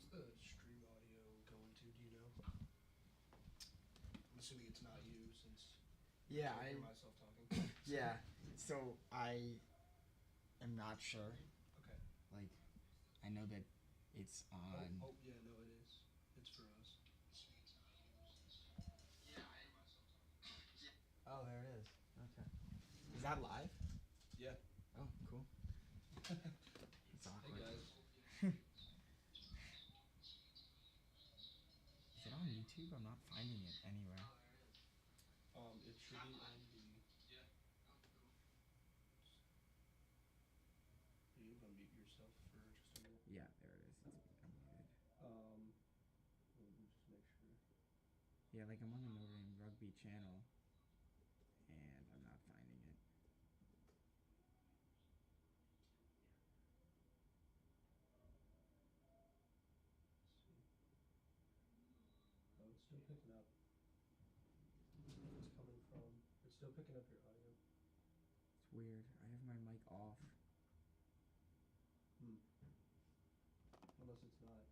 What's the stream audio going to? Do you know? I'm assuming it's not you since I hear myself talking. Yeah. So I am not sure. Okay. Like, I know that it's on. Oh yeah, no, it is. It's for us. Oh, there it is. Okay. Is that live? Yeah. Oh, cool. It's awkward. Hey guys. Is it on YouTube? I'm not finding it anywhere. It should be on the. Are you able to mute yourself for just a minute? Yeah, there it is. It's unmuted. Let me just make sure. Yeah, like I'm on the Notre Dame Rugby channel, and I'm not finding it. Let's see. Oh, it's still picking up. It's coming from. It's still picking up your audio. It's weird. I have my mic off. Unless it's not.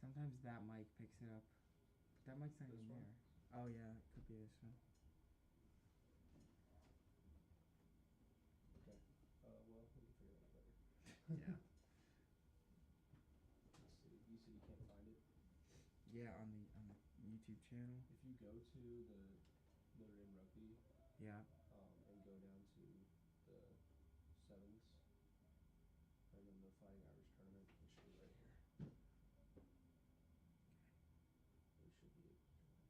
Sometimes that mic picks it up. But that mic's not This even one? there. Oh yeah, it could be this one. Okay. Well, we can figure that out later. Yeah. Let's see. You said you can't find it? Yeah, on the YouTube channel. If you go to the Notre Dame Rugby. Yeah. And go down to the sevens, and then the Fighting Irish tournament, it should be right here. We should be able to join.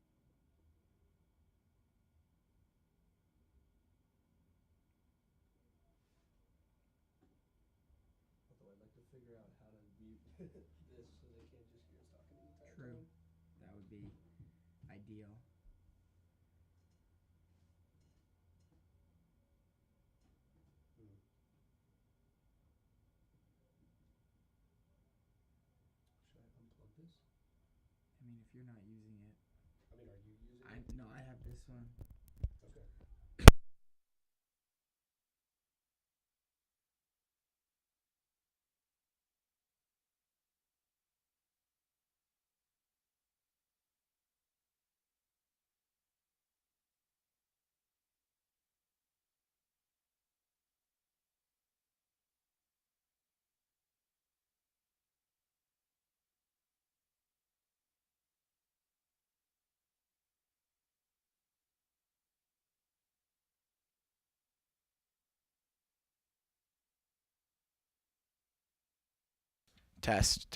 Although I'd like to figure out how to mute this so they can't just hear us talking the entire True. time. That would be ideal. Should I unplug this? I mean, if you're not using it. I mean, are you using it? No, I have this one. Okay. Test.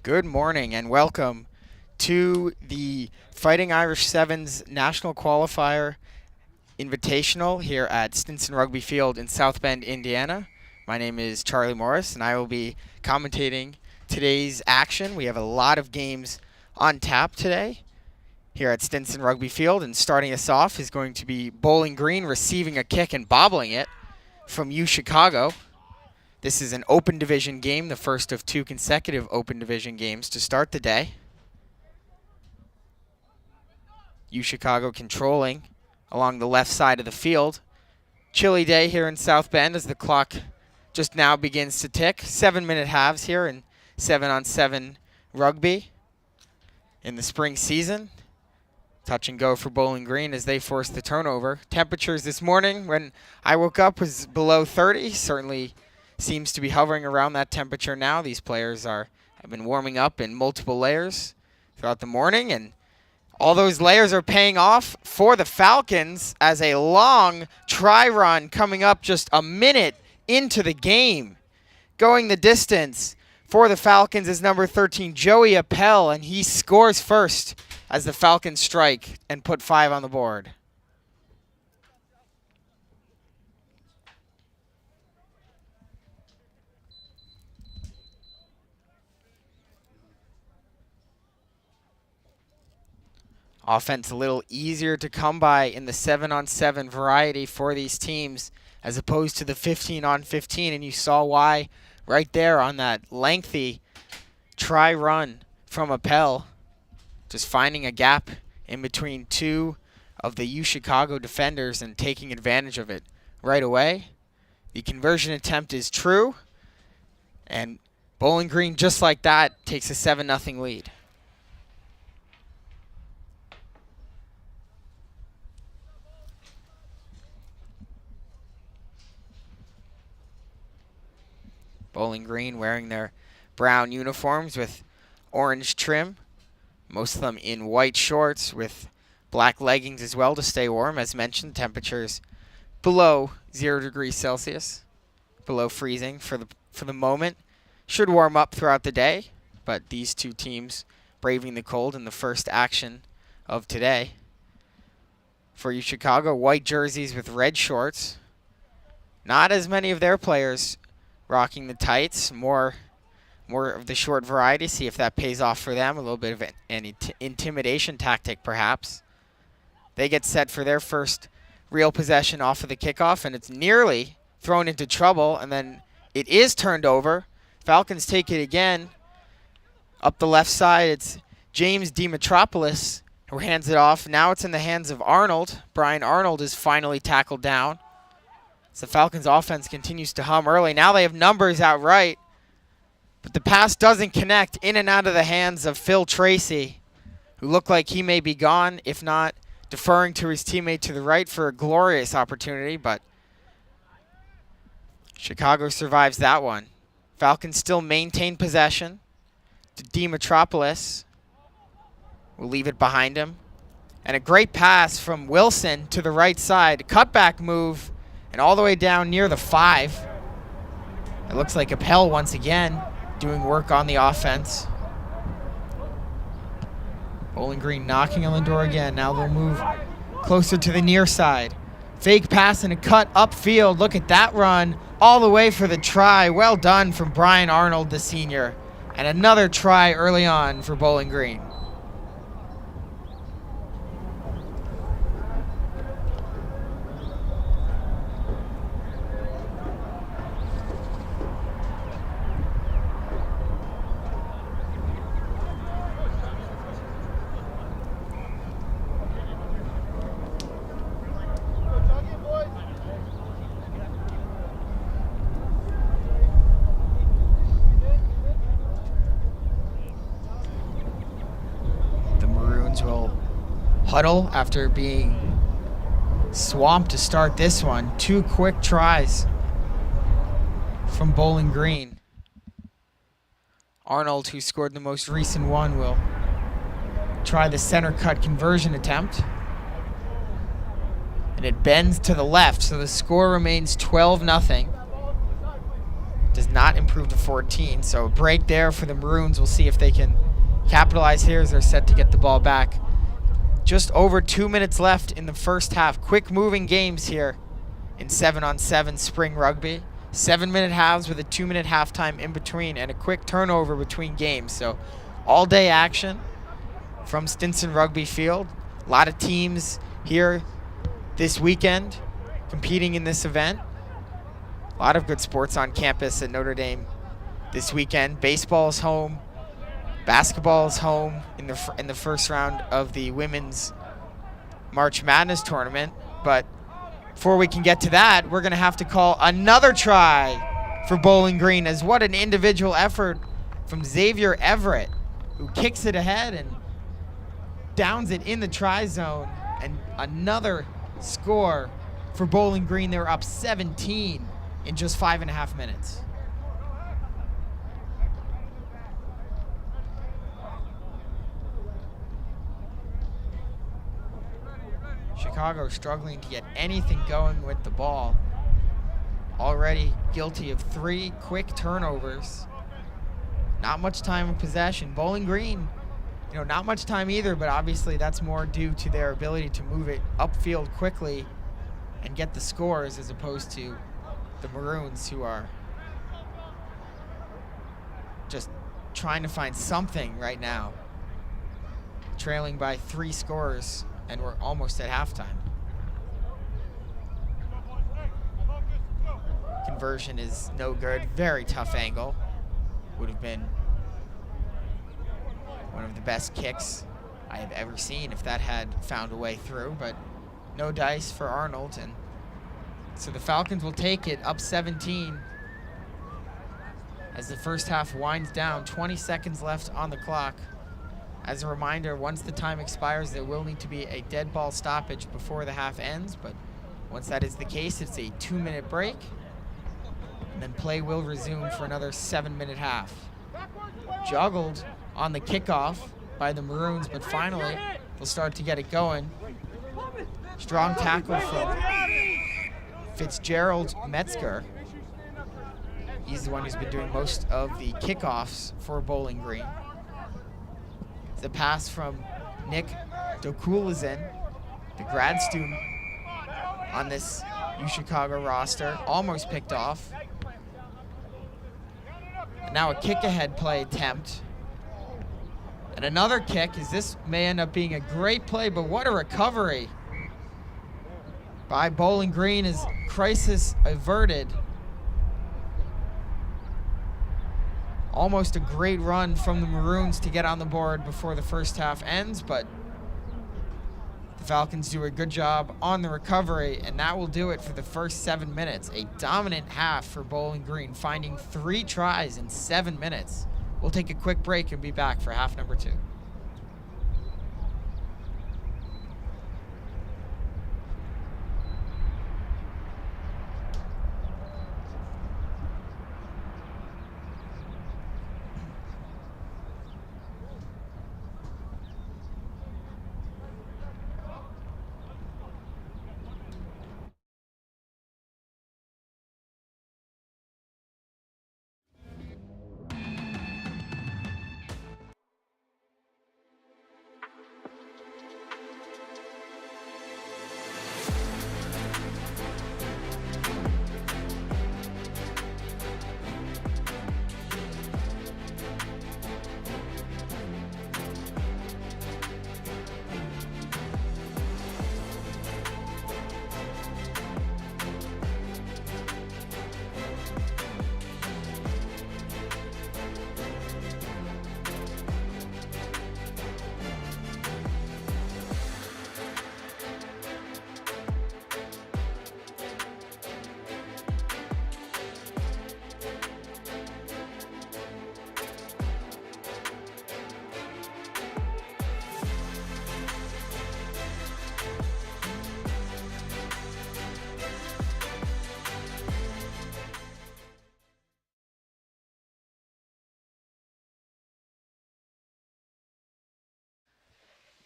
Good morning and welcome to the Fighting Irish Sevens National Qualifier Invitational here at Stinson Rugby Field in South Bend, Indiana. My name is Charlie Morris and I will be commentating today's action. We have a lot of games on tap today here at Stinson Rugby Field, and starting us off is going to be Bowling Green receiving a kick and bobbling it from UChicago. This is an open division game, the first of 2 consecutive open division games to start the day. UChicago controlling along the left side of the field. Chilly day here in South Bend as the clock just now begins to tick. 7-minute halves here in 7-on-7 rugby in the spring season. Touch and go for Bowling Green as they force the turnover. Temperatures this morning when I woke up was below 30, certainly seems to be hovering around that temperature now. These players have been warming up in multiple layers throughout the morning, and all those layers are paying off for the Falcons as a long try run coming up just a minute into the game. Going the distance for the Falcons is number 13, Joey Appel, and he scores first as the Falcons strike and put 5 on the board. Offense a little easier to come by in the 7-on-7 variety for these teams as opposed to the 15-on-15, and you saw why right there on that lengthy try run from Appel, just finding a gap in between 2 of the UChicago defenders and taking advantage of it right away. The conversion attempt is true, and Bowling Green, just like that, takes a 7-0 lead. Bowling Green wearing their brown uniforms with orange trim. Most of them in white shorts with black leggings as well to stay warm. As mentioned, temperatures below 0 degrees Celsius, below freezing for the moment. Should warm up throughout the day, but these 2 teams braving the cold in the first action of today. For UChicago, white jerseys with red shorts. Not as many of their players rocking the tights, more of the short variety. See if that pays off for them. A little bit of an intimidation tactic, perhaps. They get set for their first real possession off of the kickoff, and it's nearly thrown into trouble, and then it is turned over. Falcons take it again. Up the left side, it's James Dimitropoulos who hands it off. Now it's in the hands of Arnold. Brian Arnold is finally tackled down. So the Falcons offense continues to hum early. Now they have numbers outright, but the pass doesn't connect. In and out of the hands of Phil Tracy, who looked like he may be gone, if not deferring to his teammate to the right for a glorious opportunity, but Chicago survives that one. Falcons still maintain possession. Dimitropoulos will leave it behind him. And a great pass from Wilson to the right side. Cutback move. And all the way down near the 5. It looks like Appel once again doing work on the offense. Bowling Green knocking on the door again. Now they'll move closer to the near side. Fake pass and a cut upfield. Look at that run all the way for the try. Well done from Brian Arnold, the senior. And another try early on for Bowling Green. Huddle after being swamped to start this one. 2 quick tries from Bowling Green. Arnold, who scored the most recent one, will try the center cut conversion attempt. And it bends to the left, so the score remains 12-0. Does not improve to 14, so a break there for the Maroons. We'll see if they can capitalize here as they're set to get the ball back. Just over 2 minutes left in the first half. Quick moving games here in 7-on-7 spring rugby. 7-minute halves with a 2-minute halftime in between and a quick turnover between games. So all day action from Stinson Rugby Field. A lot of teams here this weekend competing in this event. A lot of good sports on campus at Notre Dame this weekend. Baseball is home. Basketball is home in the first round of the women's March Madness tournament. But before we can get to that, we're going to have to call another try for Bowling Green, as what an individual effort from Xavier Everett, who kicks it ahead and downs it in the try zone. And another score for Bowling Green. They're up 17 in just 5.5 minutes. Chicago struggling to get anything going with the ball. Already guilty of 3 quick turnovers. Not much time of possession. Bowling Green, not much time either, but obviously that's more due to their ability to move it upfield quickly and get the scores, as opposed to the Maroons, who are just trying to find something right now. Trailing by 3 scores. And we're almost at halftime. Conversion is no good. Very tough angle. Would have been one of the best kicks I have ever seen if that had found a way through, but no dice for Arnold. And so the Falcons will take it up 17 as the first half winds down. 20 seconds left on the clock. As a reminder, once the time expires, there will need to be a dead ball stoppage before the half ends. But once that is the case, it's a 2-minute break. And then play will resume for another 7-minute half. Juggled on the kickoff by the Maroons, but finally they'll start to get it going. Strong tackle from Fitzgerald Metzger. He's the one who's been doing most of the kickoffs for Bowling Green. The pass from Nick Dokulizin, the grad student on this UChicago roster, almost picked off. And now a kick-ahead play attempt. And another kick, as this may end up being a great play, but what a recovery by Bowling Green as crisis averted. Almost a great run from the Maroons to get on the board before the first half ends, but the Falcons do a good job on the recovery, and that will do it for the first 7 minutes. A dominant half for Bowling Green, finding 3 tries in 7 minutes. We'll take a quick break and be back for half number 2.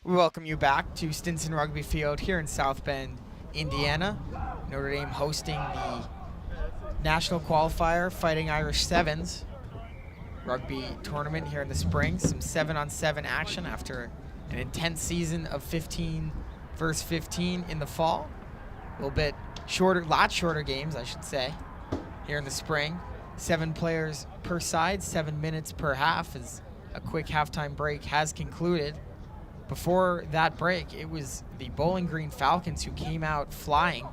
We welcome you back to Stinson Rugby Field here in South Bend, Indiana. Notre Dame hosting the national qualifier Fighting Irish Sevens rugby tournament here in the spring. Some 7-on-7 action after an intense season of 15 versus 15 in the fall. A little bit shorter, lot shorter games, I should say, here in the spring. 7 players per side, 7 minutes per half, as a quick halftime break has concluded. Before that break, it was the Bowling Green Falcons who came out flying,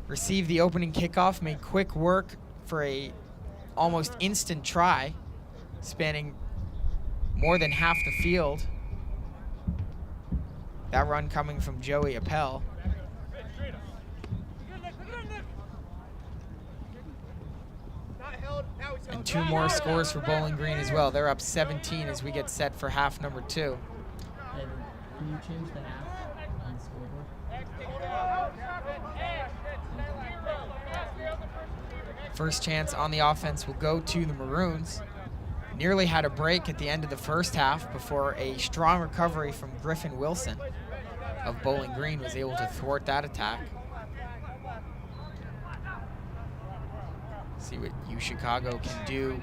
received the opening kickoff, made quick work for a almost instant try, spanning more than half the field. That run coming from Joey Appel. And 2 more scores for Bowling Green as well. They're up 17 as we get set for half number 2. And can you change the half on the scoreboard? First chance on the offense will go to the Maroons. Nearly had a break at the end of the first half before a strong recovery from Griffin Wilson of Bowling Green was able to thwart that attack. See what UChicago can do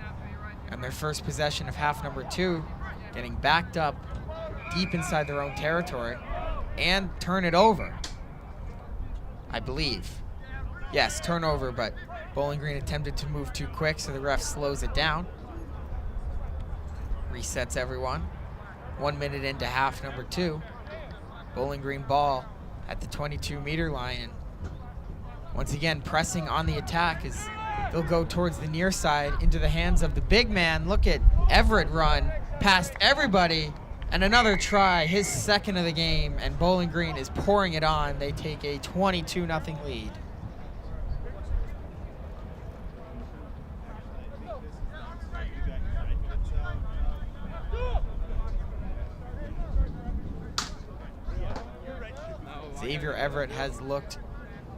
on their first possession of half number 2, getting backed up deep inside their own territory and turn it over, I believe. Yes, turnover, but Bowling Green attempted to move too quick, so the ref slows it down. Resets everyone. 1 minute into half number 2. Bowling Green ball at the 22-meter line. And once again, pressing on the attack as they'll go towards the near side into the hands of the big man. Look at Everett run past everybody. And another try, his second of the game, and Bowling Green is pouring it on. They take a 22-0 lead. Xavier Everett has looked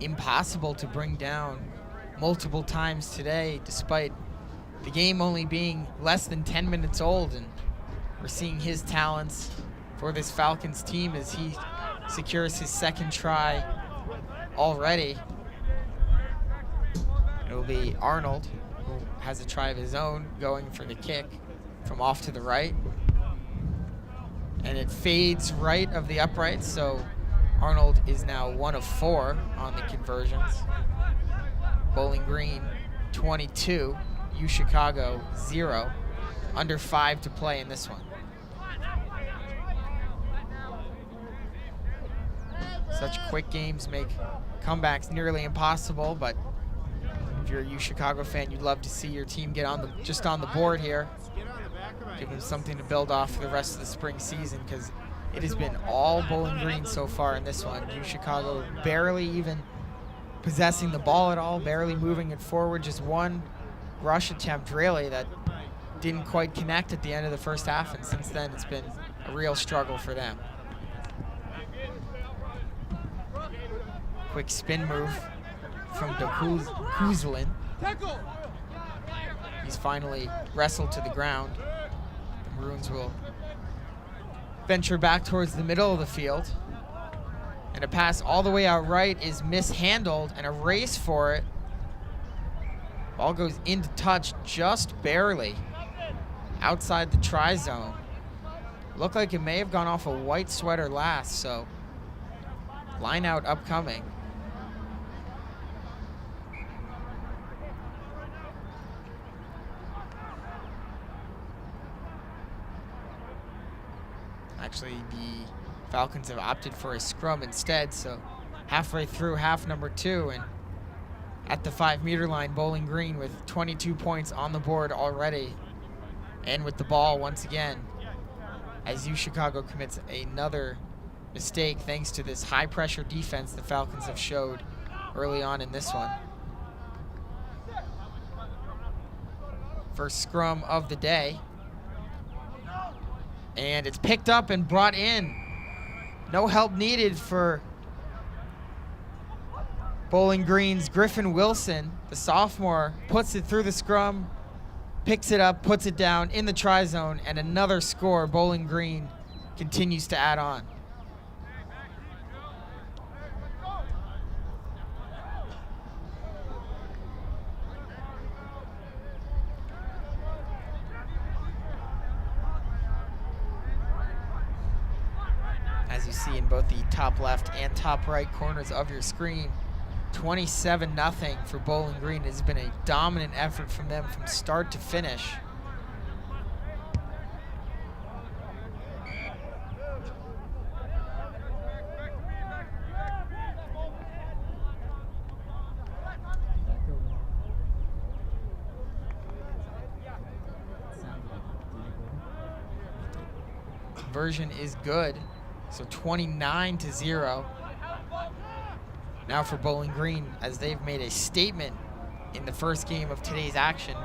impossible to bring down multiple times today, despite the game only being less than 10 minutes old, and we're seeing his talents for this Falcons team as he secures his second try already. It will be Arnold, who has a try of his own, going for the kick from off to the right. And it fades right of the upright, so Arnold is now 1 of 4 on the conversions. Bowling Green 22, UChicago 0. Under 5 to play in this one. Such quick games make comebacks nearly impossible, but if you're a UChicago fan, you'd love to see your team get on the board here. Give them something to build off for the rest of the spring season, because it has been all Bowling Green so far in this one. UChicago barely even possessing the ball at all, barely moving it forward. Just one rush attempt, really, that didn't quite connect at the end of the first half, and since then it's been a real struggle for them. Quick spin move from Kuzlin. He's finally wrestled to the ground. The Maroons will venture back towards the middle of the field. And a pass all the way out right is mishandled, and a race for it. Ball goes into touch just barely outside the try zone. Looked like it may have gone off a white sweater last, so line out upcoming. Actually, the Falcons have opted for a scrum instead, so halfway through half number 2, and at the 5-meter line, Bowling Green with 22 points on the board already, and with the ball once again, as UChicago commits another mistake thanks to this high-pressure defense the Falcons have showed early on in this one. First scrum of the day. And it's picked up and brought in. No help needed for Bowling Green's Griffin Wilson. The sophomore puts it through the scrum, picks it up, puts it down in the try zone, and another score. Bowling Green continues to add on. As you see in both the top left and top right corners of your screen, 27-0 for Bowling Green. It has been a dominant effort from them from start to finish. Conversion is good. So 29-0. Now for Bowling Green, as they've made a statement in the first game of today's action.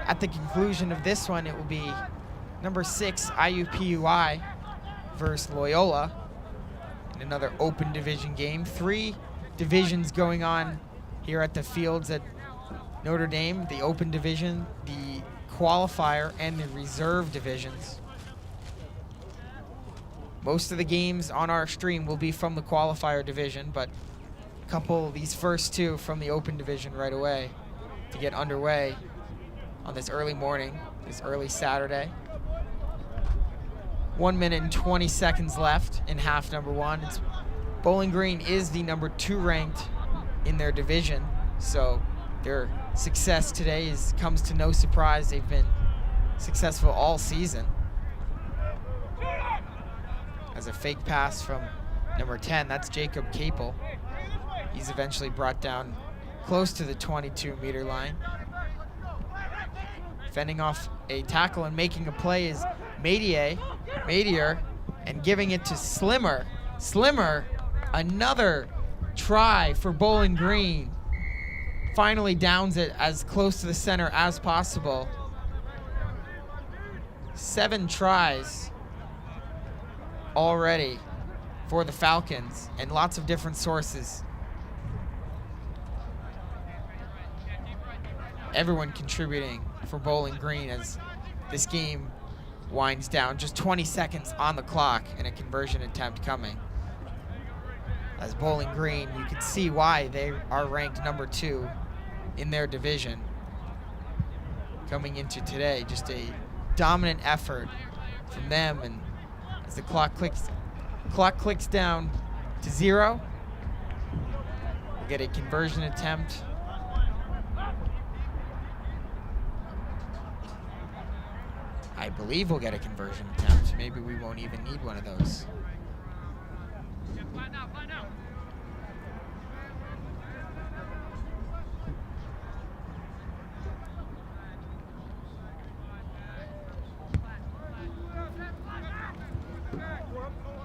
At the conclusion of this one, it will be number 6 IUPUI versus Loyola in another open division game. 3 divisions going on here at the fields at Notre Dame: the open division, the qualifier, and the reserve divisions. Most of the games on our stream will be from the qualifier division, but a couple of these first 2 from the open division right away to get underway on this early morning, this early Saturday. 1 minute and 20 seconds left in half number 1. Bowling Green is the number 2 ranked in their division, so their success today comes to no surprise. They've been successful all season. As a fake pass from number 10, that's Jacob Capel. He's eventually brought down close to the 22-meter line. Fending off a tackle and making a play is Madier, and giving it to Slimmer. Slimmer, another try for Bowling Green. Finally downs it as close to the center as possible. 7 tries already for the Falcons, and lots of different sources. Everyone contributing for Bowling Green as this game winds down. Just 20 seconds on the clock and a conversion attempt coming. As Bowling Green, you can see why they are ranked number 2 in their division coming into today. Just a dominant effort from them, and as the clock clicks down to 0, we'll get a conversion attempt. I believe we'll get a conversion attempt. Maybe we won't even need one of those.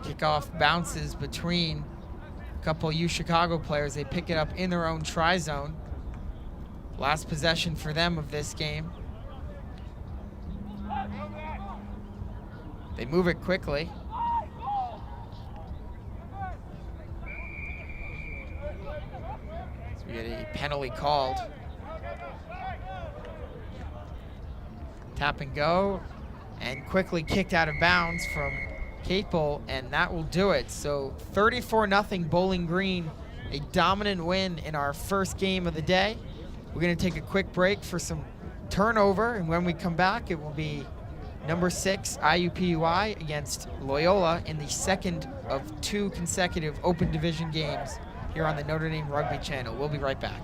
Kickoff bounces between a couple U Chicago players. They pick it up in their own try zone. Last possession for them of this game. They move it quickly. So we get a penalty called. Tap and go, and quickly kicked out of bounds from Capel, and that will do it. So 34-0 Bowling Green, a dominant win in our first game of the day. We're going to take a quick break for some turnover, and when we come back, it will be number 6 IUPUI against Loyola in the second of 2 consecutive open division games here on the Notre Dame Rugby channel. We'll be right back.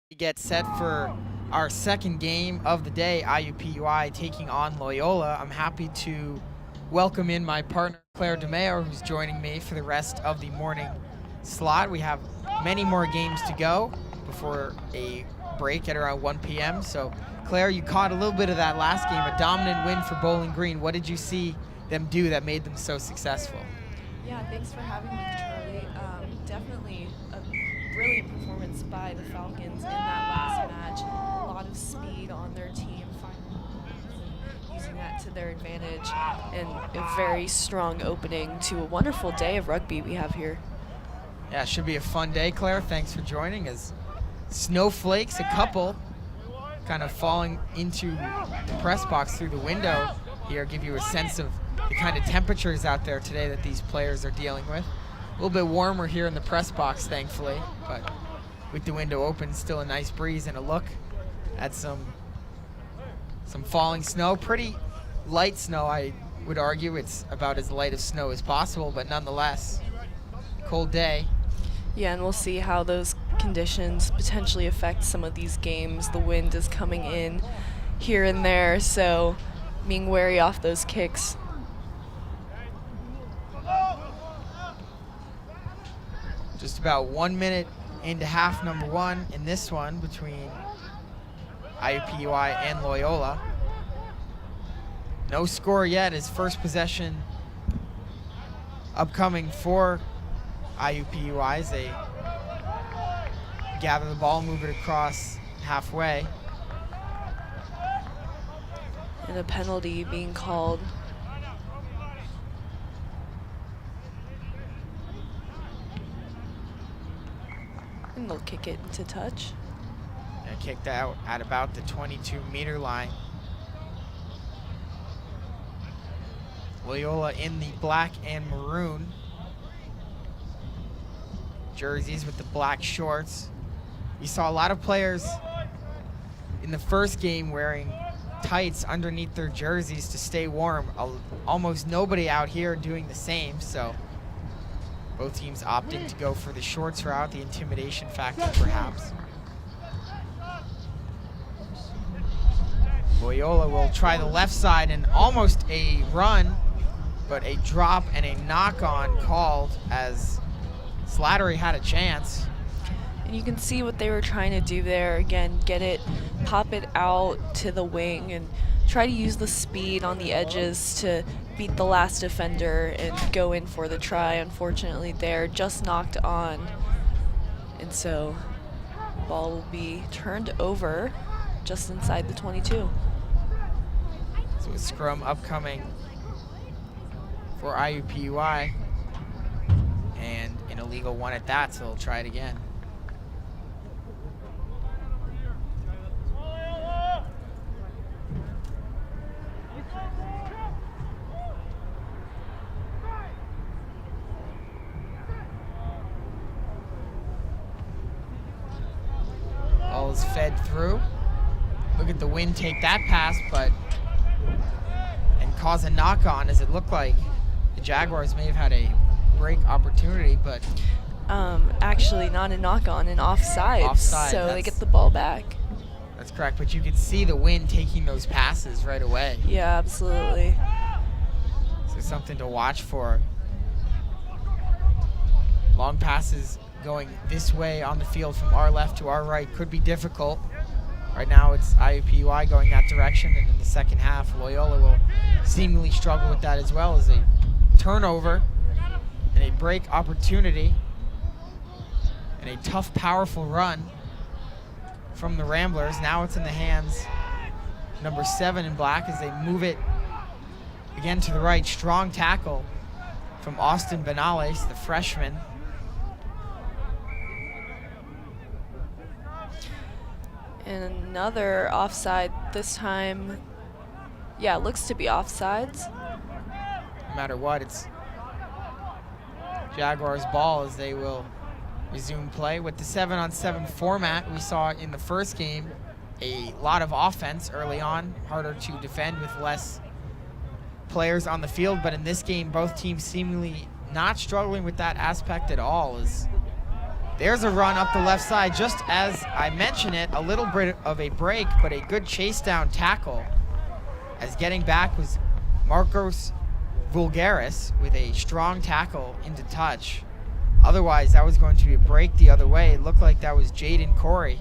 We get set for our second game of the day, IUPUI taking on Loyola. I'm happy to welcome in my partner, Claire DeMeo, who's joining me for the rest of the morning slot. We have many more games to go before a break at around 1 p.m. So, Claire, you caught a little bit of that last game, a dominant win for Bowling Green. What did you see them do that made them so successful? Yeah, thanks for having me, Charlie. Definitely a brilliant performance by the Falcons in that last match. A lot of speed on their team, using that to their advantage, and a very strong opening to a wonderful day of rugby we have here. Yeah, it should be a fun day, Claire. Thanks for joining. As snowflakes, a couple, kind of falling into the press box through the window here, give you a sense of the kind of temperatures out there today that these players are dealing with. A little bit warmer here in the press box, thankfully, but with the window open, still a nice breeze and a look at some falling snow. Pretty light snow, I would argue. It's about as light of snow as possible, but nonetheless, cold day. Yeah, and we'll see how those conditions potentially affect some of these games. The wind is coming in here and there, so being wary off those kicks. Just about 1 minute into half number one in this one between IUPUI and Loyola. No score yet as first possession upcoming for IUPUI as they gather the ball, move it across halfway. And a penalty being called. And they'll kick it into touch. And kicked out at about the 22-meter line. Loyola in the black and maroon jerseys with the black shorts. We saw a lot of players in the first game wearing tights underneath their jerseys to stay warm. Almost nobody out here doing the same, so both teams opting to go for the shorts route, the intimidation factor perhaps. Loyola will try the left side and almost a run, but a drop and a knock-on called as Slattery had a chance. And you can see what they were trying to do there. Again, get it, pop it out to the wing and try to use the speed on the edges to beat the last defender and go in for the try. Unfortunately, they're just knocked on. And so the ball will be turned over just inside the 22. So a scrum upcoming for IUPUI, and an illegal one at that, so they'll try it again. Ball is fed through. Look at the wind take that pass, and cause a knock-on, as it looked like the Jaguars may have had a break opportunity, but actually not a knock-on, an offside. Offside, so they get the ball back. That's correct, but you could see the wind taking those passes right away. Yeah, absolutely. So something to watch for. Long passes going this way on the field from our left to our right could be difficult. Right now it's IUPUI going that direction, and in the second half, Loyola will seemingly struggle with that as well, as a turnover and a break opportunity and a tough, powerful run from the Ramblers. Now it's in the hands number 7 in black as they move it again to the right. Strong tackle from Austin Benales, the freshman. And another offside this time. Yeah, it looks to be offsides. No matter what, it's Jaguars' ball as they will resume play. With the 7-on-7 format we saw in the first game, a lot of offense early on, harder to defend with less players on the field, but in this game both teams seemingly not struggling with that aspect at all, as There's a run up the left side, just as I mentioned it, a little bit of a break, but a good chase down tackle, as getting back was Marcos Vulgaris with a strong tackle into touch. Otherwise, that was going to be a break the other way. It looked like that was Jaden Corey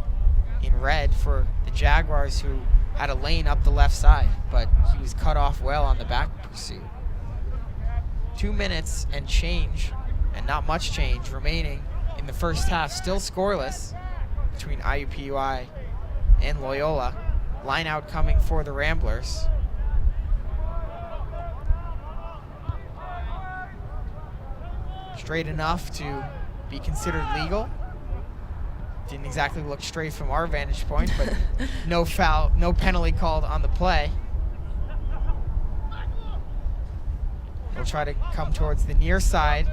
in red for the Jaguars, who had a lane up the left side, but he was cut off well on the back pursuit. 2 minutes and change, and not much change remaining in the first half, still scoreless between IUPUI and Loyola. Line out coming for the Ramblers. Straight enough to be considered legal. Didn't exactly look straight from our vantage point, but no foul, no penalty called on the play. They'll try to come towards the near side.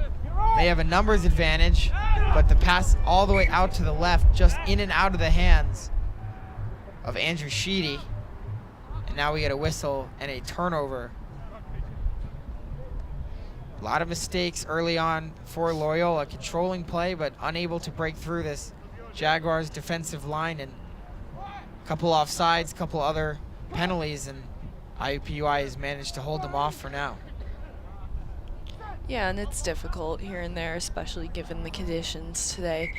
They have a numbers advantage, but the pass all the way out to the left, just in and out of the hands of Andrew Sheedy. And now we get a whistle and a turnover. A lot of mistakes early on for Loyola, controlling play but unable to break through this Jaguars defensive line, and a couple offsides, a couple other penalties, and IUPUI has managed to hold them off for now. Yeah, and it's difficult here and there, especially given the conditions today.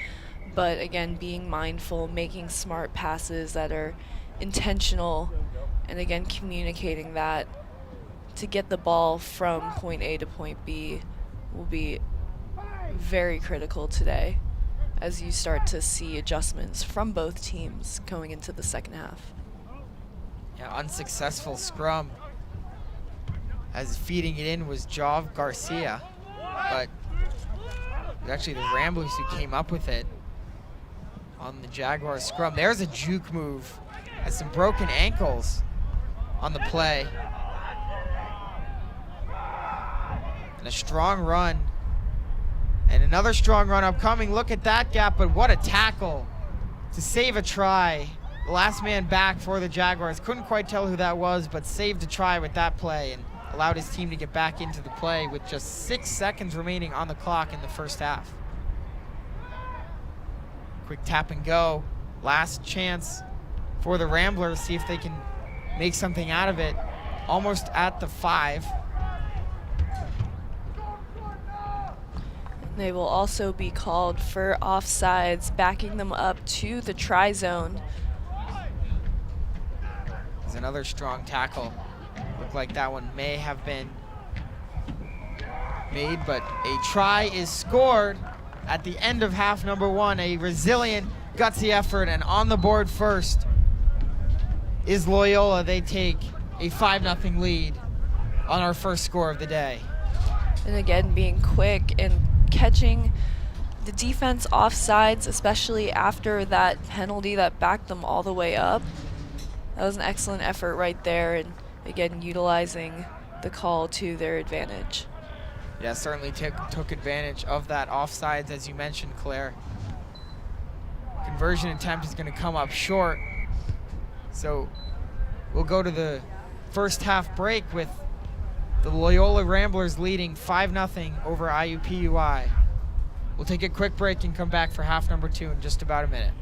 But again, being mindful, making smart passes that are intentional, and again, communicating that to get the ball from point A to point B will be very critical today as you start to see adjustments from both teams going into the second half. Yeah, unsuccessful scrum, as feeding it in was Jov Garcia, but it was actually the Ramblers who came up with it on the Jaguar scrum. There's a juke move, has some broken ankles on the play. And a strong run. And another strong run upcoming. Look at that gap, but what a tackle to save a try. The last man back for the Jaguars. Couldn't quite tell who that was, but saved a try with that play and allowed his team to get back into the play with just 6 seconds remaining on the clock in the first half. Quick tap and go. Last chance for the Ramblers. See if they can make something out of it. Almost at the 5. They will also be called for offsides, backing them up to the try zone. There's another strong tackle. Looked like that one may have been made, but a try is scored at the end of half number 1. A resilient, gutsy effort, and on the board first is Loyola. They take a 5-0 lead on our first score of the day. And again, being quick and catching the defense offsides, especially after that penalty that backed them all the way up. That was an excellent effort right there, and again, utilizing the call to their advantage. Yeah, certainly took advantage of that offsides, as you mentioned, Claire. Conversion attempt is going to come up short. So we'll go to the first half break with the Loyola Ramblers leading 5-0 over IUPUI. We'll take a quick break and come back for half number 2 in just about a minute.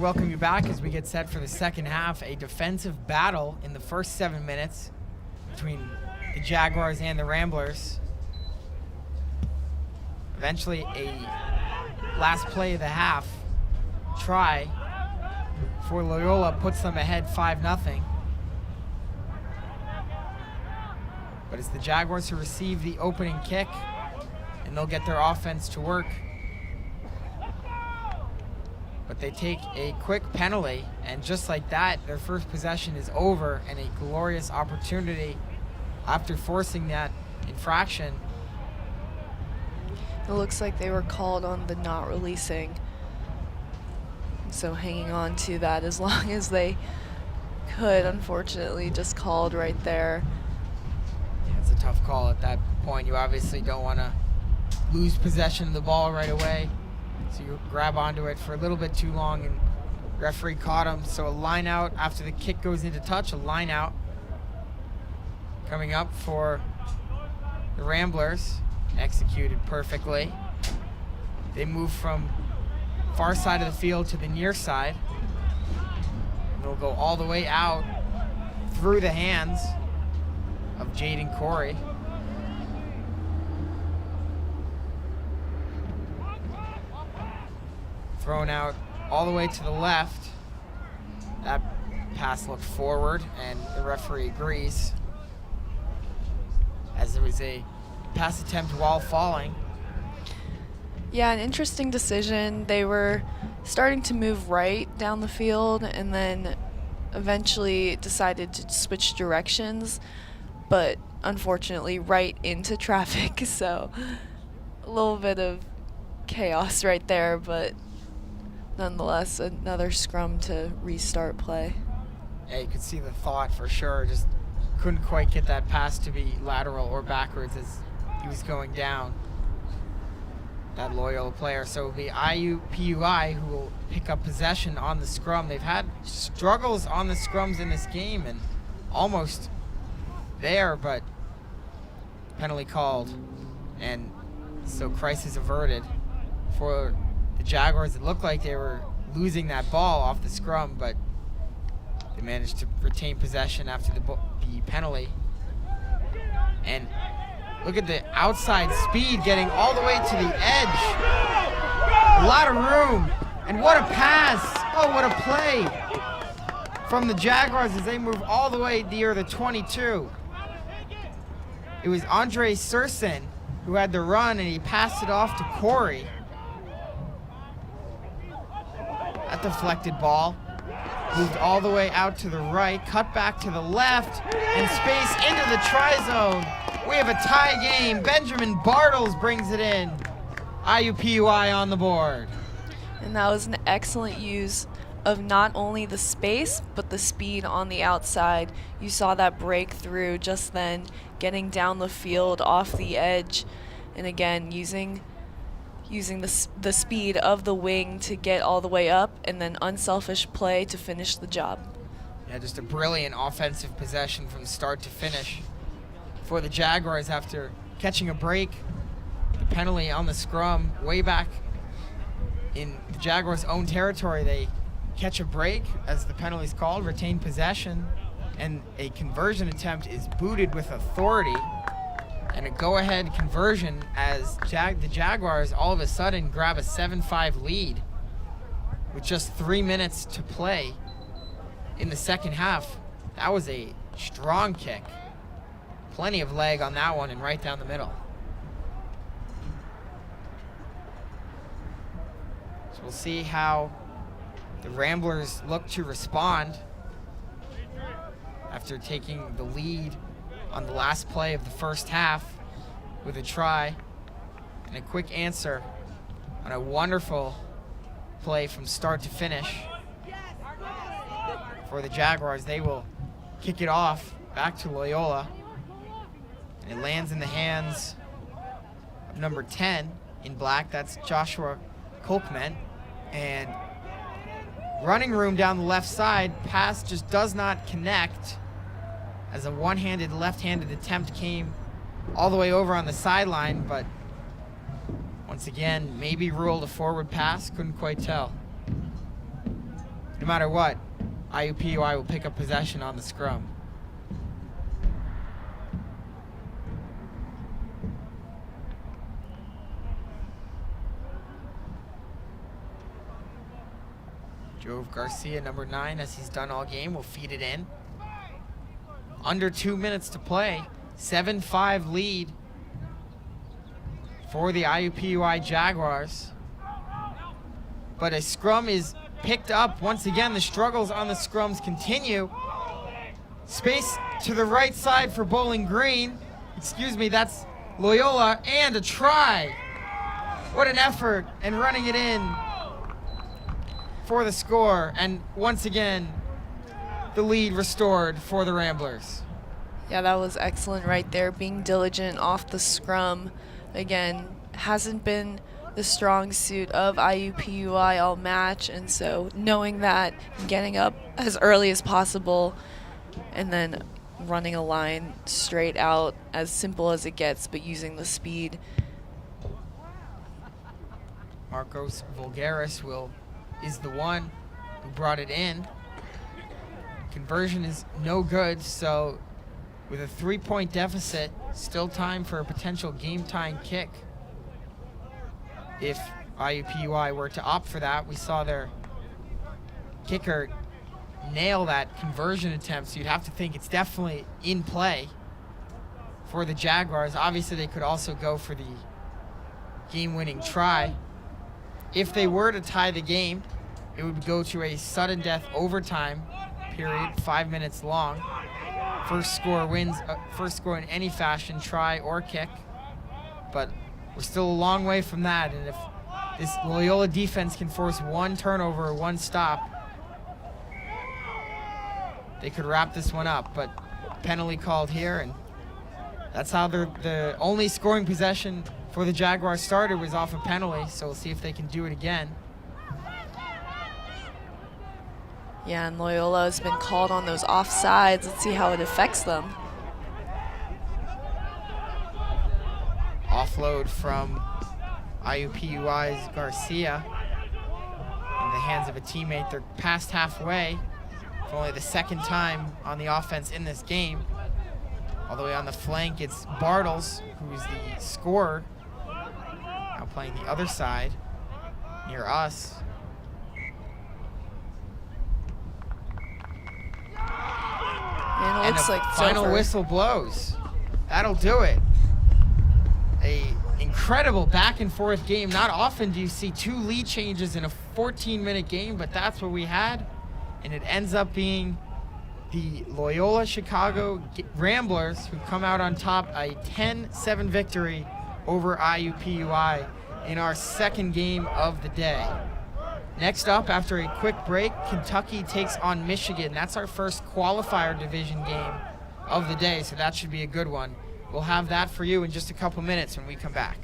welcome you back as we get set for the second half. A defensive battle in the first 7 minutes between the Jaguars and the Ramblers. Eventually, a last play of the half try for Loyola puts them ahead 5-0. But it's the Jaguars who receive the opening kick, and they'll get their offense to work. But they take a quick penalty, and just like that, their first possession is over, and a glorious opportunity after forcing that infraction. It looks like they were called on the not releasing. So hanging on to that as long as they could, unfortunately, just called right there. Yeah, it's a tough call at that point. You obviously don't want to lose possession of the ball right away. So you grab onto it for a little bit too long, and referee caught him. So a line out after the kick goes into touch, a line out coming up for the Ramblers. Executed perfectly. They move from far side of the field to the near side. And they'll go all the way out through the hands of Jaden Corey. Thrown out all the way to the left. That pass looked forward, and the referee agrees, as there was a pass attempt while falling. Yeah, an interesting decision. They were starting to move right down the field and then eventually decided to switch directions, but unfortunately right into traffic. So a little bit of chaos right there, but nonetheless another scrum to restart play. Yeah, you could see the thought for sure. Just couldn't quite get that pass to be lateral or backwards as he was going down, that Loyola player. So it'll be IUPUI who will pick up possession on the scrum. They've had struggles on the scrums in this game and almost there, but penalty called. And so crisis averted for the Jaguars. It looked like they were losing that ball off the scrum, but they managed to retain possession after the penalty. And look at the outside speed getting all the way to the edge. A lot of room. And what a pass. Oh, what a play from the Jaguars as they move all the way near the 22. It was Andre Surson who had the run, and he passed it off to Corey. That deflected ball moved all the way out to the right, cut back to the left, and space into the try zone. We have a tie game. Benjamin Bartles brings it in. IUPUI on the board. And that was an excellent use of not only the space, but the speed on the outside. You saw that breakthrough just then, getting down the field off the edge, and again, using the speed of the wing to get all the way up, and then unselfish play to finish the job. Yeah, just a brilliant offensive possession from start to finish for the Jaguars after catching a break. The penalty on the scrum way back in the Jaguars' own territory. They catch a break as the penalty is called, retain possession, and a conversion attempt is booted with authority. And a go-ahead conversion as the Jaguars all of a sudden grab a 7-5 lead with just 3 minutes to play in the second half. That was a strong kick. Plenty of leg on that one and right down the middle. So we'll see how the Ramblers look to respond after taking the lead on the last play of the first half with a try and a quick answer on a wonderful play from start to finish for the Jaguars. They will kick it off back to Loyola, and it lands in the hands of number 10 in black. That's Joshua Kolkman. And running room down the left side, pass just does not connect as a one-handed, left-handed attempt came all the way over on the sideline, but once again, maybe ruled a forward pass, couldn't quite tell. no matter what, IUPUI will pick up possession on the scrum. Jove Garcia, number 9, as he's done all game, will feed it in. Under 2 minutes to play. 7-5 lead for the IUPUI Jaguars. But a scrum is picked up. Once again, the struggles on the scrums continue. Space to the right side for Bowling Green. Excuse me, that's Loyola, and a try. What an effort, and running it in for the score, and once again the lead restored for the Ramblers. Yeah, that was excellent right there, being diligent off the scrum. Again, hasn't been the strong suit of IUPUI all match, and so knowing that, getting up as early as possible and then running a line straight out, as simple as it gets, but using the speed. Marcos Vulgaris is the one who brought it in. Conversion is no good, so with a 3-point deficit, still time for a potential game-tying kick. If IUPUI were to opt for that, we saw their kicker nail that conversion attempt, so you'd have to think it's definitely in play for the Jaguars. Obviously, they could also go for the game-winning try. If they were to tie the game, it would go to a sudden death overtime period, 5 minutes long. First score in any fashion, try or kick. But we're still a long way from that, and if this Loyola defense can force one turnover or one stop, they could wrap this one up. But penalty called here, and that's how the only scoring possession for the Jaguars started was off a penalty, so we'll see if they can do it again. Yeah, and Loyola has been called on those offsides. Let's see how it affects them. Offload from IUPUI's Garcia in the hands of a teammate. They're past halfway for only the second time on the offense in this game. All the way on the flank, it's Bartles, who's the scorer, now playing the other side near us. And it looks like it's final over. Whistle blows. That'll do it. A incredible back and forth game. Not often do you see 2 lead changes in a 14-minute game, but that's what we had. And it ends up being the Loyola Chicago Ramblers who come out on top, a 10-7 victory over IUPUI in our second game of the day. Next up, after a quick break, Kentucky takes on Michigan. That's our first qualifier division game of the day, so that should be a good one. We'll have that for you in just a couple minutes when we come back.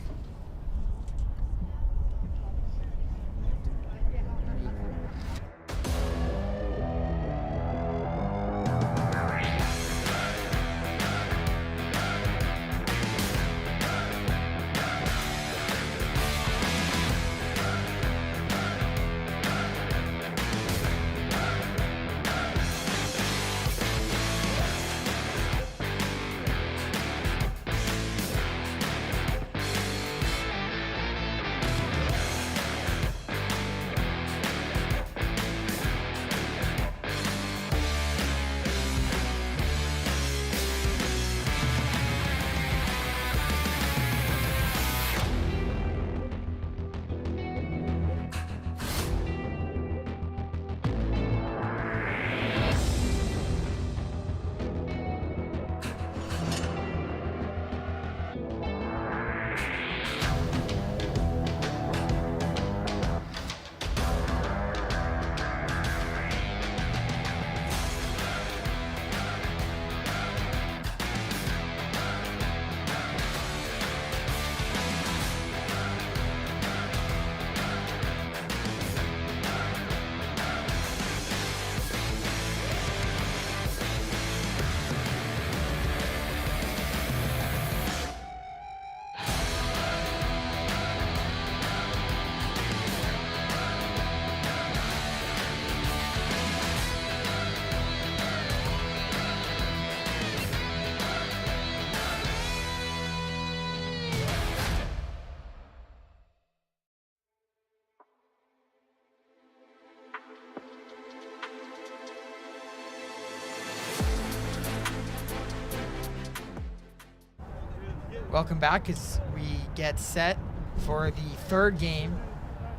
Welcome back as we get set for the third game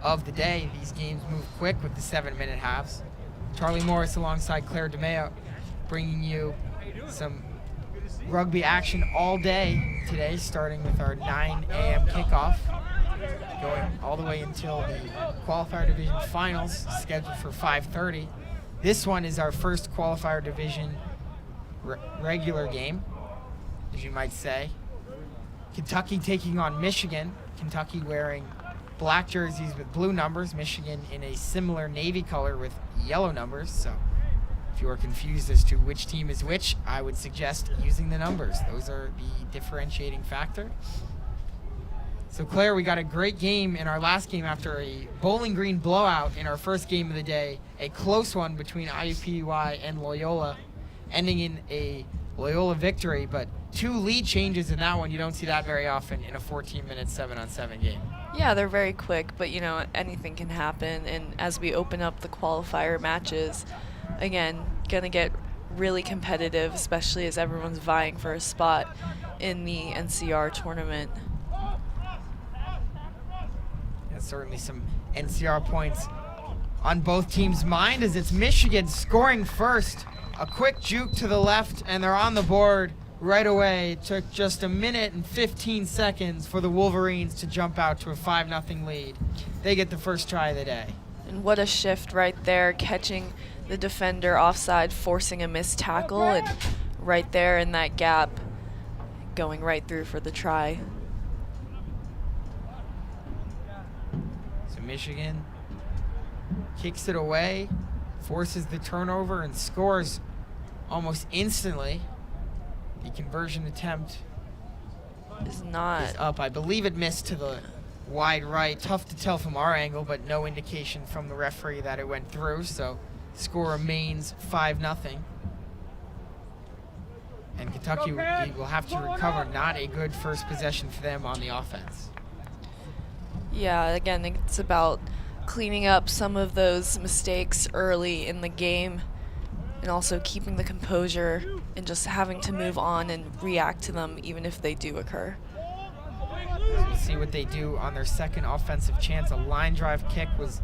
of the day. These games move quick with the 7-minute halves. Charlie Morris alongside Claire DeMeo bringing you some rugby action all day today, starting with our 9 a.m. kickoff, going all the way until the qualifier division finals, scheduled for 5:30. This one is our first qualifier division regular game, as you might say. Kentucky taking on Michigan. Kentucky wearing black jerseys with blue numbers. Michigan in a similar navy color with yellow numbers. So if you are confused as to which team is which, I would suggest using the numbers. Those are the differentiating factor. So Claire, we got a great game in our last game after a Bowling Green blowout in our first game of the day. A close one between IUPUI and Loyola, ending in a Loyola victory, but 2 lead changes in that one. You don't see that very often in a 14-minute 7-on-7 game. Yeah, they're very quick, but anything can happen. And as we open up the qualifier matches, again, gonna get really competitive, especially as everyone's vying for a spot in the NCR tournament. Yeah, certainly some NCR points on both teams' mind as it's Michigan scoring first. A quick juke to the left, and they're on the board right away. It took just 1 minute and 15 seconds for the Wolverines to jump out to a 5-0 lead. They get the first try of the day. And what a shift right there, catching the defender offside, forcing a missed tackle, and right there in that gap, going right through for the try. So Michigan kicks it away, forces the turnover, and scores almost instantly. The conversion attempt is up. I believe it missed to the wide right. Tough to tell from our angle, but no indication from the referee that it went through. So score remains 5-0. And Kentucky will have to recover. Not a good first possession for them on the offense. Yeah, again, it's about cleaning up some of those mistakes early in the game, and also keeping the composure and just having to move on and react to them even if they do occur. We'll see what they do on their second offensive chance. A line drive kick was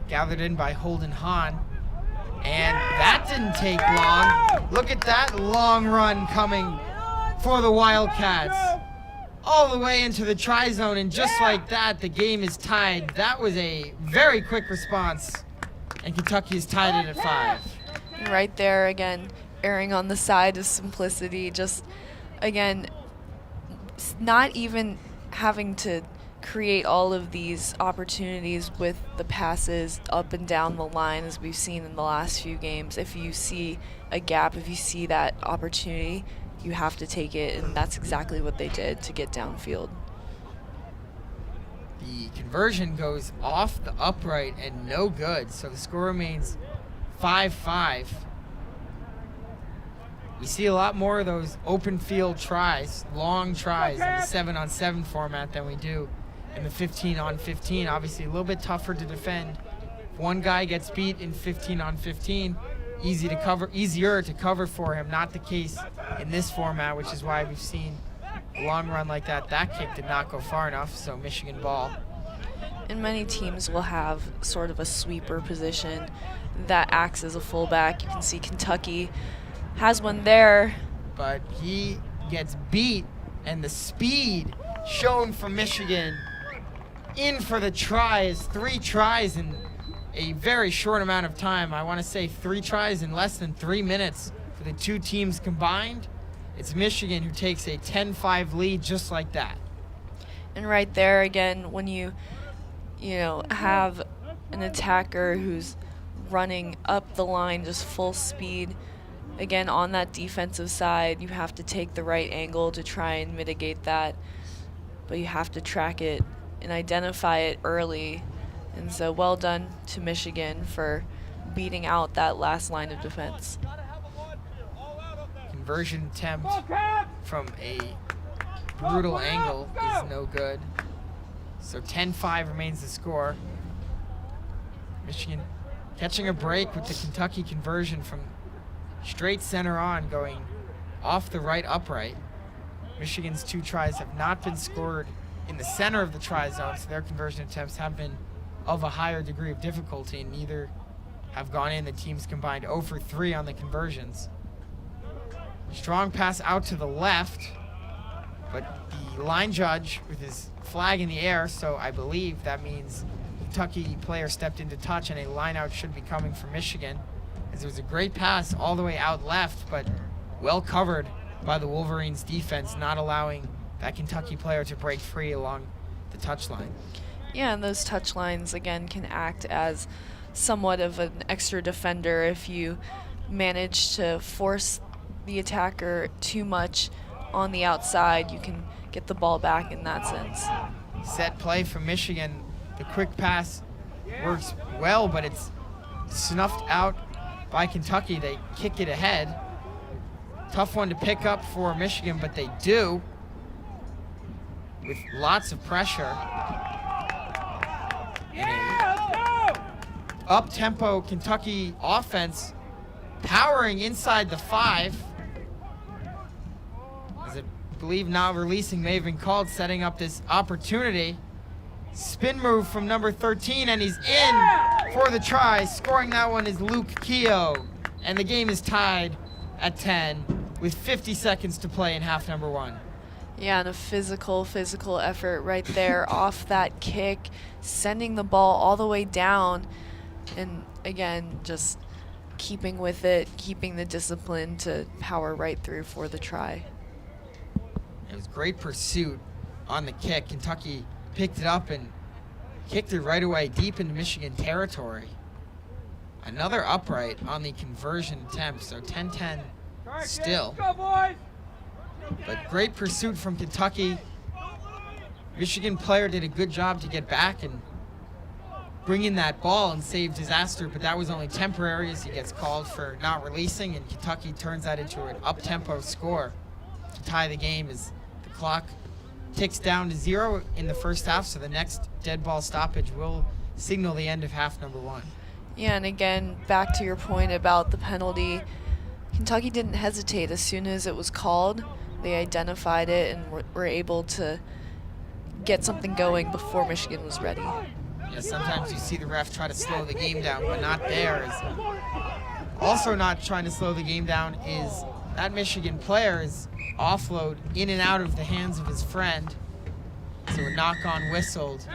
gathered in by Holden Hahn, and that didn't take long. Look at that long run coming for the Wildcats. All the way into the try zone, and just like that, the game is tied. That was a very quick response, and Kentucky has tied it at 5. Right there, again, erring on the side of simplicity. Just, again, not even having to create all of these opportunities with the passes up and down the line as we've seen in the last few games. If you see a gap, if you see that opportunity, you have to take it, and that's exactly what they did to get downfield. The conversion goes off the upright and no good, so the score remains 5-5. We see a lot more of those open field tries, long tries in the 7-on-7 format than we do in the 15-on-15. Obviously a little bit tougher to defend. If one guy gets beat in 15-on-15, easier to cover for him. Not the case in this format, which is why we've seen a long run like that. That kick did not go far enough, so Michigan ball. And many teams will have sort of a sweeper position that acts as a fullback. You can see Kentucky has one there. But he gets beat, and the speed shown from Michigan in for the tries. 3 tries in a very short amount of time. I want to say 3 tries in less than 3 minutes for the two teams combined. It's Michigan who takes a 10-5 lead just like that. And right there again, when you have an attacker who's running up the line just full speed, again on that defensive side, you have to take the right angle to try and mitigate that, but you have to track it and identify it early. And so well done to Michigan for beating out that last line of defense. Conversion attempt from a brutal angle is no good. So 10-5 remains the score. Michigan catching a break with the Kentucky conversion from straight center on, going off the right upright. Michigan's 2 tries have not been scored in the center of the try zone, so their conversion attempts have been of a higher degree of difficulty, and neither have gone in. The teams combined 0 for 3 on the conversions. Strong pass out to the left, but the line judge with his flag in the air, so I believe that means Kentucky player stepped into touch, and a line out should be coming from Michigan, as it was a great pass all the way out left, but well covered by the Wolverines defense, not allowing that Kentucky player to break free along the touchline. Yeah, and those touch lines, again, can act as somewhat of an extra defender if you manage to force the attacker too much on the outside. You can get the ball back in that sense. Set play from Michigan. The quick pass works well, but it's snuffed out by Kentucky. They kick it ahead. Tough one to pick up for Michigan, but they do, with lots of pressure. Up-tempo Kentucky offense powering inside the 5. As I believe now releasing may have been called, setting up this opportunity. Spin move from number 13, and he's in for the try. Scoring that one is Luke Keogh, and the game is tied at 10 with 50 seconds to play in half number 1. Yeah, and a physical effort right there off that kick, sending the ball all the way down, and again, just keeping with it, keeping the discipline to power right through for the try. It was great pursuit on the kick. Kentucky picked it up and kicked it right away deep into Michigan territory. Another upright on the conversion attempt, so 10-10 still. But great pursuit from Kentucky. Michigan player did a good job to get back and bring in that ball and save disaster, but that was only temporary as he gets called for not releasing, and Kentucky turns that into an up-tempo score to tie the game as the clock ticks down to 0 in the first half, so the next dead ball stoppage will signal the end of half number 1. Yeah, and again, back to your point about the penalty, Kentucky didn't hesitate. As soon as it was called, they identified it and were able to get something going before Michigan was ready. Yeah, sometimes you see the ref try to slow the game down, but not there. Also not trying to slow the game down is that Michigan player's offload in and out of the hands of his friend. So a knock-on whistled,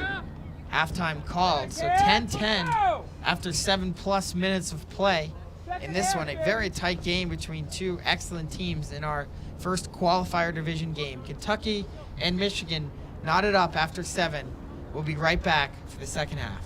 halftime called. So 10-10 after 7+ minutes of play. In this one, a very tight game between two excellent teams in our first qualifier division game. Kentucky and Michigan knotted up after 7. We'll be right back for the second half.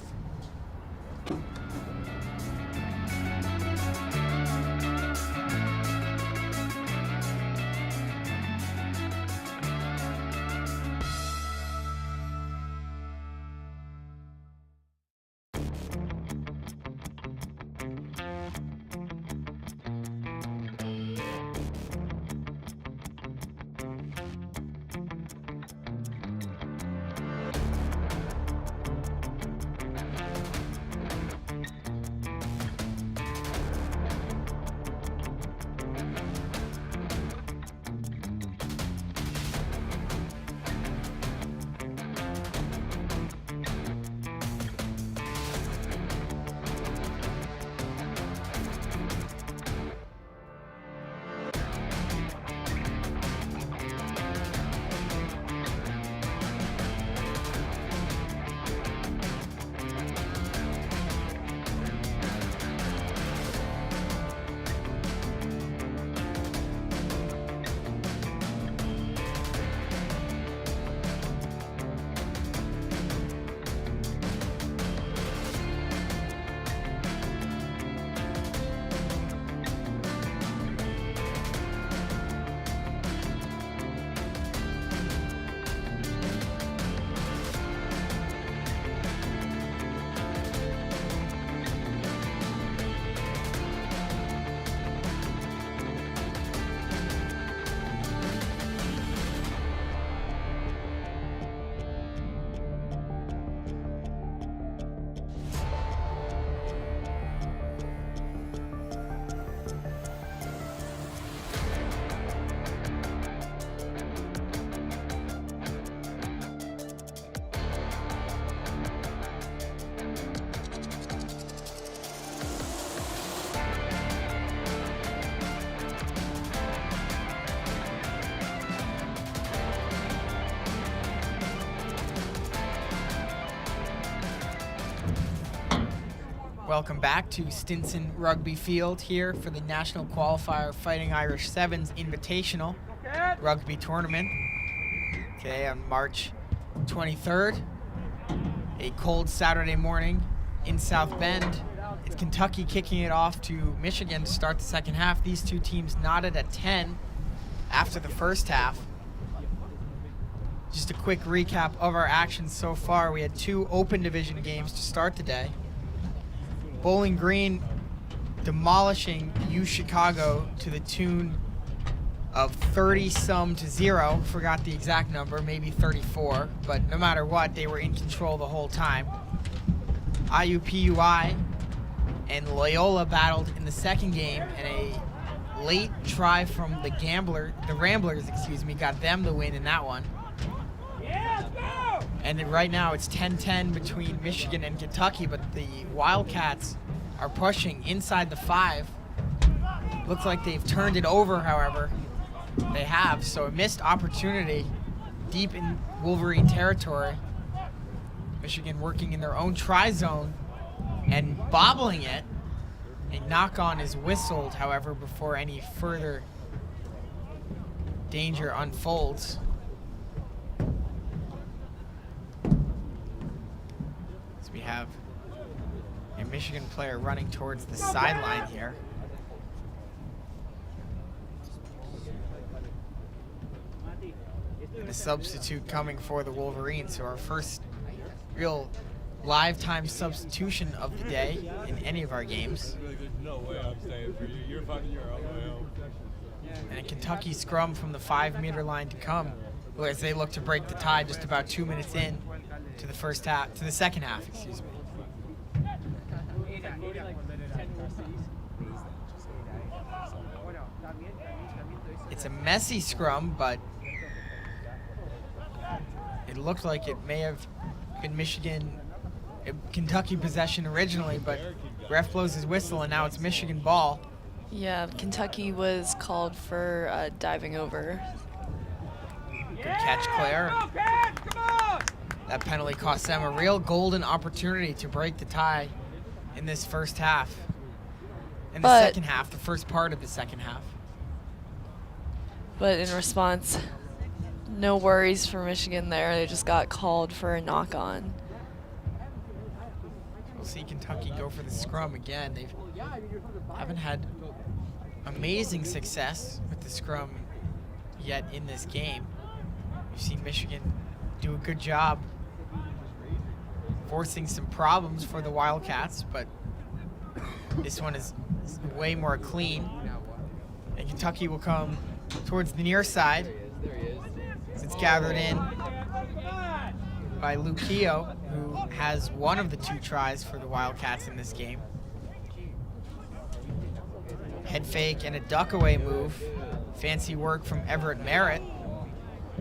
Welcome back to Stinson Rugby Field here for the National Qualifier Fighting Irish Sevens Invitational Rugby Tournament. Okay, on March 23rd, a cold Saturday morning in South Bend. It's Kentucky kicking it off to Michigan to start the second half. These two teams knotted at 10 after the first half. Just a quick recap of our actions so far. We had 2 open division games to start the day. Bowling Green demolishing UChicago to the tune of 30-some to 0. Forgot the exact number, maybe 34. But no matter what, they were in control the whole time. IUPUI and Loyola battled in the second game, and a late try from the Ramblers, got them the win in that one. And right now it's 10-10 between Michigan and Kentucky, but the Wildcats are pushing inside the 5. Looks like they've turned it over, however. They have, so a missed opportunity deep in Wolverine territory. Michigan working in their own try zone and bobbling it. A knock-on is whistled, however, before any further danger unfolds. We have a Michigan player running towards the sideline here. And a substitute coming for the Wolverines, so our first real live time substitution of the day in any of our games. No way I'm staying for you. You're finding your own way home. And a Kentucky scrum from the 5-meter line to come, as they look to break the tie just about 2 minutes in to the second half, excuse me. It's a messy scrum, but it looked like it may have been Kentucky possession originally, but ref blows his whistle and now it's Michigan ball. Yeah, Kentucky was called for diving over. Good catch, Claire. That penalty cost them a real golden opportunity to break the tie in this first half. In the second half, the first part of the second half. But in response, no worries for Michigan there. They just got called for a knock-on. We'll see Kentucky go for the scrum again. They haven't had amazing success with the scrum yet in this game. We've seen Michigan do a good job forcing some problems for the Wildcats, but this one is way more clean. And Kentucky will come towards the near side. It's gathered in by Luke Keogh, who has one of the 2 tries for the Wildcats in this game. Head fake and a duck away move. Fancy work from Everett Merritt.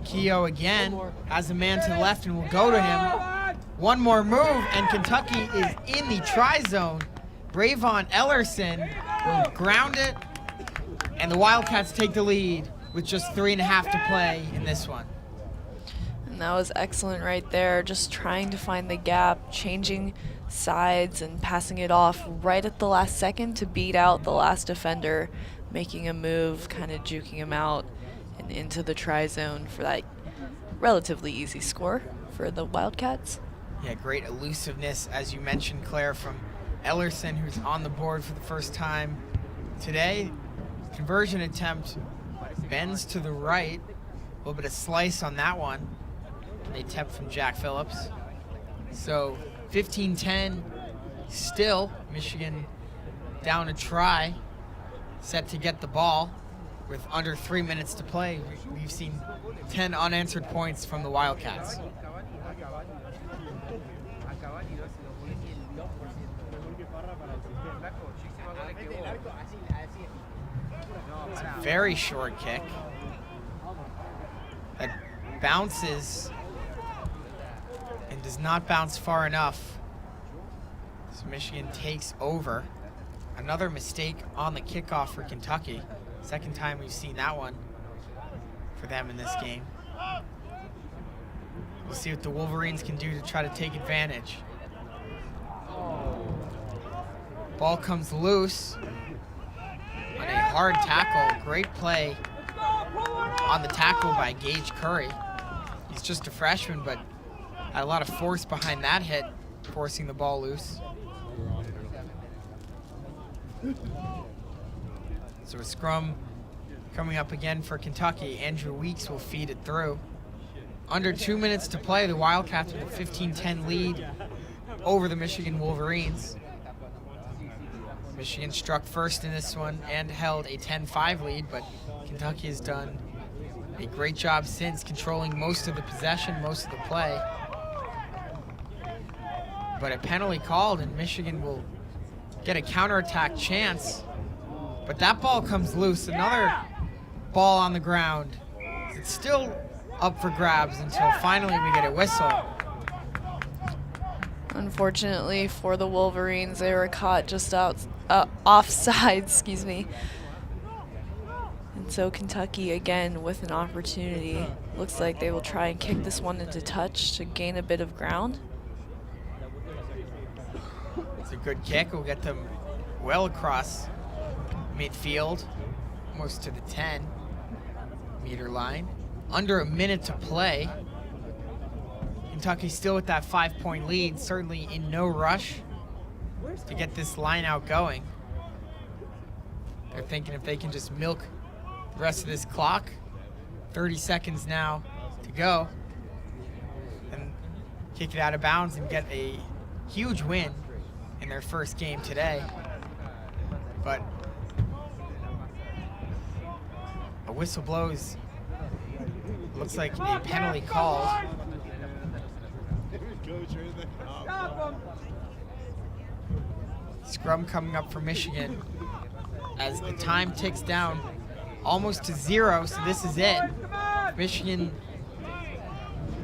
Keogh again has a man to the left and will go to him. One more move and Kentucky is in the try zone. Rayvon Ellerson will ground it, and the Wildcats take the lead with just 3.5 to play in this one. And that was excellent right there, just trying to find the gap, changing sides and passing it off right at the last second to beat out the last defender, making a move, kind of juking him out and into the try zone for that relatively easy score for the Wildcats. Yeah, great elusiveness, as you mentioned, Claire, from Ellerson, who's on the board for the first time today. Conversion attempt bends to the right. A little bit of slice on that one. The attempt from Jack Phillips. So 15-10 still. Michigan down a try. Set to get the ball with under 3 minutes to play. We've seen 10 unanswered points from the Wildcats. It's a very short kick that bounces and does not bounce far enough. So Michigan takes over. Another mistake on the kickoff for Kentucky. Second time we've seen that one for them in this game. We'll see what the Wolverines can do to try to take advantage. Ball comes loose on a hard tackle. Great play on the tackle by Gage Curry. He's just a freshman, but had a lot of force behind that hit, forcing the ball loose. So a scrum coming up again for Kentucky. Andrew Weeks will feed it through. Under 2 minutes to play, the Wildcats with a 15-10 lead over the Michigan Wolverines. Michigan struck first in this one and held a 10-5 lead, but Kentucky has done a great job since, controlling most of the possession, most of the play. But a penalty called, and Michigan will get a counterattack chance. But that ball comes loose. Another ball on the ground. It's still up for grabs until finally we get a whistle. Unfortunately for the Wolverines, they were caught just offside, excuse me. And so Kentucky again with an opportunity. Looks like they will try and kick this one into touch to gain a bit of ground. It's a good kick. We'll get them well across midfield, almost to the 10-meter line. Under a minute to play. Kentucky still with that 5-point lead, certainly in no rush to get this line out going. They're thinking if they can just milk the rest of this clock, 30 seconds now to go, and kick it out of bounds and get a huge win in their first game today. But a whistle blows. Looks like a penalty called. Scrum coming up for Michigan as the time ticks down almost to 0, so this is it. Michigan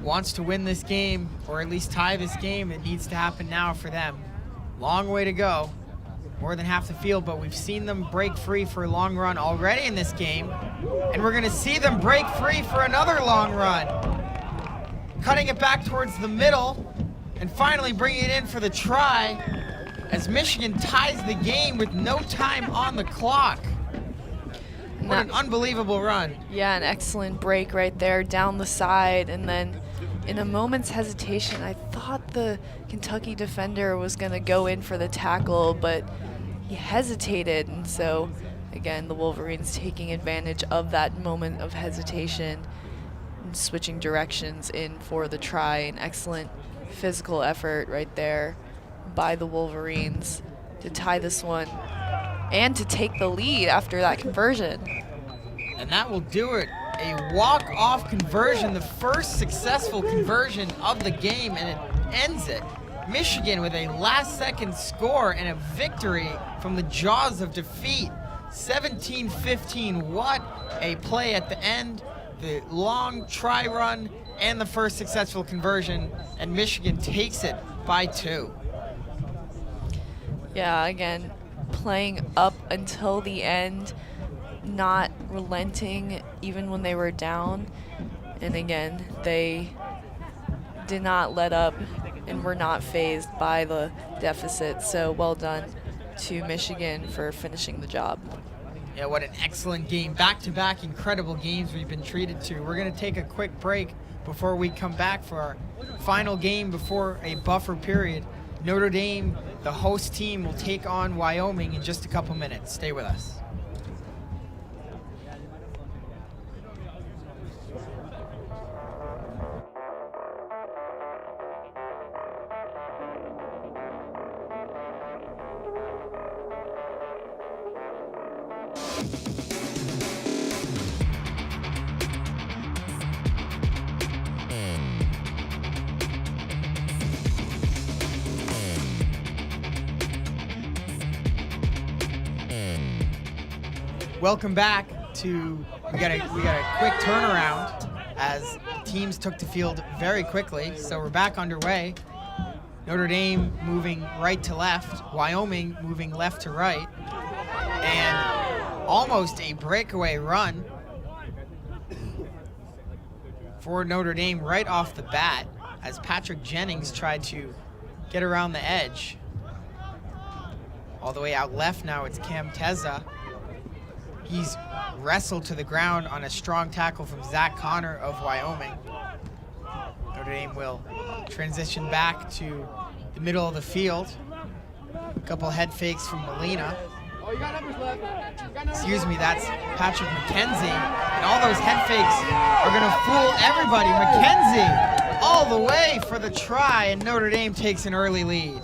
wants to win this game, or at least tie this game. It needs to happen now for them. Long way to go, more than half the field, but we've seen them break free for a long run already in this game, and we're gonna see them break free for another long run. Cutting it back towards the middle, and finally bringing it in for the try, as Michigan ties the game with no time on the clock. What an unbelievable run. Yeah, an excellent break right there down the side, and then in a moment's hesitation, I thought the Kentucky defender was going to go in for the tackle, but he hesitated, and so again the Wolverines taking advantage of that moment of hesitation and switching directions in for the try. An excellent physical effort right there by the Wolverines to tie this one and to take the lead after that conversion. And that will do it. A walk-off conversion, the first successful conversion of the game, and it ends it. Michigan with a last-second score and a victory from the jaws of defeat. 17-15. What a play at the end. The long try run and the first successful conversion, and Michigan takes it by 2. Yeah, again, playing up until the end, not relenting even when they were down. And again, they did not let up and were not fazed by the deficit. So well done to Michigan for finishing the job. Yeah, what an excellent game. Back-to-back incredible games we've been treated to. We're going to take a quick break before we come back for our final game before a buffer period. Notre Dame, the host team, will take on Wyoming in just a couple minutes. Stay with us. Welcome back to, we got a quick turnaround as teams took the field very quickly, so we're back underway. Notre Dame moving right to left, Wyoming moving left to right, and almost a breakaway run for Notre Dame right off the bat as Patrick Jennings tried to get around the edge. All the way out left now, it's Cam Teza. He's wrestled to the ground on a strong tackle from Zach Connor of Wyoming. Notre Dame will transition back to the middle of the field. A couple head fakes from Molina. Excuse me, that's Patrick McKenzie. And all those head fakes are going to fool everybody. McKenzie all the way for the try, and Notre Dame takes an early lead.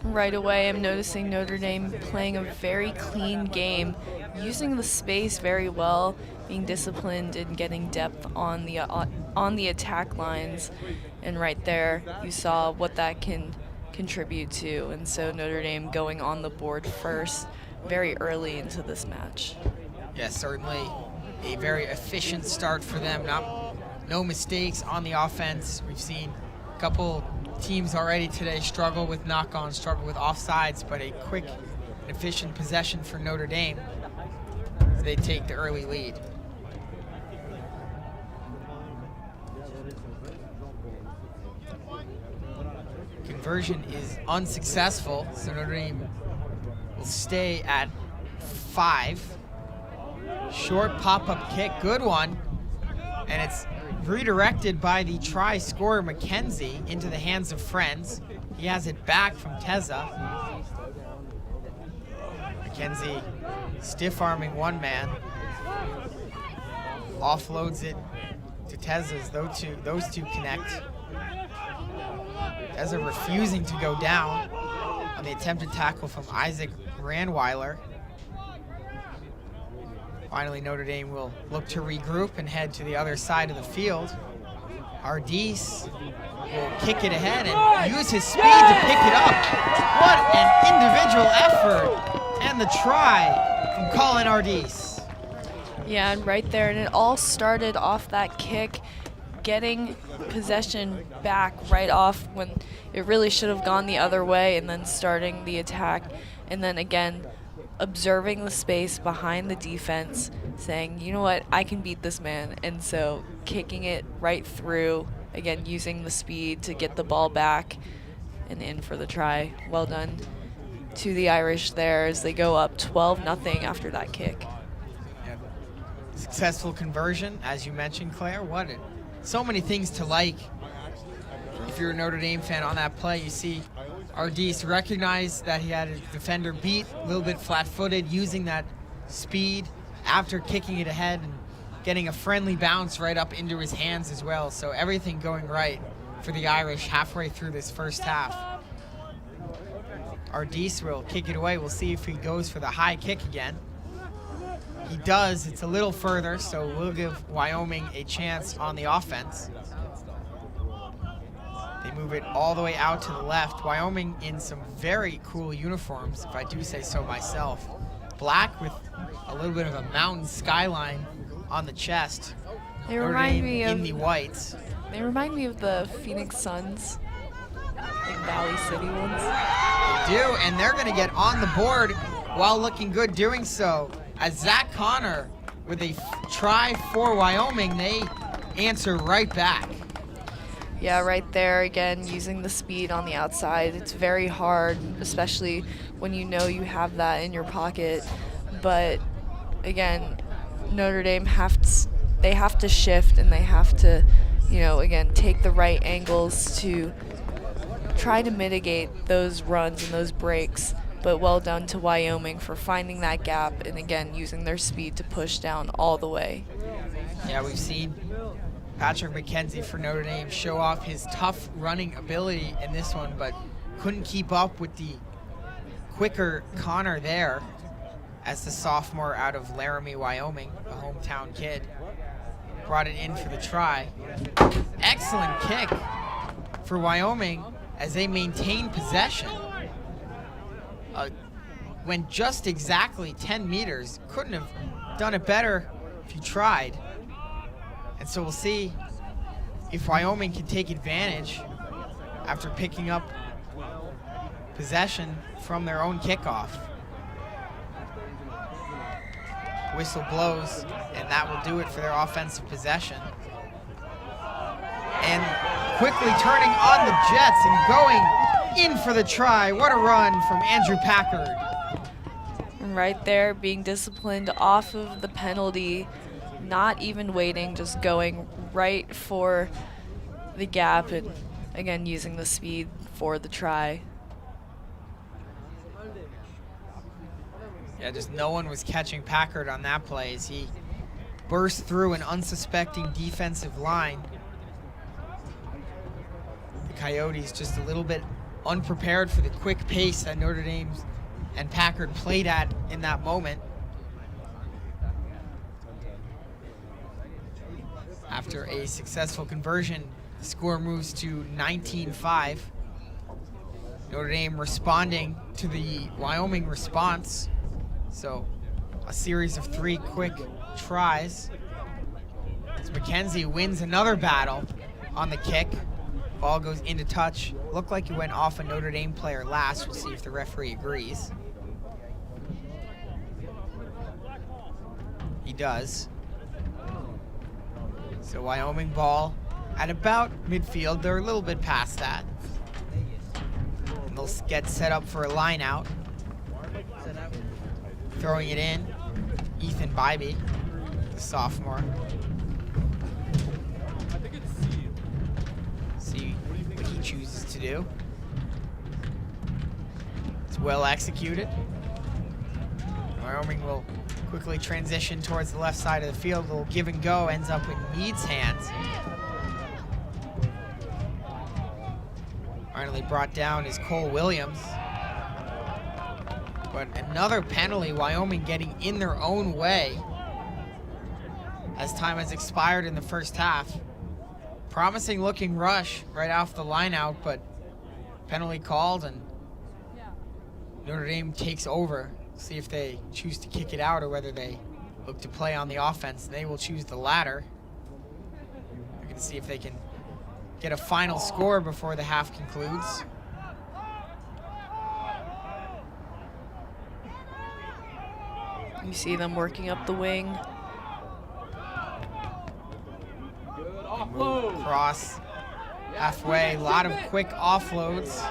Right away, I'm noticing Notre Dame playing a very clean game, using the space very well, being disciplined and getting depth on the attack lines. And right there, you saw what that can contribute to. And so Notre Dame going on the board first very early into this match. Yes, certainly a very efficient start for them. No mistakes on the offense. We've seen a couple teams already today struggle with knock-ons, struggle with offsides, but a quick and efficient possession for Notre Dame as they take the early lead. Conversion is unsuccessful, so Notre Dame will stay at 5. Short pop-up kick, good one, and it's redirected by the try scorer McKenzie into the hands of friends. He has it back from Teza. McKenzie stiff-arming one man, offloads it to Teza's. Those two connect. Teza refusing to go down on the attempted tackle from Isaac Ranweiler. Finally, Notre Dame will look to regroup and head to the other side of the field. Ardis will kick it ahead and use his speed to pick it up. What an individual effort, and the try from Colin Ardis. Yeah, and right there, and it all started off that kick, getting possession back right off when it really should have gone the other way, and then starting the attack, and then again observing the space behind the defense, saying, you know what, I can beat this man, and so kicking it right through, again using the speed to get the ball back and in for the try. Well done to the Irish there as they go up 12-0 after that kick. Yeah. Successful conversion, as you mentioned, Claire. So many things to like. If you're a Notre Dame fan on that play, you see Ardis recognize that he had a defender beat, a little bit flat-footed, using that speed after kicking it ahead and getting a friendly bounce right up into his hands as well. So everything going right for the Irish halfway through this first half. Ardis will kick it away. We'll see if he goes for the high kick again. He does. It's a little further, so we'll give Wyoming a chance on the offense. They move it all the way out to the left. Wyoming in some very cool uniforms, if I do say so myself. Black with a little bit of a mountain skyline on the chest. They remind me in of the whites. They remind me of the Phoenix Suns, like Valley City ones. They do, and they're going to get on the board while looking good doing so. As Zach Connor with a try for Wyoming, they answer right back. Yeah, right there again, using the speed on the outside. It's very hard, especially when you know you have that in your pocket. But again, Notre Dame have to shift, and they have to, again, take the right angles to try to mitigate those runs and those breaks. But well done to Wyoming for finding that gap and again using their speed to push down all the way. Yeah, we've seen Patrick McKenzie for Notre Dame show off his tough running ability in this one, but couldn't keep up with the quicker Connor there as the sophomore out of Laramie, Wyoming, a hometown kid. Brought it in for the try. Excellent kick for Wyoming as they maintain possession. Went just exactly 10 meters. Couldn't have done it better if you tried. And so we'll see if Wyoming can take advantage after picking up possession from their own kickoff. Whistle blows, and that will do it for their offensive possession. And quickly turning on the Jets and going in for the try. What a run from Andrew Packard. And right there, being disciplined off of the penalty, not even waiting, just going right for the gap and, again, using the speed for the try. Yeah, just no one was catching Packard on that play as he burst through an unsuspecting defensive line. The Coyotes just a little bit unprepared for the quick pace that Notre Dame and Packard played at in that moment. After a successful conversion, the score moves to 19-5. Notre Dame responding to the Wyoming response. So a series of 3 quick tries. As McKenzie wins another battle on the kick. Ball goes into touch. Looked like it went off a Notre Dame player last. We'll see if the referee agrees. He does. So Wyoming ball at about midfield. They're a little bit past that. And they'll get set up for a line out. Throwing it in, Ethan Bybee, the sophomore. See what he chooses to do. It's well executed. Wyoming will quickly transition towards the left side of the field. A little give and go, ends up in Meade's hands. Finally brought down is Cole Williams. But another penalty, Wyoming getting in their own way as time has expired in the first half. Promising looking rush right off the line out, but penalty called and Notre Dame takes over. See if they choose to kick it out or whether they look to play on the offense. They will choose the latter. They're going to see if they can get a final score before the half concludes. You see them working up the wing. Move across halfway, a lot of quick offloads.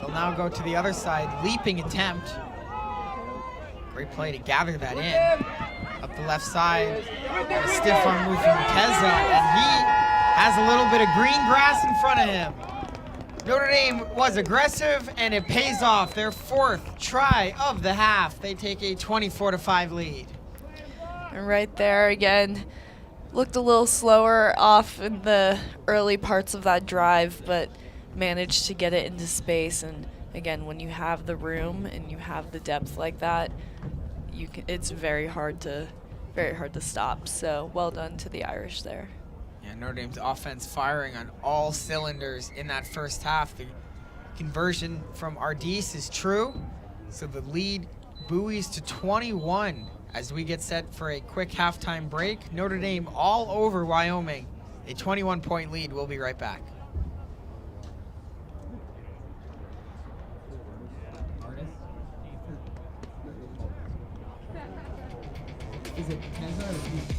They'll now go to the other side, leaping attempt. Great play to gather that in. Up the left side, a stiff arm move from Teza, and he has a little bit of green grass in front of him. Notre Dame was aggressive, and it pays off. Their 4th try of the half. They take a 24-5 lead. And right there, again, looked a little slower off in the early parts of that drive, but managed to get it into space. And again, when you have the room and you have the depth like that, it's very hard to stop. So well done to the Irish there. Yeah, Notre Dame's offense firing on all cylinders in that first half. The conversion from Ardis is true, so the lead buoys to 21 as we get set for a quick halftime break. Notre Dame all over Wyoming, a 21-point lead. We'll be right back. Is it Teza or Pete?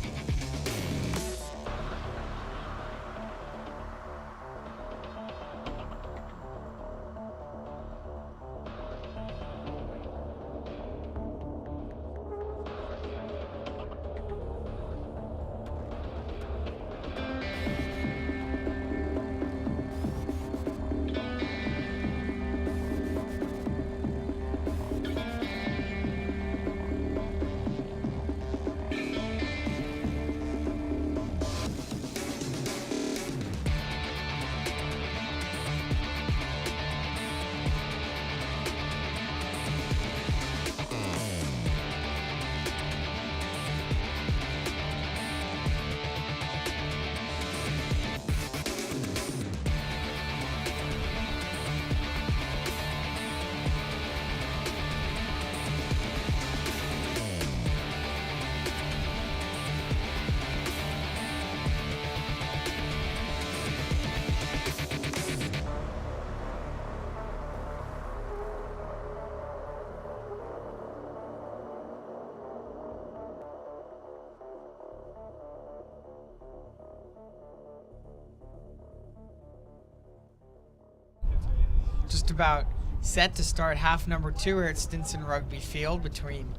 Just about set to start half number 2 here at Stinson Rugby Field between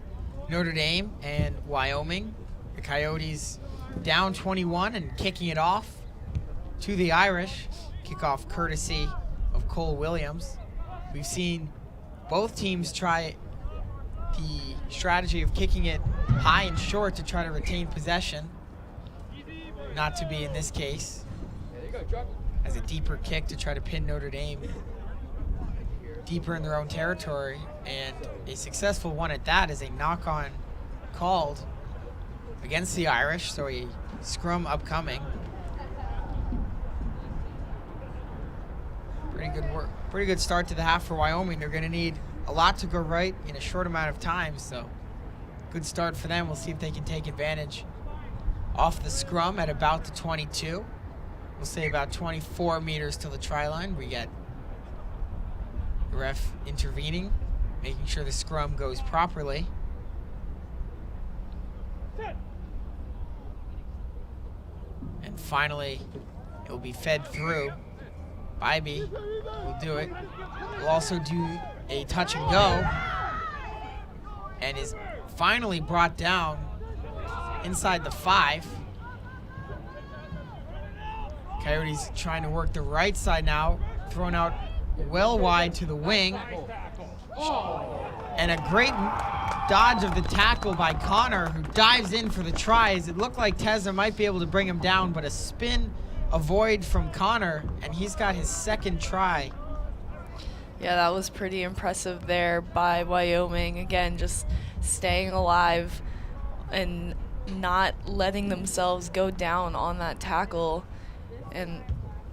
Notre Dame and Wyoming. The Coyotes down 21 and kicking it off to the Irish. Kickoff courtesy of Cole Williams. We've seen both teams try the strategy of kicking it high and short to try to retain possession. Not to be in this case. As a deeper kick to try to pin Notre Dame deeper in their own territory, and a successful one at that is a knock-on called against the Irish, so a scrum upcoming. Pretty good work. Pretty good start to the half for Wyoming. They're going to need a lot to go right in a short amount of time, so good start for them. We'll see if they can take advantage off the scrum at about the 22. We'll say about 24 meters to the try line. We get the ref intervening, making sure the scrum goes properly. And finally, it will be fed through. Bybee will do it. Will also do a touch and go, and is finally brought down inside the 5. Coyotes trying to work the right side now, thrown out well wide to the wing. And a great dodge of the tackle by Connor, who dives in for the tries. It looked like Teza might be able to bring him down, but a spin avoid from Connor, and he's got his second try. Yeah, that was pretty impressive there by Wyoming. Again, just staying alive and not letting themselves go down on that tackle. And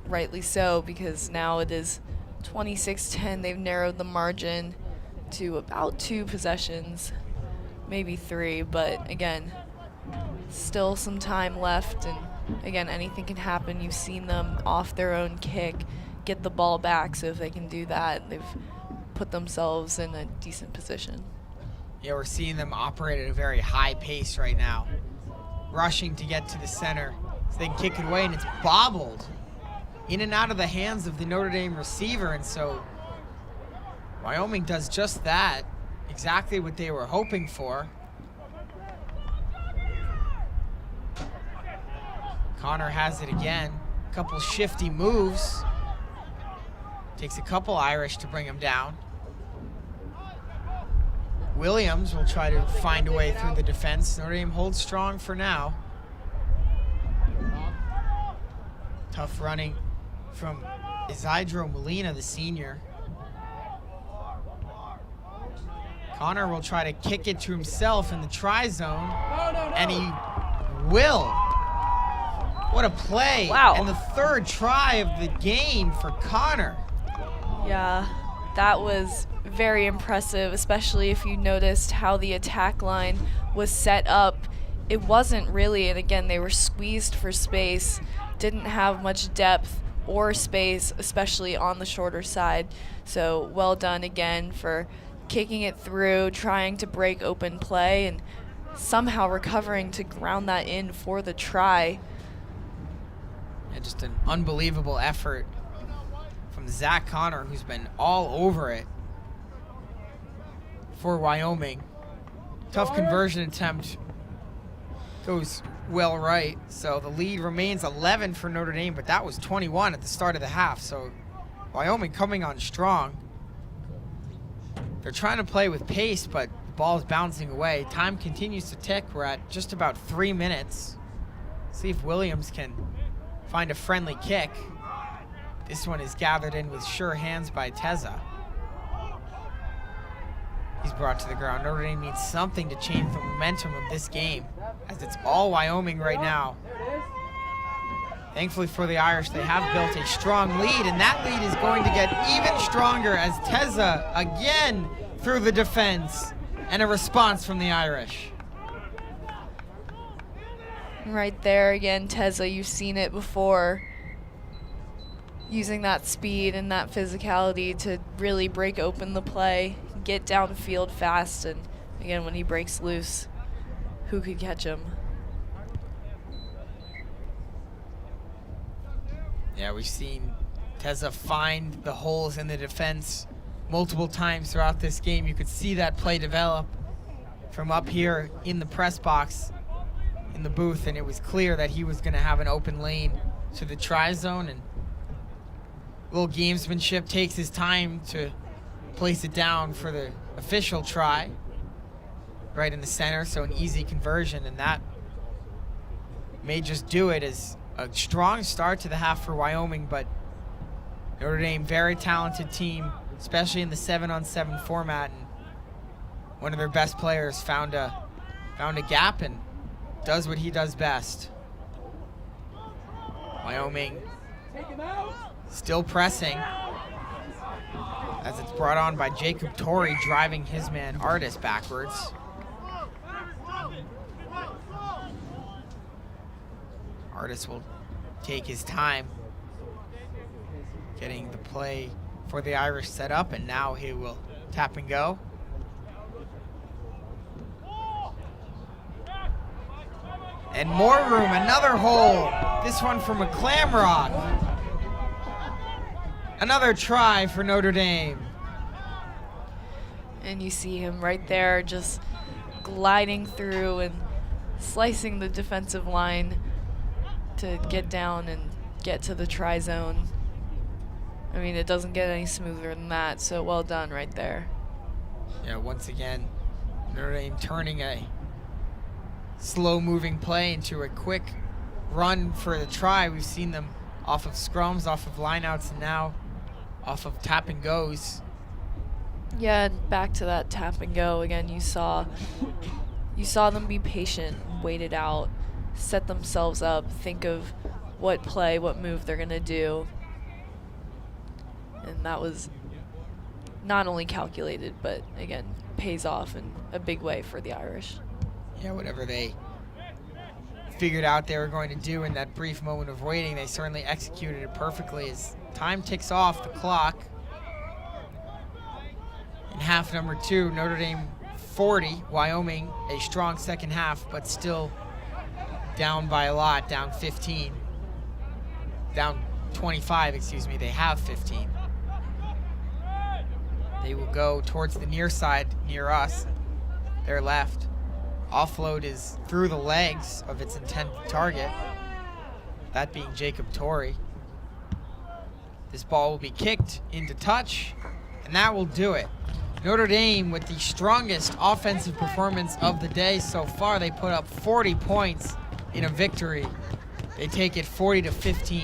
rightly so, because now it is 26-10. They've narrowed the margin to about 2 possessions, maybe 3, but again, still some time left, and again, anything can happen. You've seen them off their own kick get the ball back, so if they can do that, they've put themselves in a decent position. Yeah, we're seeing them operate at a very high pace right now, rushing to get to the center so they can kick it away, and it's bobbled in and out of the hands of the Notre Dame receiver, and so Wyoming does just that, exactly what they were hoping for. Connor has it again, a couple shifty moves. Takes a couple Irish to bring him down. Williams will try to find a way through the defense. Notre Dame holds strong for now. Tough running from Isidro Molina, the senior. Connor will try to kick it to himself in the try zone, and he will. What a play. Wow. And the third try of the game for Connor. Yeah, that was very impressive, especially if you noticed how the attack line was set up. It wasn't really, and again, they were squeezed for space, didn't have much depth or space, especially on the shorter side. So well done again for kicking it through, trying to break open play, and somehow recovering to ground that in for the try. And just an unbelievable effort from Zach Connor, who's been all over it for Wyoming. Tough conversion attempt goes well right, so the lead remains 11 for Notre Dame, but that was 21 at the start of the half, so Wyoming coming on strong. They're trying to play with pace, but the ball is bouncing away. Time continues to tick. We're at just about 3 minutes. See if Williams can find a friendly kick. This one is gathered in with sure hands by Teza. He's brought to the ground. Notre Dame needs something to change the momentum of this game, as it's all Wyoming right now. Thankfully for the Irish, they have built a strong lead, and that lead is going to get even stronger as Teza again through the defense, and a response from the Irish. Right there again, Teza, you've seen it before, using that speed and that physicality to really break open the play, get downfield fast, and again, when he breaks loose, who could catch him? Yeah, we've seen Teza find the holes in the defense multiple times throughout this game. You could see that play develop from up here in the press box in the booth, and it was clear that he was going to have an open lane to the try zone, and a little gamesmanship, takes his time to place it down for the official try right in the center, so an easy conversion, and that may just do it. As a strong start to the half for Wyoming, but Notre Dame, very talented team, especially in the 7-on-7 format, and one of their best players found a gap and does what he does best. Wyoming still pressing as it's brought on by Jacob Torrey, driving his man Artis backwards. Artis will take his time getting the play for the Irish set up, and now he will tap and go. And more room, another hole. This one from McClamrock. Another try for Notre Dame. And you see him right there just gliding through and slicing the defensive line to get down and get to the try zone. I mean, it doesn't get any smoother than that, so well done right there. Yeah, once again, Notre Dame turning a slow-moving play into a quick run for the try. We've seen them off of scrums, off of lineouts, and now off of tap and goes. Yeah, and back to that tap and go again. You saw them be patient, wait it out, set themselves up, think of what play, what move they're gonna do, and that was not only calculated, but again pays off in a big way for the Irish. Yeah, whatever they figured out they were going to do in that brief moment of waiting, they certainly executed it perfectly. As time ticks off the clock in half number 2, Notre Dame 40, Wyoming a strong second half, but still down by a lot, down 15, down 25, excuse me. They have 15. They will go towards the near side, near us, their left. Offload is through the legs of its intended target, that being Jacob Torrey. This ball will be kicked into touch, and that will do it. Notre Dame with the strongest offensive performance of the day so far. They put up 40 points in a victory. They take it 40-15.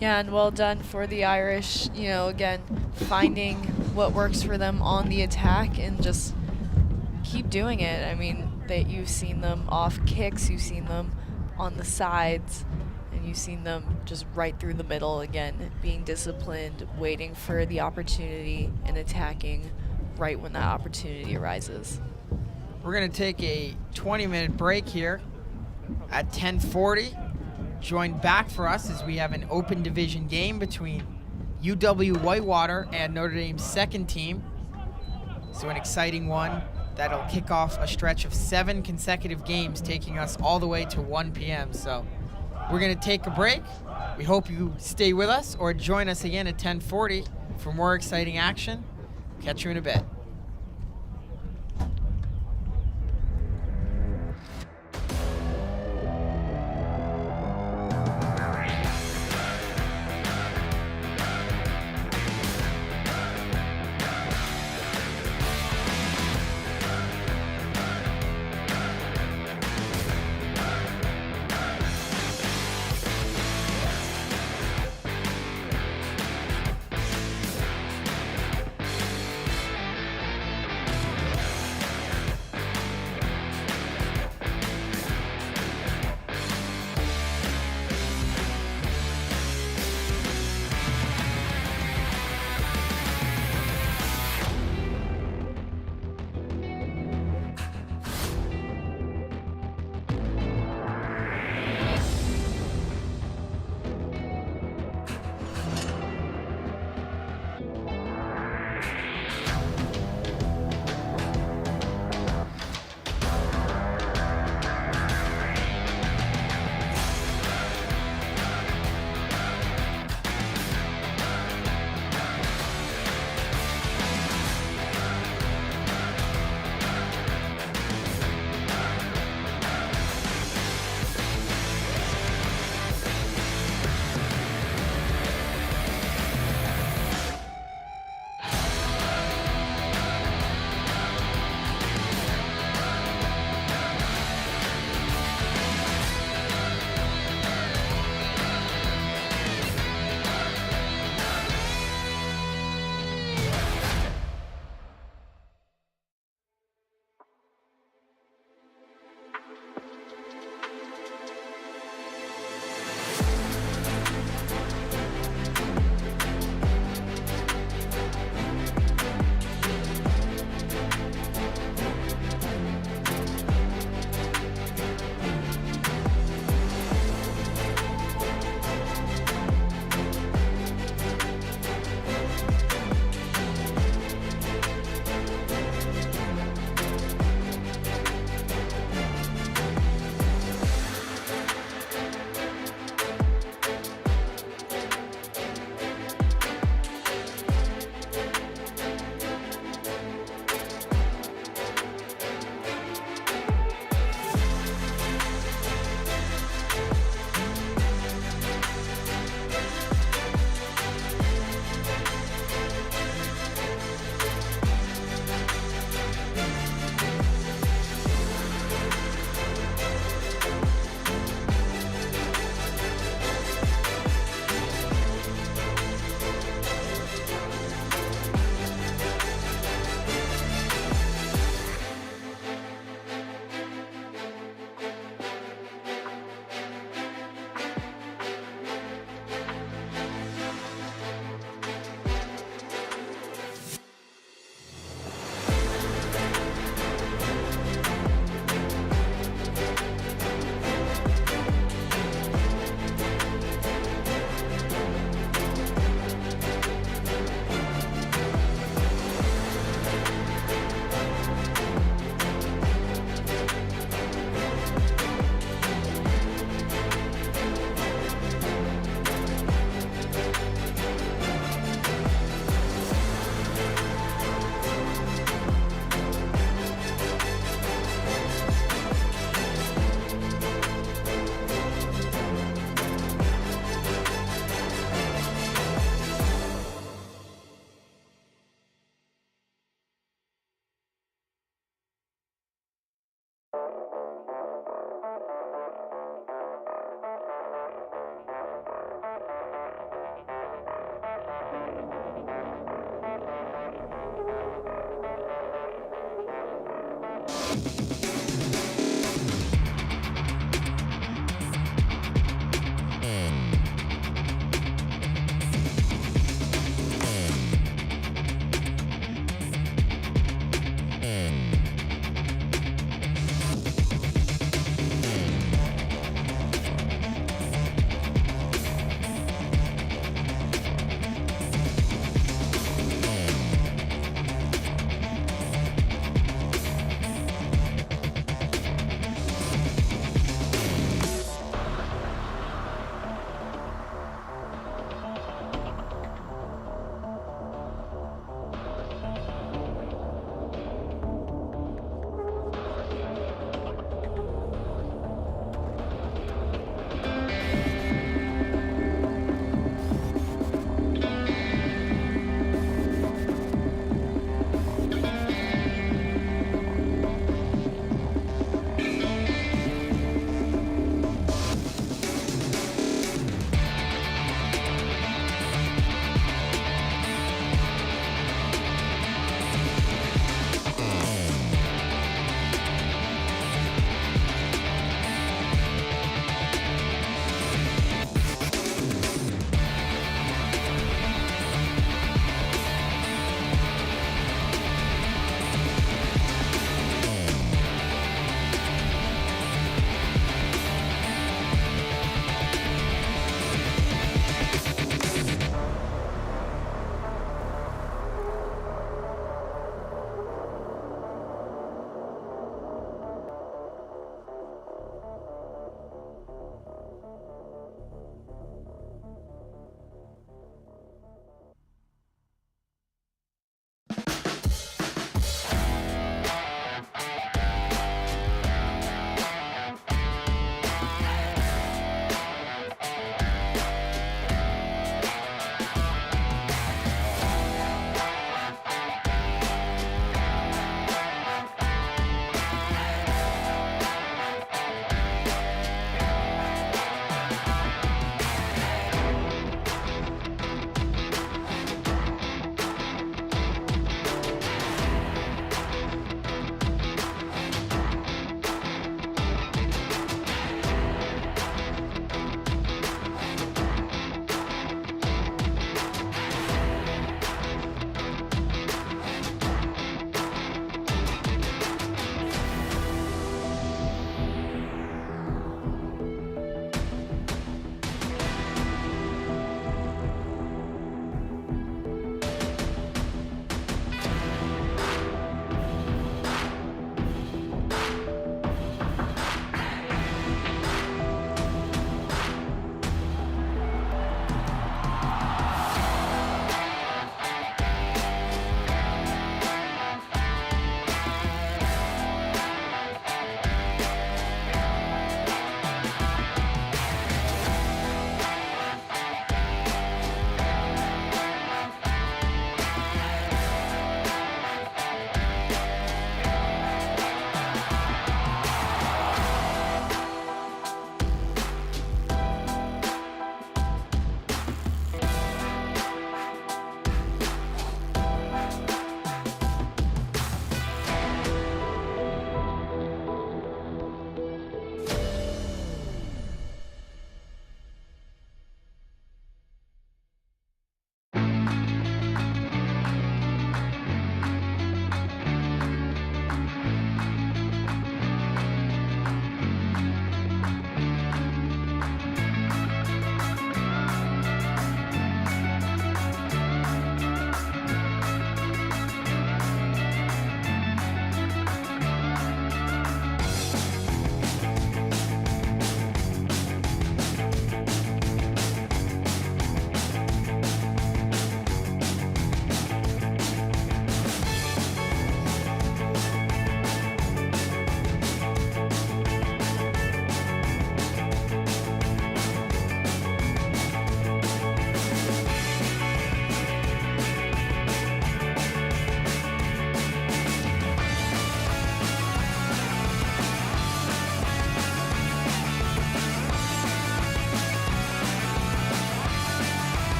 Yeah, and well done for the Irish, you know, again, finding what works for them on the attack and just keep doing it. I mean, you've seen them off kicks, you've seen them on the sides, and you've seen them just right through the middle again, being disciplined, waiting for the opportunity and attacking right when that opportunity arises. We're going to take a 20-minute break here at 10:40. Join back for us as we have an open division game between UW Whitewater and Notre Dame's second team. So an exciting one that'll kick off a stretch of 7 consecutive games, taking us all the way to 1 p.m. So we're going to take a break. We hope you stay with us or join us again at 10:40 for more exciting action. Catch you in a bit.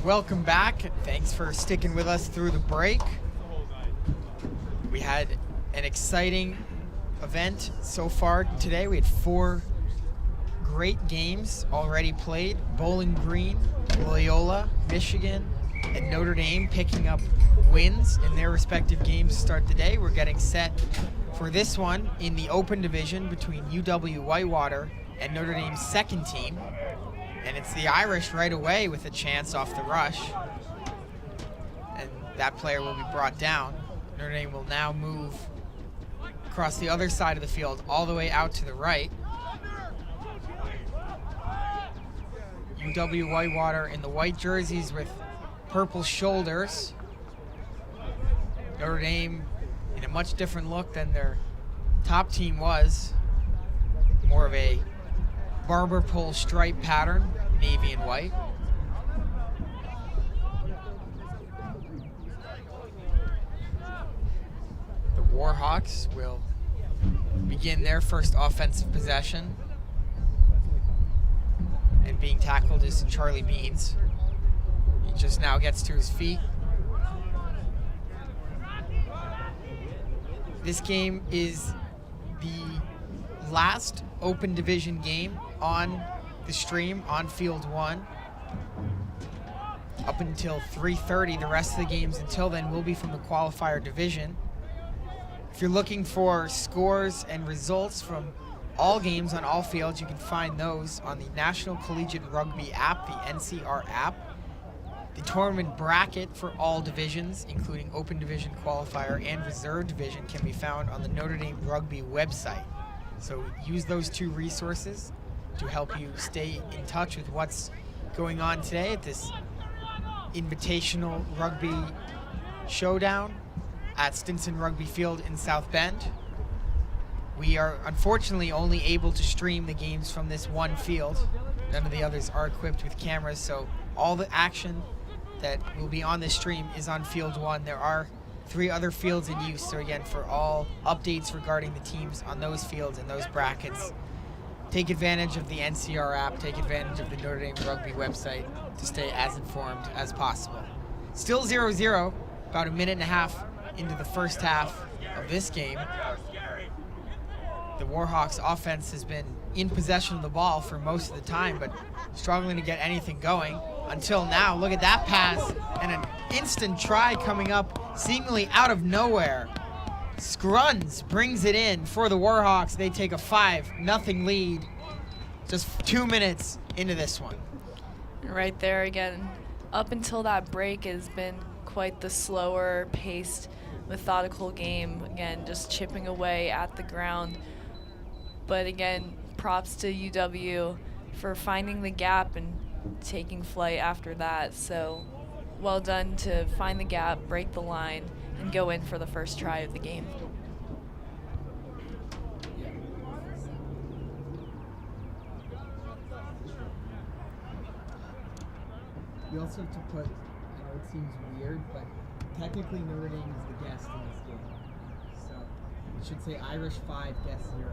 Welcome back. Thanks for sticking with us through the break. We had an exciting event so far today. We had 4 great games already played. Bowling Green, Loyola, Michigan, and Notre Dame picking up wins in their respective games to start the day. We're getting set for this one in the open division between UW Whitewater and Notre Dame's second team. And it's the Irish right away with a chance off the rush. And that player will be brought down. Notre Dame will now move across the other side of the field all the way out to the right. UW Whitewater in the white jerseys with purple shoulders. Notre Dame in a much different look than their top team was. More of a barber pole stripe pattern, navy and white. The Warhawks will begin their first offensive possession. And being tackled is Charlie Beans. He just now gets to his feet. This game is the last open division game on the stream on Field 1 up until 3:30. The rest of the games until then will be from the qualifier division. If you're looking for scores and results from all games on all fields, you can find those on the National Collegiate Rugby app, the NCR app. The tournament bracket for all divisions, including open division, qualifier, and reserve division, can be found on the Notre Dame Rugby website. So use those 2 resources to help you stay in touch with what's going on today at this Invitational Rugby Showdown at Stinson Rugby Field in South Bend. We are unfortunately only able to stream the games from this one field. None of the others are equipped with cameras, so all the action that will be on this stream is on Field 1. There are 3 other fields in use, so again, for all updates regarding the teams on those fields and those brackets, take advantage of the NCR app, take advantage of the Notre Dame Rugby website to stay as informed as possible. Still 0-0, about a minute and a half into the first half of this game. The Warhawks offense has been in possession of the ball for most of the time, but struggling to get anything going until now. Look at that pass and an instant try coming up seemingly out of nowhere. Scruns brings it in for the Warhawks. They take a 5-0 lead just 2 minutes into this one. Right there again, up until that break has been quite the slower paced, methodical game. Again, just chipping away at the ground. But again, props to UW for finding the gap and taking flight after that. So well done to find the gap, break the line, and go in for the first try of the game. You also have to put, I know it seems weird, but technically Notre Dame is the guest in this game. So it should say Irish 5, guest 0.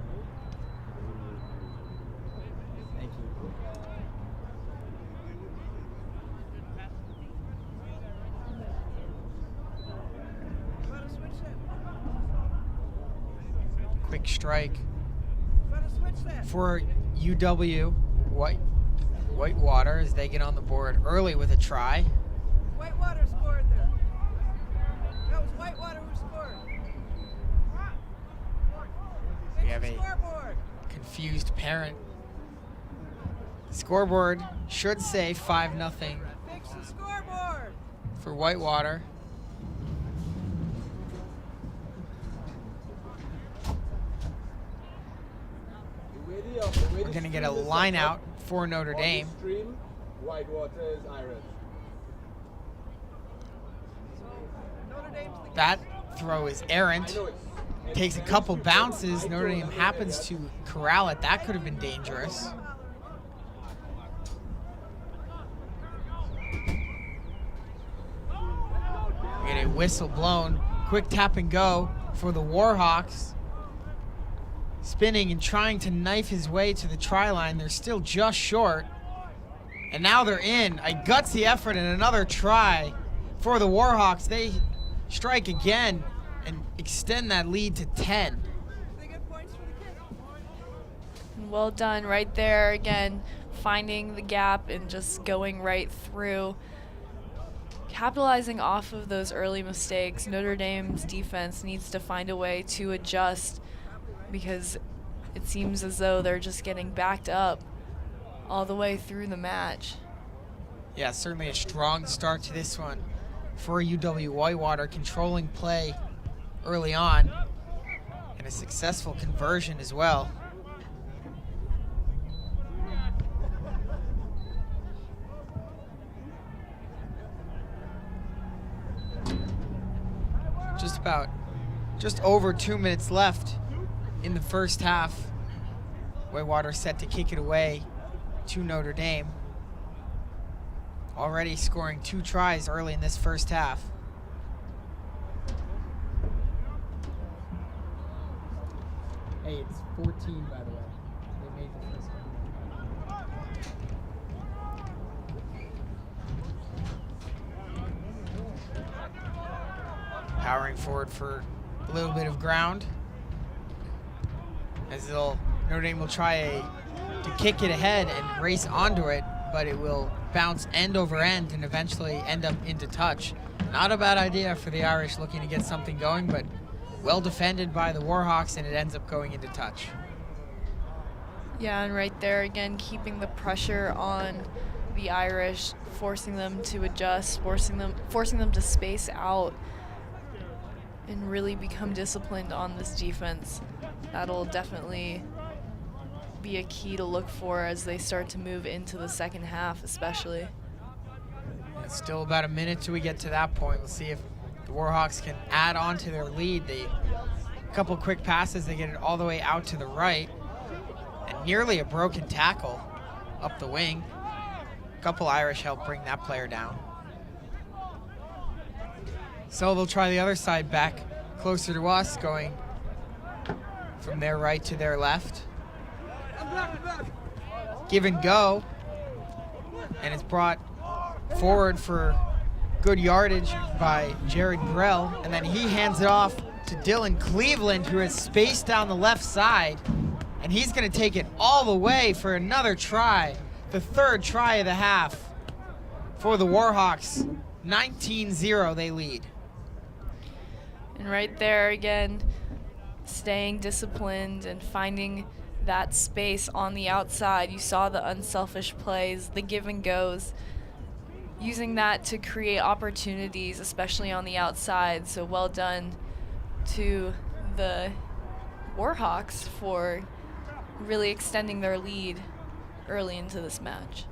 Thank you. Quick strike for UW Whitewater as they get on the board early with a try. Whitewater scored there. That was Whitewater who scored. We have a confused parent Scoreboard should say 5-0 Fix the scoreboard. for Whitewater. We're going to get a line out for Notre Dame. Whitewater is Irish. Notre Dame's the That throw is errant. Takes a couple bounces. Notre Dame happens to corral it. That could have been dangerous. We get a whistle blown. Quick tap and go for the Warhawks. Spinning and trying to knife his way to the try line. They're still just short. And now they're in. A gutsy effort and another try for the Warhawks. They strike again and extend that lead to 10. They get points for the kick. Well done right there again, finding the gap and just going right through. Capitalizing off of those early mistakes, Notre Dame's defense needs to find a way to adjust because it seems as though they're just getting backed up all the way through the match. Yeah, certainly a strong start to this one for UW Whitewater, controlling play early on and a successful conversion as well. Just over 2 minutes left in the first half. Whitewater set to kick it away to Notre Dame. Already scoring 2 tries early in this first half. Hey, it's 14 by the way. They made the first one. Powering forward for a little bit of ground. As Notre Dame will try to kick it ahead and race onto it, but it will bounce end over end and eventually end up into touch. Not a bad idea for the Irish looking to get something going, but well defended by the Warhawks, and it ends up going into touch. Yeah, and right there again, keeping the pressure on the Irish, forcing them to adjust, forcing them to space out and really become disciplined on this defense. That'll definitely be a key to look for as they start to move into the second half, especially. It's still about a minute till we get to that point. We'll see if the Warhawks can add on to their lead. A couple quick passes, they get it all the way out to the right. And nearly a broken tackle up the wing. A couple Irish help bring that player down. So they'll try the other side back closer to us, going from their right to their left. Give and go. And it's brought forward for good yardage by Jared Grell. And then he hands it off to Dylan Cleveland, who has space down the left side. And he's going to take it all the way for another try. The third try of the half for the Warhawks. 19-0 they lead. And right there again, staying disciplined and finding that space on the outside. You saw the unselfish plays, the give and goes, using that to create opportunities, especially on the outside. So well done to the Warhawks for really extending their lead early into this match.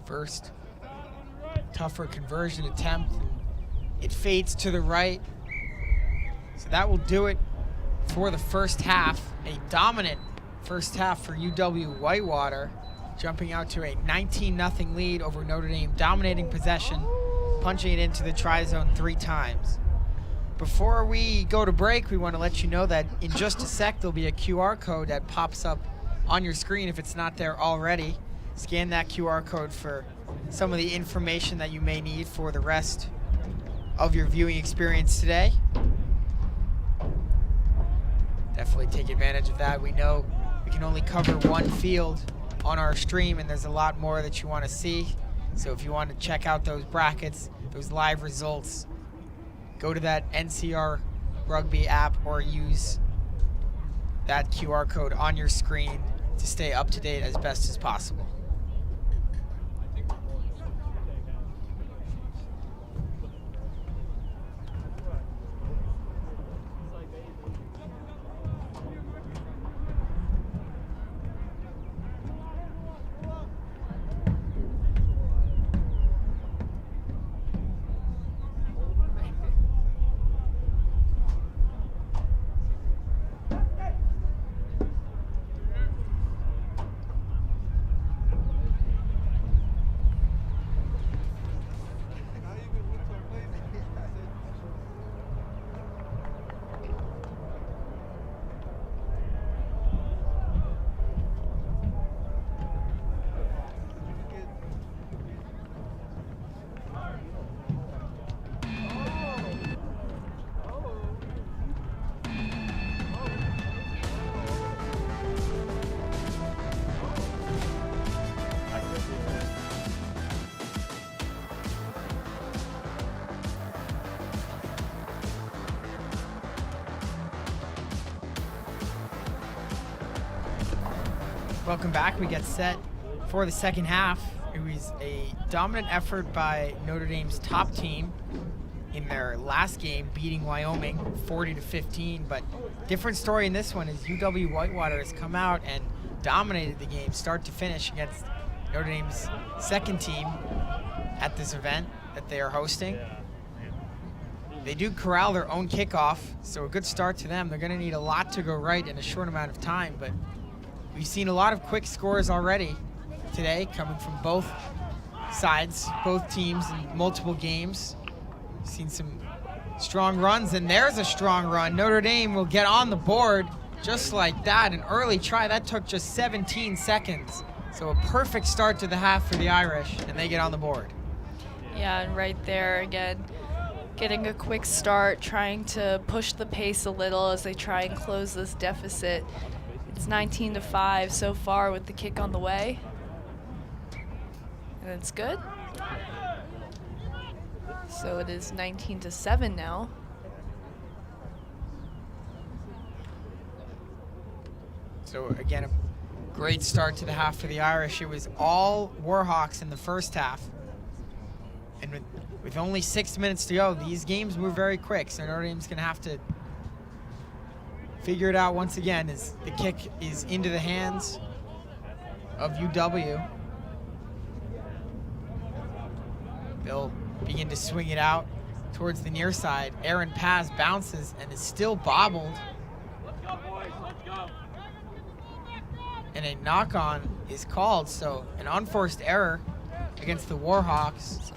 First tougher conversion attempt. It fades to the right. So that will do it for the first half. A dominant first half for UW Whitewater, jumping out to a 19-0 lead over Notre Dame, dominating possession, punching it into the try zone 3 times. Before we go to break, we want to let you know that in just a sec, there'll be a QR code that pops up on your screen if it's not there already. Scan that QR code for some of the information that you may need for the rest of your viewing experience today. Definitely take advantage of that. We know we can only cover one field on our stream, and there's a lot more that you want to see. So if you want to check out those brackets, those live results, go to that NCR Rugby app or use that QR code on your screen to stay up to date as best as possible. Welcome back. We get set for the second half. It was a dominant effort by Notre Dame's top team in their last game, beating Wyoming 40-15. But different story in this one is UW Whitewater has come out and dominated the game start to finish against Notre Dame's second team at this event that they are hosting. They do corral their own kickoff, so a good start to them. They're going to need a lot to go right in a short amount of time, but we've seen a lot of quick scores already today coming from both sides, both teams in multiple games. We've seen some strong runs, and there's a strong run. Notre Dame will get on the board just like that. An early try, that took just 17 seconds. So a perfect start to the half for the Irish, and they get on the board. Yeah, and right there again, getting a quick start, trying to push the pace a little as they try and close this deficit. It's 19-5 so far with the kick on the way. And it's good. So it is 19-7 now. So again, a great start to the half for the Irish. It was all Warhawks in the first half. And with only 6 minutes to go, these games move very quick. So Notre Dame's going to have to figure it out once again as the kick is into the hands of UW. They'll begin to swing it out towards the near side. Aaron Paz bounces and is still bobbled. Let's go, boys, let's go. And a knock-on is called, so an unforced error against the Warhawks.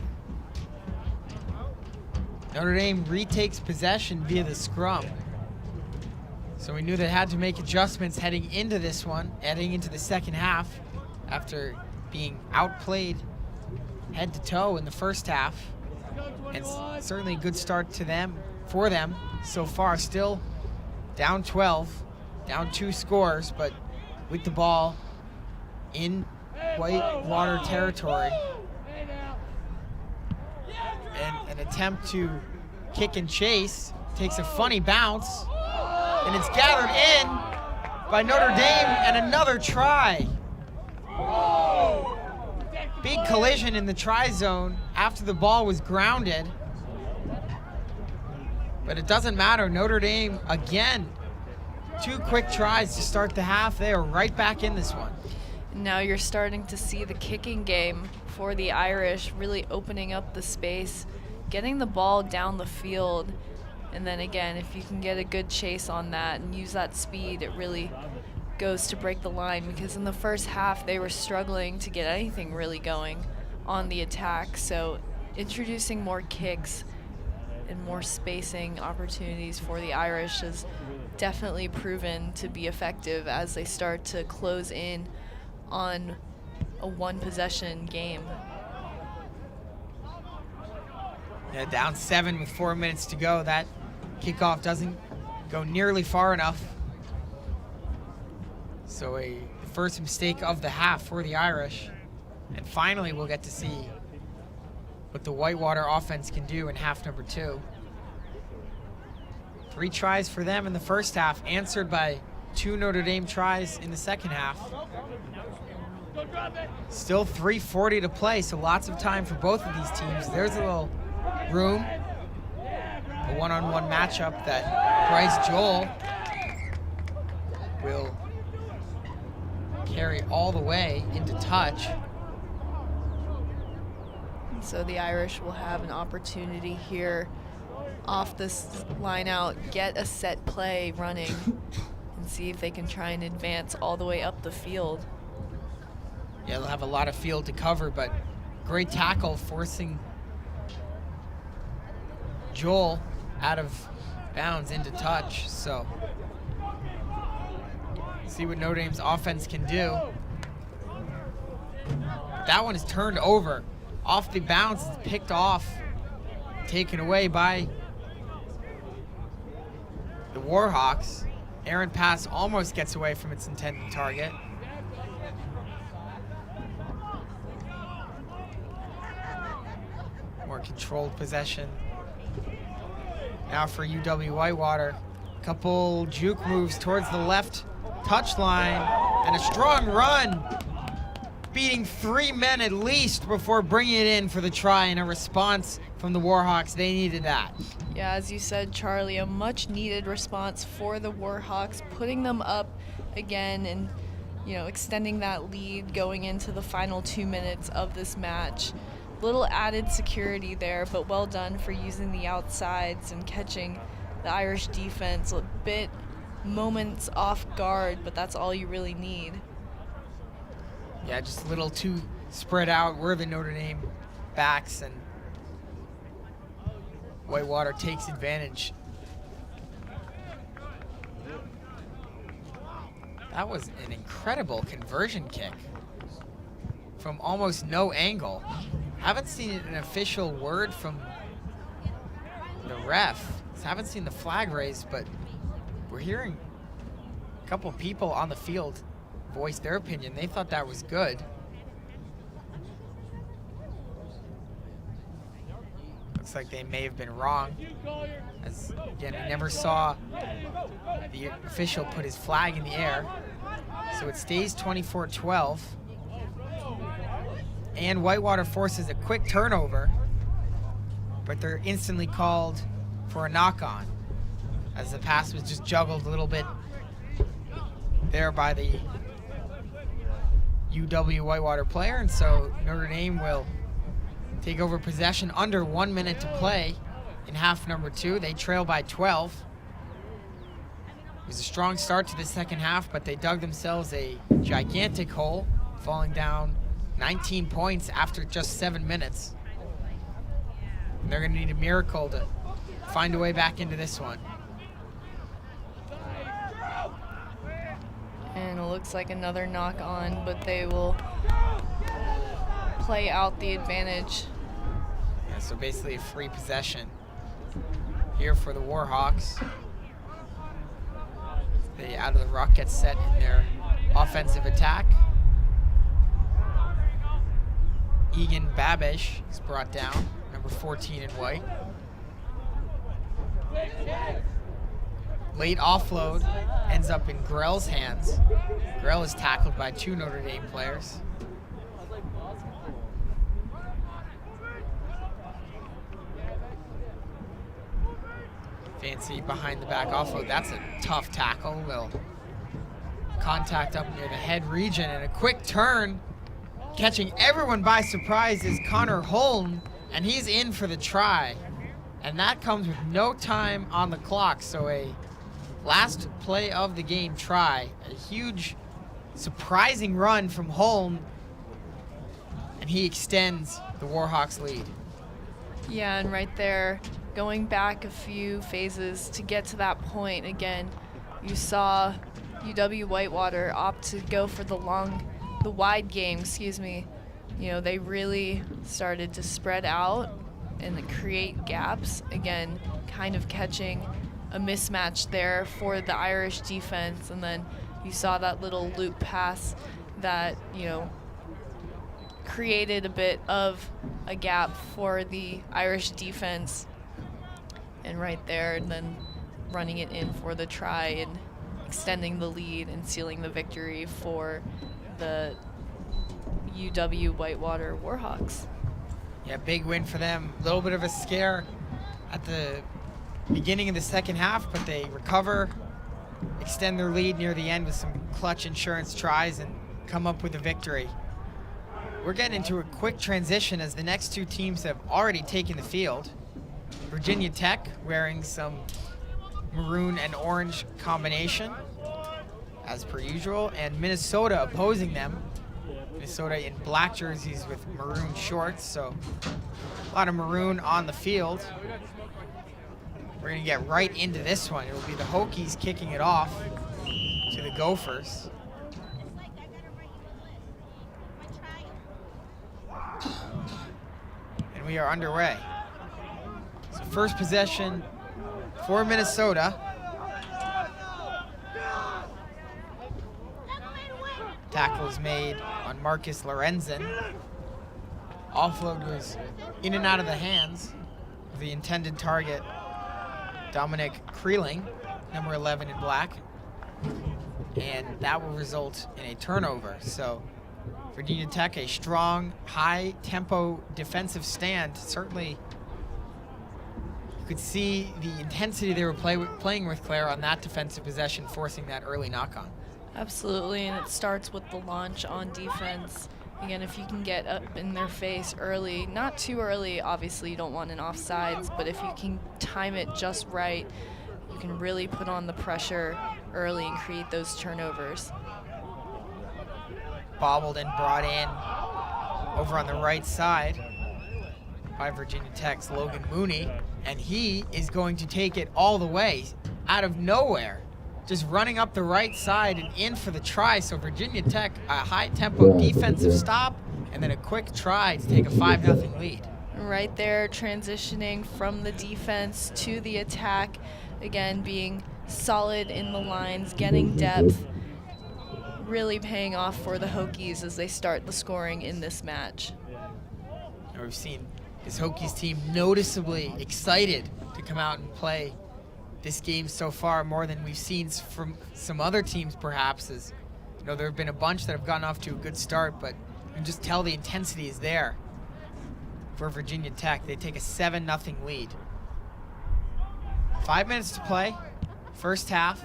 Notre Dame retakes possession via the scrum. So we knew they had to make adjustments heading into this one, heading into the second half after being outplayed head to toe in the first half. And certainly a good start to them, for them so far. Still down 12, down 2 scores, but with the ball in Whitewater territory. And an attempt to kick and chase takes a funny bounce. And it's gathered in by Notre Dame, and another try. Big collision in the try zone after the ball was grounded. But it doesn't matter. Notre Dame, again, 2 quick tries to start the half. They are right back in this one. Now you're starting to see the kicking game for the Irish really opening up the space, getting the ball down the field. And then again, if you can get a good chase on that and use that speed, it really goes to break the line, because in the first half they were struggling to get anything really going on the attack. So introducing more kicks and more spacing opportunities for the Irish has definitely proven to be effective as they start to close in on a 1-possession game. Yeah, down 7 with 4 minutes to go. That kickoff doesn't go nearly far enough. So the first mistake of the half for the Irish. And finally we'll get to see what the Whitewater offense can do in half number 2. 3 tries for them in the first half, answered by 2 Notre Dame tries in the second half. Still 3:40 to play, so lots of time for both of these teams. There's a little room. A one-on-one matchup that Bryce Joel will carry all the way into touch. So the Irish will have an opportunity here off this line out, get a set play running and see if they can try and advance all the way up the field. Yeah, they'll have a lot of field to cover, but great tackle forcing Joel out of bounds into touch. So see what Notre Dame's offense can do. That one is turned over. Off the bounce, it's picked off, taken away by the Warhawks. Errant pass almost gets away from its intended target. More controlled possession. Now for UW Whitewater. Couple juke moves towards the left touchline and a strong run. Beating 3 men at least before bringing it in for the try, and a response from the Warhawks. They needed that. Yeah, as you said, Charlie, a much needed response for the Warhawks, putting them up again and, extending that lead going into the final 2 minutes of this match. Little added security there, but well done for using the outsides and catching the Irish defense a bit moments off guard, but that's all you really need. Yeah, just a little too spread out were the Notre Dame backs, and Whitewater takes advantage. That was an incredible conversion kick from almost no angle. Haven't seen an official word from the ref. Haven't seen the flag raised, but we're hearing a couple people on the field voice their opinion. They thought that was good. Looks like they may have been wrong. As again, we never saw the official put his flag in the air. So it stays 24-12. And Whitewater forces a quick turnover, but they're instantly called for a knock-on as the pass was just juggled a little bit there by the UW Whitewater player, and so Notre Dame will take over possession under 1 minute to play in half number 2. They trail by 12. It was a strong start to the second half, but they dug themselves a gigantic hole, falling down 19 points after just 7 minutes. And they're going to need a miracle to find a way back into this one. And it looks like another knock on, but they will play out the advantage. Yeah, so basically a free possession here for the Warhawks. They out of the ruck get set in their offensive attack. Egan Babish is brought down, number 14 in white. Late offload ends up in Grell's hands. Grell is tackled by 2 Notre Dame players. Fancy behind the back offload. That's a tough tackle. Will contact up near the head region, and a quick turn. Catching everyone by surprise is Connor Holm, and he's in for the try. And that comes with no time on the clock, so a last play of the game try. A huge, surprising run from Holm, and he extends the Warhawks' lead. Yeah, and right there, going back a few phases to get to that point again, you saw UW Whitewater opt to go for the wide game, they really started to spread out and create gaps. Again, kind of catching a mismatch there for the Irish defense. And then you saw that little loop pass that, created a bit of a gap for the Irish defense. And right there, and then running it in for the try. And extending the lead and sealing the victory for the UW Whitewater Warhawks. Yeah, big win for them. A little bit of a scare at the beginning of the second half, but they recover, extend their lead near the end with some clutch insurance tries, and come up with a victory. We're getting into a quick transition as the next two teams have already taken the field. Virginia Tech wearing some maroon and orange combination, as per usual, and Minnesota opposing them. Minnesota in black jerseys with maroon shorts, so a lot of maroon on the field. We're going to get right into this one. It will be the Hokies kicking it off to the Gophers. And we are underway. So first possession for Minnesota. Tackle is made on Marcus Lorenzen. Offload goes in and out of the hands of the intended target, Dominic Creeling, number 11 in black. And that will result in a turnover. So Virginia Tech, a strong, high-tempo defensive stand. Certainly, you could see the intensity they were playing with, Claire, on that defensive possession, forcing that early knock-on. Absolutely, and it starts with the launch on defense. Again, if you can get up in their face early, not too early, obviously you don't want an offsides, but if you can time it just right, you can really put on the pressure early and create those turnovers. Bobbled and brought in over on the right side by Virginia Tech's Logan Mooney, and he is going to take it all the way out of nowhere, just running up the right side and in for the try. So Virginia Tech, a high-tempo defensive stop, and then a quick try to take a 5-0 lead. Right there, transitioning from the defense to the attack, again being solid in the lines, getting depth, really paying off for the Hokies as they start the scoring in this match. And we've seen this Hokies team noticeably excited to come out and play this game so far, more than we've seen from some other teams perhaps. As you know, there have been a bunch that have gotten off to a good start, but you can just tell the intensity is there for Virginia Tech. They take a 7-0 lead. 5 minutes to play, first half.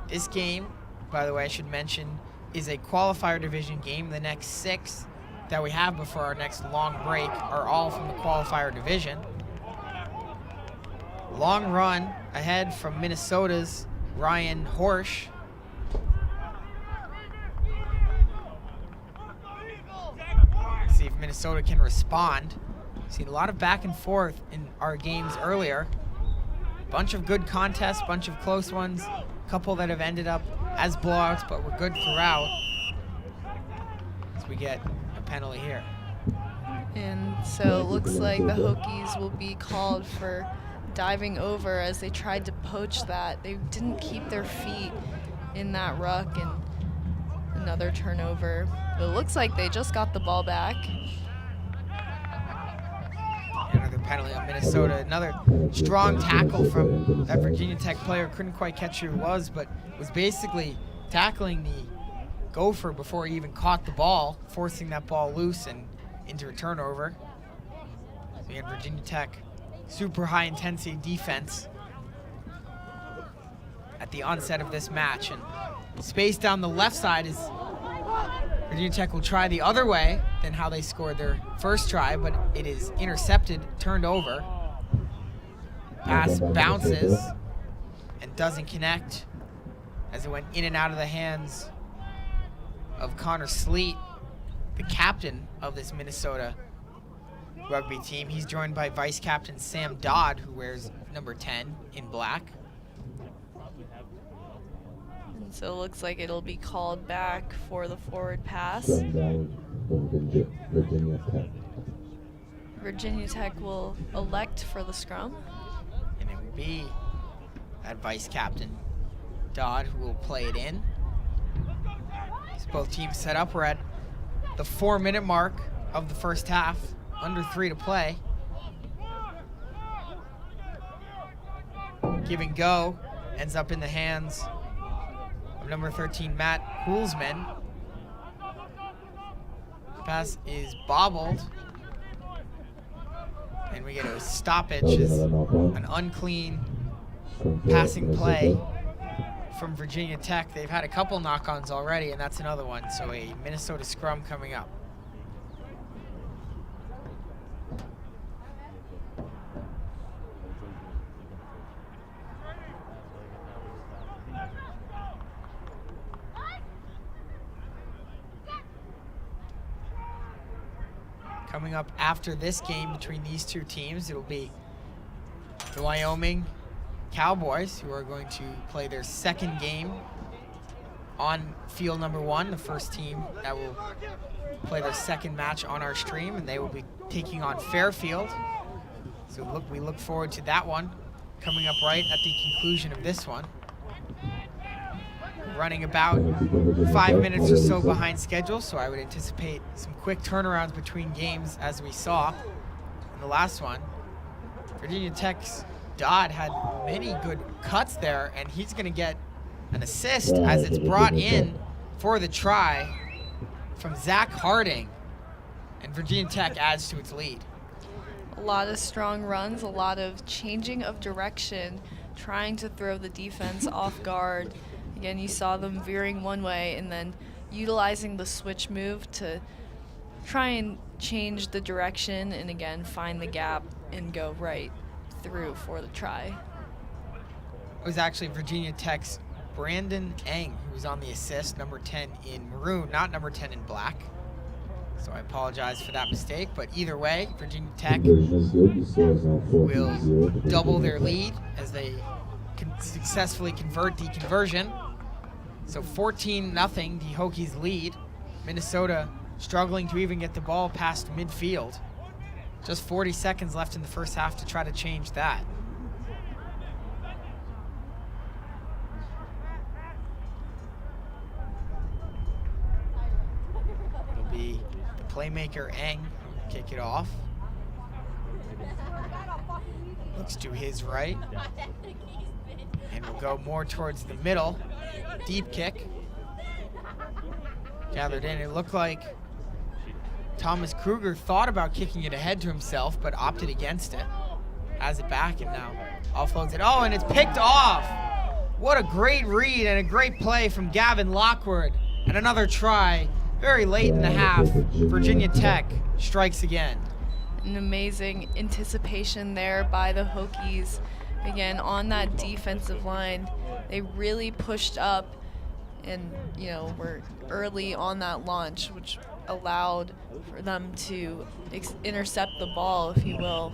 This game, by the way, I should mention, is a qualifier division game. The next 6 that we have before our next long break are all from the qualifier division. Long run ahead from Minnesota's Ryan Horsch. See if Minnesota can respond. Seen a lot of back and forth in our games earlier. Bunch of good contests, bunch of close ones. A couple that have ended up as blowouts, but were good throughout. As we get a penalty here. And so it looks like the Hokies will be called for diving over as they tried to poach that. They didn't keep their feet in that ruck, and another turnover. It looks like they just got the ball back. Another penalty on Minnesota. Another strong tackle from that Virginia Tech player. Couldn't quite catch who it was, but was basically tackling the Gopher before he even caught the ball, forcing that ball loose and into a turnover. So we had Virginia Tech, super high intensity defense at the onset of this match. And space down the left side is Virginia Tech will try the other way than how they scored their first try, but it is intercepted, turned over. Pass bounces and doesn't connect as it went in and out of the hands of Connor Sleet, the captain of this Minnesota rugby team. He's joined by vice captain Sam Dodd, who wears number 10 in black. And so it looks like it'll be called back for the forward pass. Virginia Tech will elect for the scrum. And it will be that vice captain Dodd who will play it in. As both teams set up, we're at the 4-minute mark of the first half. Under 3 to play. Give and go ends up in the hands of number 13, Matt Hulsman. Pass is bobbled. And we get a stoppage. It's an unclean passing play from Virginia Tech. They've had a couple knock-ons already, and that's another one. So a Minnesota scrum coming up. Coming up after this game between these two teams, it'll be the Wyoming Cowboys, who are going to play their second game on field number 1, the first team that will play their second match on our stream, and they will be taking on Fairfield. So we look forward to that one coming up right at the conclusion of this one. Running about 5 minutes or so behind schedule, so I would anticipate some quick turnarounds between games as we saw in the last one. Virginia Tech's Dodd had many good cuts there, and he's going to get an assist as it's brought in for the try from Zach Harding, and Virginia Tech adds to its lead. A lot of strong runs, a lot of changing of direction, trying to throw the defense off guard. Again, you saw them veering one way and then utilizing the switch move to try and change the direction and, again, find the gap and go right through for the try. It was actually Virginia Tech's Brandon Eng who was on the assist, number 10 in maroon, not number 10 in black. So I apologize for that mistake, but either way, Virginia Tech will double their lead as they can successfully convert the conversion. So 14-0, the Hokies lead. Minnesota struggling to even get the ball past midfield. Just 40 seconds left in the first half to try to change that. It'll be the playmaker Eng who will kick it off. Looks to his right. And we'll go more towards the middle. Deep kick. Gathered in. It looked like Thomas Kruger thought about kicking it ahead to himself, but opted against it. Has it back and now offloads it. Oh, and it's picked off. What a great read and a great play from Gavin Lockwood. And another try very late in the half. Virginia Tech strikes again. An amazing anticipation there by the Hokies. Again, on that defensive line, they really pushed up and, were early on that launch, which allowed for them to intercept the ball, if you will.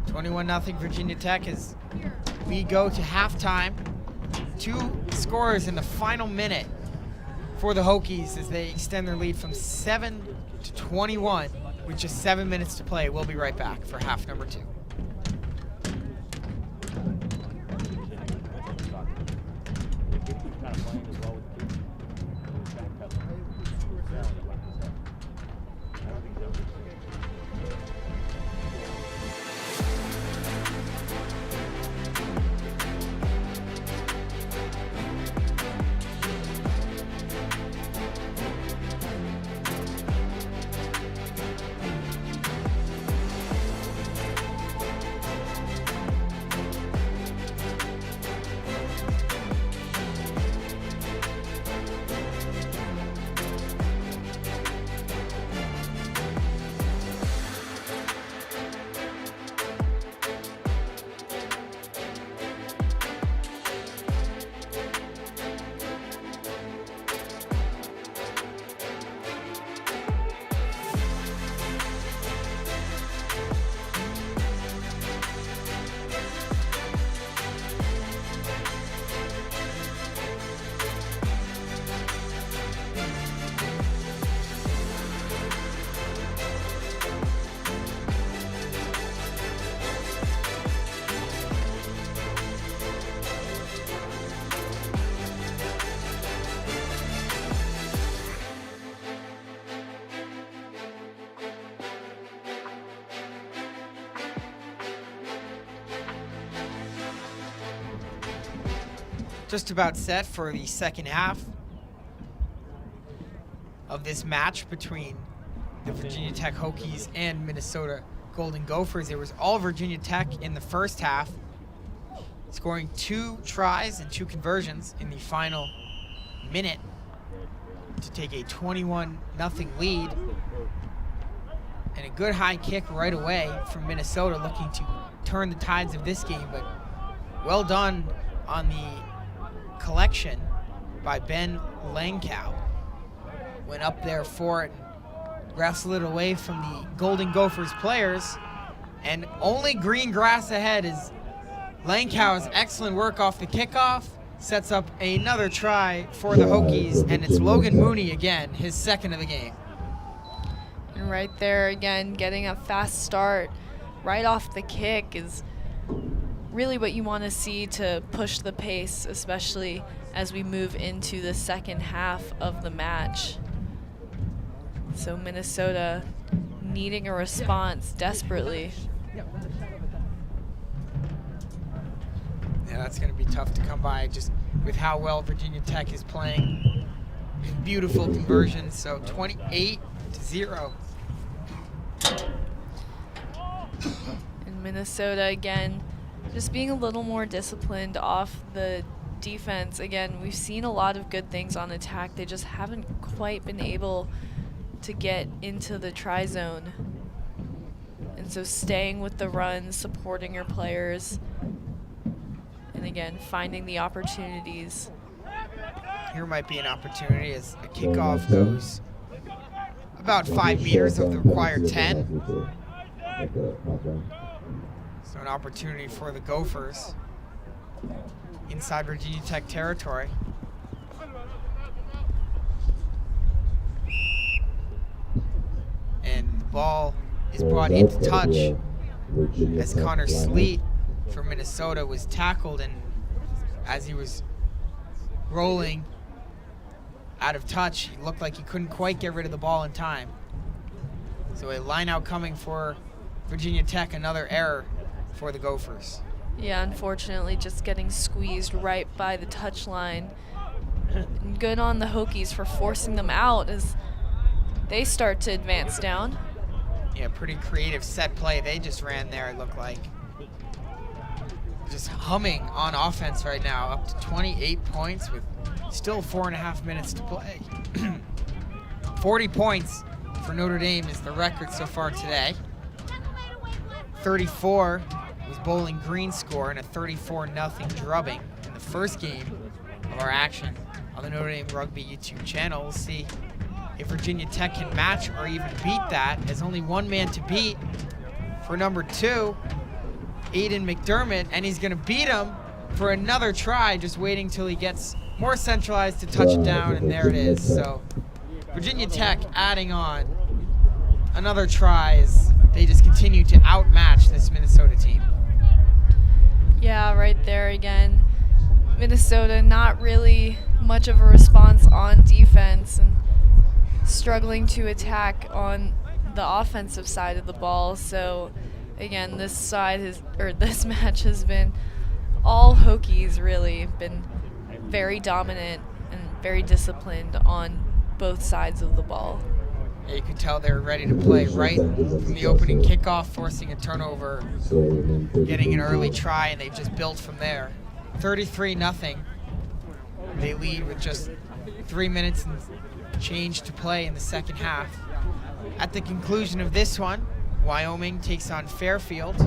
21-0 Virginia Tech as we go to halftime. 2 scorers in the final minute for the Hokies as they extend their lead from 7 to 21 with just 7 minutes to play. We'll be right back for half number 2. just about set for the second half of this match between the Virginia Tech Hokies and Minnesota Golden Gophers. It was all Virginia Tech in the first half, scoring 2 tries and 2 conversions in the final minute to take a 21-0 lead. And a good high kick right away from Minnesota, looking to turn the tides of this game, but well done on the collection by Ben Langkow. Went up there for it, wrestled it away from the Golden Gophers players, and only green grass ahead is Langkow's excellent work off the kickoff, sets up another try for the Hokies, and it's Logan Mooney again, his second of the game. And right there again, getting a fast start right off the kick is really what you want to see to push the pace, especially as we move into the second half of the match. So Minnesota needing a response desperately. Yeah, that's going to be tough to come by just with how well Virginia Tech is playing. Beautiful conversion, so 28-0. And Minnesota again just being a little more disciplined off the defense. Again, we've seen a lot of good things on attack. They just haven't quite been able to get into the try zone. And so staying with the run, supporting your players, and again, finding the opportunities. Here might be an opportunity as a kickoff goes about 5 meters of the required 10. So an opportunity for the Gophers inside Virginia Tech territory. And the ball is brought into touch as Connor Sleet from Minnesota was tackled, and as he was rolling out of touch, he looked like he couldn't quite get rid of the ball in time. So a line out coming for Virginia Tech, another error for the Gophers. Yeah, unfortunately just getting squeezed right by the touchline. Good on the Hokies for forcing them out as they start to advance down. Yeah, pretty creative set play they just ran there, it looked like. Just humming on offense right now, up to 28 points with still 4.5 minutes to play. 40 points for Notre Dame is the record so far today. 34 was Bowling Green's score and a 34-0 drubbing in the first game of our action on the Notre Dame Rugby YouTube channel. We'll see if Virginia Tech can match or even beat that. There's only one man to beat for number 2, Aiden McDermott, and he's going to beat him for another try, just waiting till he gets more centralized to touch it down, and there it is. So Virginia Tech adding on another try as they just continue to outmatch this Minnesota team. Yeah, right there again. Minnesota not really much of a response on defense and struggling to attack on the offensive side of the ball. So again, this match has been all Hokies, really been very dominant and very disciplined on both sides of the ball. Yeah, you can tell they're ready to play right from the opening kickoff, forcing a turnover, getting an early try, and they've just built from there. 33-0. They lead with just 3 minutes and change to play in the second half. At the conclusion of this one, Wyoming takes on Fairfield,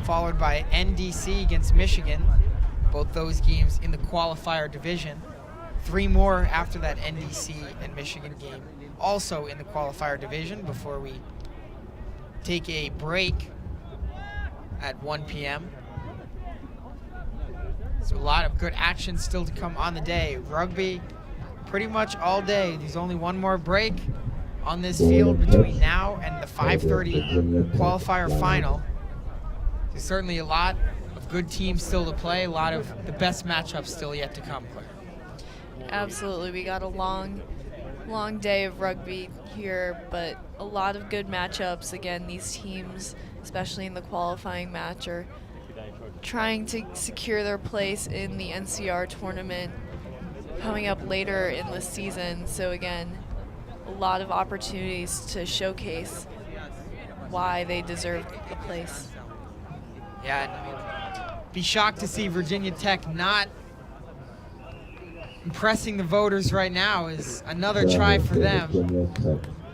followed by NDC against Michigan, both those games in the qualifier division. 3 more after that NDC and Michigan game, also in the qualifier division, before we take a break at 1 p.m. So a lot of good action still to come on the day. Rugby pretty much all day. There's only one more break on this field between now and the 5:30 qualifier final. There's certainly a lot of good teams still to play, a lot of the best matchups still yet to come, Claire. Absolutely. We got a long day of rugby here, but a lot of good matchups. Again, these teams, especially in the qualifying match, are trying to secure their place in the NCR tournament coming up later in the season. So again, a lot of opportunities to showcase why they deserve a place. Yeah, and be shocked to see Virginia Tech not impressing the voters right now. Is another try for them,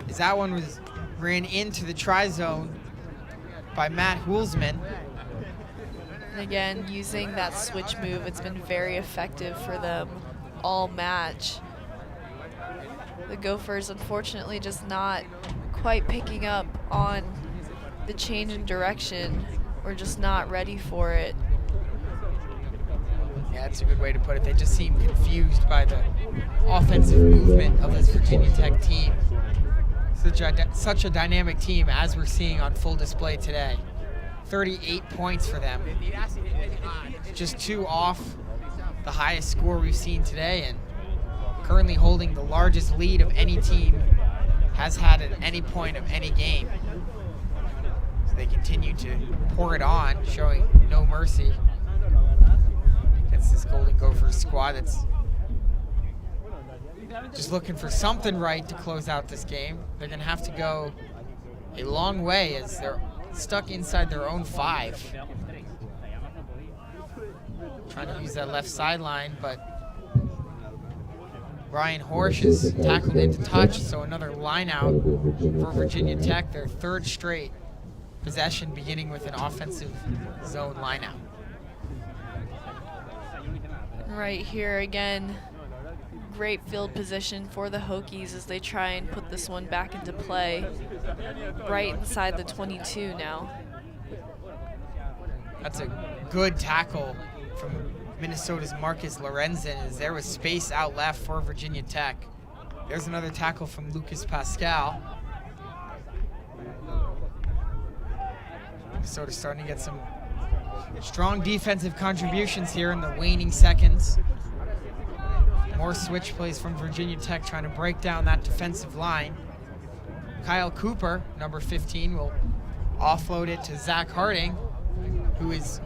as that one ran into the try zone by Matt Hulsman. And again, using that switch move, it's been very effective for them all match. The Gophers, unfortunately, just not quite picking up on the change in direction. We're just not ready for it. Yeah, that's a good way to put it. They just seem confused by the offensive movement of this Virginia Tech team. Such a dynamic team, as we're seeing on full display today. 38 points for them. Just 2 off the highest score we've seen today, and currently holding the largest lead of any team has had at any point of any game. So they continue to pour it on, showing no mercy against this Golden Gophers squad that's just looking for something right to close out this game. They're going to have to go a long way as they're stuck inside their own 5. Trying to use that left sideline, but Brian Horsch is tackled into touch, so another line out for Virginia Tech, their 3rd straight possession, beginning with an offensive zone line out. Right here again, great field position for the Hokies as they try and put this one back into play right inside the 22 now. That's a good tackle from Minnesota's Marcus Lorenzen, as there was space out left for Virginia Tech. There's another tackle from Lucas Pascal. Minnesota starting to get some strong defensive contributions here in the waning seconds. More switch plays from Virginia Tech trying to break down that defensive line. Kyle Cooper, number 15, will offload it to Zach Harding, who is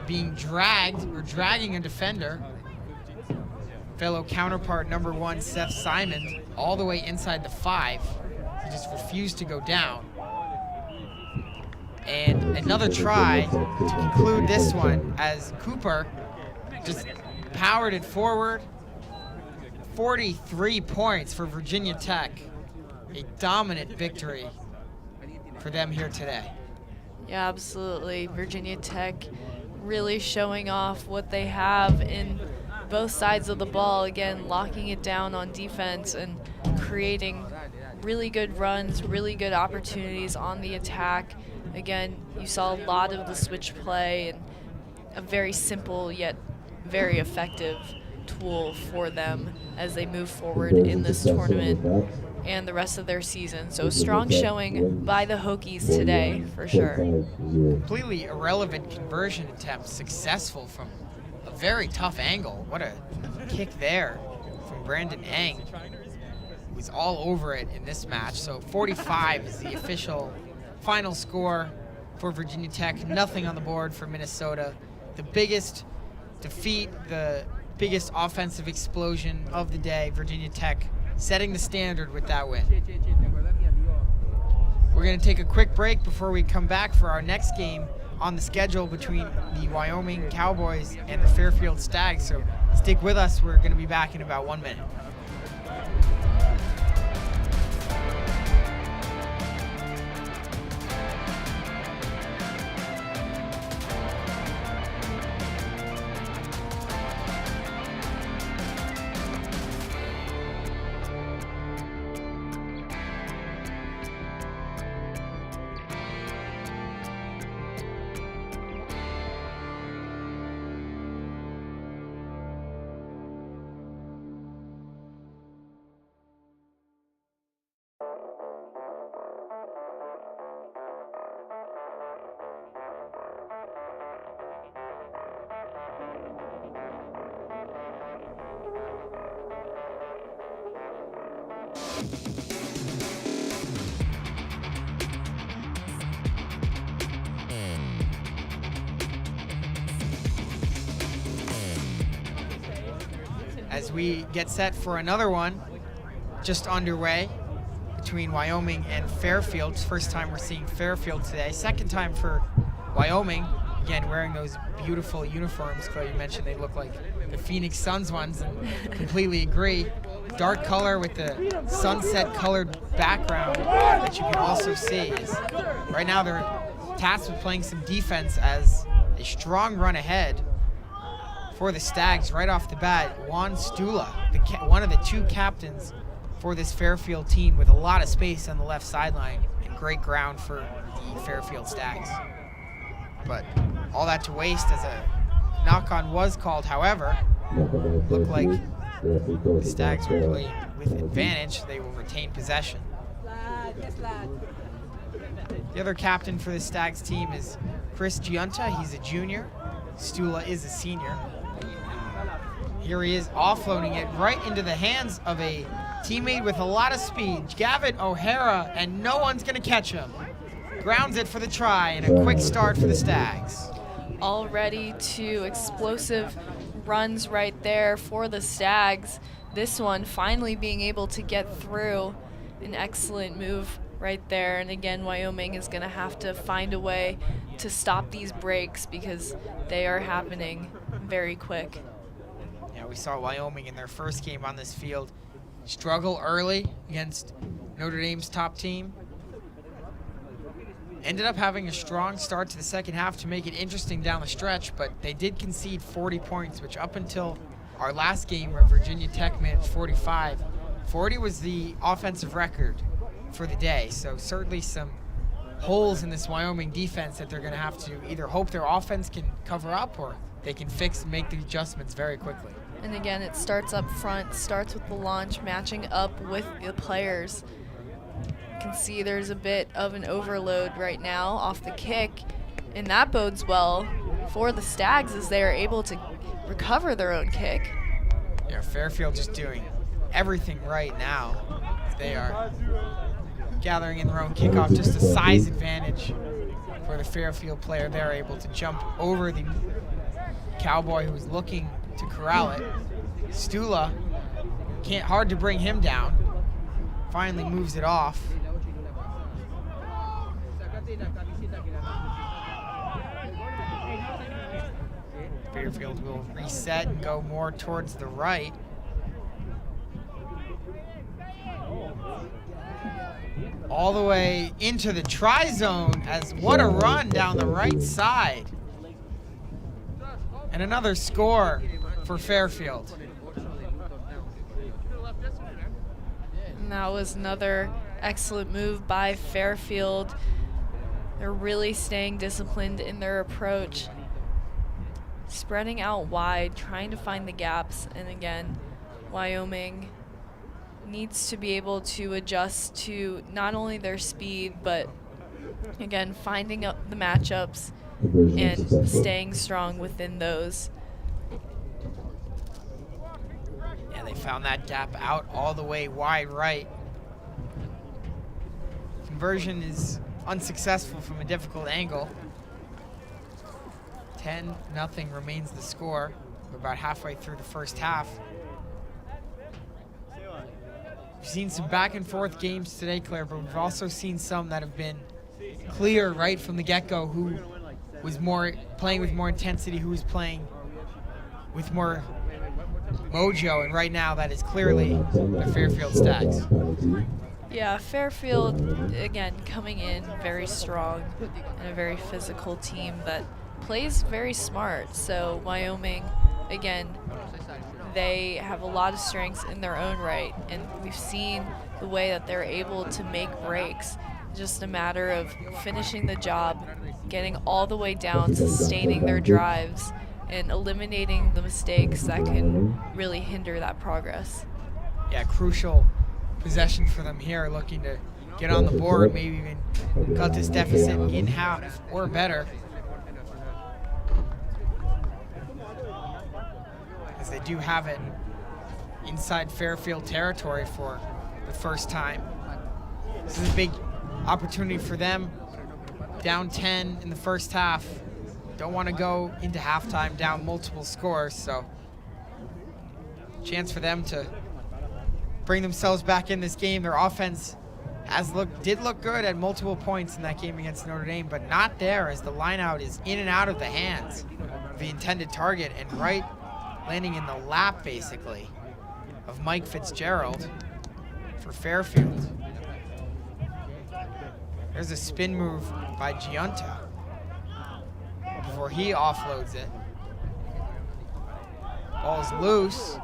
being dragging a defender. Fellow counterpart number 1, Seth Simon, all the way inside the 5. He just refused to go down. And another try to conclude this one as Cooper just powered it forward. 43 points for Virginia Tech. A dominant victory for them here today. Yeah, absolutely. Virginia Tech really showing off what they have in both sides of the ball. Again, locking it down on defense and creating really good runs, really good opportunities on the attack. Again, you saw a lot of the switch play and a very simple yet very effective tool for them as they move forward in this tournament and the rest of their season. So strong showing by the Hokies today, for sure. Completely irrelevant conversion attempt, successful from a very tough angle. What a kick there from Brandon Eng, who was all over it in this match. So 45 is the official final score for Virginia Tech. Nothing on the board for Minnesota. The biggest defeat, the biggest offensive explosion of the day. Virginia Tech setting the standard with that win. We're going to take a quick break before we come back for our next game on the schedule between the Wyoming Cowboys and the Fairfield Stags. So stick with us. We're going to be back in about 1 minute. as we get set for another one just underway between Wyoming and Fairfield. It's the first time we're seeing Fairfield today. Second time for Wyoming. Again, wearing those beautiful uniforms. Chloe, you mentioned they look like the Phoenix Suns ones, and completely agree. Dark color with the sunset colored background that you can also see. Right now they're tasked with playing some defense as a strong run ahead for the Stags right off the bat. Juan Stula, one of the two captains for this Fairfield team, with a lot of space on the left sideline and great ground for the Fairfield Stags. But all that to waste as a knock-on was called. However, looked like the Stags will play with advantage. They will retain possession. The other captain for the Stags team is Chris Giunta. He's a junior. Stula is a senior. Here he is offloading it right into the hands of a teammate with a lot of speed, Gavin O'Hara, and no one's going to catch him. Grounds it for the try, and a quick start for the Stags. Already two explosive runs right there for the Stags. This one finally being able to get through. An excellent move right there. And again, Wyoming is going to have to find a way to stop these breaks because they are happening very quick. Yeah, we saw Wyoming in their first game on this field struggle early against Notre Dame's top team. Ended up having a strong start to the second half to make it interesting down the stretch, but they did concede 40 points, which up until our last game where Virginia Tech managed 45, 40 was the offensive record for the day. So certainly some holes in this Wyoming defense that they're going to have to either hope their offense can cover up or they can fix and make the adjustments very quickly. And again, it starts up front, starts with the launch, matching up with the players. You can see there's a bit of an overload right now off the kick, and that bodes well for the Stags as they are able to recover their own kick. Yeah, Fairfield just doing everything right now. They are gathering in their own kickoff, just a size advantage for the Fairfield player. They're able to jump over the Cowboy who's looking to corral it. Stula, hard to bring him down. Finally moves it off. Fairfield will reset and go more towards the right. All the way into the try zone, as what a run down the right side. And another score for Fairfield. And that was another excellent move by Fairfield. They're really staying disciplined in their approach, spreading out wide, trying to find the gaps. And again, Wyoming needs to be able to adjust to not only their speed, but again, finding up the matchups and staying strong within those. Yeah, they found that gap out all the way wide right. Conversion is unsuccessful from a difficult angle. 10-0 remains the score. We're about halfway through the first half. We've seen some back and forth games today, Claire, but we've also seen some that have been clear right from the get-go who was playing with more intensity, who was playing with more mojo, and right now that is clearly the Fairfield Stags. Yeah, Fairfield, again, coming in very strong and a very physical team that plays very smart. So Wyoming, again, they have a lot of strengths in their own right, and we've seen the way that they're able to make breaks. Just a matter of finishing the job, getting all the way down, sustaining their drives, and eliminating the mistakes that can really hinder that progress. Yeah, crucial possession for them here, looking to get on the board, maybe even cut this deficit in half or better. As they do have it inside Fairfield territory for the first time. This is a big opportunity for them. Down 10 in the first half. Don't want to go into halftime down multiple scores, so chance for them to bring themselves back in this game. Their offense did look good at multiple points in that game against Notre Dame, but not there as the lineout is in and out of the hands of the intended target and right landing in the lap, basically, of Mike Fitzgerald for Fairfield. There's a spin move by Giunta before he offloads it. Ball's loose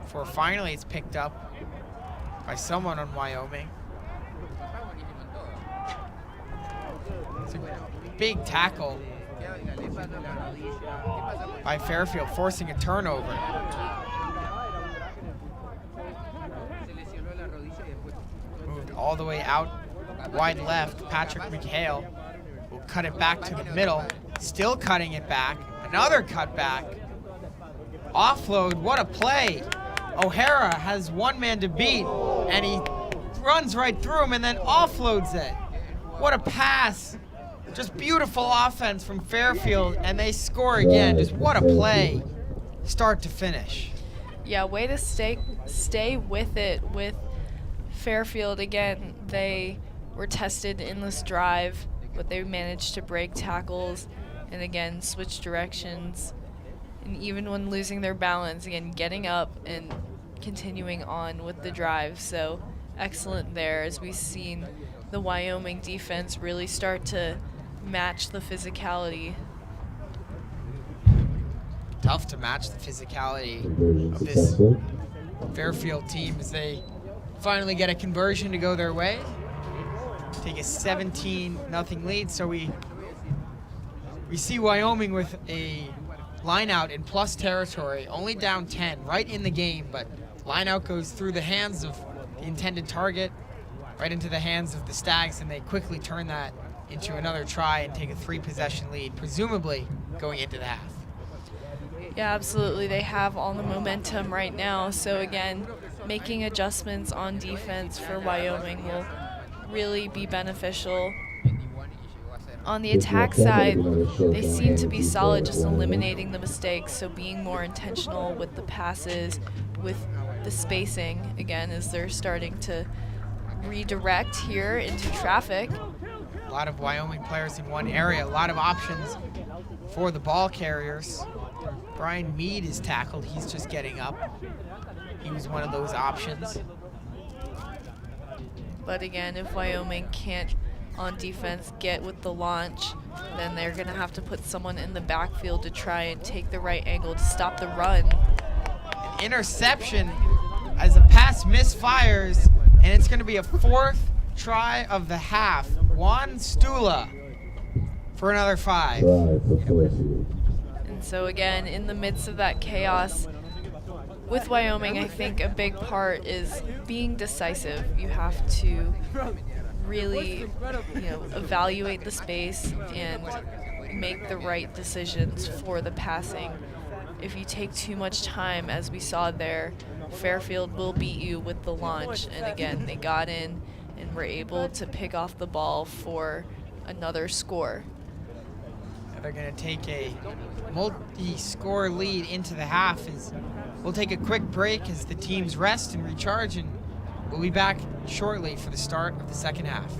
before finally it's picked up by someone on Wyoming. It's a big tackle by Fairfield, forcing a turnover. Moved all the way out wide left. Patrick McHale will cut it back to the middle. Still cutting it back. Another cut back. Offload, what a play. O'Hara has one man to beat, and he runs right through him and then offloads it. What a pass. Just beautiful offense from Fairfield, and they score again. Just what a play, start to finish. Yeah, way to stay with it with Fairfield. Again, they were tested in this drive, but they managed to break tackles and again switch directions. And even when losing their balance, again, getting up and continuing on with the drive. So excellent there as we've seen the Wyoming defense really start to match the physicality. Tough to match the physicality of this Fairfield team as they finally get a conversion to go their way. Take a 17-0 lead, so we see Wyoming with a line out in plus territory, only down 10, right in the game, but line out goes through the hands of the intended target, right into the hands of the Stags, and they quickly turn that into another try and take a 3-possession lead, presumably going into the half. Yeah, absolutely. They have all the momentum right now. So again, making adjustments on defense for Wyoming will really be beneficial. On the attack side, they seem to be solid, just eliminating the mistakes. So being more intentional with the passes, with the spacing, again, as they're starting to redirect here into traffic. A lot of Wyoming players in one area, a lot of options for the ball carriers. Brian Mead is tackled. He's just getting up. He was one of those options. But again, if Wyoming can't, on defense, get with the launch, then they're going to have to put someone in the backfield to try and take the right angle to stop the run. An interception as the pass misfires, and it's going to be a 4th try of the half. Juan Stula for another 5. And so again, in the midst of that chaos, with Wyoming, I think a big part is being decisive. You have to really, evaluate the space and make the right decisions for the passing. If you take too much time, as we saw there, Fairfield will beat you with the launch. And again, they got in and were able to pick off the ball for another score. They're going to take a multi-score lead into the half. We'll take a quick break as the teams rest and recharge, and we'll be back shortly for the start of the second half.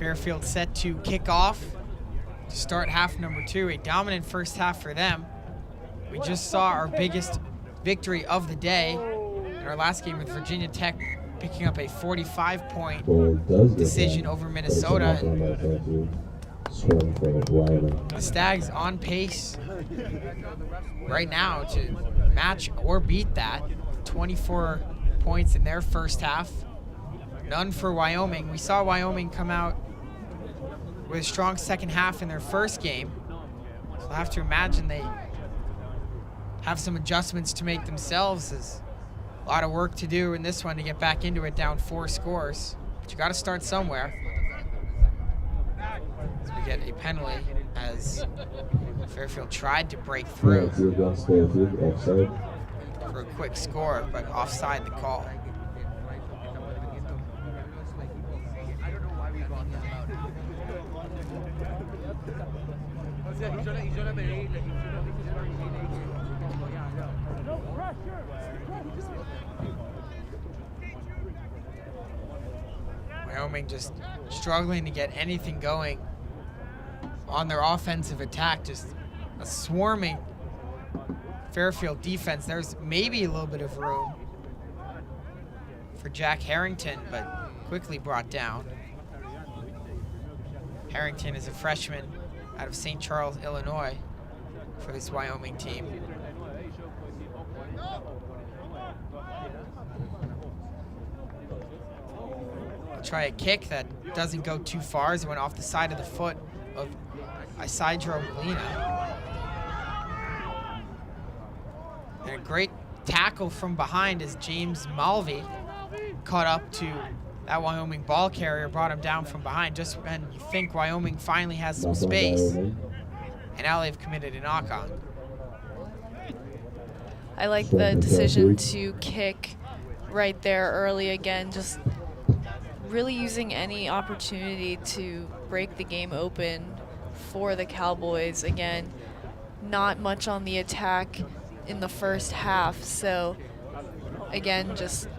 Fairfield set to kick off to start half number 2. A dominant first half for them. We just saw our biggest victory of the day in our last game with Virginia Tech, picking up a 45-point decision over Minnesota. The Stags on pace right now to match or beat that. 24 points in their first half. None for Wyoming. We saw Wyoming come out with a strong second half in their first game. So I have to imagine they have some adjustments to make themselves. There's a lot of work to do in this one to get back into it down 4 scores. But you got to start somewhere. As we get a penalty as Fairfield tried to break through for a quick score, but offside the call. Wyoming just struggling to get anything going on their offensive attack. Just a swarming Fairfield defense. There's maybe a little bit of room for Jack Harrington, but quickly brought down. Harrington is a freshman out of St. Charles, Illinois, for this Wyoming team. Try a kick that doesn't go too far as it went off the side of the foot of Isidro Molina. And a great tackle from behind as James Malvey caught up to that Wyoming ball carrier, brought him down from behind just when you think Wyoming finally has some space. And now they've committed a knock-on. I like the decision to kick right there early again, just really using any opportunity to break the game open for the Cowboys. Again, not much on the attack in the first half, so again, just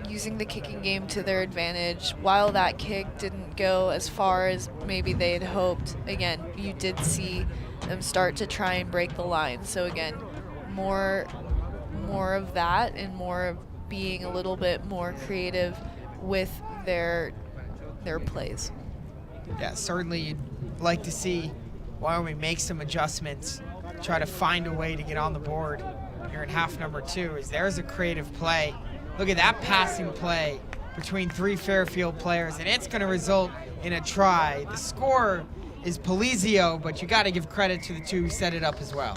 using the kicking game to their advantage. While that kick didn't go as far as maybe they had hoped, again, you did see them start to try and break the line. So again, more of that and more of being a little bit more creative with their plays. Yeah, certainly you'd like to see Wyoming make some adjustments, try to find a way to get on the board here in half number 2. As there's a creative play. Look at that passing play between 3 Fairfield players, and it's going to result in a try. The score is Polizio, but you got to give credit to the 2 who set it up as well.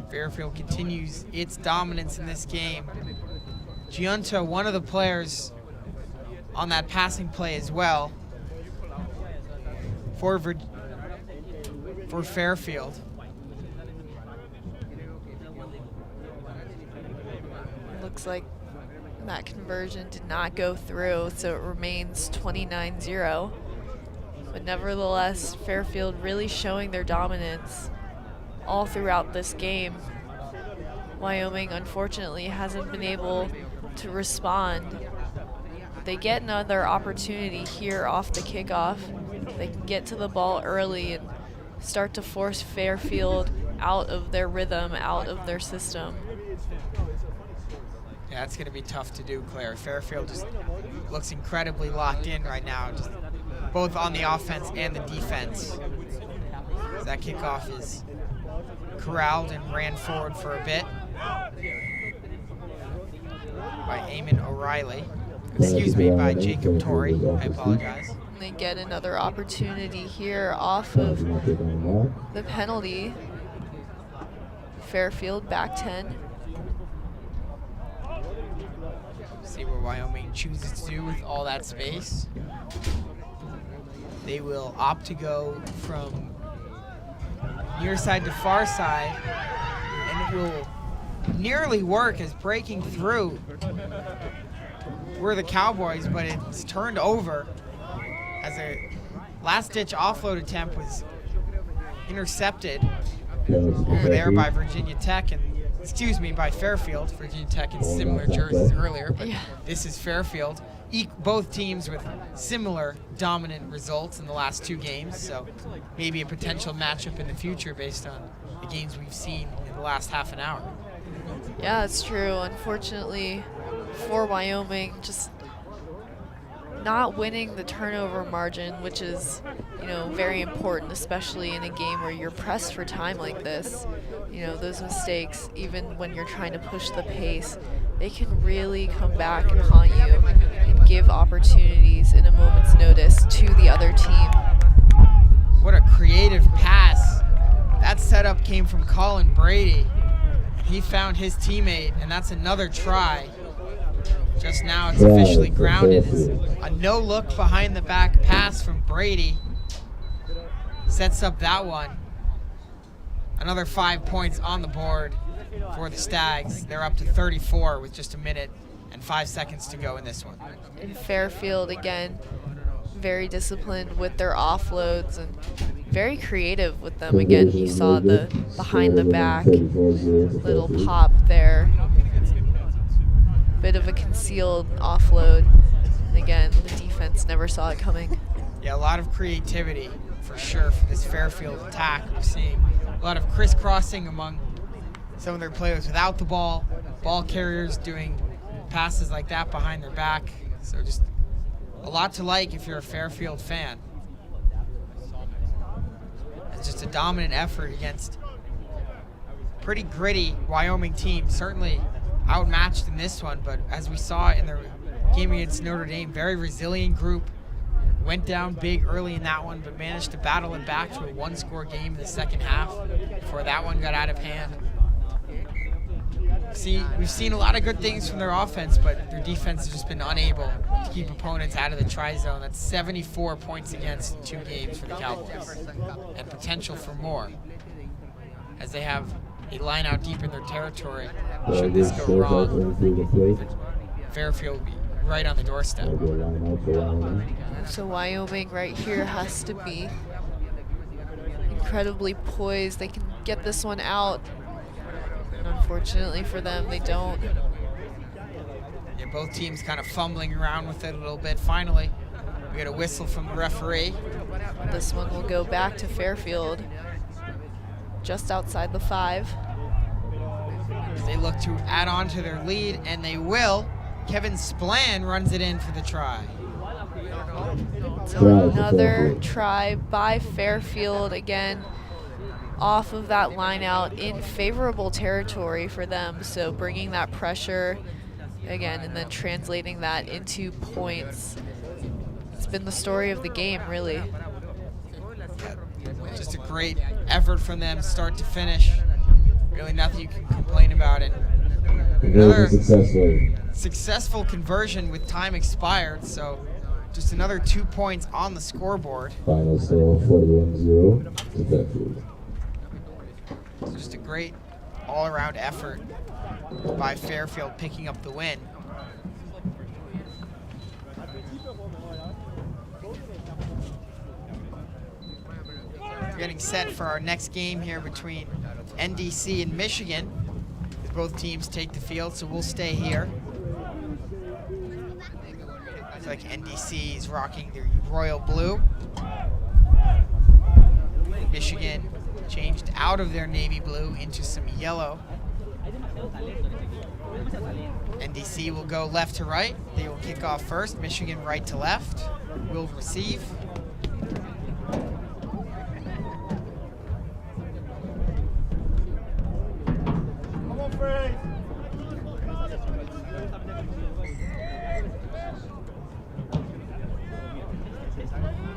Fairfield continues its dominance in this game. Giunta, one of the players on that passing play as well for Fairfield. Looks like that conversion did not go through, so it remains 29-0. But nevertheless, Fairfield really showing their dominance all throughout this game. Wyoming, unfortunately, hasn't been able to respond. They get another opportunity here off the kickoff. They can get to the ball early and start to force Fairfield out of their rhythm, out of their system. Yeah, it's going to be tough to do, Claire. Fairfield just looks incredibly locked in right now, just both on the offense and the defense. That kickoff is corralled and ran forward for a bit by Eamon O'Reilly. Excuse me, by Jacob Torrey. I apologize. And they get another opportunity here off of the penalty. Fairfield back 10. See what Wyoming chooses to do with all that space. They will opt to go from near side to far side, and it will nearly work as breaking through were the Cowboys, but it's turned over as a last-ditch offload attempt was intercepted over there by Virginia Tech, and by Fairfield. Virginia Tech in similar jerseys earlier, but Yeah. this is Fairfield. Both teams with similar dominant results in the last 2 games, so maybe a potential matchup in the future based on the games we've seen in the last half an hour. Yeah, it's true. Unfortunately for Wyoming, just not winning the turnover margin, which is, very important, especially in a game where you're pressed for time like this. Those mistakes, even when you're trying to push the pace, they can really come back and haunt you and give opportunities in a moment's notice to the other team. What a creative pass. That setup came from Colin Brady. He found his teammate, and that's another try. Just now it's officially grounded. It's a no-look behind the back pass from Brady. Sets up that one. Another 5 points on the board for the Stags. They're up to 34 with just a minute and 5 seconds to go in this one. In Fairfield, again, very disciplined with their offloads and very creative with them. Again, you saw the behind the back little pop there. Bit of a concealed offload. And again, the defense never saw it coming. Yeah, a lot of creativity for sure for this Fairfield attack. We're seeing a lot of crisscrossing among some of their players without the ball carriers doing passes like that behind their back. So just a lot to like if you're a Fairfield fan. It's just a dominant effort against a pretty gritty Wyoming team. Certainly outmatched in this one, but as we saw in the game against Notre Dame, very resilient group. Went down big early in that one, but managed to battle it back to a 1-score game in the second half before that one got out of hand. We've seen a lot of good things from their offense, but their defense has just been unable to keep opponents out of the tri-zone. That's 74 points against in 2 games for the Cowboys, and potential for more, as they have a line out deep in their territory. Should this go wrong, Fairfield will be right on the doorstep. So Wyoming right here has to be incredibly poised. They can get this one out. And unfortunately for them, they don't. Yeah, both teams kind of fumbling around with it a little bit. Finally, we get a whistle from the referee. This one will go back to Fairfield, just outside the 5. They look to add on to their lead, and they will. Kevin Splann runs it in for the try. So another try by Fairfield, again, off of that line out in favorable territory for them. So bringing that pressure, again, and then translating that into points. It's been the story of the game, really. Just a great effort from them, start to finish. Really nothing you can complain about it. Another successful conversion with time expired, so just another 2 points on the scoreboard. Final score 41-0 to Fairfield. So just a great all-around effort by Fairfield picking up the win. We're getting set for our next game here between NDC and Michigan. Both teams take the field, so we'll stay here. Looks like NDC is rocking the royal blue. Michigan changed out of their navy blue into some yellow. NDC will go left to right. They will kick off first. Michigan right to left will receive.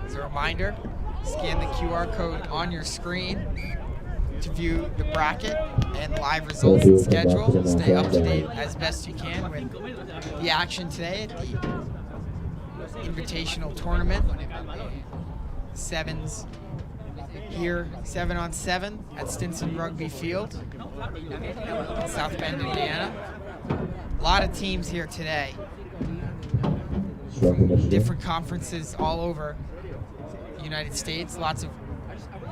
As a reminder, scan the QR code on your screen to view the bracket and live results and schedule. Stay up to date as best you can with the action today at the Invitational tournament. Sevens here, 7-on-7 at Stinson Rugby Field in South Bend, Indiana. A lot of teams here today. Different conferences all over the United States. Lots of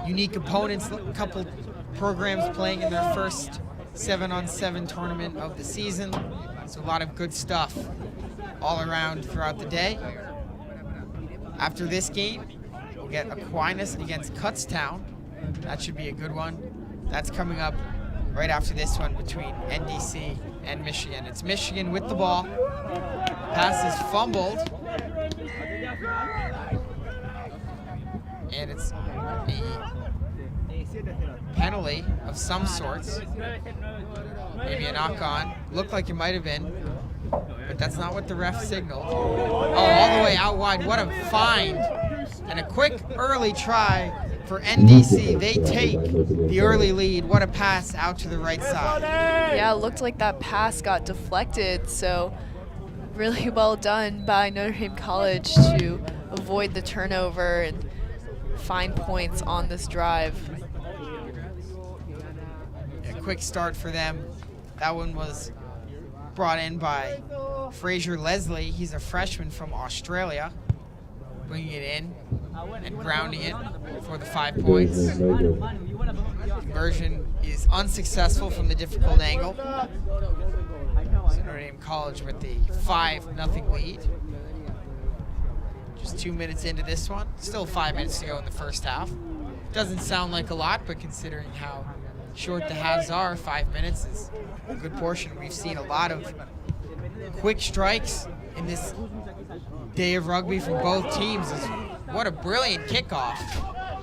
unique opponents. A couple programs playing in their first 7-on-7 tournament of the season. So a lot of good stuff all around throughout the day. After this game, we'll get Aquinas against Kutztown. That should be a good one. That's coming up right after this one between NDC and Michigan. It's Michigan with the ball. Pass is fumbled. And it's a penalty of some sorts. Maybe a knock-on. Looked like it might have been, but that's not what the ref signaled. Oh, all the way out wide. What a find. And a quick early try for NDC. They take the early lead. What a pass out to the right side. Yeah, it looked like that pass got deflected, so really well done by Notre Dame College to avoid the turnover and find points on this drive. A quick start for them. That one was brought in by Fraser Leslie. He's a freshman from Australia, bringing it in and grounding it for the 5 points. Conversion is unsuccessful from the difficult angle. So Notre Dame College with the 5-0 lead. Just 2 minutes into this one. Still 5 minutes to go in the first half. Doesn't sound like a lot, but considering how short the halves are, 5 minutes is a good portion. We've seen a lot of quick strikes in this day of rugby from both teams. What a brilliant kickoff.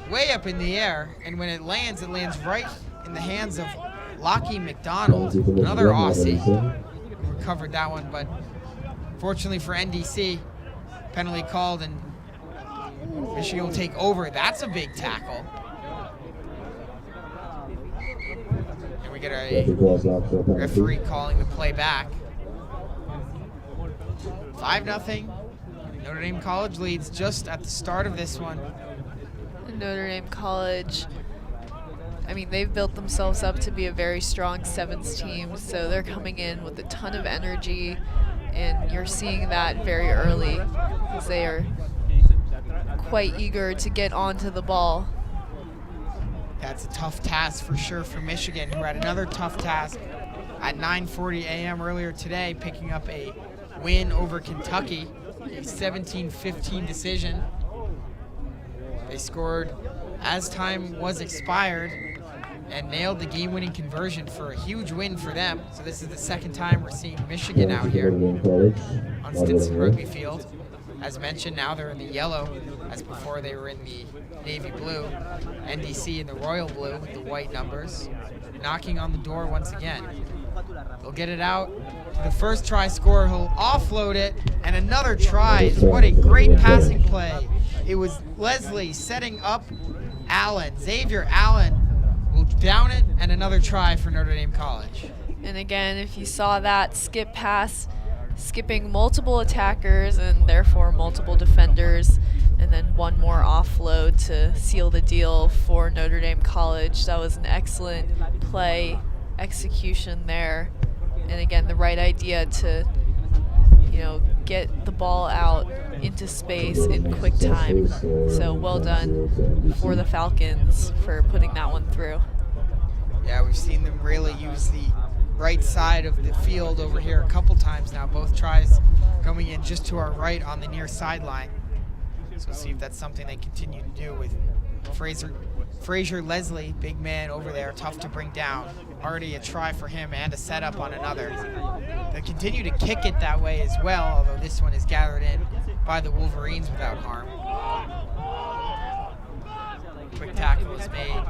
Way up in the air, and when it lands right in the hands of Lockie McDonald, another Aussie. Recovered that one, but fortunately for NDC, penalty called and Michigan will take over. That's a big tackle. And we get a referee calling the play back. 5-0. Notre Dame College leads just at the start of this one. Notre Dame College, I mean, they've built themselves up to be a very strong sevens team, so they're coming in with a ton of energy, and you're seeing that very early because they are quite eager to get onto the ball. That's a tough task for sure for Michigan, who had another tough task at 9:40 a.m. earlier today, picking up a win over Kentucky, a 17-15 decision. They scored as time was expired and nailed the game-winning conversion for a huge win for them. So this is the second time we're seeing Michigan out here on Stinson Rugby Field. As mentioned, now they're in the yellow, as before they were in the navy blue. NDC in the royal blue with the white numbers, knocking on the door once again. They'll get it out to the first try scorer. He'll offload it, and another try. What a great passing play. It was Leslie setting up Allen. Xavier Allen will down it, and another try for Notre Dame College. And again, if you saw that skip pass, skipping multiple attackers and therefore multiple defenders, and then one more offload to seal the deal for Notre Dame College. That was an excellent play execution there. And again, the right idea to, get the ball out into space in quick time. So well done for the Falcons for putting that one through. Yeah, we've seen them really use the right side of the field over here a couple times now. Both tries coming in just to our right on the near sideline. So we'll see if that's something they continue to do with Fraser Leslie, big man over there, tough to bring down. Already a try for him and a setup on another. They continue to kick it that way as well, although this one is gathered in by the Wolverines without harm. Quick tackle is made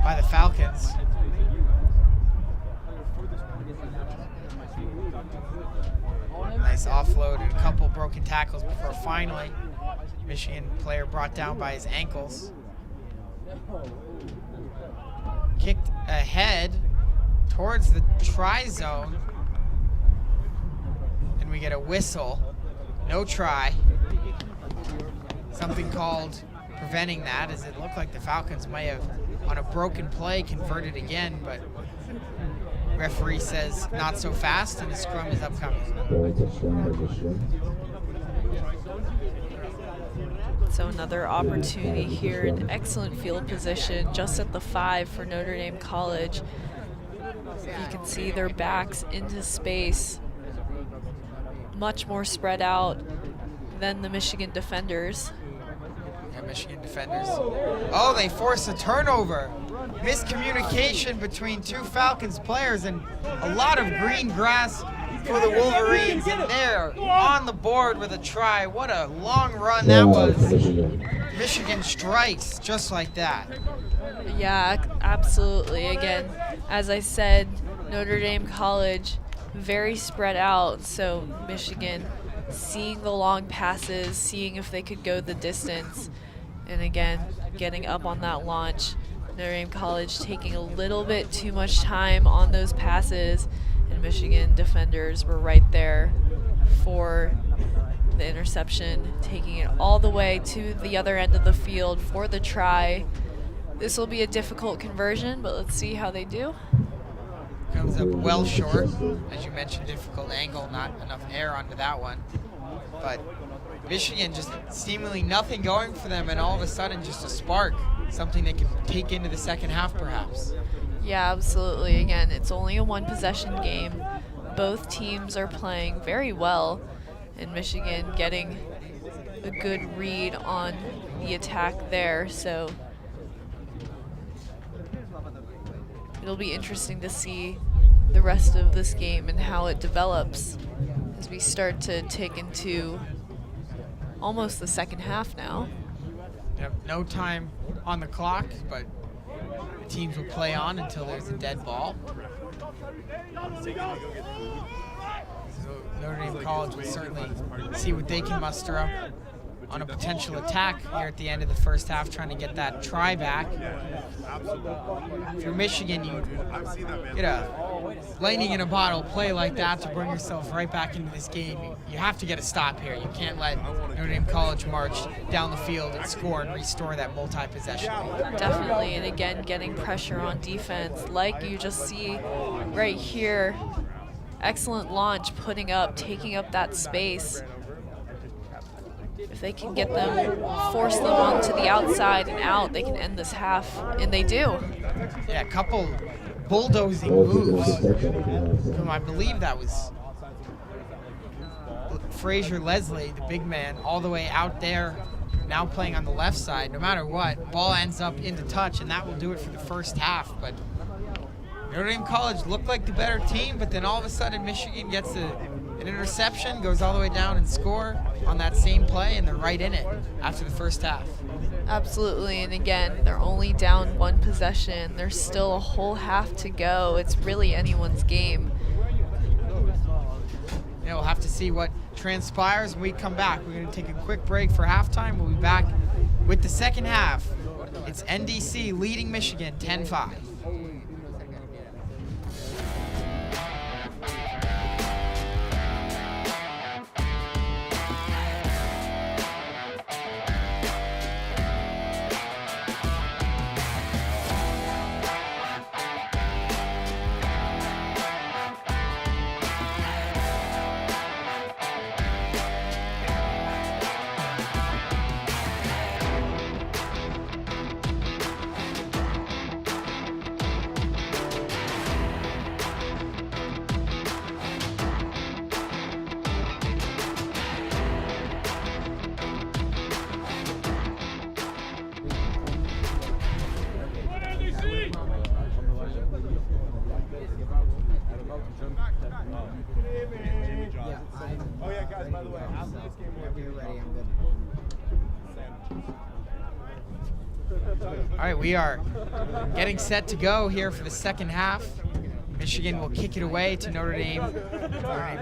by the Falcons. Nice offload and a couple broken tackles before finally Michigan player brought down by his ankles. Kicked ahead towards the try zone, and we get a whistle. No try. Something called preventing that, as it looked like the Falcons may have, on a broken play, converted again, but referee says not so fast, and the scrum is upcoming. So another opportunity here, an excellent field position just at the 5 for Notre Dame College. You can see their backs into space, much more spread out than the Michigan defenders. Yeah, Michigan defenders. Oh, they force a turnover. Miscommunication between two Falcons players and a lot of green grass for the Wolverines, and they're on the board with a try. What a long run that was. Michigan strikes just like that. Yeah, absolutely. Again, as I said, Notre Dame College, very spread out, so Michigan seeing the long passes, seeing if they could go the distance, and again, getting up on that launch. Notre Dame College taking a little bit too much time on those passes, and Michigan defenders were right there for the interception, taking it all the way to the other end of the field for the try. This will be a difficult conversion, but let's see how they do. Comes up well short. As you mentioned, difficult angle, not enough air onto that one. But Michigan just seemingly nothing going for them, and all of a sudden just a spark, something they can take into the second half perhaps. Yeah, absolutely. Again, it's only a one-possession game. Both teams are playing very well, and Michigan getting a good read on the attack there. So it'll be interesting to see the rest of this game and how it develops as we start to take into almost the second half now. Yep, no time on the clock, but the teams will play on until there's a dead ball. So Notre Dame College will certainly see what they can muster up on a potential attack here at the end of the first half, trying to get that try back. If you're Michigan, you get a lightning in a bottle play like that to bring yourself right back into this game. You have to get a stop here. You can't let Notre Dame College march down the field and score and restore that multi-possession. Definitely, and again, getting pressure on defense like you just see right here. Excellent launch, taking up that space. If they can get them, force them onto the outside and out, they can end this half, and they do. Yeah, a couple bulldozing moves. I believe that was Frazier Leslie, the big man, all the way out there, now playing on the left side. No matter what, ball ends up into touch, and that will do it for the first half. But Notre Dame College looked like the better team, but then all of a sudden Michigan gets an interception, goes all the way down and score on that same play, and they're right in it after the first half. Absolutely, and again, they're only down one possession. There's still a whole half to go. It's really anyone's game. Yeah, we'll have to see what transpires when we come back. We're going to take a quick break for halftime. We'll be back with the second half. It's NDC leading Michigan 10-5. All right, we are getting set to go here for the second half. Michigan will kick it away to Notre Dame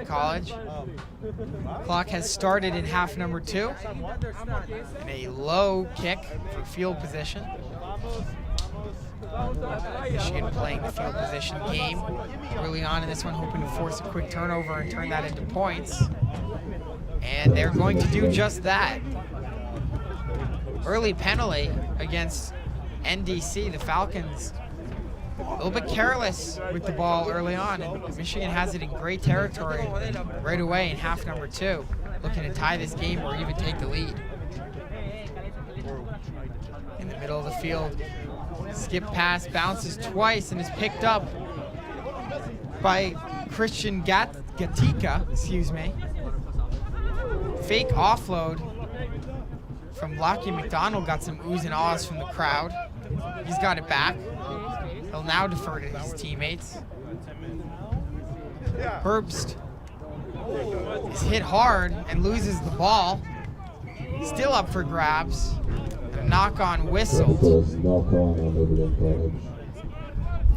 College. Clock has started in half number 2. And a low kick for field position. Michigan playing the field position game early on in this one, hoping to force a quick turnover and turn that into points. And they're going to do just that. Early penalty against NDC, the Falcons, a little bit careless with the ball early on, and Michigan has it in great territory right away in half number 2, looking to tie this game or even take the lead. In the middle of the field, skip pass, bounces twice and is picked up by Christian Gatica, excuse me. Fake offload from Lockie McDonald, got some oohs and ahs from the crowd. He's got it back. He'll now defer to his teammates. Herbst is hit hard and loses the ball. Still up for grabs. A knock-on whistled.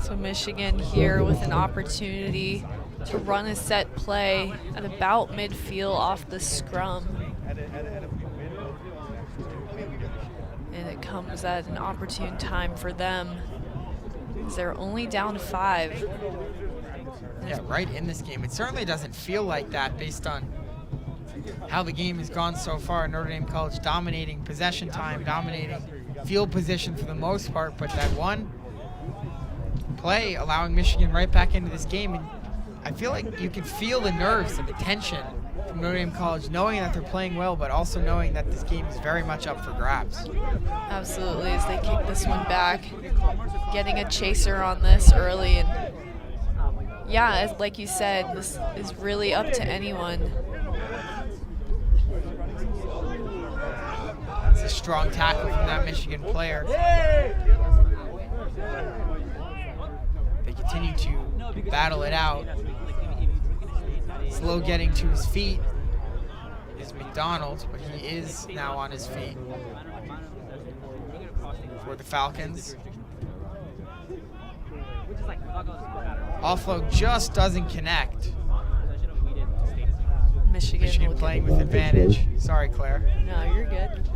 So Michigan here with an opportunity to run a set play at about midfield off the scrum. And it comes at an opportune time for them, as they're only down 5. Yeah, right in this game. It certainly doesn't feel like that based on how the game has gone so far. Notre Dame College dominating possession time, dominating field position for the most part, but that one play allowing Michigan right back into this game. And I feel like you can feel the nerves and the tension from Notre Dame College, knowing that they're playing well, but also knowing that this game is very much up for grabs. Absolutely, as they kick this one back, getting a chaser on this early. And yeah, like you said, this is really up to anyone. It's a strong tackle from that Michigan player. They continue to battle it out. Slow getting to his feet is McDonald, but he is now on his feet for the Falcons. Offload just doesn't connect. Michigan playing with advantage. Sorry, Claire. No, you're good.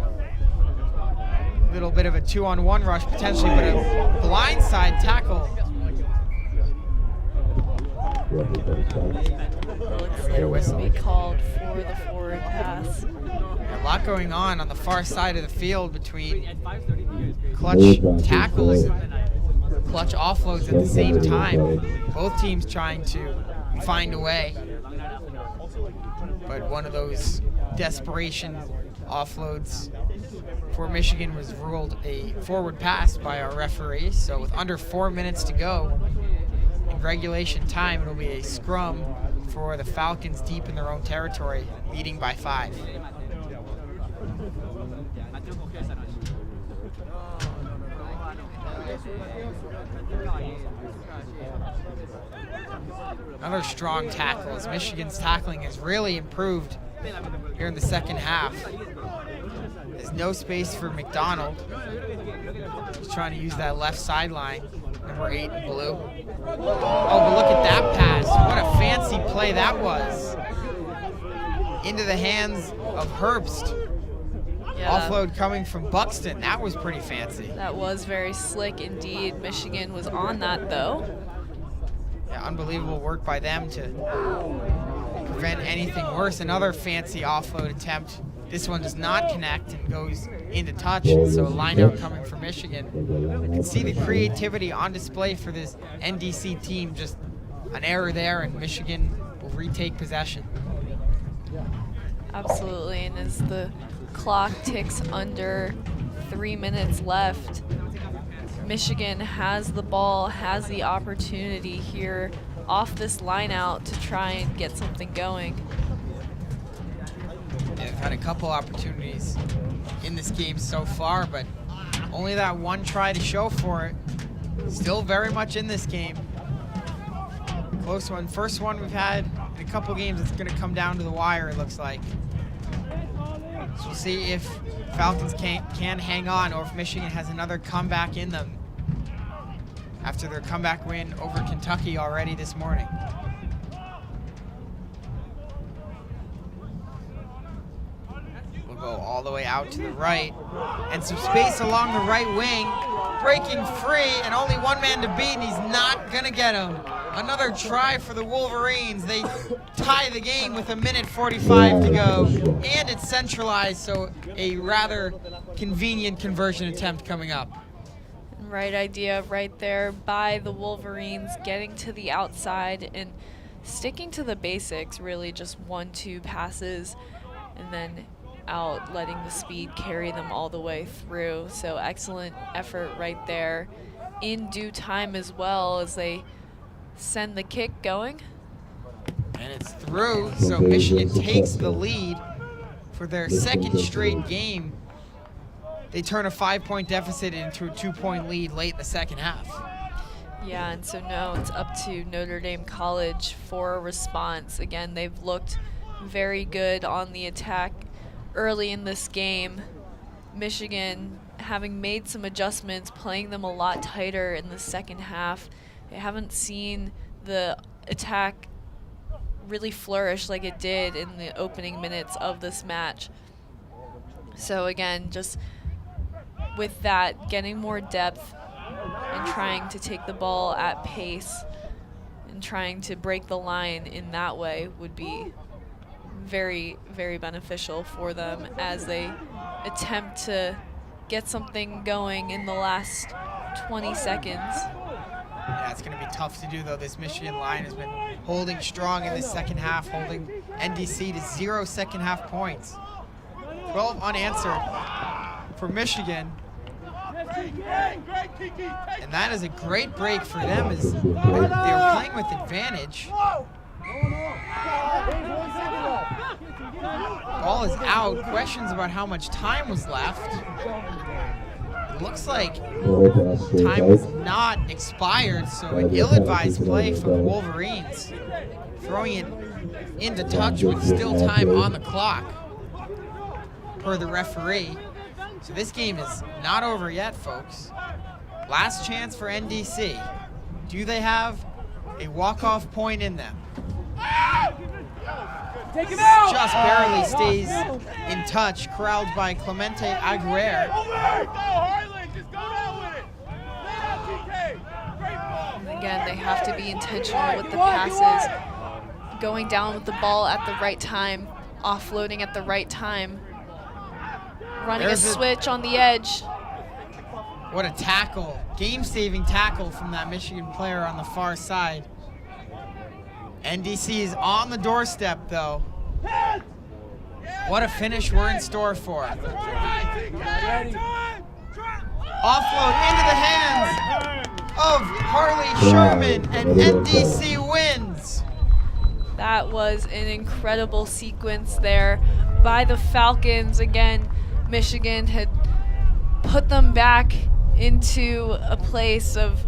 Little bit of a 2-on-1 rush potentially, but a blindside tackle. Looks like will be called for the forward pass. A lot going on the far side of the field between clutch tackles and clutch offloads at the same time. Both teams trying to find a way. But one of those desperation offloads for Michigan was ruled a forward pass by our referee. So with under 4 minutes to go in regulation time, it'll be a scrum for the Falcons deep in their own territory, leading by 5. Another strong tackle, as Michigan's tackling has really improved here in the second half. There's no space for McDonald. He's trying to use that left sideline, number 8 in blue. Oh, but look at that pass. What a fancy play that was. Into the hands of Herbst. Yeah. Offload coming from Buxton. That was pretty fancy. That was very slick indeed. Michigan was on that though. Yeah, unbelievable work by them to prevent anything worse. Another fancy offload attempt. This one does not connect and goes into touch, so a line out coming from Michigan. You can see the creativity on display for this NDC team. Just an error there, and Michigan will retake possession. Absolutely, and as the clock ticks under 3 minutes left, Michigan has the ball, has the opportunity here off this line out to try and get something going. Yeah, they've had a couple opportunities in this game so far, but only that one try to show for it. Still very much in this game. Close one. First one we've had in a couple games. It's going to come down to the wire, it looks like. So we'll see if Falcons can hang on or if Michigan has another comeback in them after their comeback win over Kentucky already this morning. We'll go all the way out to the right, and some space along the right wing, breaking free, and only one man to beat, and he's not gonna get him. Another try for the Wolverines. They tie the game with 1:45 to go, and it's centralized, so a rather convenient conversion attempt coming up. Right idea right there by the Wolverines, getting to the outside and sticking to the basics, really just 1-2 passes and then out, letting the speed carry them all the way through. So excellent effort right there in due time as well, as they send the kick going. And it's through, so Michigan takes the lead for their second straight game. They turn a 5-point deficit into a 2-point lead late in the second half. Yeah, and so now it's up to Notre Dame College for a response. Again, they've looked very good on the attack early in this game. Michigan, having made some adjustments, playing them a lot tighter in the second half. They haven't seen the attack really flourish like it did in the opening minutes of this match. So again, just with that, getting more depth and trying to take the ball at pace and trying to break the line in that way would be very, very beneficial for them as they attempt to get something going in the last 20 seconds. Yeah, it's going to be tough to do, though. This Michigan line has been holding strong in the second half, holding NDC to 0 second half points. 12 unanswered for Michigan. And that is a great break for them as they were playing with advantage. Ball is out. Questions about how much time was left. It looks like time has not expired, so an ill-advised play from the Wolverines. Throwing it into touch with still time on the clock, per the referee. So this game is not over yet, folks. Last chance for NDC. Do they have a walk-off point in them? Take him out! Just barely stays in touch, corralled by Clemente Aguirre. And again, they have to be intentional with the passes, going down with the ball at the right time, offloading at the right time, running a switch on the edge. What a tackle, game-saving tackle from that Michigan player on the far side. NDC is on the doorstep, though. What a finish we're in store for. Offload into the hands of Harley Sherman, and NDC wins. That was an incredible sequence there by the Falcons. Again, Michigan had put them back into a place of,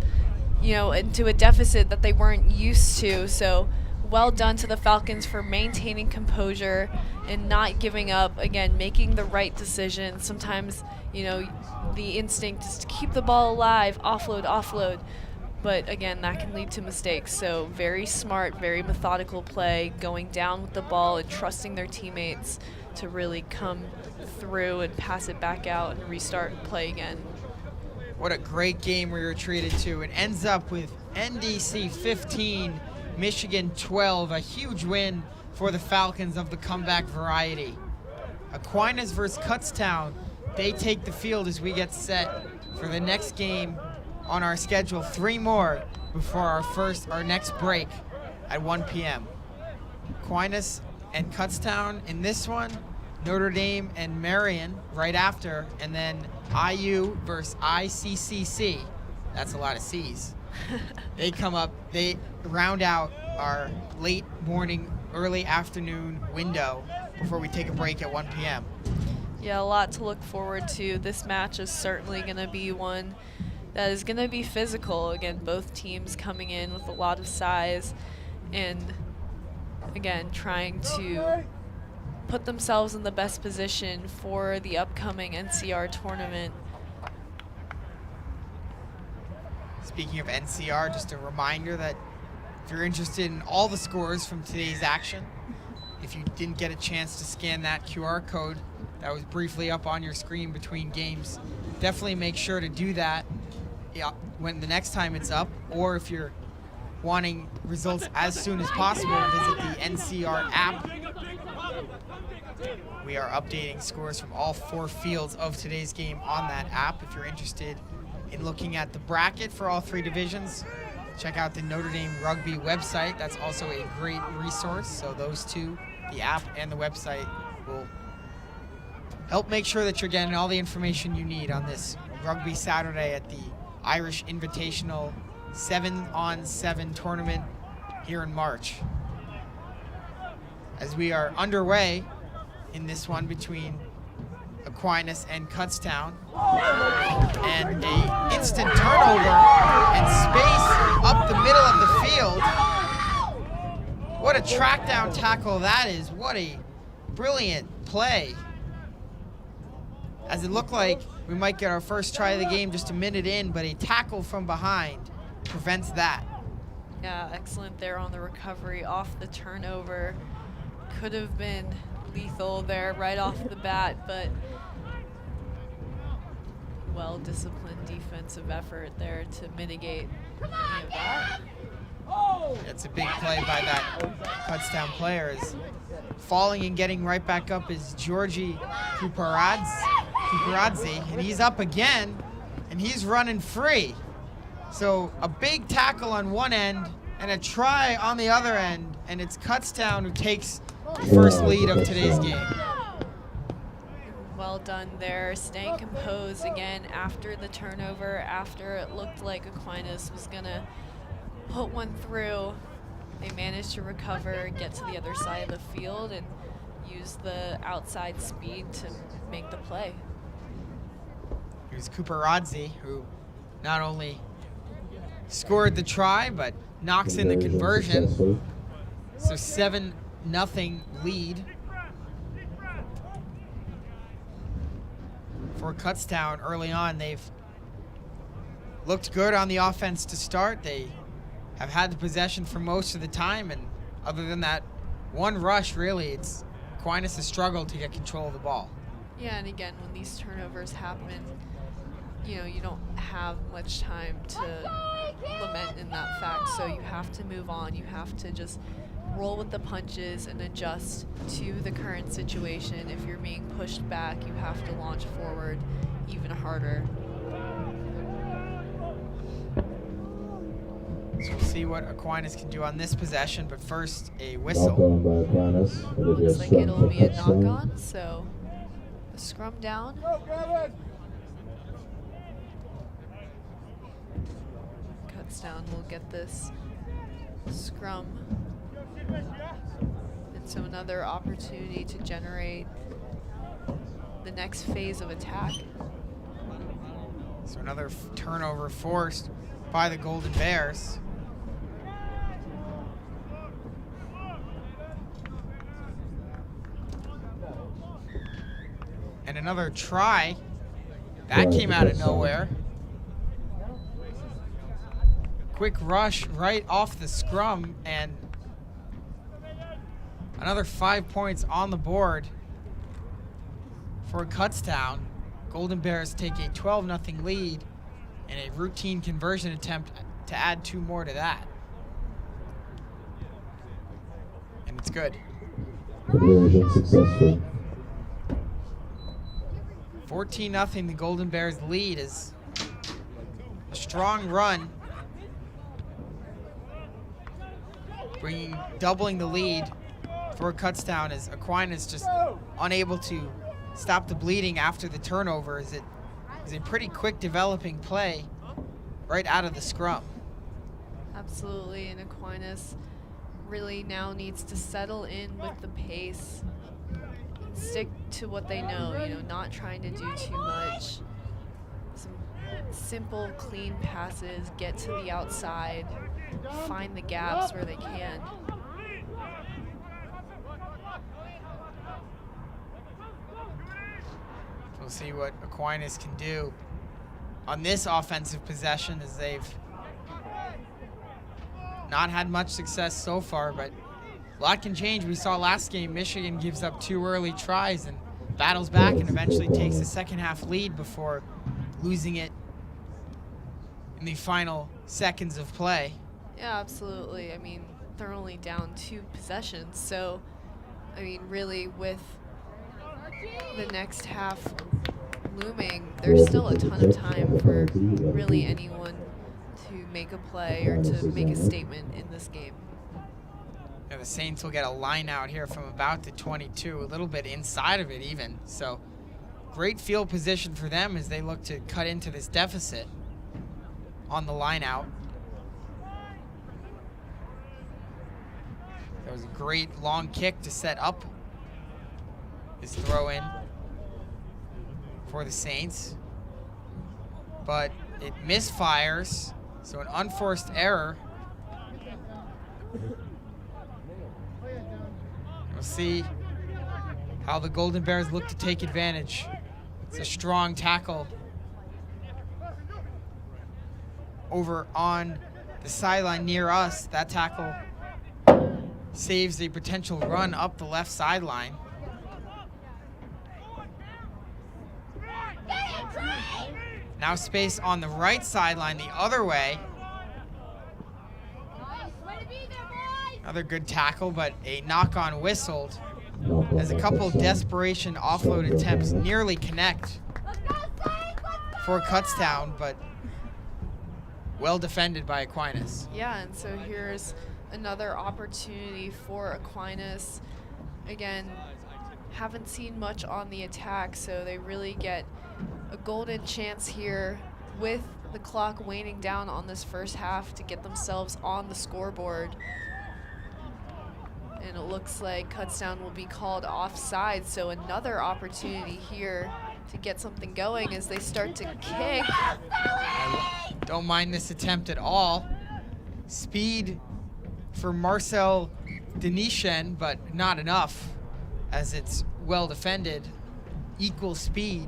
into a deficit that they weren't used to. So well done to the Falcons for maintaining composure and not giving up. Again, making the right decision. Sometimes, the instinct is to keep the ball alive, offload. But again, that can lead to mistakes. So very smart, very methodical play, going down with the ball and trusting their teammates to really come through and pass it back out and restart and play again. What a great game we were treated to. It ends up with NDC 15, Michigan 12, a huge win for the Falcons of the comeback variety. Aquinas versus Kutztown, they take the field as we get set for the next game on our schedule. 3 more before our next break at 1 p.m. Aquinas and Kutztown in this one, Notre Dame and Maran right after, and then IU versus ICCC. That's a lot of C's. They come up, they round out our late morning, early afternoon window before we take a break at 1 p.m. Yeah, a lot to look forward to. This match is certainly going to be one that is going to be physical. Again, both teams coming in with a lot of size and, again, trying to put themselves in the best position for the upcoming NCR tournament. Speaking of NCR, just a reminder that if you're interested in all the scores from today's action, if you didn't get a chance to scan that QR code that was briefly up on your screen between games, definitely make sure to do that when the next time it's up, or if you're wanting results as soon as possible, visit the NCR app. We are updating scores from all 4 fields of today's game on that app. If you're interested in looking at the bracket for all 3 divisions, check out the Notre Dame Rugby website. That's also a great resource. So those 2, the app and the website, will help make sure that you're getting all the information you need on this Rugby Saturday at the Irish Invitational 7-on-7 tournament here in March. As we are underway in this one between Aquinas and Kutztown. And a instant turnover and space up the middle of the field. What a track down tackle that is. What a brilliant play. As it looked like we might get our first try of the game just a minute in, but a tackle from behind prevents that. Yeah, excellent there on the recovery off the turnover. Could have been lethal there right off the bat, but well-disciplined defensive effort there to mitigate any of that. It's a big play by that Kutztown player. Is falling and getting right back up is Georgi Kuparadze, and he's up again, and he's running free. So a big tackle on one end and a try on the other end, and it's Kutztown who takes the first lead of today's game. Well done there, staying composed again after the turnover, after it looked like Aquinas was gonna put one through. They managed to recover, get to the other side of the field, and use the outside speed to make the play. Here's Kuparadze, who not only scored the try, but knocks in the conversion. So 7-0 lead for Kutztown early on. They've looked good on the offense to start. They have had the possession for most of the time, and other than that one rush, really, it's Aquinas has struggled to get control of the ball. Yeah, and again, when these turnovers happen, you know, you don't have much time to lament in that fact, so you have to move on. You have to just roll with the punches and adjust to the current situation. If you're being pushed back, you have to launch forward even harder. So we'll see what Aquinas can do on this possession, but first a Knock whistle. on by Aquinas. It'll be a Looks like scrum it'll for be a Kutztown. knock-on, so the scrum down. Kutztown will get this scrum. And so another opportunity to generate the next phase of attack. So another turnover forced by the Golden Bears. And another try. That came out of nowhere. Quick rush right off the scrum, and another 5 points on the board for Kutztown. Golden Bears take a 12-0 lead and a routine conversion attempt to add 2 more to that. And it's good. Conversion successful. 14-0, the Golden Bears lead is a strong run, doubling the lead for Kutztown, as Aquinas just unable to stop the bleeding after the turnover. Is a pretty quick developing play right out of the scrum. Absolutely, and Aquinas really now needs to settle in with the pace. Stick to what they know, you know, not trying to do too much. Some simple, clean passes, get to the outside, find the gaps where they can. We'll see what Aquinas can do on this offensive possession, as they've not had much success so far, but a lot can change. We saw last game, Michigan gives up 2 early tries and battles back and eventually takes the second half lead before losing it in the final seconds of play. Yeah, absolutely. I mean, they're only down 2 possessions, so, I mean, really with the next half looming, there's still a ton of time for really anyone to make a play or to make a statement in this game. Yeah, the Saints will get a line out here from about the 22, a little bit inside of it even. So great field position for them as they look to cut into this deficit on the line out. was a great long kick to set up his throw in for the Saints. But it misfires, so an unforced error. We'll see how the Golden Bears look to take advantage. It's a strong tackle over on the sideline near us. That tackle saves a potential run up the left sideline. Now space on the right sideline the other way. Another good tackle, but a knock-on whistled as a couple of desperation offload attempts nearly connect for Kutztown, but well defended by Aquinas. Yeah, and so here's another opportunity for Aquinas. Again, haven't seen much on the attack, so they really get a golden chance here with the clock waning down on this first half to get themselves on the scoreboard. And it looks like Kutztown will be called offside, so another opportunity here to get something going as they start to kick. I don't mind this attempt at all. Speed for Marcel Denishen, but not enough as it's well defended. Equal speed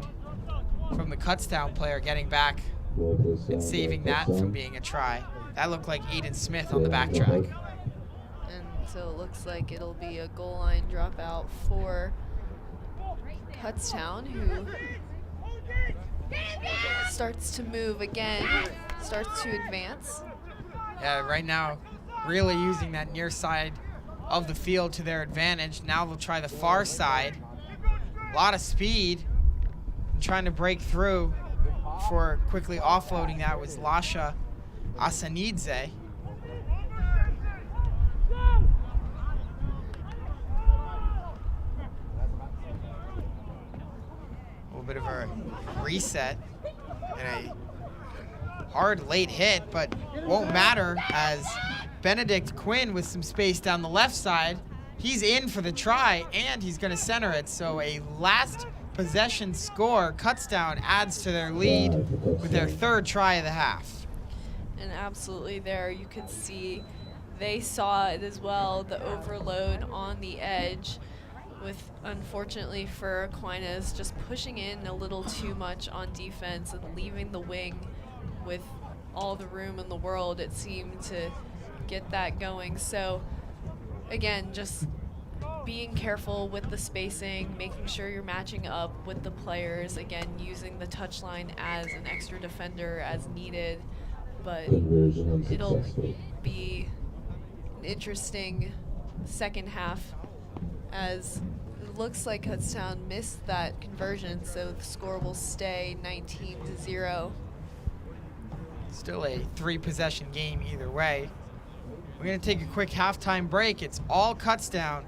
from the Kutztown player getting back and saving that from being a try. That looked like Aiden Smith on the backtrack. And so it looks like it'll be a goal line dropout for Kutztown, who starts to move again, starts to advance. Yeah, right now, really using that near side of the field to their advantage. Now they'll try the far side. A lot of speed, and trying to break through for quickly offloading that was Lasha Asanidze. A little bit of a reset and a hard late hit, but won't matter as Benedict Quinn with some space down the left side. He's in for the try, and he's going to center it. So a last possession score. Kutztown adds to their lead with their third try of the half. And absolutely there you can see they saw it as well, the overload on the edge with, unfortunately for Aquinas, just pushing in a little too much on defense and leaving the wing with all the room in the world, it seemed, to get that going. So again, just being careful with the spacing, making sure you're matching up with the players, again, using the touchline as an extra defender as needed. But it'll be an interesting second half as it looks like Kutztown missed that conversion, so the score will stay 19-0. Still a 3-possession game either way. We're going to take a quick halftime break. It's all Kutztown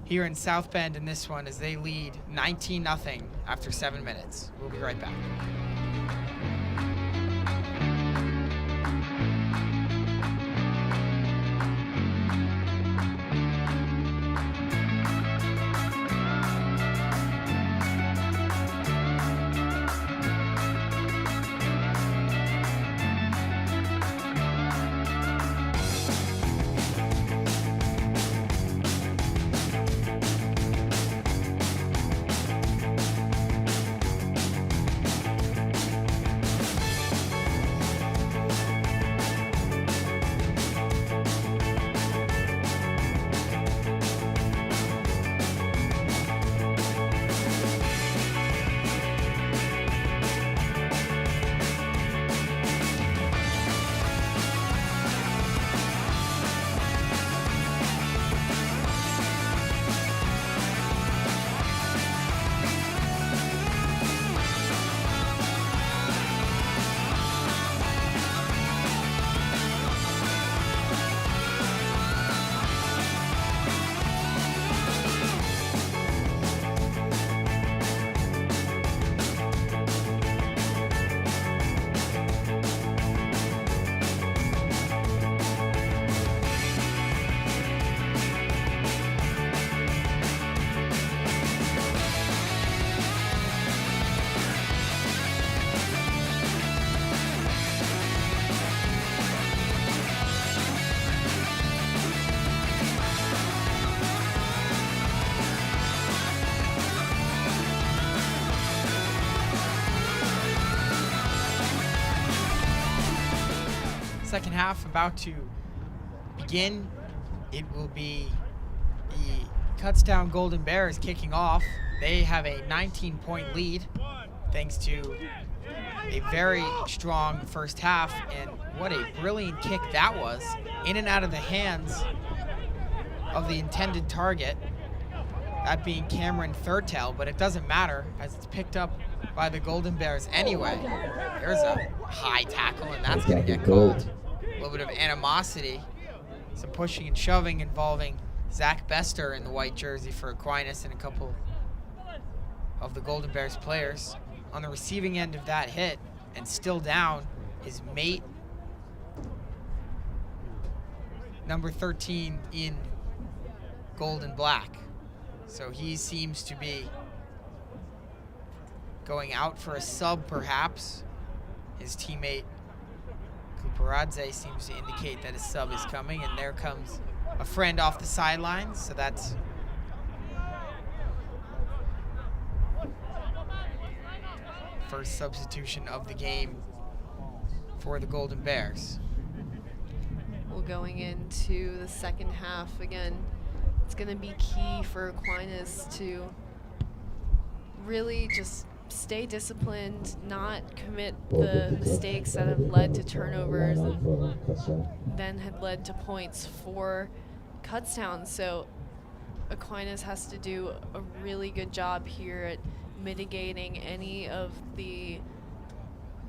here in South Bend in this one as they lead 19-0 after 7 minutes. We'll be right back. Second half about to begin. It will be the Kutztown Golden Bears kicking off. They have a 19-point lead thanks to a very strong first half, and what a brilliant kick that was, in and out of the hands of the intended target, that being Cameron Thurtell, but it doesn't matter as it's picked up by the Golden Bears anyway. There's a high tackle, and that's going to get called. A little bit of animosity, some pushing and shoving involving Zach Bester in the white jersey for Aquinas and a couple of the Golden Bears players. On the receiving end of that hit, and still down, his mate, number 13 in gold and black. So he seems to be going out for a sub, perhaps. His teammate Kuparadze seems to indicate that a sub is coming, and there comes a friend off the sidelines. So that's first substitution of the game for the Golden Bears. Well, going into the second half, again, it's going to be key for Aquinas to really just stay disciplined, not commit the mistakes that have led to turnovers and then had led to points for Kutztown. So Aquinas has to do a really good job here at mitigating any of the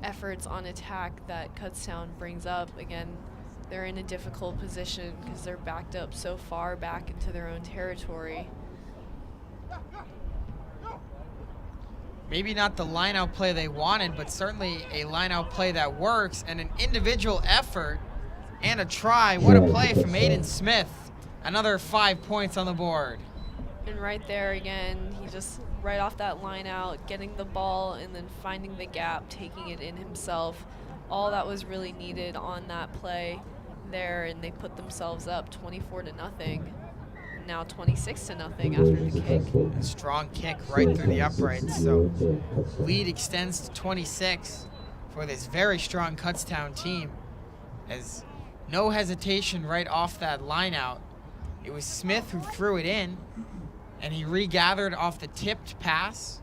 efforts on attack that Kutztown brings up. Again, they're in a difficult position because they're backed up so far back into their own territory. Maybe not the line-out play they wanted, but certainly a line-out play that works, and an individual effort and a try. What a play from Aiden Smith. Another 5 points on the board. And right there again, he just right off that line out, getting the ball and then finding the gap, taking it in himself. All that was really needed on that play there, and they put themselves up 24-0. Now 26-0 after the kick. A strong kick right through the uprights. So lead extends to 26 for this very strong Kutztown team. As no hesitation right off that line out. It was Smith who threw it in, and he regathered off the tipped pass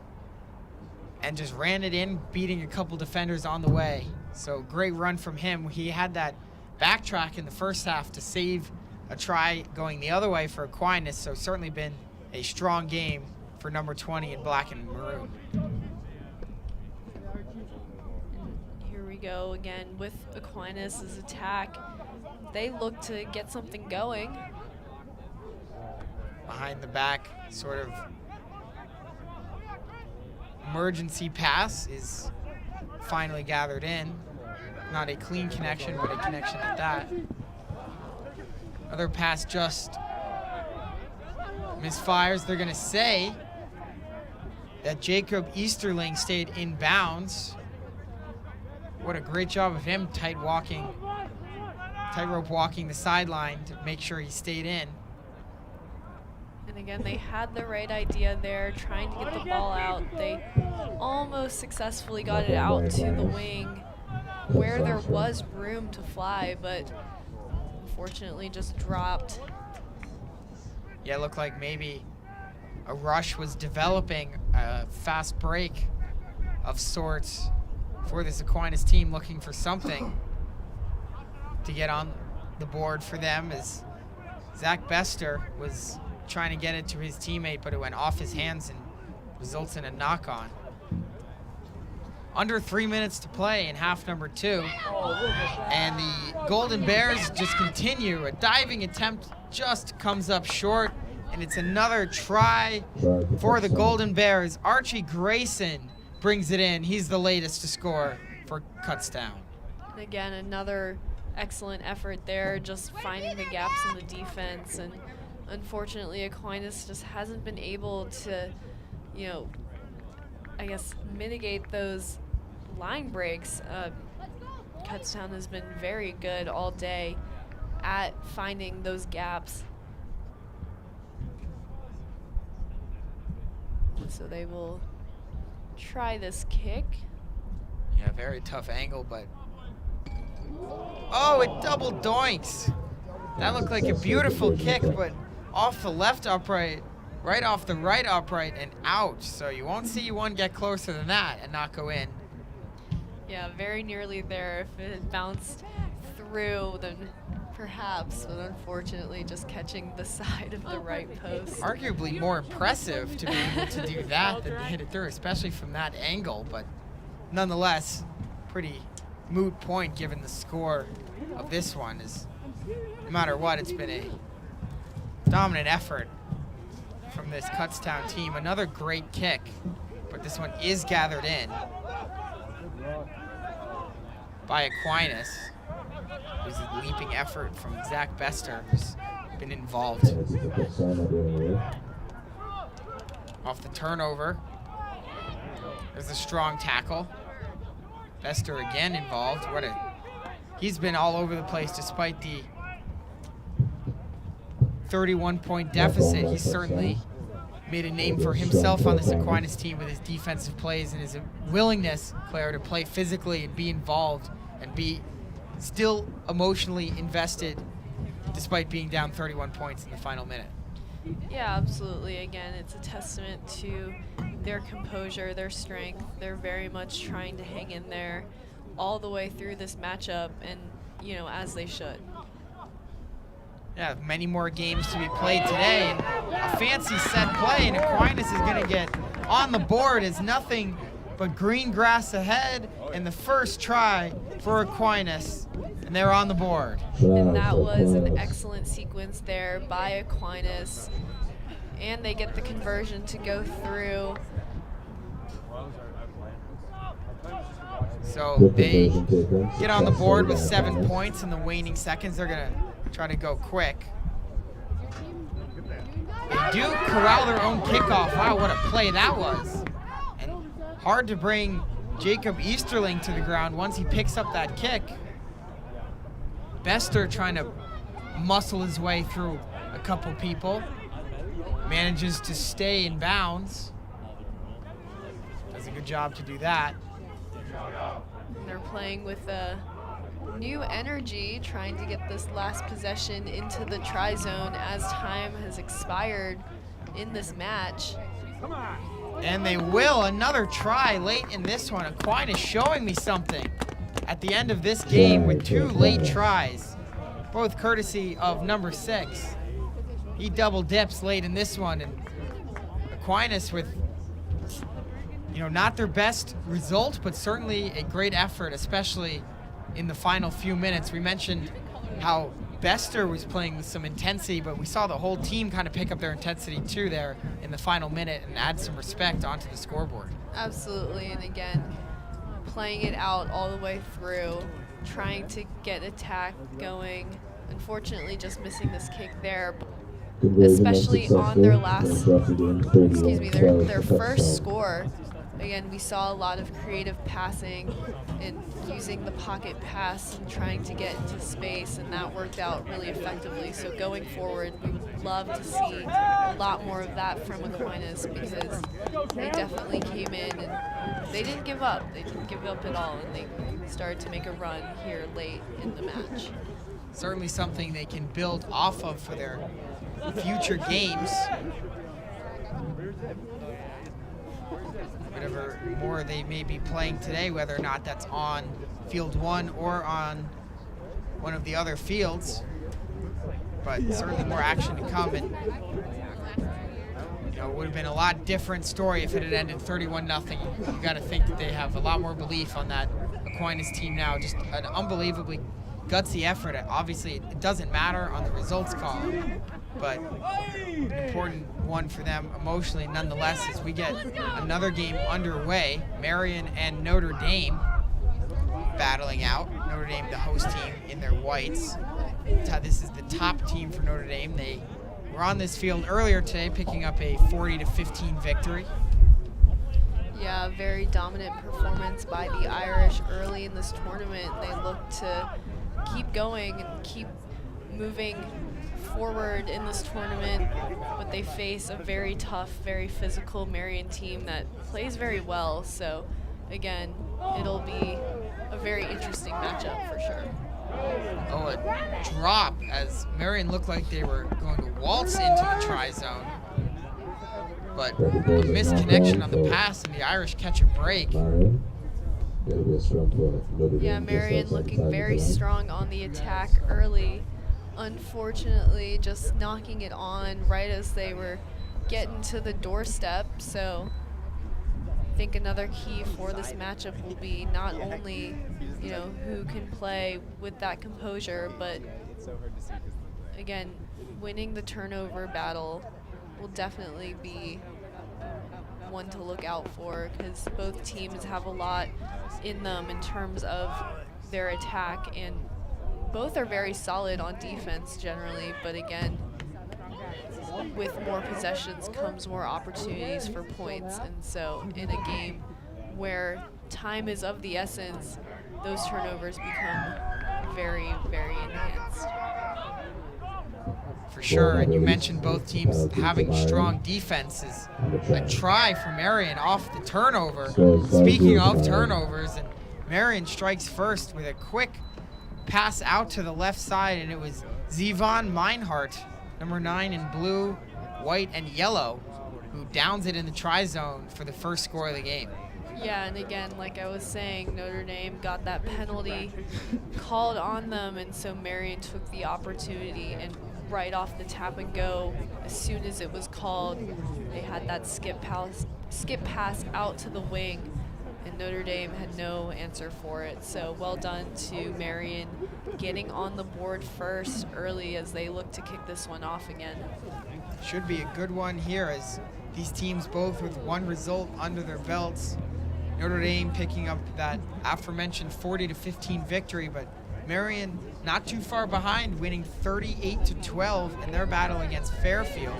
and just ran it in, beating a couple defenders on the way. So great run from him. He had that backtrack in the first half to save a try going the other way for Aquinas, so certainly been a strong game for number 20 in black and maroon. And here we go again with Aquinas' attack. They look to get something going. Behind the back, sort of emergency pass is finally gathered in. Not a clean connection, but a connection at that. Other pass just misfires. They're going to say that Jacob Easterling stayed in bounds. What a great job of him tightrope walking the sideline to make sure he stayed in. And again, they had the right idea there, trying to get the ball out. They almost successfully got it out to the wing where there was room to fly, but unfortunately just dropped. Yeah, it looked like maybe a rush was developing, a fast break of sorts for this Aquinas team, looking for something to get on the board for them, as Zach Bester was trying to get it to his teammate, but it went off his hands and results in a knock-on. Under 3 minutes to play in half number 2. And the Golden Bears just continue. A diving attempt just comes up short, and it's another try for the Golden Bears. Archie Grayson brings it in. He's the latest to score for Kutztown. And again, another excellent effort there, just finding the gaps in the defense. And unfortunately, Aquinas just hasn't been able to, I guess, mitigate those line breaks. Kutztown has been very good all day at finding those gaps. So they will try this kick. Yeah, very tough angle, but Oh, it double doinks. That looked like a beautiful kick, but off the left upright, right off the right upright, and ouch. So you won't see one get closer than that and not go in. Yeah, very nearly there. If it had bounced through, then perhaps, but unfortunately just catching the side of the right post. Arguably more impressive to be able to do that than to hit it through, especially from that angle, but nonetheless, pretty moot point given the score of this one. Is no matter what, it's been a dominant effort from this Kutztown team. Another great kick, but this one is gathered in by Aquinas. It was a leaping effort from Zach Bester, who's been involved. Off the turnover, there's a strong tackle. Bester again involved. He's been all over the place despite the 31-point deficit. He's certainly made a name for himself on this Aquinas team with his defensive plays and his willingness, Claire, to play physically and be involved and be still emotionally invested despite being down 31 points in the final minute. Yeah, absolutely. Again, it's a testament to their composure, their strength. They're very much trying to hang in there all the way through this matchup, and, you know, as they should. Yeah, many more games to be played today, and a fancy set play, and Aquinas is going to get on the board as nothing but green grass ahead, and the first try for Aquinas, and they're on the board. And that was an excellent sequence there by Aquinas, and they get the conversion to go through. So they get on the board with 7 points in the waning seconds. They're going to try to go quick. They do corral their own kickoff. Wow, what a play that was. And hard to bring Jacob Easterling to the ground once he picks up that kick. Bester trying to muscle his way through a couple people. Manages to stay in bounds. Does a good job to do that. They're playing with a new energy, trying to get this last possession into the try zone as time has expired in this match. And they will. Another try late in this one. Aquinas showing me something at the end of this game with 2 late tries, both courtesy of number 6. He double dips late in this one, and Aquinas with, you know, not their best result, but certainly a great effort, especially in the final few minutes. We mentioned how Bester was playing with some intensity, but we saw the whole team kind of pick up their intensity too there in the final minute and add some respect onto the scoreboard. Absolutely, and again, playing it out all the way through, trying to get attack going. Unfortunately, just missing this kick there, especially on their their first score. Again, we saw a lot of creative passing and using the pocket pass and trying to get into space, and that worked out really effectively. So going forward, we would love to see a lot more of that from Aquinas, because they definitely came in and they didn't give up. They didn't give up at all, and they started to make a run here late in the match. Certainly something they can build off of for their future games. Whatever more they may be playing today, whether or not that's on field 1 or on one of the other fields, but certainly more action to come. And you know, it would have been a lot different story if it had ended 31-0. You got to think that they have a lot more belief on that Aquinas team now. Just an unbelievably gutsy effort. Obviously, it doesn't matter on the results column, but an important one for them emotionally nonetheless, as we get another game underway. Marion and Notre Dame battling out. Notre Dame, the host team, in their whites. This is the top team for Notre Dame. They were on this field earlier today, picking up a 40-15 victory. Yeah, very dominant performance by the Irish early in this tournament. They look to keep going and keep moving forward in this tournament, but they face a very tough, very physical Marion team that plays very well. So again, it'll be a very interesting matchup for sure. Oh, a drop as Marion looked like they were going to waltz into the try zone. But a misconnection on the pass, and the Irish catch a break. Maran. It'll be a scrum for Notre Dame. Yeah, just Marion outside looking the very line. strong on the attack early. Unfortunately, just knocking it on right as they were getting to the doorstep. So I think another key for this matchup will be not only, you know, who can play with that composure, but again, winning the turnover battle will definitely be one to look out for, because both teams have a lot in them in terms of their attack, and both are very solid on defense generally, but again, with more possessions comes more opportunities for points, and so in a game where time is of the essence, those turnovers become very, very enhanced. For sure, and you mentioned both teams having strong defenses. A try for Marion off the turnover. Speaking of turnovers, and Marion strikes first with a quick pass out to the left side, and it was Zevon Meinhardt, number 9 in blue, white, and yellow, who downs it in the try zone for the first score of the game. Yeah, and again, like I was saying, Notre Dame got that penalty called on them, and so Marion took the opportunity and right off the tap and go, as soon as it was called, they had that skip pass out to the wing, and Notre Dame had no answer for it. So well done to Marion getting on the board first early as they look to kick this one off again. Should be a good one here, as these teams both with one result under their belts. Notre Dame picking up that aforementioned 40-15 victory, but Marion not too far behind, winning 38-12 in their battle against Fairfield.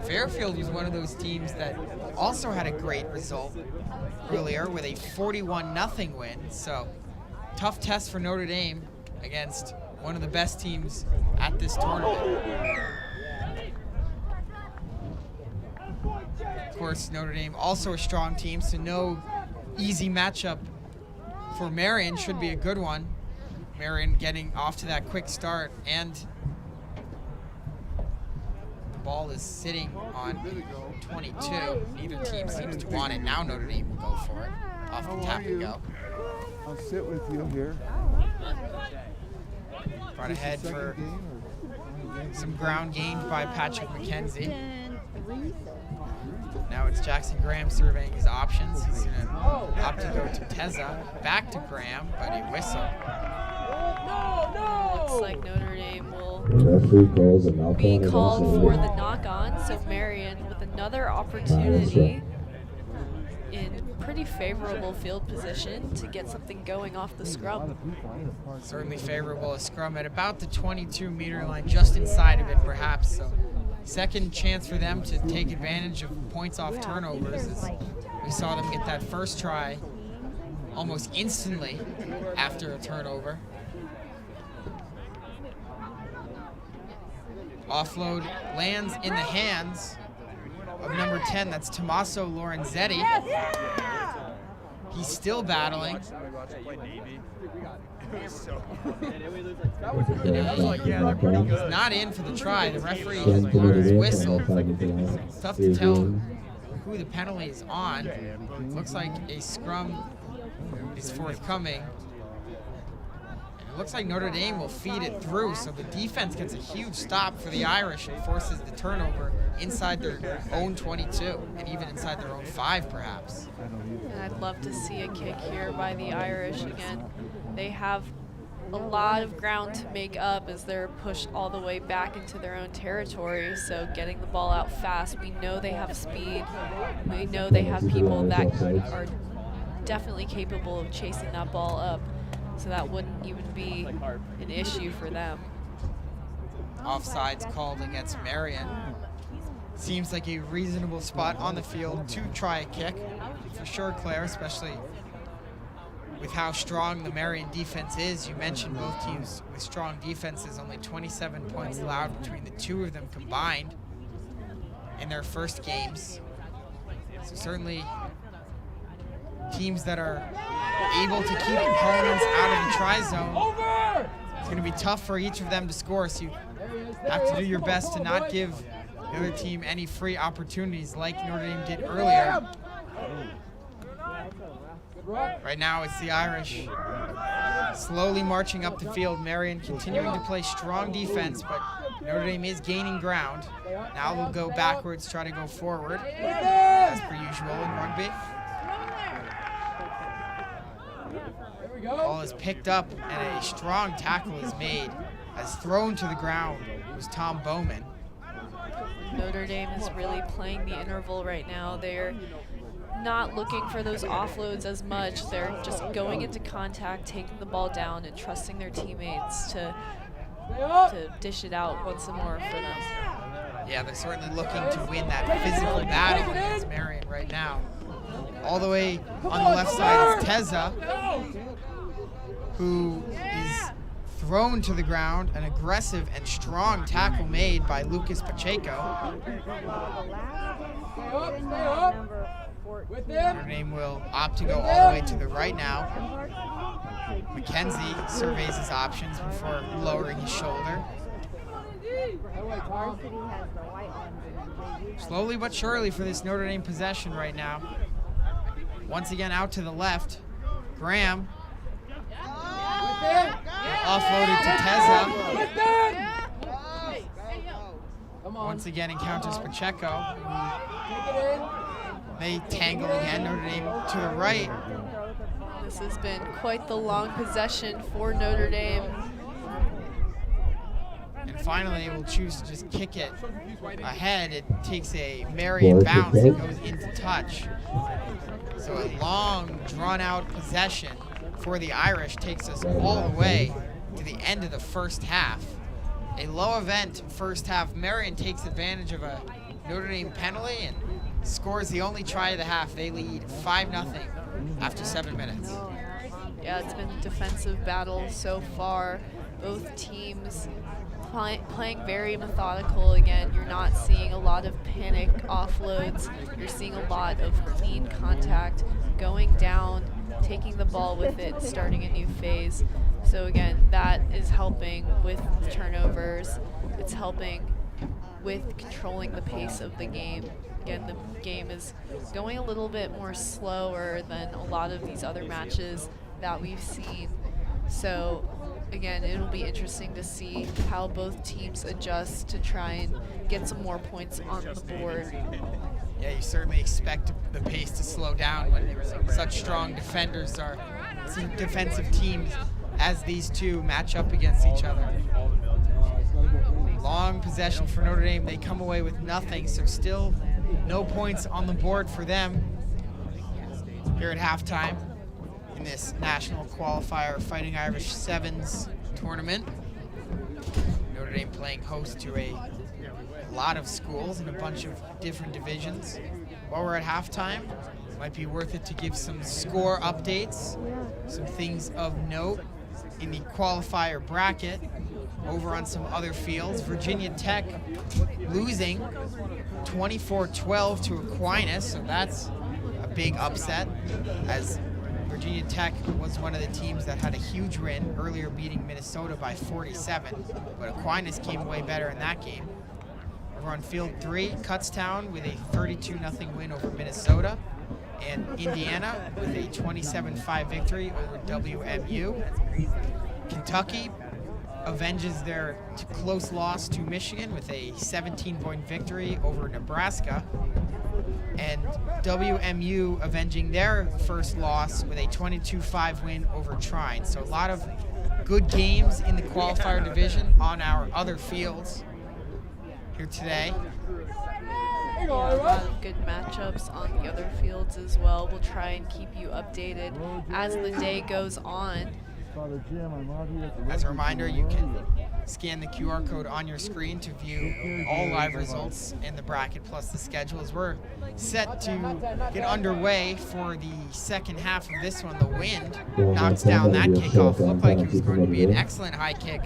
Fairfield was one of those teams that also had a great result earlier with a 41-0 win. So tough test for Notre Dame against one of the best teams at this tournament. Of course, Notre Dame also a strong team, so no easy matchup for Marion. Should be a good one. Marion getting off to that quick start, and the ball is sitting on 22. Neither team seems to want it. Now Notre Dame will go for it. Off the tap and go. I'll sit with you here. Brought ahead for some ground gained by Patrick McKenzie. Now it's Jackson Graham surveying his options. He's going to opt to go to Teza. Back to Graham, but a whistle. Looks like Notre Dame will Referee calls a knock-on be against called Notre for Dame. the knock-on, so Marion with another opportunity in pretty favorable field position to get something going off the scrum. Certainly favorable. A scrum at about the 22-meter line, just inside of it perhaps. So second chance for them to take advantage of points off turnovers, as we saw them get that first try almost instantly after a turnover. Offload lands in the hands of number 10. That's Tommaso Lorenzetti. He's still battling. He's not in for the try. The referee has blown his whistle. It's tough to tell who the penalty is on. Looks like a scrum is forthcoming. It looks like Notre Dame will feed it through, so the defense gets a huge stop for the Irish and forces the turnover inside their own 22 and even inside their own 5 perhaps. And I'd love to see a kick here by the Irish. Again, they have a lot of ground to make up as they're pushed all the way back into their own territory, so getting the ball out fast. We know they have speed. We know they have people that are definitely capable of chasing that ball up. So that wouldn't even be an issue for them. Offsides called against Marion. Seems like a reasonable spot on the field to try a kick. For sure, Claire, especially with how strong the Marion defense is. You mentioned both teams with strong defenses, only 27 points allowed between the two of them combined in their first games. So certainly teams that are able to keep opponents out of the try zone. It's going to be tough for each of them to score, so you have to do your best to not give the other team any free opportunities like Notre Dame did earlier. Right now it's the Irish slowly marching up the field. Marian continuing to play strong defense, but Notre Dame is gaining ground. Now they'll go backwards, try to go forward, as per usual in rugby. Ball is picked up and a strong tackle is made. As thrown to the ground was Tom Bowman. Notre Dame is really playing the interval right now. They're not looking for those offloads as much. They're just going into contact, taking the ball down, and trusting their teammates to dish it out once more for them. Yeah, they're certainly looking to win that physical battle against Marian right now. All the way on the left side is Teza, who is thrown to the ground. An aggressive and strong tackle made by Lucas Pacheco. Notre Dame will opt to go all the way to the right now. McKenzie surveys his options before lowering his shoulder. Slowly but surely for this Notre Dame possession right now. Once again out to the left. Graham offloaded to Teza. Once again encounters Pacheco. They tangle again. Notre Dame to the right. This has been quite the long possession for Notre Dame. And finally, we'll choose to just kick it ahead. It takes a Marian bounce and goes into touch. So a long, drawn-out possession for the Irish takes us all the way to the end of the first half. A low-event first half. Marian takes advantage of a Notre Dame penalty and scores the only try of the half. They lead 5-0 after 7 minutes. Yeah, it's been a defensive battle so far. Both teams playing very methodical. Again, you're not seeing a lot of panic offloads. You're seeing a lot of clean contact, going down, taking the ball with it, starting a new phase. So again, that is helping with turnovers. It's helping with controlling the pace of the game. Again, the game is going a little bit more slower than a lot of these other matches that we've seen. So again, it'll be interesting to see how both teams adjust to try and get some more points on the board. Yeah, you certainly expect the pace to slow down when such strong defenders are defensive teams as these two match up against each other. Long possession for Notre Dame. They come away with nothing, so still no points on the board for them here at halftime in this national qualifier Fighting Irish Sevens tournament. Notre Dame playing host to a lot of schools in a bunch of different divisions. While we're at halftime, it might be worth it to give some score updates, some things of note in the qualifier bracket. Over on some other fields, Virginia Tech losing 24-12 to Aquinas, so that's a big upset, as Virginia Tech was one of the teams that had a huge win earlier, beating Minnesota by 47, but Aquinas came away better in that game. Over on field 3, Kutztown with a 32-0 win over Minnesota, and Indiana with a 27-5 victory over WMU. Kentucky avenges their close loss to Michigan with a 17-point victory over Nebraska, and WMU avenging their first loss with a 22-5 win over Trine. So a lot of good games in the qualifier division on our other fields here today. A lot of good matchups on the other fields as well. We'll try and keep you updated as the day goes on. As a reminder, you can scan the QR code on your screen to view all live results in the bracket plus the schedules. We're set to get underway for the second half of this one. The wind knocks down that kickoff. Looked like it was going to be an excellent high kick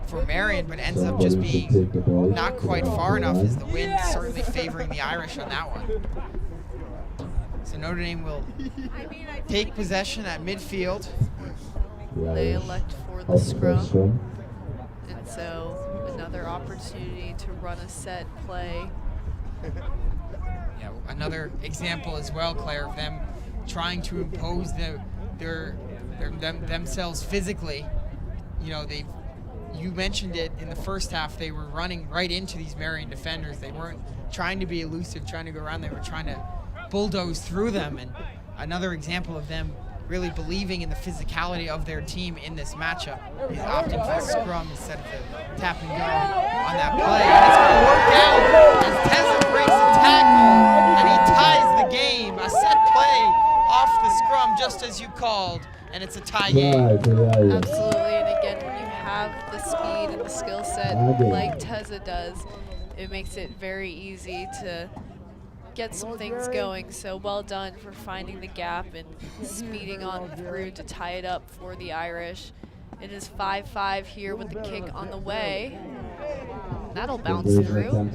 for Marian, but ends up just being not quite far enough, as the wind certainly favoring the Irish on that one. So Notre Dame will take possession at midfield. They elect for the scrum. And so another opportunity to run a set play. Yeah, another example as well, Claire, of them trying to impose themselves physically. You know, you mentioned it in the first half, they were running right into these Marian defenders. They weren't trying to be elusive, trying to go around. They were trying to bulldoze through them. And another example of them really believing in the physicality of their team in this matchup is opting for the scrum instead of the tap and go on that play. And it's going to work out as Teza breaks a tackle and he ties the game. A set play off the scrum just as you called, and it's a tie game. Absolutely, and again, when you have the speed and the skill set like Teza does, it makes it very easy to get some things going. So well done for finding the gap and speeding on through to tie it up for the Irish. It is 5-5 here with the kick on the way. That'll bounce through.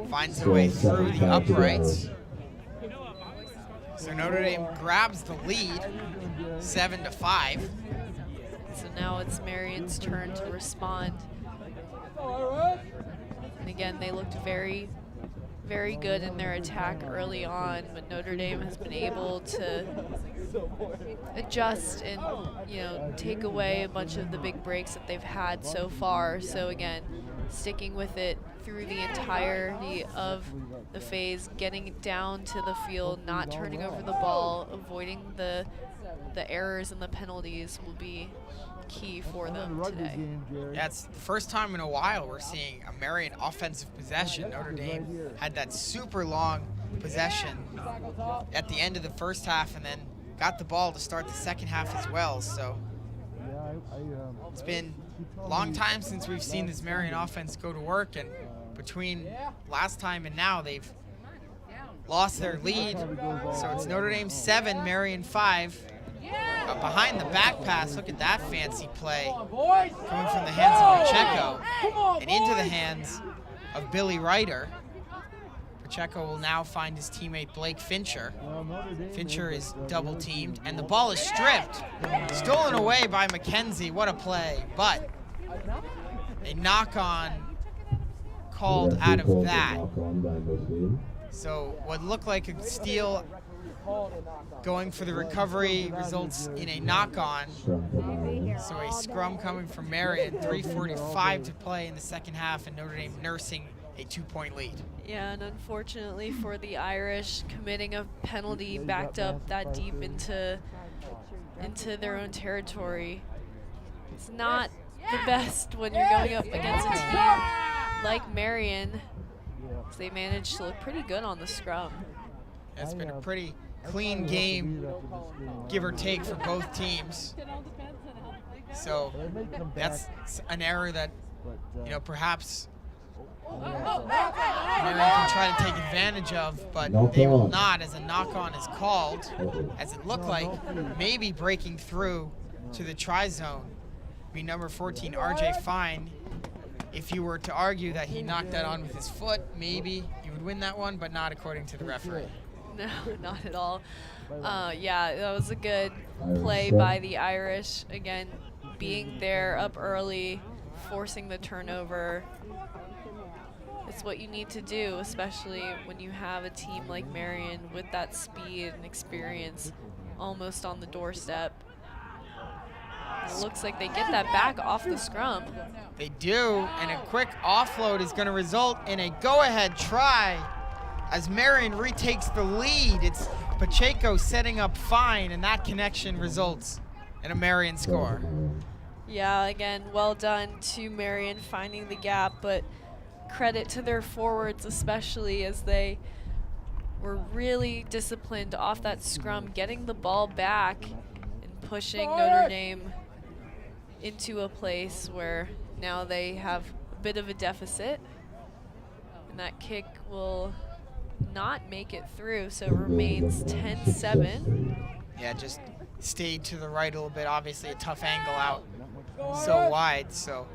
Finds a way through the uprights. So Notre Dame grabs the lead, 7-5. So now it's Marion's turn to respond. And again, they looked very, very good in their attack early on, but Notre Dame has been able to adjust and, you know, take away a bunch of the big breaks that they've had so far. So again, sticking with it through the entirety of the phase, getting it down to the field, not turning over the ball, avoiding the errors and the penalties will be key for them today. Yeah, it's the first time in a while we're seeing a Marian offensive possession. Notre Dame had that super long possession at the end of the first half and then got the ball to start the second half as well. So it's been a long time since we've seen this Marian offense go to work, and between last time and now they've lost their lead. So it's Notre Dame 7, Marian 5. Behind the back pass, look at that fancy play coming from the hands of Pacheco and into the hands of Billy Ryder. Pacheco will now find his teammate Blake Fincher. Fincher is double teamed and the ball is stripped. Stolen away by McKenzie. What a play. But a knock-on called out of that. So what looked like a steal going for the recovery results in a knock-on. So a scrum coming from Marion, 3:45 to play in the second half, and Notre Dame nursing a 2-point lead. Yeah, and unfortunately for the Irish, committing a penalty backed up that deep into their own territory. It's not the best when you're going up against a team like Marion. They managed to look pretty good on the scrum. It's been a pretty clean game, give or take, for both teams. So that's an error that, you know, perhaps Marion can try to take advantage of, but they will not, as a knock-on is called, as it looked like maybe breaking through to the try-zone. Be number 14, RJ Fine. If you were to argue that he knocked that on with his foot, maybe you would win that one, but not according to the referee. No, not at all. Yeah, that was a good play by the Irish. Again, being there up early, forcing the turnover. It's what you need to do, especially when you have a team like Marion with that speed and experience almost on the doorstep. It looks like they get that back off the scrum. They do, and a quick offload is going to result in a go-ahead try as Marion retakes the lead. It's Pacheco setting up Fine, and that connection results in a Marion score. Yeah, again, well done to Marion finding the gap, but credit to their forwards, especially as they were really disciplined off that scrum, getting the ball back and pushing Notre Dame into a place where now they have a bit of a deficit, and that kick will not make it through, so it remains 10-7. Yeah, just stayed to the right a little bit. Obviously a tough angle out so wide. So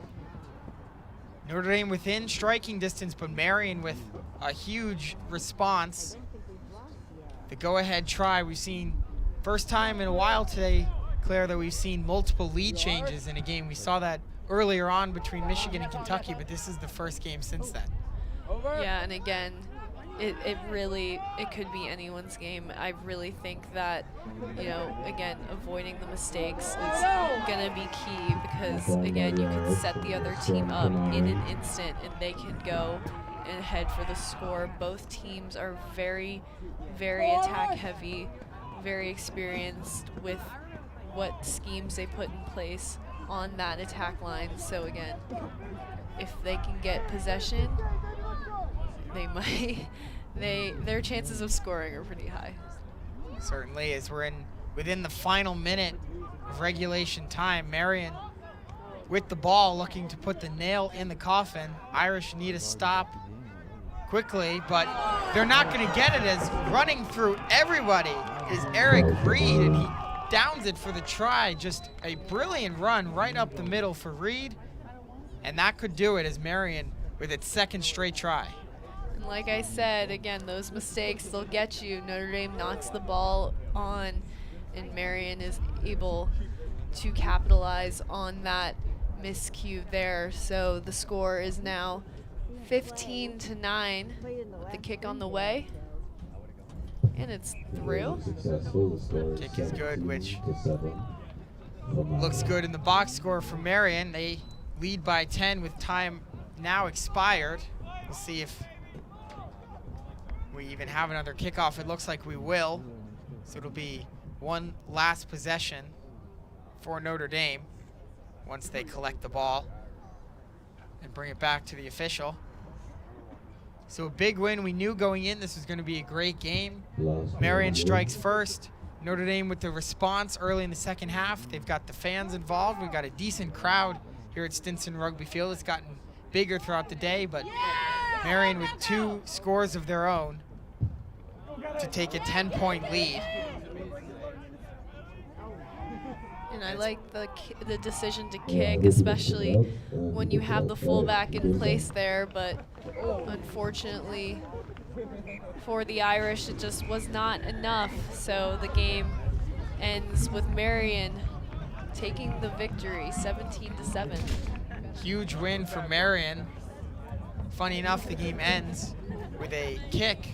Notre Dame within striking distance, but Marion with a huge response. The go-ahead try, we've seen, first time in a while today, Claire, that we've seen multiple lead changes in a game. We saw that earlier on between Michigan and Kentucky, but this is the first game since then. Yeah, and again, it really, it could be anyone's game. I really think that, you know, again, avoiding the mistakes is going to be key because, again, you can set the other team up in an instant and they can go and head for the score. Both teams are very, very attack heavy, very experienced with what schemes they put in place on that attack line. So again, if they can get possession, they might, their chances of scoring are pretty high. Certainly, as we're within the final minute of regulation time, Marion with the ball looking to put the nail in the coffin. Irish need a stop quickly, but they're not going to get it, as running through everybody is Eric Reed, and he downs it for the try. Just a brilliant run right up the middle for Reed, and that could do it as Marion with its second straight try. And like I said, again, those mistakes, they'll get you. Notre Dame knocks the ball on, and Marion is able to capitalize on that miscue there. So the score is now 15-9 with the kick on the way. And it's through. Kick is good, which looks good in the box score for Marion. They lead by 10 with time now expired. We'll see if we even have another kickoff. It looks like we will. So it'll be one last possession for Notre Dame once they collect the ball and bring it back to the official. So a big win. We knew going in this was going to be a great game. Marion strikes first. Notre Dame with the response early in the second half. They've got the fans involved. We've got a decent crowd here at Stinson Rugby Field. It's gotten bigger throughout the day, but Marion with 2 scores of their own to take a 10-point lead. And I like the decision to kick, especially when you have the fullback in place there, but unfortunately for the Irish, it just was not enough. So the game ends with Marion taking the victory, 17-7. Huge win for Marion. Funny enough, the game ends with a kick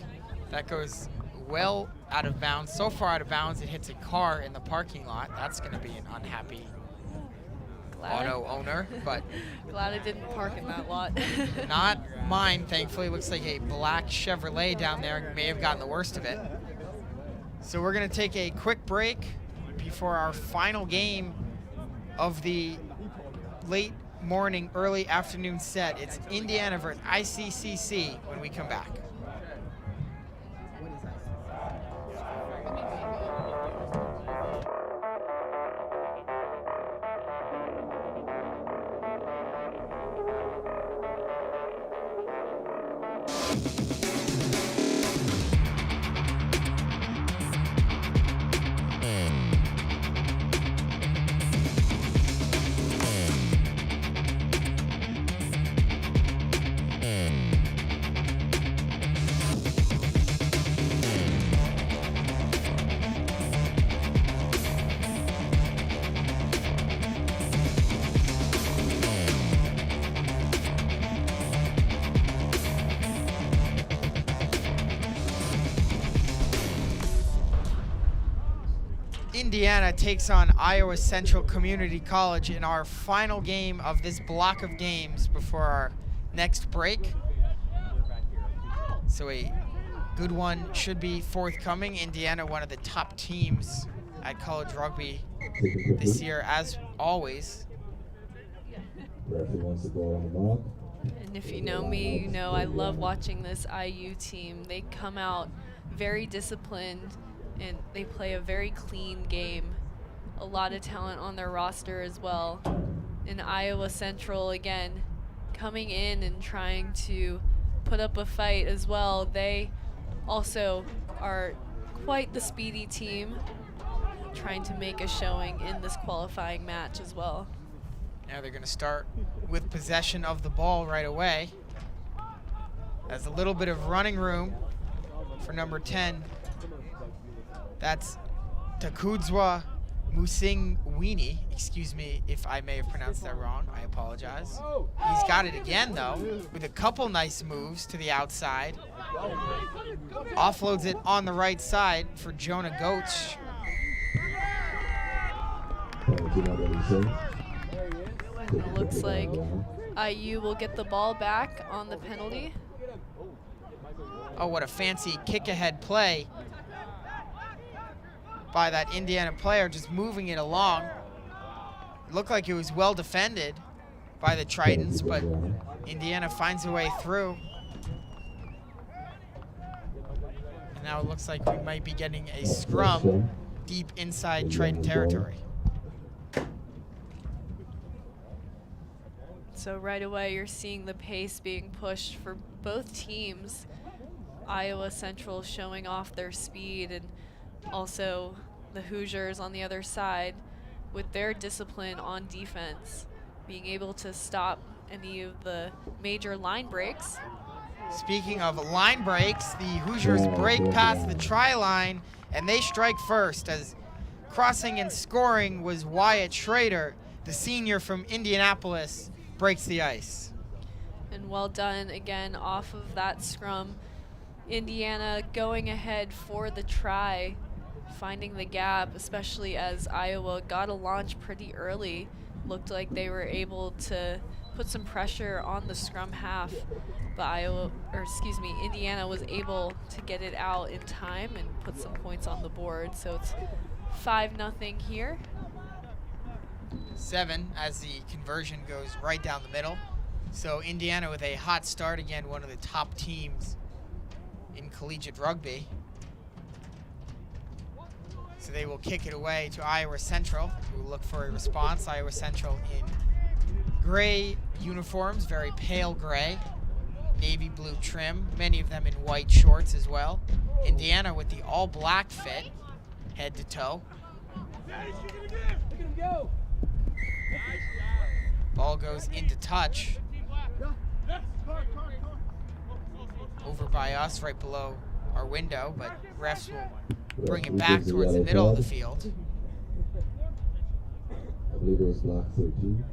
that goes well out of bounds. So far out of bounds, it hits a car in the parking lot. That's going to be an unhappy auto owner, but glad I didn't park in that lot. not mine, thankfully. Looks like a black Chevrolet down there may have gotten the worst of it. So we're going to take a quick break before our final game of the late morning, early afternoon set. It's Indiana versus ICCC when we come back. Indiana takes on Iowa Central Community College in our final game of this block of games before our next break. So a good one should be forthcoming. Indiana, one of the top teams at college rugby this year, as always. And if you know me, you know I love watching this IU team. They come out very disciplined, and they play a very clean game. A lot of talent on their roster as well. And Iowa Central, again, coming in and trying to put up a fight as well. They also are quite the speedy team, trying to make a showing in this qualifying match as well. Now they're going to start with possession of the ball right away. Has a little bit of running room for number 10. That's Takudzwa Musingwini. Excuse me if I may have pronounced that wrong. I apologize. He's got it again, though, with a couple nice moves to the outside. Offloads it on the right side for Jonah Goetsch. It looks like IU will get the ball back on the penalty. Oh, what a fancy kick-ahead play by that Indiana player, just moving it along. It looked like it was well defended by the Tritons, but Indiana finds a way through. And now it looks like we might be getting a scrum deep inside Triton territory. So right away you're seeing the pace being pushed for both teams. Iowa Central showing off their speed, and also the Hoosiers on the other side with their discipline on defense, being able to stop any of the major line breaks. Speaking of line breaks, the Hoosiers break past the try line and they strike first, as crossing and scoring was Wyatt Schrader, the senior from Indianapolis, breaks the ice. And well done again off of that scrum. Indiana going ahead for the try, finding the gap, especially as Iowa got a launch pretty early. Looked like they were able to put some pressure on the scrum half, but Indiana was able to get it out in time and put some points on the board. So it's 5-0 here. 7 as the conversion goes right down the middle. So Indiana with a hot start, again, one of the top teams in collegiate rugby. So they will kick it away to Iowa Central, who will look for a response. Iowa Central in gray uniforms, very pale gray, navy blue trim, many of them in white shorts as well. Indiana with the all black fit, head to toe. Ball goes into touch. Over by us, right below our window, but refs will bring it back towards the middle of the field. I believe it was block 13.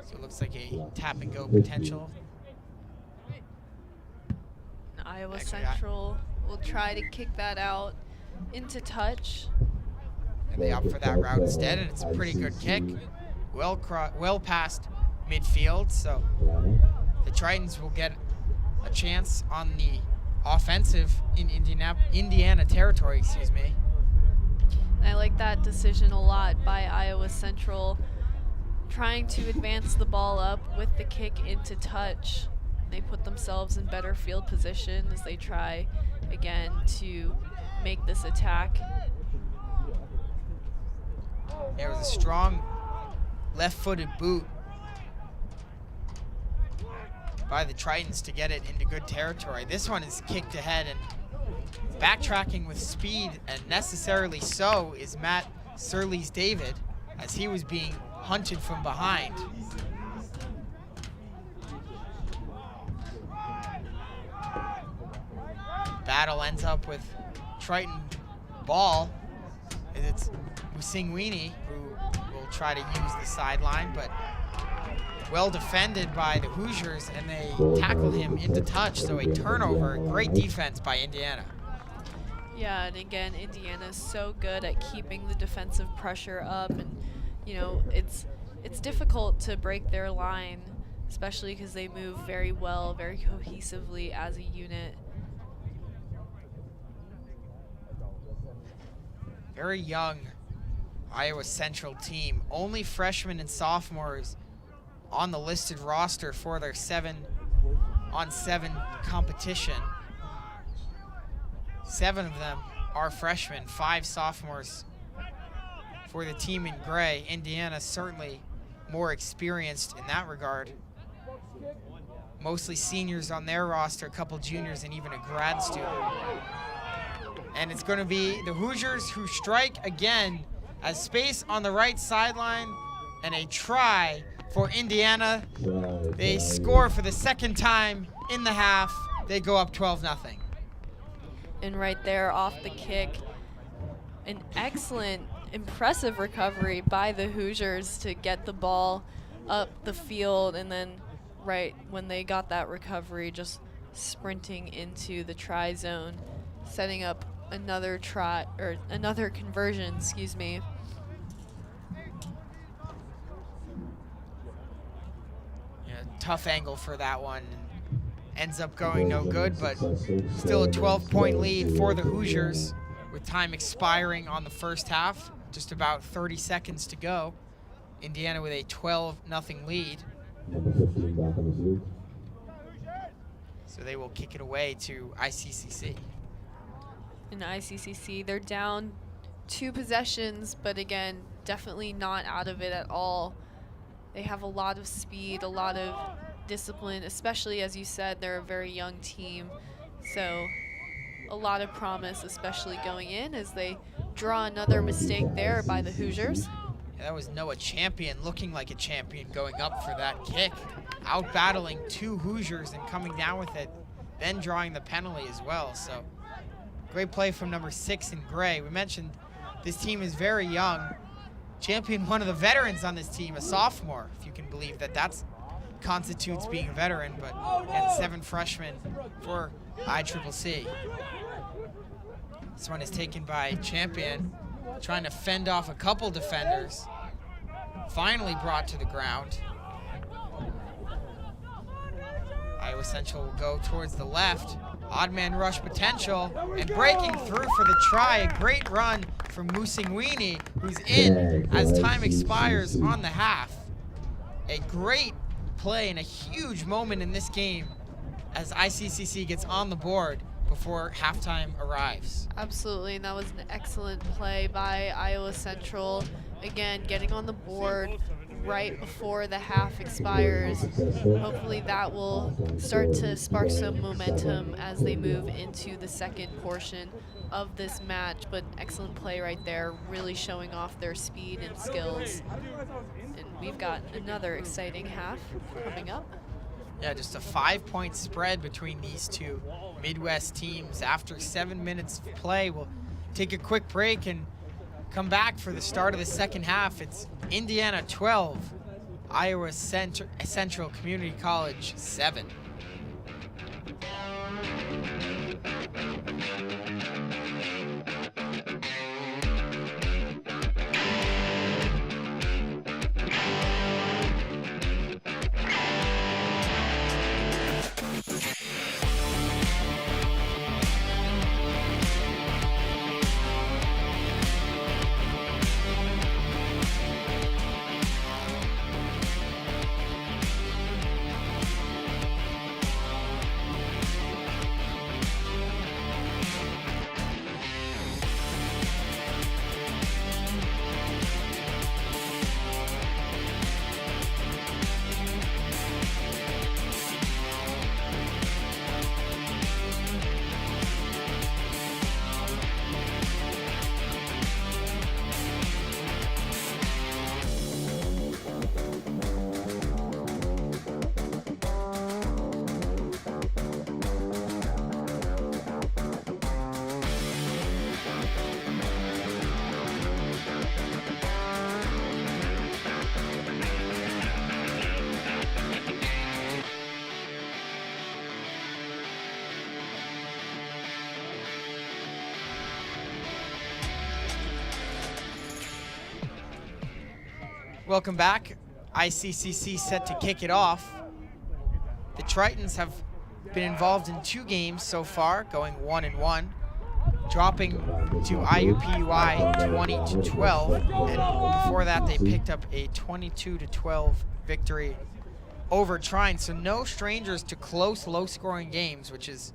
So it looks like a tap and go potential. And Iowa Central will try to kick that out into touch. And they opt for that route instead, and it's a pretty good kick. Well past midfield, so the Tritons will get a chance on the offensive in Indiana territory, excuse me. And I like that decision a lot by Iowa Central, trying to advance the ball up with the kick into touch. They put themselves in better field position as they try again to make this attack. There was a strong left-footed boot by the Tritons to get it into good territory. This one is kicked ahead, and backtracking with speed, and necessarily so, is Matt Surlees David, as he was being hunted from behind. Battle ends up with Triton ball, as it's Musingwini who will try to use the sideline, but well defended by the Hoosiers, and they tackle him into touch, so a turnover. Great defense by Indiana. Yeah, and again, Indiana's so good at keeping the defensive pressure up, and you know, it's difficult to break their line, especially because they move very well, very cohesively as a unit. Very young Iowa Central team, only freshmen and sophomores on the listed roster for their 7-on-7 competition. 7 of them are freshmen, 5 sophomores for the team in gray. Indiana certainly more experienced in that regard. Mostly seniors on their roster, a couple juniors, and even a grad student. And it's going to be the Hoosiers who strike again, as space on the right sideline and a try for Indiana. They score for the second time in the half. They go up 12-0. And right there off the kick, an excellent, impressive recovery by the Hoosiers to get the ball up the field, and then right when they got that recovery, just sprinting into the try zone, setting up another try, or another conversion, excuse me. Yeah, tough angle for that one. Ends up going no good, but still a 12-point lead for the Hoosiers with time expiring on the first half. Just about 30 seconds to go. Indiana with a 12-0 lead. Number 15 back on the field. So they will kick it away to ICCC. In ICCC, they're down 2 possessions, but again, definitely not out of it at all. They have a lot of speed, a lot of discipline, especially as you said, they're a very young team. So a lot of promise, especially going in as they draw another mistake there by the Hoosiers. Yeah, that was Noah Champion looking like a champion going up for that kick. Out battling 2 Hoosiers and coming down with it, then drawing the penalty as well. So great play from number 6 in gray. We mentioned this team is very young. Champion, one of the veterans on this team, a sophomore, if you can believe that that's constitutes being a veteran, but and 7 freshmen for ICCC. This one is taken by Champion, trying to fend off a couple defenders. Finally brought to the ground. Iowa Central will go towards the left. Odd man rush potential, and breaking through for the try. A great run from Musingwini, who's in as time expires on the half. A great play and a huge moment in this game as ICCC gets on the board before halftime arrives. Absolutely, and that was an excellent play by Iowa Central. Again, getting on the board right before the half expires. Hopefully that will start to spark some momentum as they move into the second portion of this match, but excellent play right there, really showing off their speed and skills. And we've got another exciting half coming up. Yeah, just a 5-point spread between these two Midwest teams. After 7 minutes of play, we'll take a quick break and come back for the start of the second half. It's Indiana 12, Iowa Central Community College 7. Welcome back. ICCC set to kick it off. The Tritons have been involved in 2 games so far, going 1-1, dropping to IUPUI 20-12, and before that they picked up a 22-12 victory over Trine. So no strangers to close, low-scoring games, which is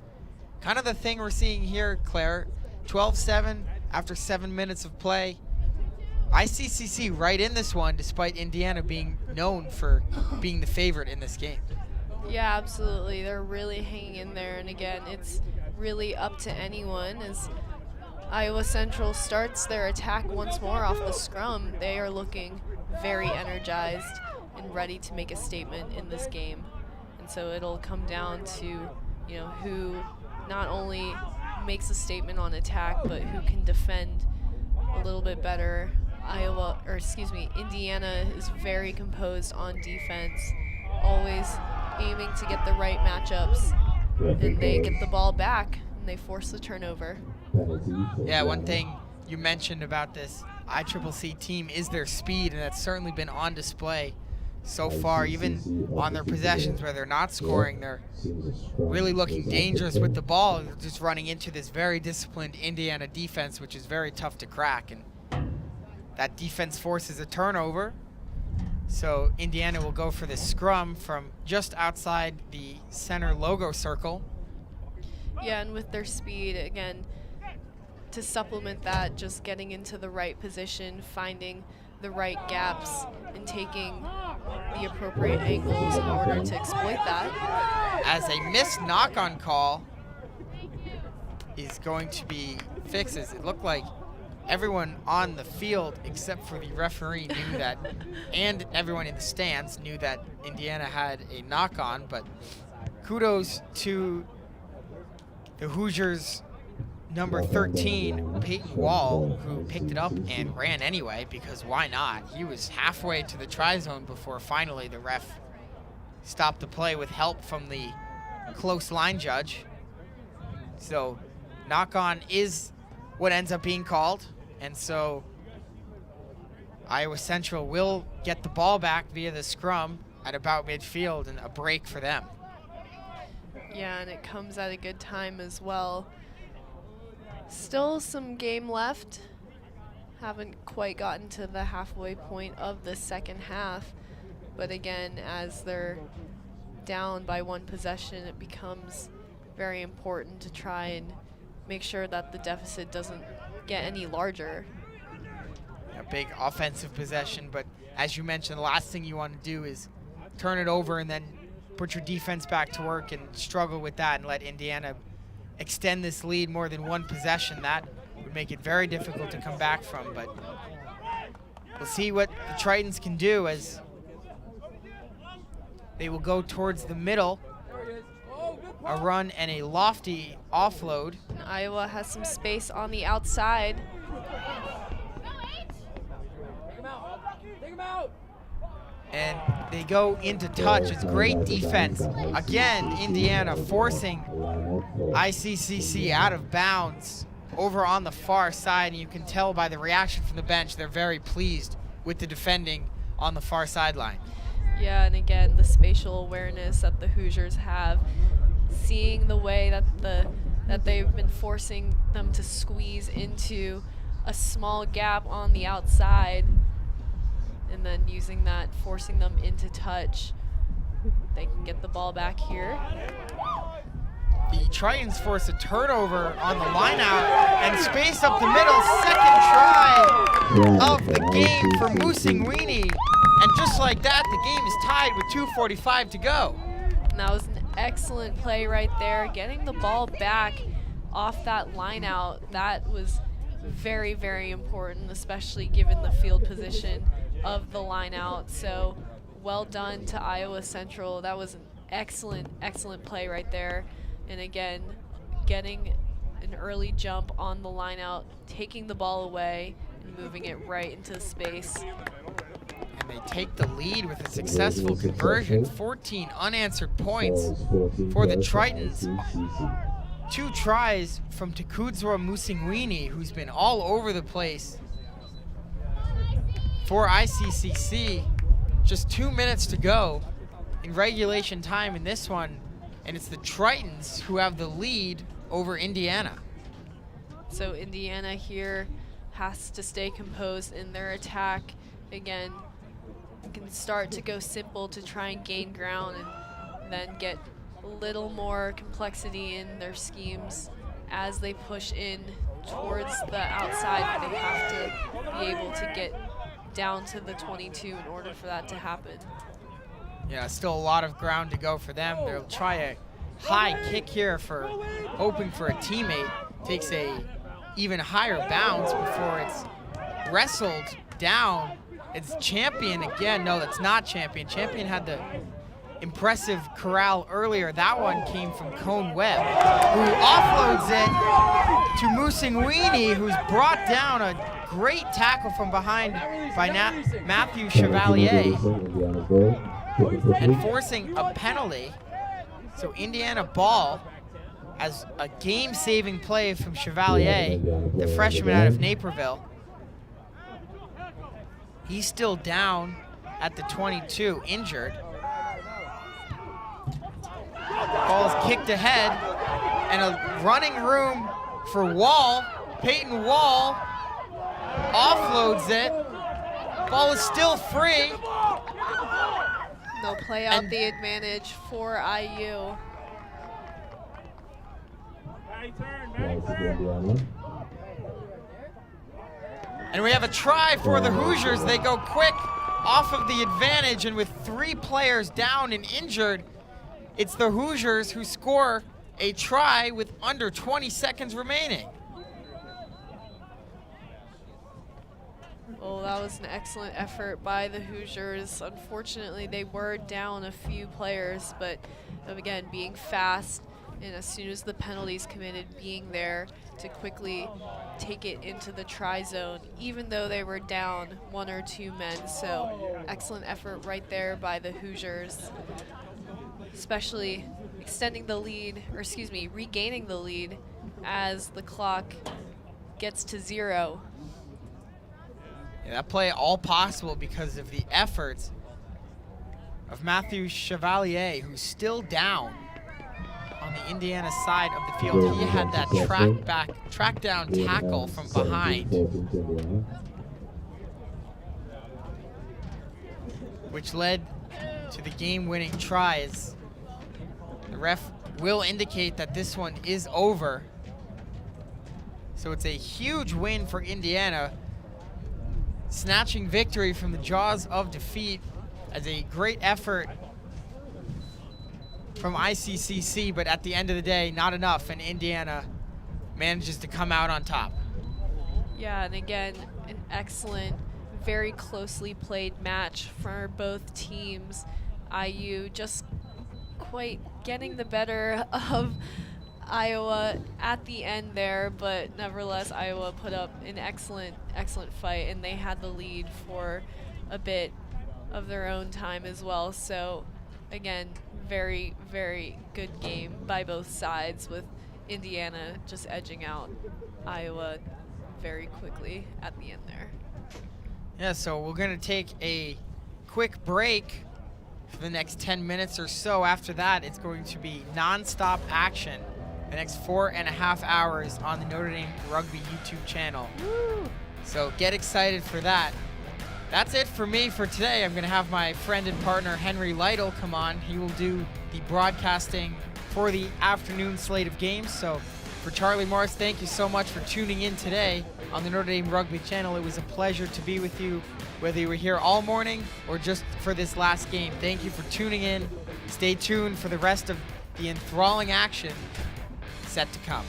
kind of the thing we're seeing here, Claire. 12-7 after 7 minutes of play. ICCC right in this one, despite Indiana being known for being the favorite in this game. Yeah, absolutely. They're really hanging in there, and again, it's really up to anyone as Iowa Central starts their attack once more off the scrum. They are looking very energized, and ready to make a statement in this game. And so it'll come down to, you know, who not only makes a statement on attack, but who can defend a little bit better. Indiana is very composed on defense, always aiming to get the right matchups, and they get the ball back and they force the turnover. Yeah, one thing you mentioned about this ICCC team is their speed, and that's certainly been on display so far. Even on their possessions where they're not scoring, they're really looking dangerous with the ball, just running into this very disciplined Indiana defense, which is very tough to crack. And that defense forces a turnover. So Indiana will go for the scrum from just outside the center logo circle. Yeah, and with their speed, again, to supplement that, just getting into the right position, finding the right gaps, and taking the appropriate angles in order to exploit that. As a missed knock-on call is going to be fixed, as it looked like everyone on the field except for the referee knew that, and everyone in the stands knew that Indiana had a knock-on, but kudos to the Hoosiers' number 13, Peyton Wall, who picked it up and ran anyway, because why not? He was halfway to the try zone before finally the ref stopped the play with help from the close line judge. So knock-on is what ends up being called, and so Iowa Central will get the ball back via the scrum at about midfield, and a break for them. Yeah, and it comes at a good time as well. Still some game left. Haven't quite gotten to the halfway point of the second half. But again, as they're down by one possession, it becomes very important to try and make sure that the deficit doesn't get any larger. A big offensive possession, but as you mentioned, the last thing you want to do is turn it over and then put your defense back to work and struggle with that and let Indiana extend this lead more than one possession. That would make it very difficult to come back from, but we'll see what the Tritons can do as they will go towards the middle. A run and a lofty offload. And Iowa has some space on the outside. And they go into touch. It's great defense. Again, Indiana forcing ICCC out of bounds over on the far side. And you can tell by the reaction from the bench, they're very pleased with the defending on the far sideline. Yeah, and again, the spatial awareness that the Hoosiers have, seeing the way that they've been forcing them to squeeze into a small gap on the outside, and then using that, forcing them into touch. They can get the ball back here. The Tritons force a turnover on the line out and space up the middle. Second try of the game for Musingwini. And just like that, the game is tied with 2:45 to go. And that was an excellent play right there. Getting the ball back off that line out, that was very, very important, especially given the field position of the line out. So well done to Iowa Central. That was an excellent, excellent play right there. And again, getting an early jump on the line out, taking the ball away and moving it right into space. And they take the lead with a successful conversion. 14 unanswered points for the Tritons. 2 tries from Tekudzwa Musingwini, who's been all over the place for ICCC. Just 2 minutes to go in regulation time in this one, and it's the Tritons who have the lead over Indiana. So Indiana here has to stay composed in their attack. Again, can start to go simple to try and gain ground, and then get a little more complexity in their schemes as they push in towards the outside. They have to be able to get down to the 22 in order for that to happen. Yeah, still a lot of ground to go for them. They'll try a high kick here for hoping for a teammate. Takes a even higher bounce before it's wrestled down It's Champion again. No, that's not Champion. Champion had the impressive corral earlier. That one came from Cone Webb, who offloads it to Musingwini, who's brought down a great tackle from behind by Matthew Chevalier and forcing a penalty. So Indiana ball as a game-saving play from Chevalier, the freshman out of Naperville. He's still down at the 22, injured. Ball is kicked ahead, and a running room for Wall. Peyton Wall offloads it. Ball is still free. They'll play out the advantage for IU. And we have a try for the Hoosiers. They go quick off of the advantage, and with 3 players down and injured, it's the Hoosiers who score a try with under 20 seconds remaining. Oh, that was an excellent effort by the Hoosiers. Unfortunately, they were down a few players, but again, being fast, and as soon as the penalties committed, being there to quickly take it into the try zone, even though they were down 1 or 2 men. So excellent effort right there by the Hoosiers, especially extending the lead, or excuse me, regaining the lead as the clock gets to 0. Yeah, that play all possible because of the efforts of Matthew Chevalier, who's still down on the Indiana side of the field. He had that track down tackle from behind, which led to the game-winning try. As the ref will indicate that this one is over. So it's a huge win for Indiana, snatching victory from the jaws of defeat as a great effort from ICCC, but at the end of the day, not enough, and Indiana manages to come out on top. Yeah, and again, an excellent, very closely played match for both teams. IU just quite getting the better of Iowa at the end there, but nevertheless, Iowa put up an excellent fight, and they had the lead for a bit of their own time as well. So again, very, very good game by both sides, with Indiana just edging out Iowa very quickly at the end there. Yeah, so we're gonna take a quick break for the next 10 minutes or so. After that, it's going to be non-stop action the next 4.5 hours on the Notre Dame Rugby YouTube channel. Woo. So get excited for that. That's it for me for today. I'm going to have my friend and partner Henry Lytle come on. He will do the broadcasting for the afternoon slate of games. So for Charlie Morris, thank you so much for tuning in today on the Notre Dame Rugby channel. It was a pleasure to be with you, whether you were here all morning or just for this last game. Thank you for tuning in. Stay tuned for the rest of the enthralling action set to come.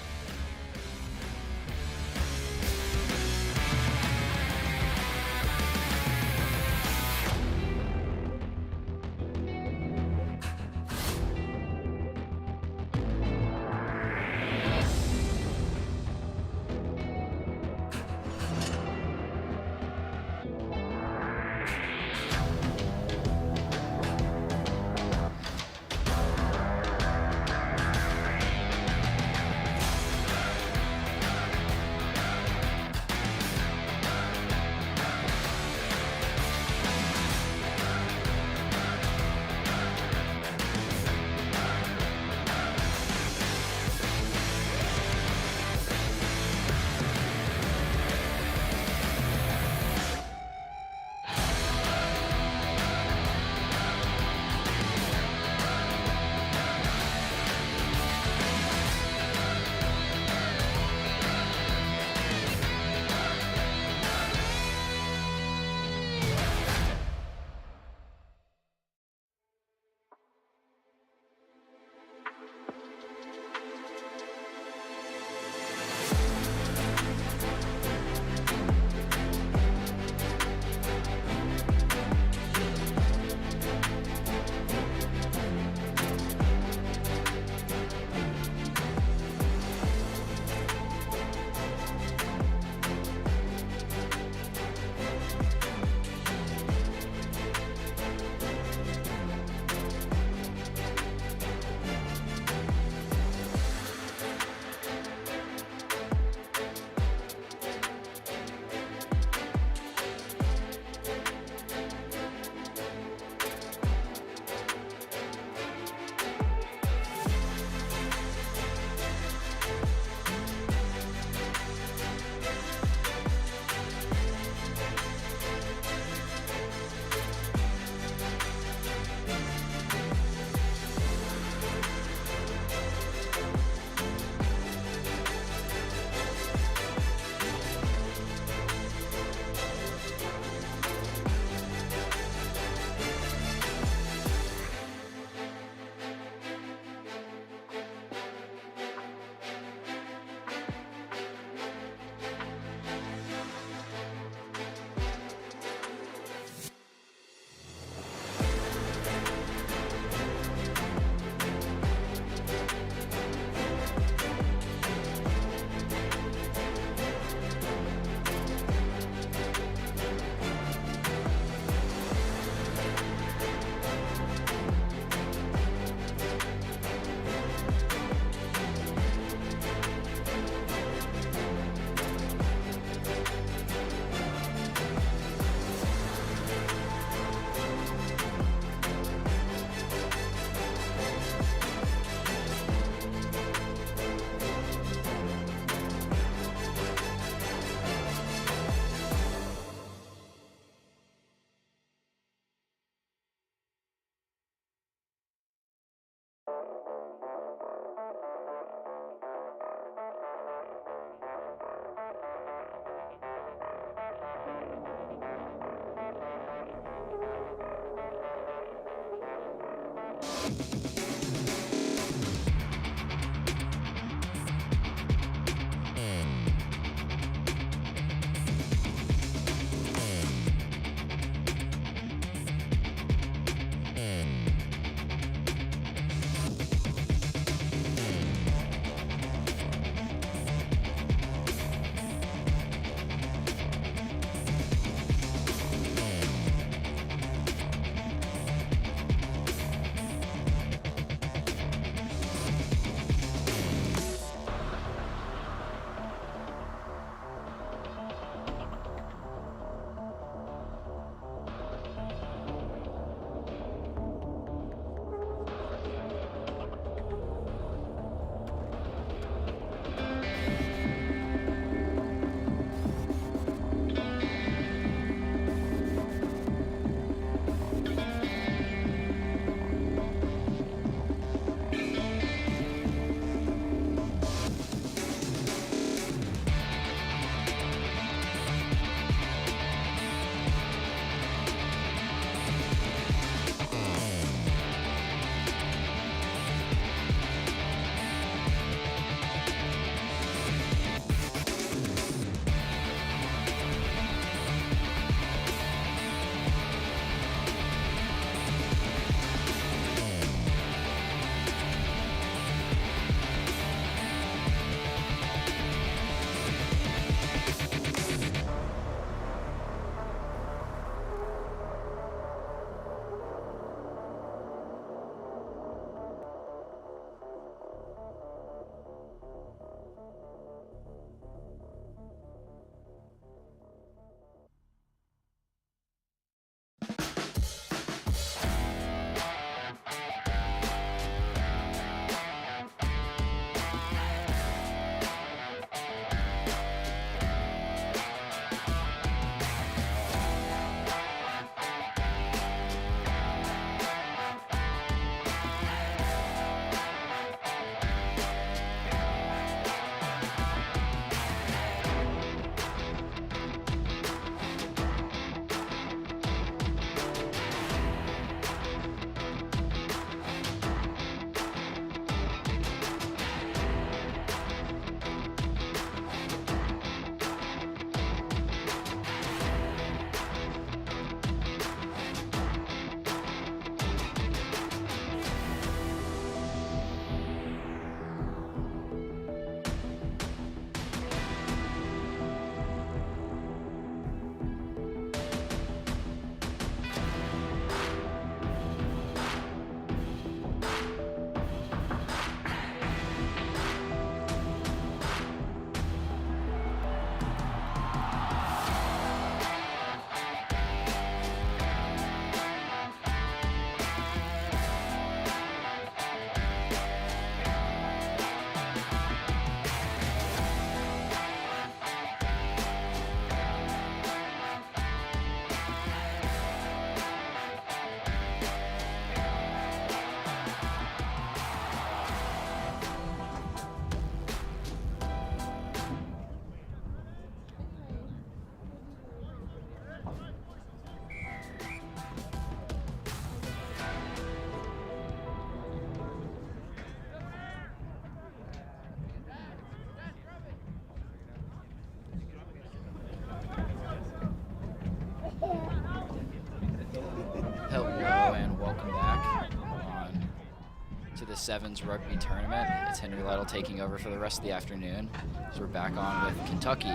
the Sevens Rugby Tournament. It's Henry Lytle taking over for the rest of the afternoon. So we're back on with Kentucky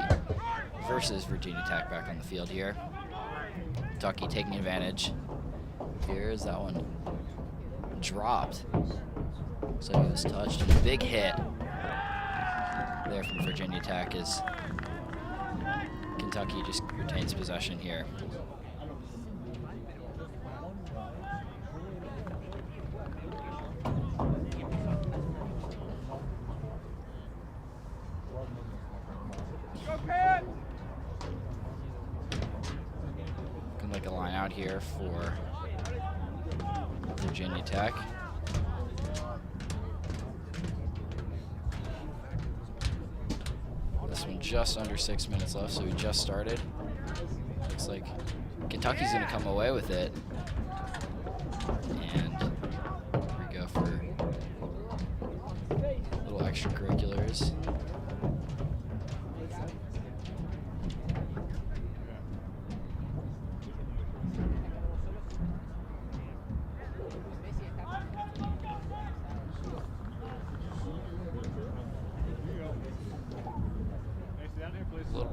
versus Virginia Tech back on the field here. Kentucky taking advantage. Here's that one. Dropped. Looks like it was touched. And a big hit there from Virginia Tech as Kentucky just retains possession here. Looking like a line out here for Virginia Tech. This one just under 6 minutes left, so we just started. Looks like Kentucky's gonna come away with it. And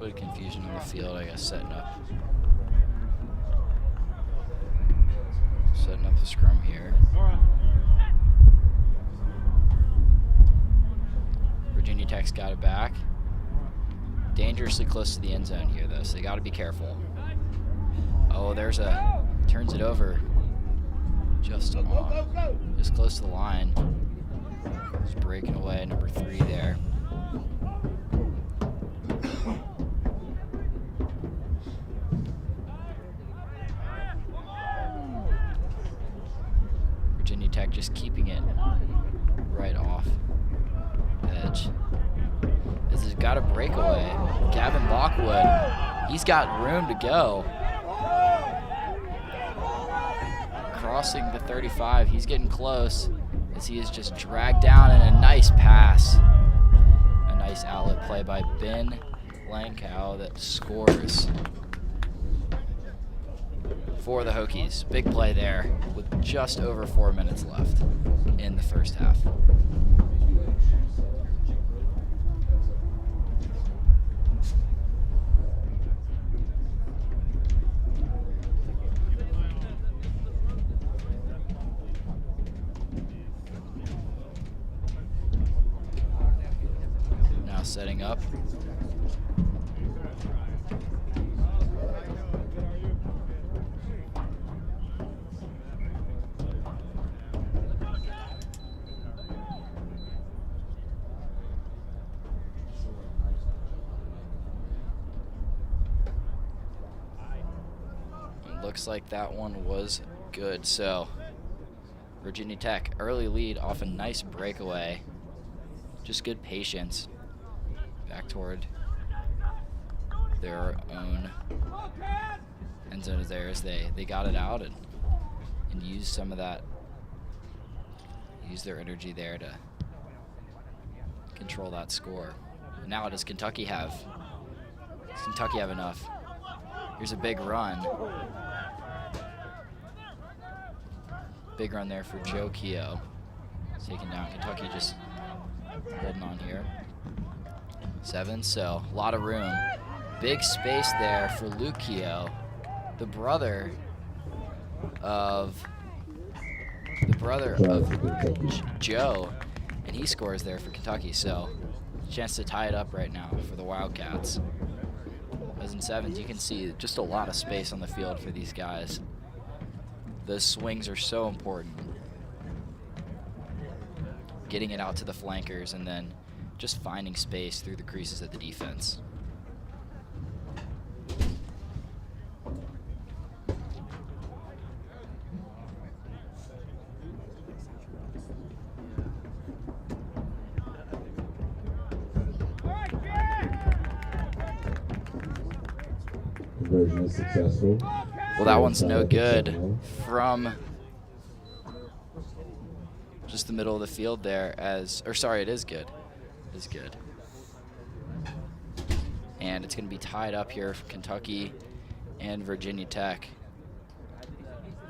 bit of confusion on the field, I guess, setting up the scrum here. Virginia Tech's got it back. Dangerously close to the end zone here, though, so they got to be careful. Oh, turns it over. Just close to the line. Just breaking away, number 3 there. Virginia Tech just keeping it right off the edge. This has got a breakaway. Gavin Lockwood, he's got room to go. Crossing the 35, he's getting close as he is just dragged down, and a nice pass. A nice outlet play by Ben Lankow that scores for the Hokies. Big play there with just over 4 minutes left in the first half. Now setting up. Looks like that one was good. So Virginia Tech, early lead off a nice breakaway. Just good patience. Back toward their own end zone there as they got it out and used some of that, used their energy there to control that score. Now does Kentucky have enough? Here's a big run. Big run there for Joe Keogh. Taken down. Kentucky just holding on here. 7, so a lot of room. Big space there for Luke Keogh, the brother of Joe, and he scores there for Kentucky. So chance to tie it up right now for the Wildcats. As in 7s, you can see just a lot of space on the field for these guys. The swings are so important. Getting it out to the flankers and then just finding space through the creases of the defense. Conversion is successful. Well, that one's no good from just the middle of the field there it is good. It is good. And it's going to be tied up here for Kentucky and Virginia Tech.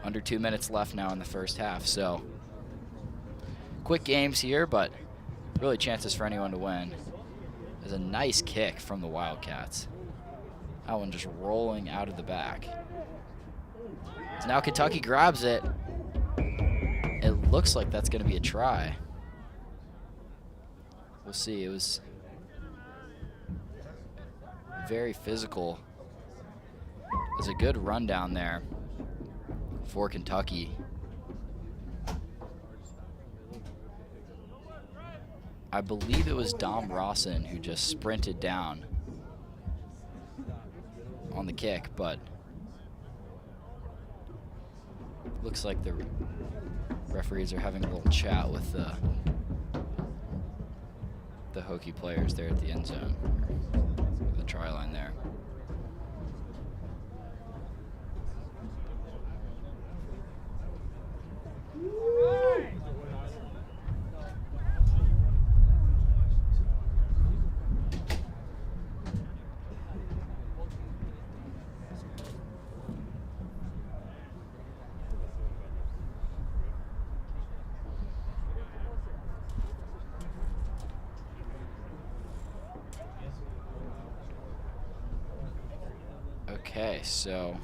Under 2 minutes left now in the first half, so quick games here, but really chances for anyone to win. There's a nice kick from the Wildcats. That one just rolling out of the back. So now Kentucky grabs it. It looks like that's going to be a try. We'll see. It was very physical. It was a good run down there for Kentucky. I believe it was Dom Rawson who just sprinted down on the kick, but looks like the referees are having a little chat with the Hokie players there at the end zone, or the try line there. Okay, so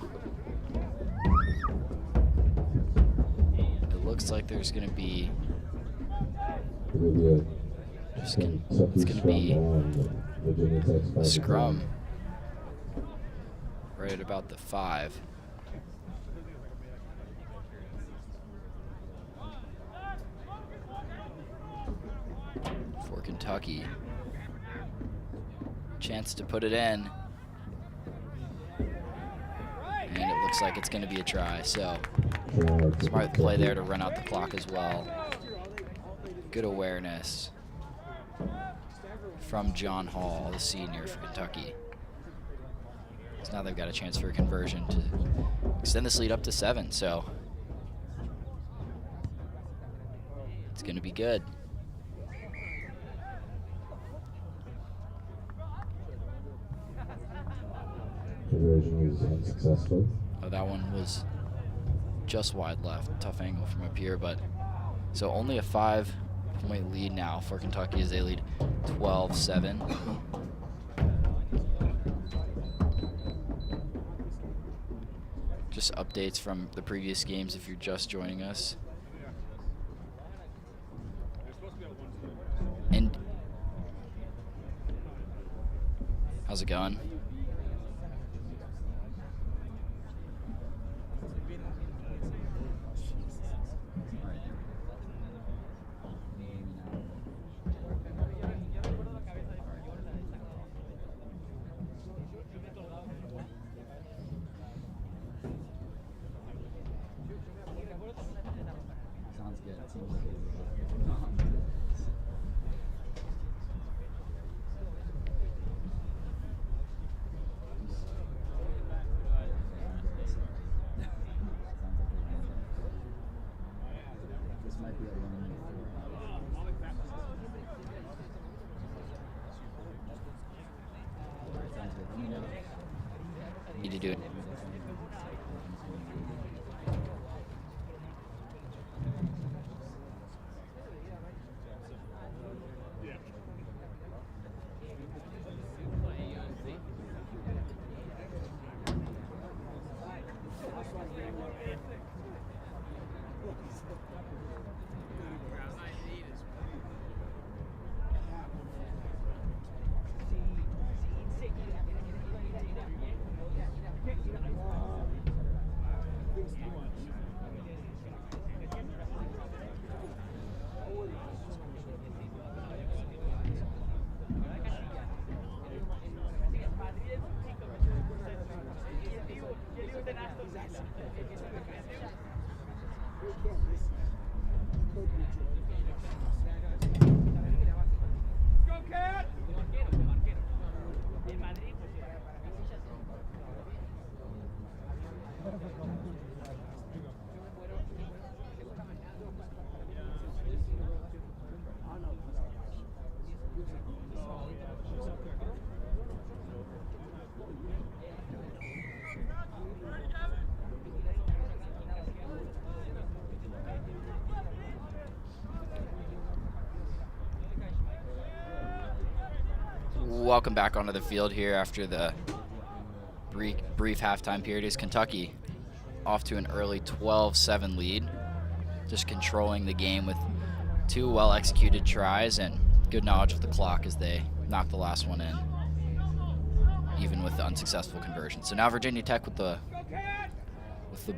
it looks like there's going to be it's going to be a scrum right at about the 5. For Kentucky. Chance to put it in. And it looks like it's going to be a try, so smart play there to run out the clock as well. Good awareness from John Hall, the senior for Kentucky. So now they've got a chance for a conversion to extend this lead up to 7, so it's going to be good. Conversion is unsuccessful. Oh, that one was just wide left. Tough angle from up here, but so only a 5-point lead now for Kentucky as they lead 12-7. Just updates from the previous games if you're just joining us. And how's it going? Need to do it. Welcome back onto the field here after the brief halftime period. Is Kentucky off to an early 12-7 lead, just controlling the game with 2 well-executed tries and good knowledge of the clock as they knock the last one in, even with the unsuccessful conversion. So now Virginia Tech with the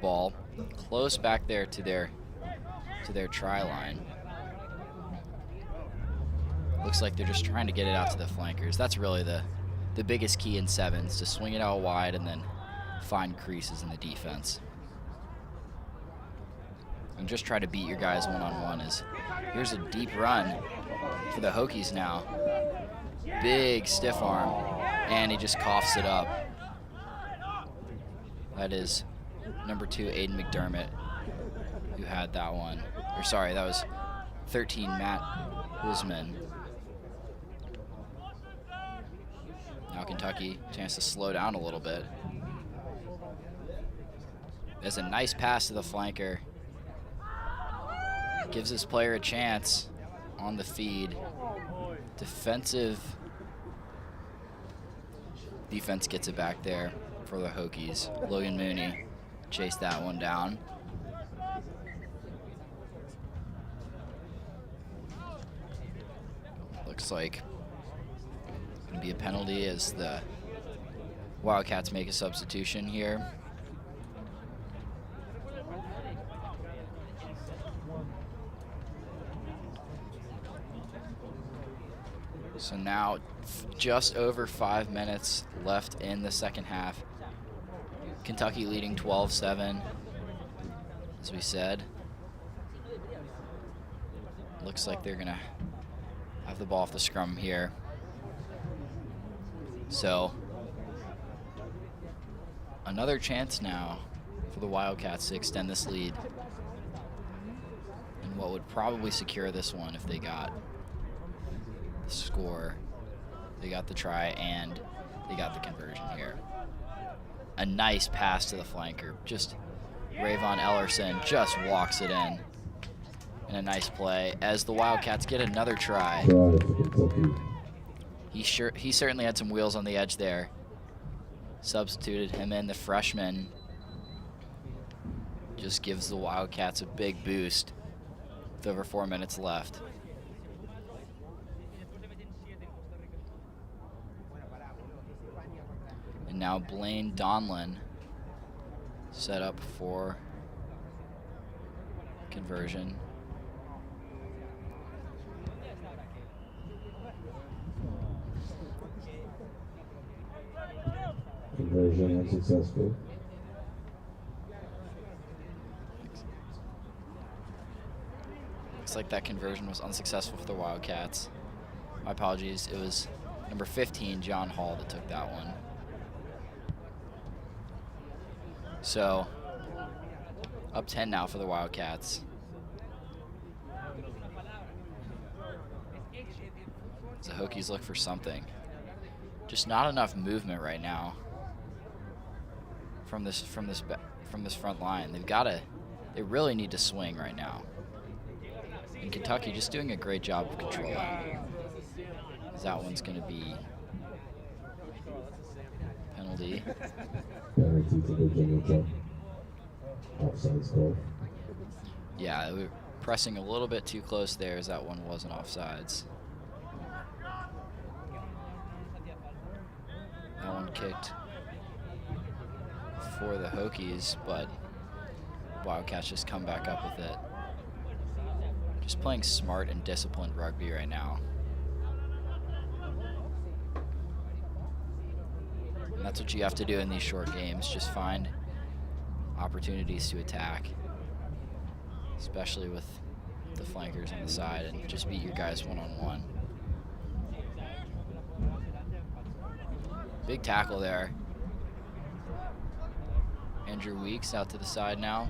ball close back there to their try line. Looks like they're just trying to get it out to the flankers. That's really the biggest key in 7s, to swing it out wide and then find creases in the defense. And just try to beat your guys one-on-one. Here's a deep run for the Hokies now. Big stiff arm, and he just coughs it up. That is number 2, Aiden McDermott, who had that one. Or sorry, that was 13, Matt Husman. Now Kentucky, chance to slow down a little bit. There's a nice pass to the flanker. Gives this player a chance on the feed. Defense gets it back there for the Hokies. Logan Mooney chased that one down. Looks like it's going to be a penalty as the Wildcats make a substitution here. So now just over 5 minutes left in the second half. Kentucky leading 12-7, as we said. Looks like they're gonna have the ball off the scrum here. So another chance now for the Wildcats to extend this lead, and what would probably secure this one if they got the score. They got the try and they got the conversion here. A nice pass to the flanker. Just Rayvon Ellerson just walks it in. And a nice play as the Wildcats get another try. He certainly had some wheels on the edge there. Substituted him in. The freshman just gives the Wildcats a big boost with over 4 minutes left. And now Blaine Donlin set up for conversion. Conversion unsuccessful. Looks like that conversion was unsuccessful for the Wildcats. My apologies. It was number 15, John Hall, that took that one. So, up 10 now for the Wildcats. As the Hokies look for something. Just not enough movement right now from this front line. They really need to swing right now. And Kentucky just doing a great job of controlling. That one's going to be penalty. Penalty to Virginia Tech. Offsides call. Yeah, we were pressing a little bit too close there as that one wasn't offsides. That one kicked for the Hokies, but Wildcats just come back up with it. Just playing smart and disciplined rugby right now. And that's what you have to do in these short games, just find opportunities to attack, especially with the flankers on the side, and just beat your guys one-on-one. Big tackle there. Andrew Weeks out to the side now.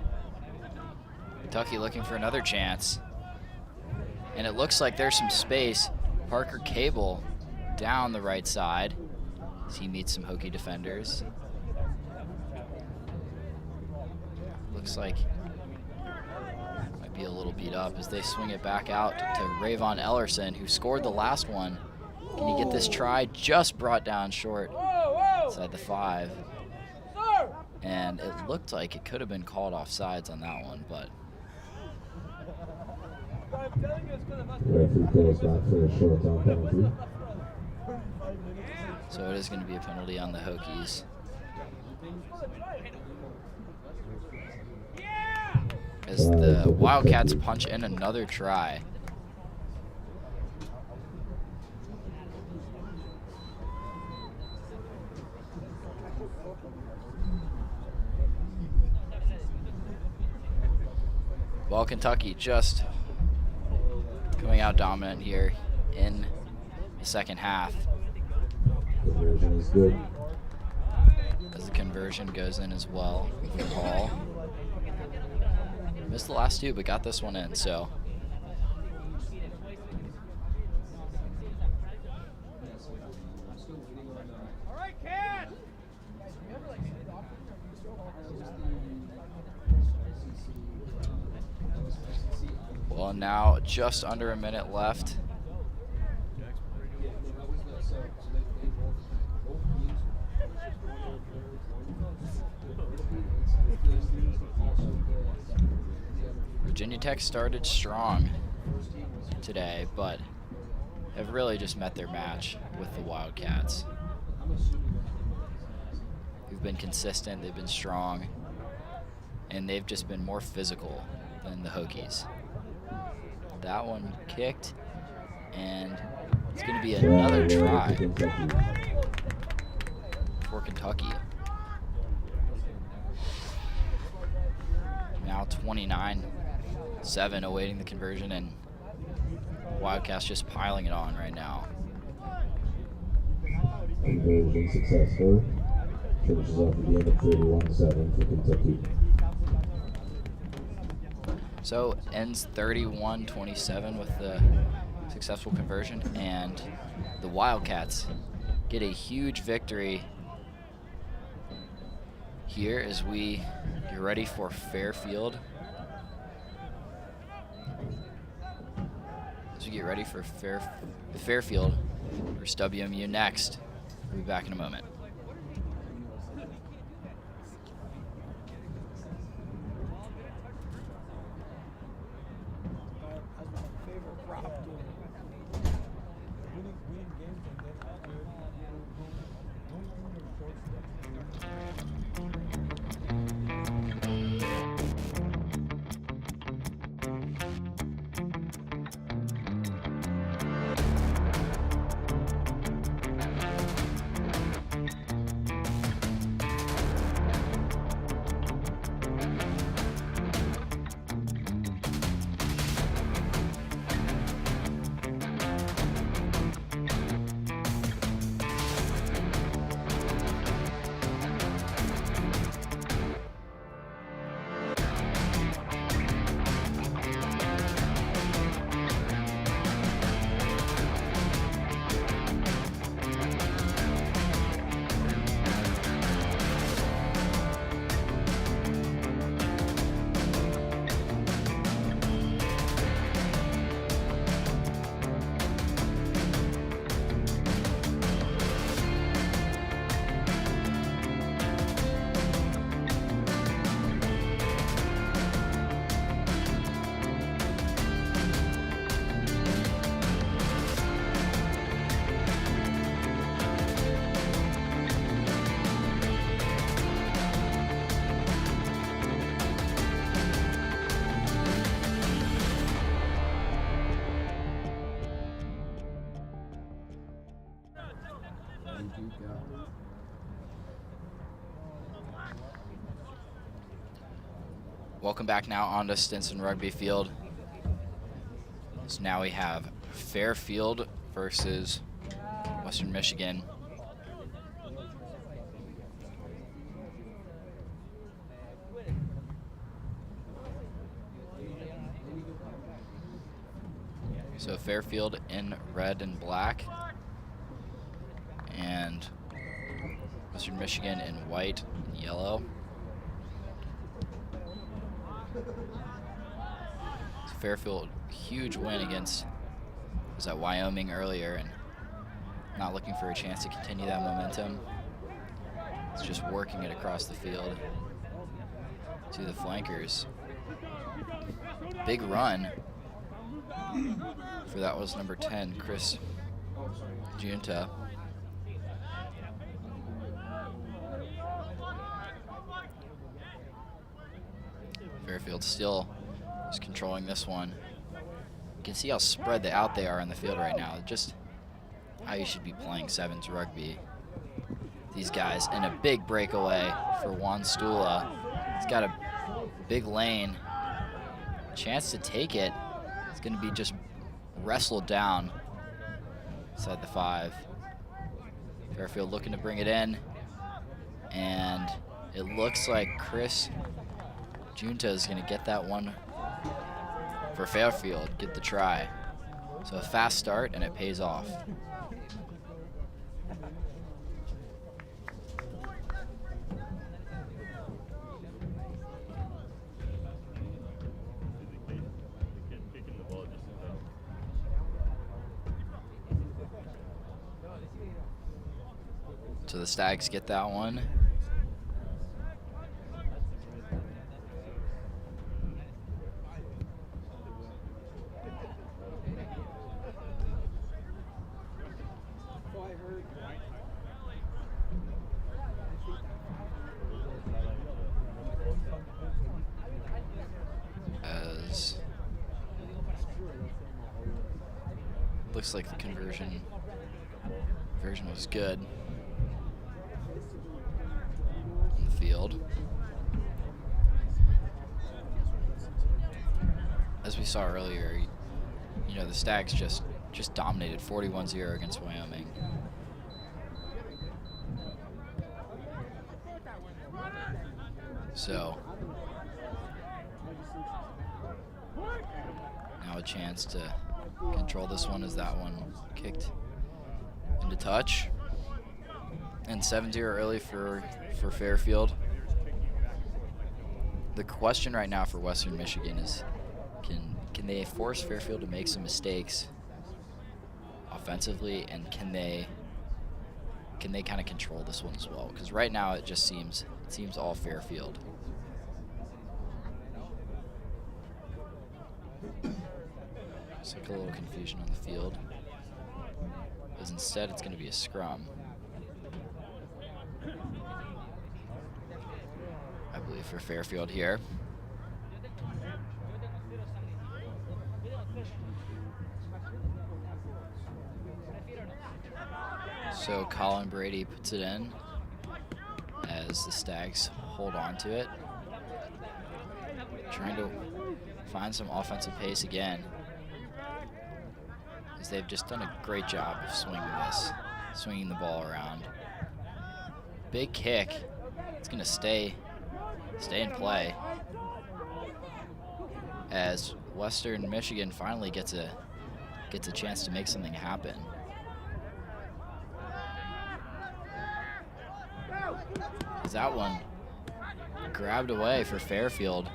Kentucky looking for another chance. And it looks like there's some space. Parker Cable down the right side as he meets some Hokie defenders. Looks like might be a little beat up as they swing it back out to Rayvon Ellerson, who scored the last one. Can he get this try? Just brought down short inside the 5. And it looked like it could have been called offsides on that one, but Referee calls back for a short time penalty. so it is going to be a penalty on the Hokies. As the Wildcats punch in another try. Well, Kentucky just coming out dominant here in the second half. Conversion is good. As the conversion goes in as well for Hall. Missed the last two, but got this one in, so. Well, now just under a minute left. Virginia Tech started strong today, but have really just met their match with the Wildcats. Who've been consistent, they've been strong, and they've just been more physical than the Hokies. That one kicked, and it's going to be another try for Kentucky. Now 29-7 awaiting the conversion, and Wildcats just piling it on right now. Conversion successful. Finishes off the game at 31-7 for Kentucky. So ends 31-27 with the successful conversion, and the Wildcats get a huge victory here as we get ready for Fairfield. As we get ready for Fairfield versus WMU next. We'll be back in a moment. Welcome back now onto Stinson Rugby Field. So now we have Fairfield versus Western Michigan. So Fairfield in red and black, and Western Michigan in white and yellow. So Fairfield, huge win against, was at Wyoming earlier, and not looking for a chance to continue that momentum. It's just working it across the field to the flankers. Big run for that was number 10, Chris Junta. Fairfield still is controlling this one. You can see how spread out they are in the field right now. Just how you should be playing sevens rugby. These guys, and a big breakaway for Juan Stula. He's got a big lane. Chance to take it. It's going to be just wrestled down inside the 5. Fairfield looking to bring it in. And it looks like Chris Junta is going to get that one for Fairfield, get the try. So a fast start, and it pays off. So the Stags get that one. looks like the conversion was good in the field. As we saw earlier, you know, the Stags just dominated 41-0 against Wyoming. So now a chance to control this one as that one kicked into touch. And 7-0 early for Fairfield. The question right now for Western Michigan is, can they force Fairfield to make some mistakes offensively, and can they kind of control this one as well? Because right now it just seems all Fairfield. Looks like a little confusion on the field, because instead it's going to be a scrum, I believe, for Fairfield here. So Colin Brady puts it in as the Stags hold on to it, trying to find some offensive pace again, as they've just done a great job of swinging the ball around. Big kick. It's going to stay in play as Western Michigan finally gets a chance to make something happen. As that one grabbed away for Fairfield.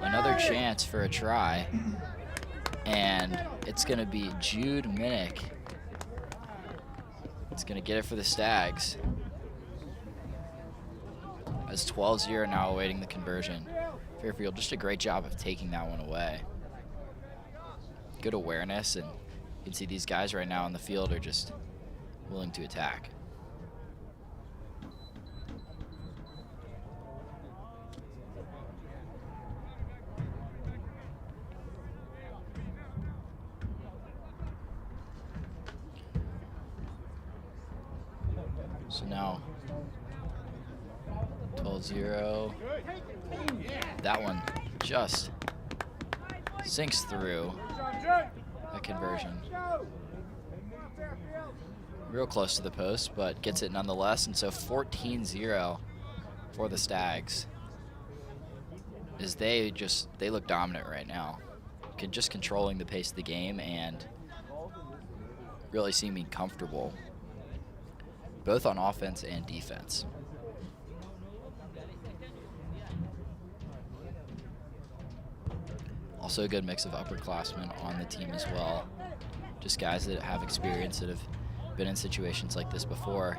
Another chance for a try, and it's going to be Jude Minnick. It's going to get it for the Stags, as 12-0 now awaiting the conversion. Fairfield, just a great job of taking that one away. Good awareness, and you can see these guys right now on the field are just willing to attack. So now 12-0. That one just sinks through a conversion. Real close to the post, but gets it nonetheless. And so 14-0 for the Stags, as they look dominant right now. Just controlling the pace of the game and really seeming comfortable, both on offense and defense. Also a good mix of upperclassmen on the team as well. Just guys that have experience, that have been in situations like this before.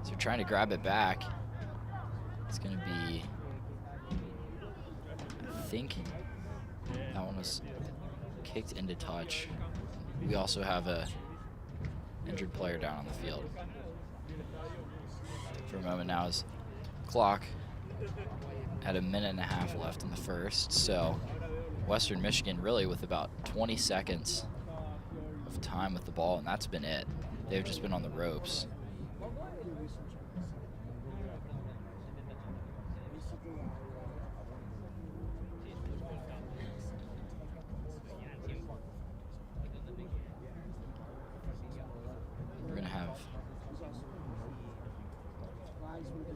So they're trying to grab it back. It's going to be, I think that one was kicked into touch. We also have a injured player down on the field for a moment now, as clock had a minute and a half left in the first. So Western Michigan really with about 20 seconds of time with the ball, and that's been it. They've just been on the ropes. We're gonna have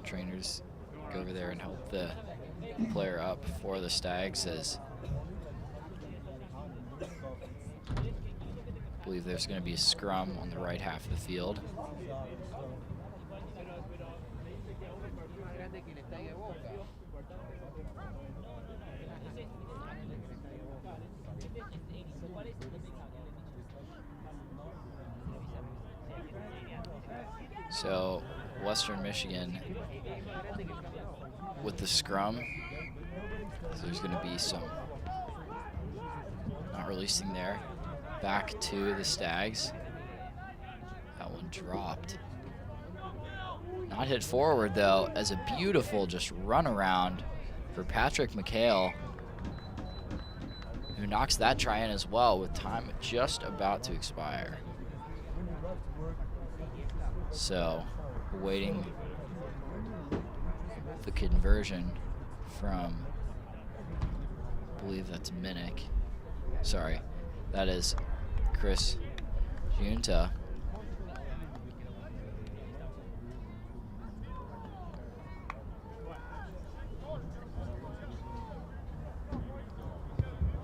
trainers go over there and help the player up for the Stags, as I believe there's going to be a scrum on the right half of the field. So Western Michigan with the scrum, so there's going to be some not releasing there. Back to the Stags. That one dropped. Not hit forward though, as a beautiful just run around for Patrick McHale, who knocks that try in as well with time just about to expire. So, waiting the conversion from, I believe that's Minnick. Sorry, that is Chris Junta.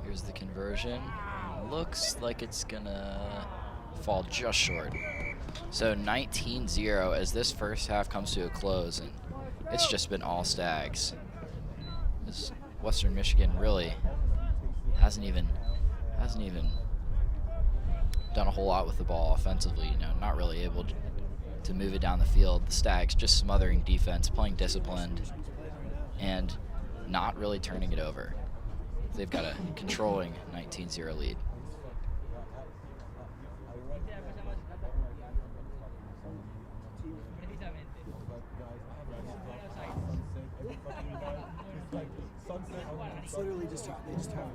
Here's the conversion. Looks like it's gonna fall just short. So 19-0 as this first half comes to a close, and it's just been all Stags. This Western Michigan really hasn't even done a whole lot with the ball offensively. You know, not really able to move it down the field. The Stags just smothering defense, playing disciplined, and not really turning it over. They've got a controlling 19-0 lead. It's literally just they just have it.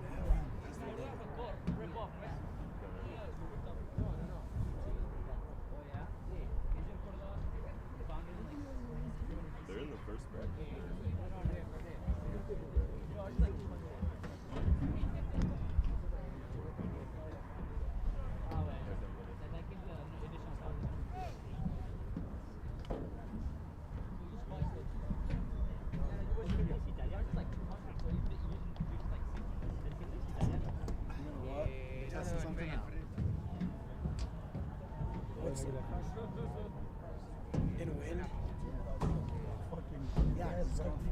They're in the first bracket. In a wind? Yeah, it's going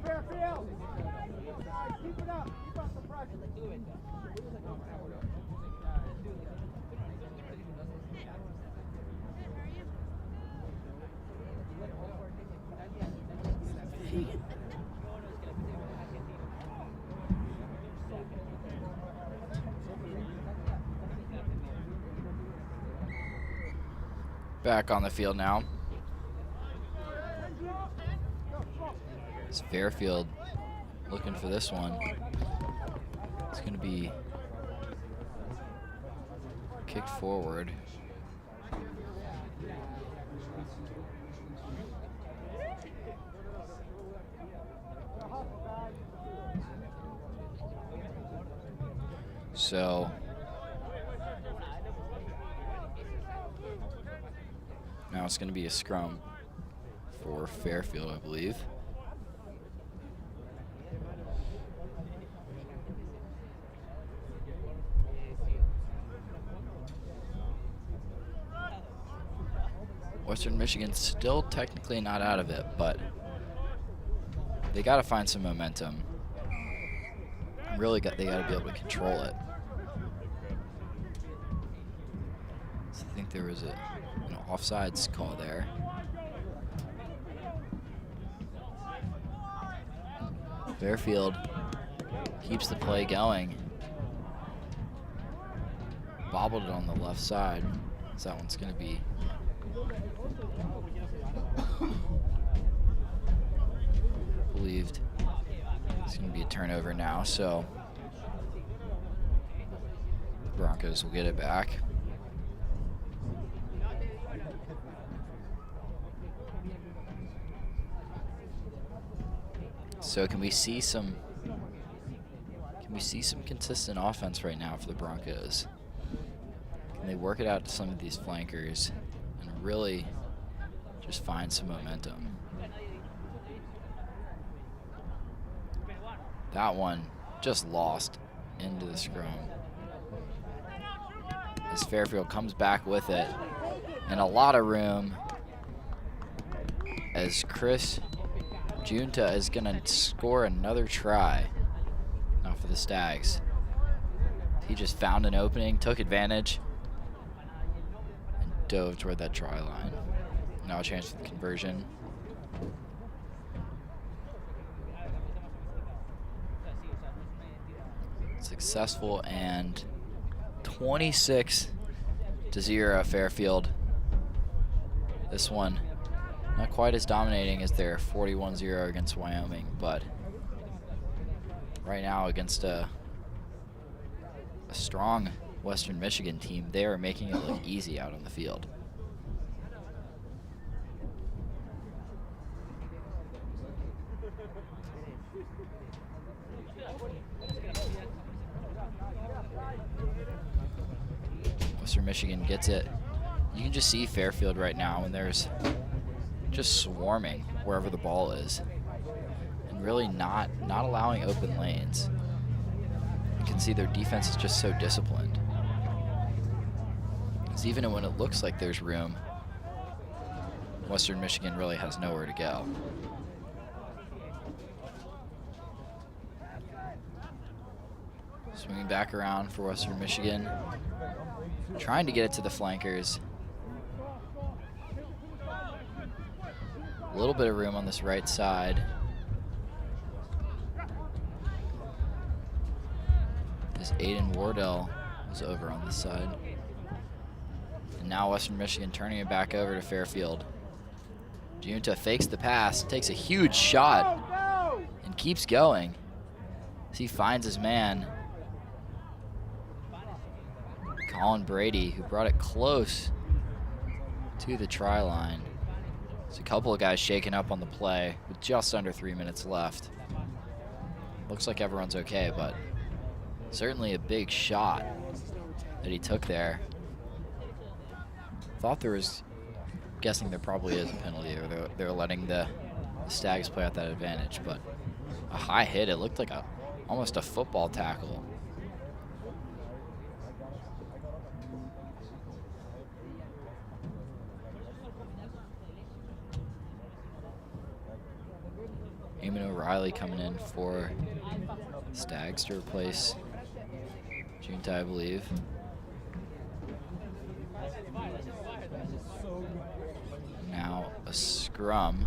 Fairfield! Keep it up. Keep up the pressure. Back on the field now. It's Fairfield looking for this one. It's going to be kicked forward. So now it's going to be a scrum for Fairfield, I believe. Western Michigan's still technically not out of it, but they got to find some momentum. They got to be able to control it. So I think there was an offsides call there. Fairfield keeps the play going. Bobbled it on the left side. So that one's going to be believed it's going to be a turnover now, so the Broncos will get it back. So can we see some consistent offense right now for the Broncos? Can they work it out to some of these flankers and really just find some momentum? That one just lost into the scrum as Fairfield comes back with it, and a lot of room as Chris Junta is going to score another try now for the Stags. He just found an opening, took advantage, and dove toward that try line. Now a chance for the conversion. Successful, and 26-0 Fairfield. This one not quite as dominating as their 41-0 against Wyoming, but right now against a strong Western Michigan team, they are making it look easy out on the field. Western Michigan gets it. You can just see Fairfield right now, and there's just swarming wherever the ball is, and really not allowing open lanes. You can see their defense is just so disciplined. Because even when it looks like there's room, Western Michigan really has nowhere to go. Swinging back around for Western Michigan, trying to get it to the flankers. A little bit of room on this right side. This Aiden Wardell is over on this side. And now Western Michigan turning it back over to Fairfield. Junta fakes the pass, takes a huge shot, and keeps going as he finds his man, Colin Brady, who brought it close to the try line. There's a couple of guys shaking up on the play with just under 3 minutes left. Looks like everyone's okay, but certainly a big shot that he took there. Thought there was, guessing there probably is a penalty, or they're letting the Stags play out that advantage, but a high hit, it looked like almost a football tackle. Eamon O'Reilly coming in for Stags to replace Junta, I believe. Now a scrum.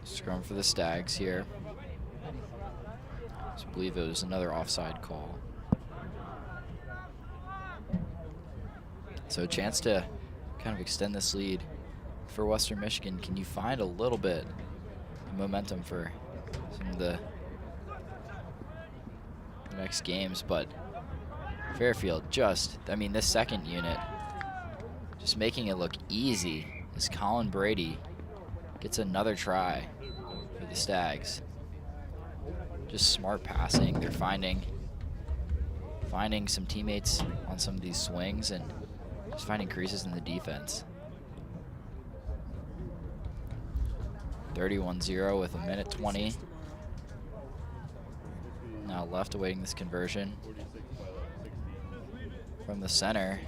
Scrum for the Stags here. I believe it was another offside call. So a chance to kind of extend this lead for Western Michigan. Can you find a little bit of momentum for some of the next games? But Fairfield just, I mean, this second unit just making it look easy as Colin Brady gets another try for the Stags. Just smart passing. They're finding some teammates on some of these swings and just finding creases in the defense. 31-0 with 1:20 now left, awaiting this conversion. From the center,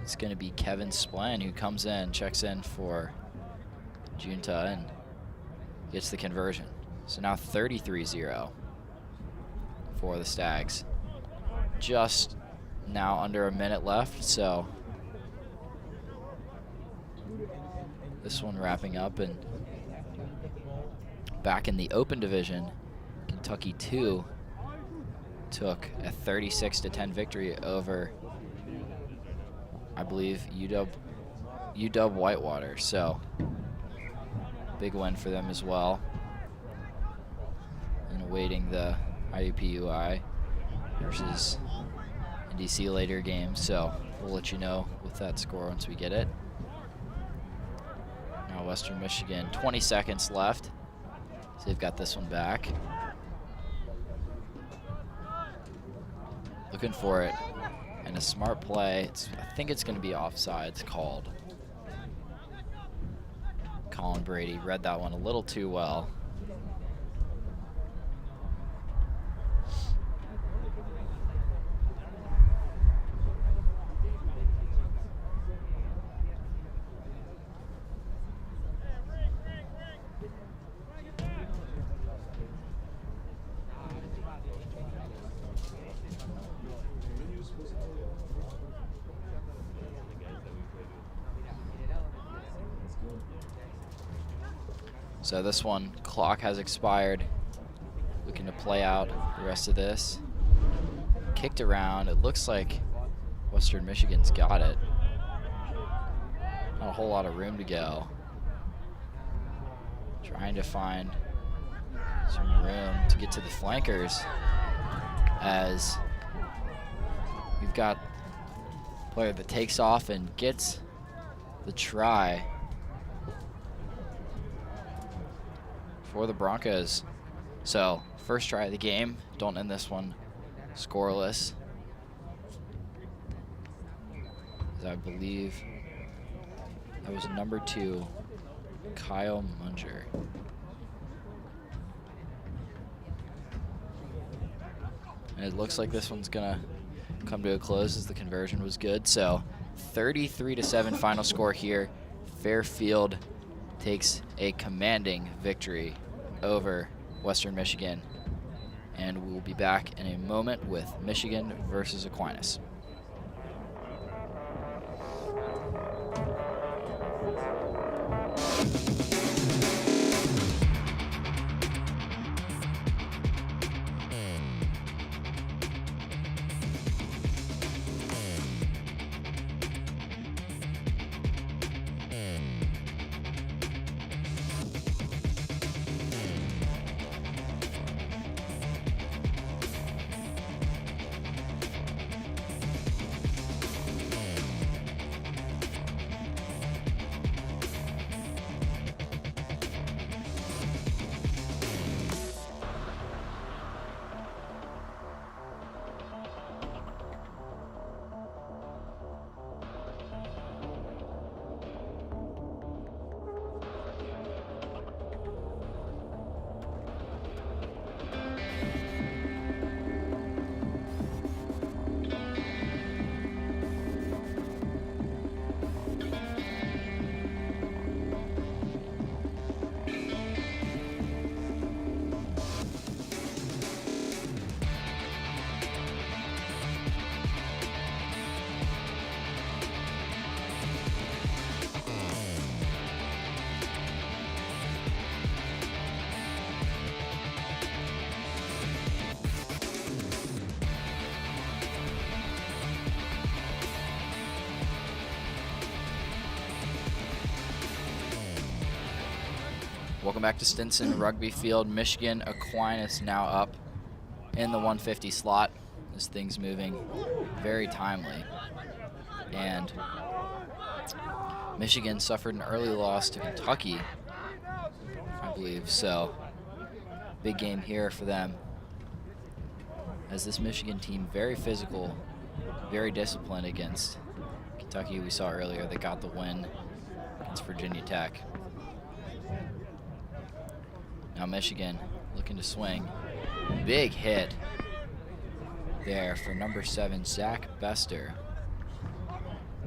it's going to be Kevin Splen who comes in, checks in for Junta, and gets the conversion. So now 33-0 for the Stags. Just now under a minute left, so this one wrapping up. And back in the open division, Kentucky 2 took a 36-10 victory over, I believe, UW Whitewater. So big win for them as well. And awaiting the IUPUI versus NDC later game, so we'll let you know with that score once we get it. Now Western Michigan, 20 seconds left, so they've got this one back. Looking for it, and a smart play. I think it's going to be offsides called. Colin Brady read that one a little too well. So this one, clock has expired. Looking to play out the rest of this. Kicked around. It looks like Western Michigan's got it. Not a whole lot of room to go. Trying to find some room to get to the flankers, as we've got a player that takes off and gets the try for the Broncos. So first try of the game. Don't end this one scoreless, as I believe that was number 2, Kyle Munger. And it looks like this one's gonna come to a close, as the conversion was good. So 33-7 final score here. Fairfield takes a commanding victory over Western Michigan. And we will be back in a moment with Michigan versus Aquinas. Welcome back to Stinson Rugby Field. Michigan Aquinas now up in the 150 slot. This thing's moving very timely. And Michigan suffered an early loss to Kentucky, I believe. So big game here for them, as this Michigan team, very physical, very disciplined against Kentucky. We saw earlier they got the win against Virginia Tech. Now Michigan looking to swing. Big hit there for number 7, Zach Bester.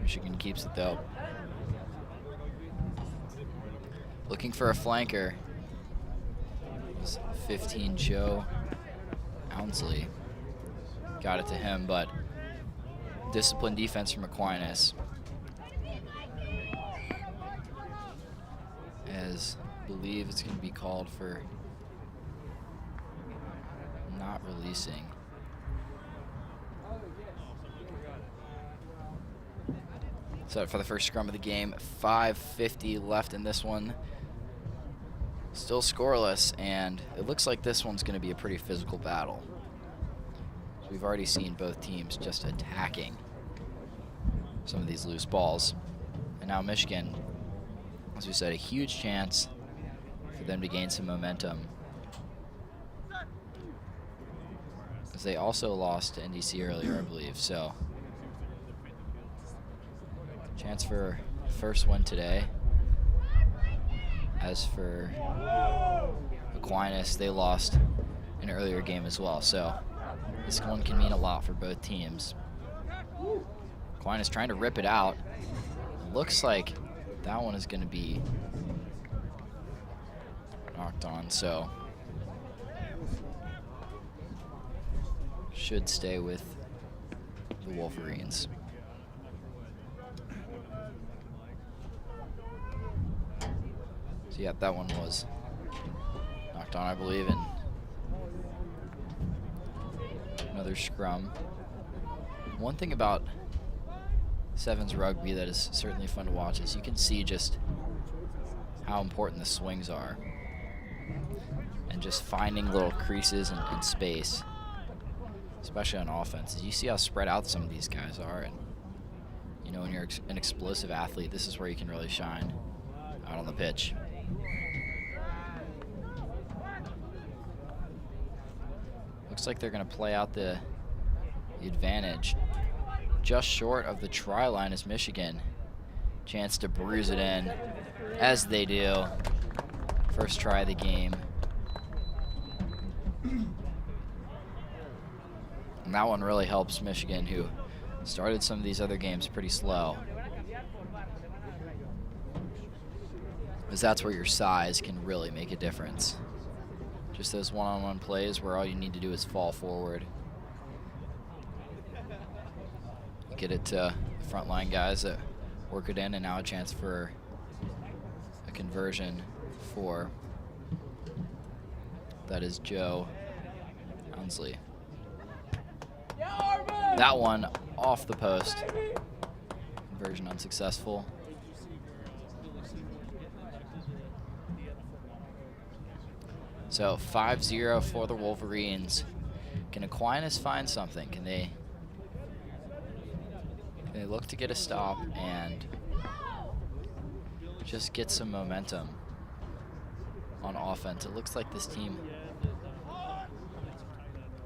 Michigan keeps it though. Looking for a flanker. 15, Joe Ounsley. Got it to him, but disciplined defense from Aquinas, as I believe it's going to be called for not releasing. So for the first scrum of the game, 5:50 left in this one. Still scoreless, and it looks like this one's going to be a pretty physical battle. We've already seen both teams just attacking some of these loose balls. And now Michigan, as we said, a huge chance for them to gain some momentum, as they also lost to NDC earlier, I believe. So chance for first win today. As for Aquinas, they lost an earlier game as well. So this one can mean a lot for both teams. Aquinas trying to rip it out. It looks like that one is going to be knocked on, so should stay with the Wolverines. So yeah, that one was knocked on, I believe, and another scrum. One thing about sevens rugby that is certainly fun to watch is you can see just how important the swings are, and just finding little creases and space, especially on offense. You see how spread out some of these guys are, and you know, when you're an explosive athlete, this is where you can really shine out on the pitch. Looks like they're going to play out the advantage. Just short of the try line is Michigan. Chance to bruise it in, as they do. First try of the game. And that one really helps Michigan, who started some of these other games pretty slow. Because that's where your size can really make a difference. Just those one-on-one plays where all you need to do is fall forward. You get it to the front line guys that work it in, and now a chance for a conversion for, that is Joe Ounsley. That one off the post. Conversion unsuccessful. So 5-0 for the Wolverines. Can Aquinas find something? Can they look to get a stop and just get some momentum on offense? It looks like this team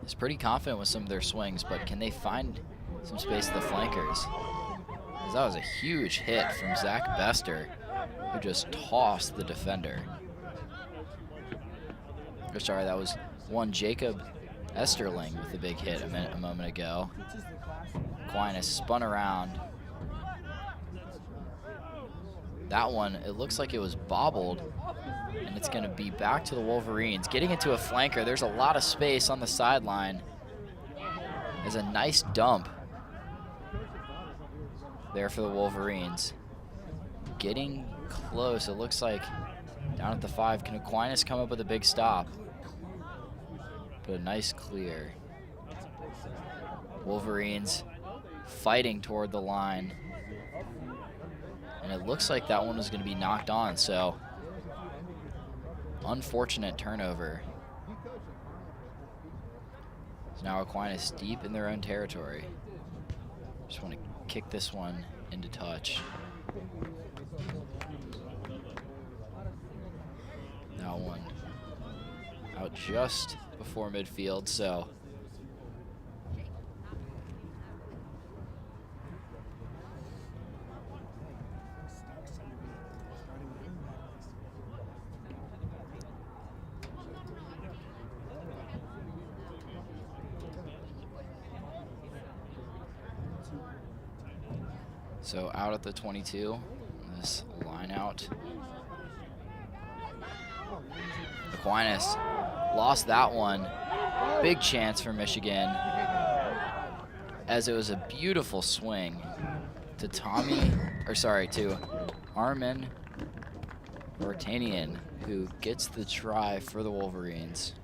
is pretty confident with some of their swings, but can they find some space at the flankers? Because that was a huge hit from Zach Bester, who just tossed the defender. Or sorry, that was one Jacob Esterling with a big hit a moment ago. Aquinas spun around. That one, it looks like it was bobbled, and it's going to be back to the Wolverines. Getting into a flanker, there's a lot of space on the sideline. There's a nice dump there for the Wolverines. Getting close, it looks like down at the 5. Can Aquinas come up with a big stop? But a nice clear. Wolverines fighting toward the line. And it looks like that one was going to be knocked on, so unfortunate turnover. So now Aquinas deep in their own territory. Just want to kick this one into touch. That one out just before midfield, so out at the 22, this line out. Aquinas lost that one. Big chance for Michigan, as it was a beautiful swing to to Armin Vartanian, who gets the try for the Wolverines.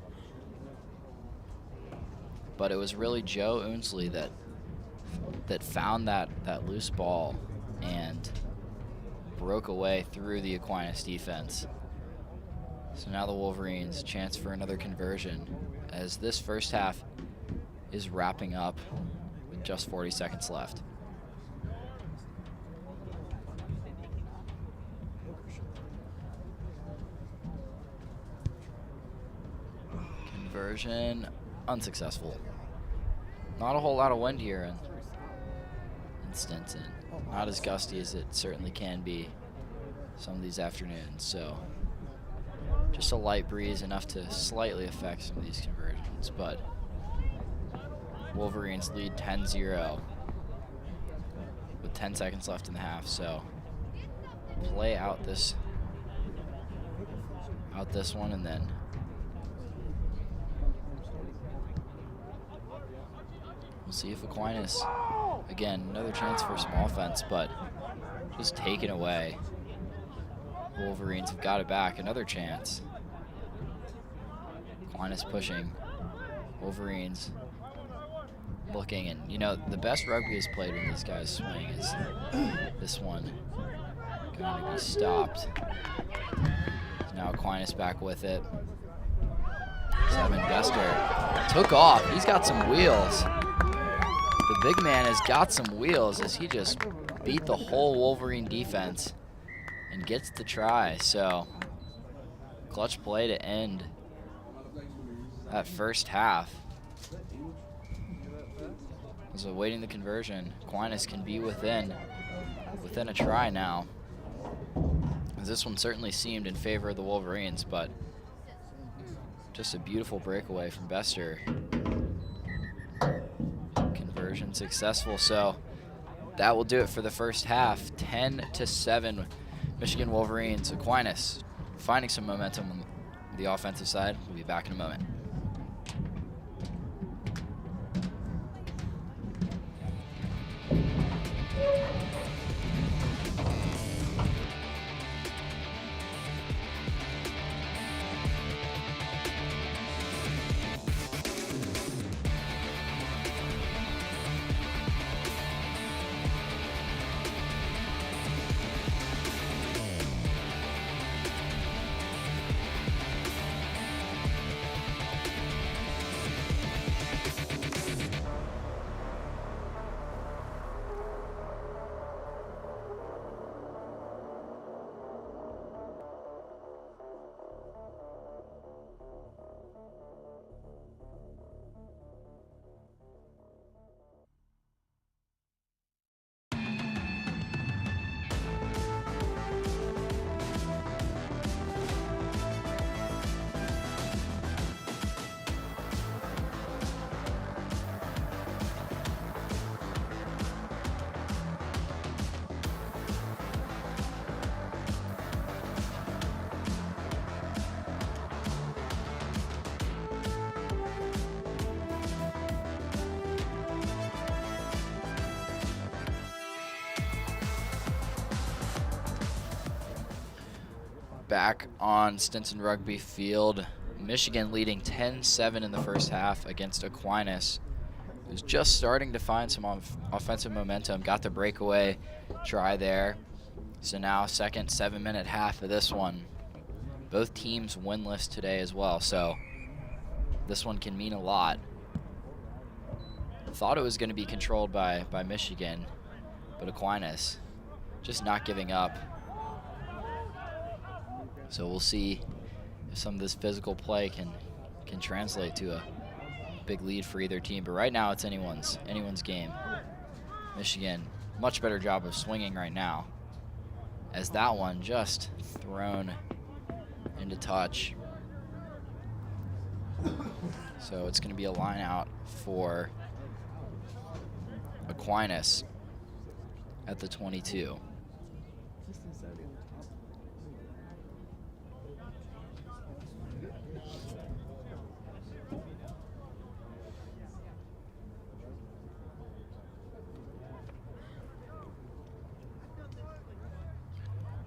But it was really Joe Ounsley that found that loose ball and broke away through the Aquinas defense. So now the Wolverines, chance for another conversion, as this first half is wrapping up with just 40 seconds left. Conversion unsuccessful. Not a whole lot of wind here in Stinson. Not as gusty as it certainly can be some of these afternoons, so just a light breeze, enough to slightly affect some of these conversions, but Wolverines lead 10-0 with 10 seconds left in the half, so play out this one, and then we'll see if Aquinas, again, another chance for some offense, but just taken away. Wolverines have got it back, another chance. Aquinas pushing. Wolverines looking, and you know, the best rugby is played when these guys swing. Is this one going to be stopped? So now Aquinas back with it. 7 Bester took off. He's got some wheels. The big man has got some wheels as he just beat the whole Wolverine defense and gets the try. So clutch play to end that first half. As awaiting the conversion, Aquinas can be within a try now. As this one certainly seemed in favor of the Wolverines, but just a beautiful breakaway from Bester. Conversion successful, so that will do it for the first half. 10-7, Michigan Wolverines. Aquinas finding some momentum on the offensive side. We'll be back in a moment. Back on Stinson Rugby Field, Michigan leading 10-7 in the first half against Aquinas, who's just starting to find some offensive momentum. Got the breakaway try there. So now second 7-minute half of this one. Both teams winless today as well, so this one can mean a lot. Thought it was going to be controlled by Michigan, but Aquinas just not giving up. So we'll see if some of this physical play can translate to a big lead for either team. But right now it's anyone's game. Michigan, much better job of swinging right now, as that one just thrown into touch. So it's going to be a line out for Aquinas at the 22.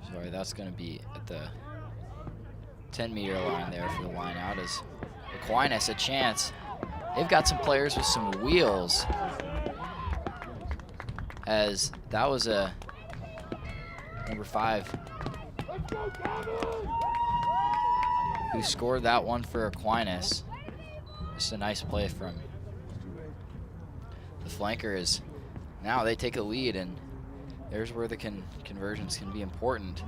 Sorry, that's going to be at the 10-meter line there for the line out. As Aquinas a chance. They've got some players with some wheels, as that was a number 5 who scored that one for Aquinas. Just a nice play from the flankers. Now they take a lead, and there's where the conversions can be important.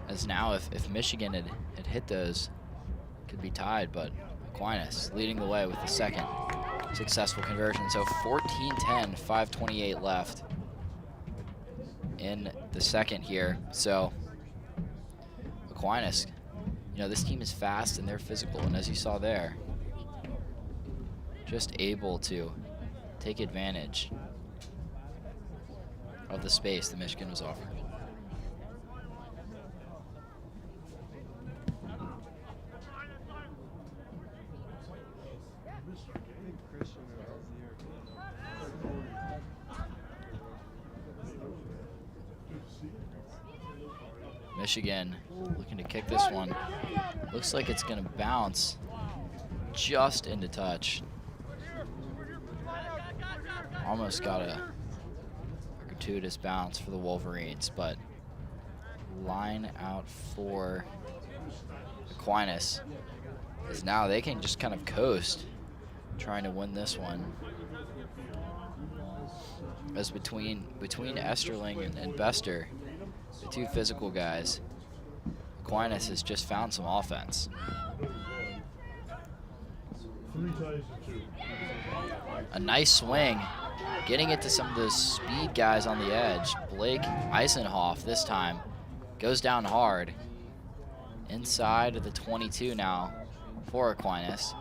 As now if Michigan had hit those, could be tied, but Aquinas leading the way with the second successful conversion. So 14-10, 5:28 left in the second here. So Aquinas, you know, this team is fast and they're physical, and as you saw there, just able to take advantage of the space that Michigan was offering. Michigan looking to kick this one. Looks like it's going to bounce just into touch. Almost got a gratuitous bounce for the Wolverines, but line out for Aquinas is now they can just kind of coast, trying to win this one. As between Esterling and Bester, the two physical guys, Aquinas has just found some offense. A nice swing, getting it to some of those speed guys on the edge. Blake Eisenhoff this time goes down hard. Inside of the 22 now for Aquinas.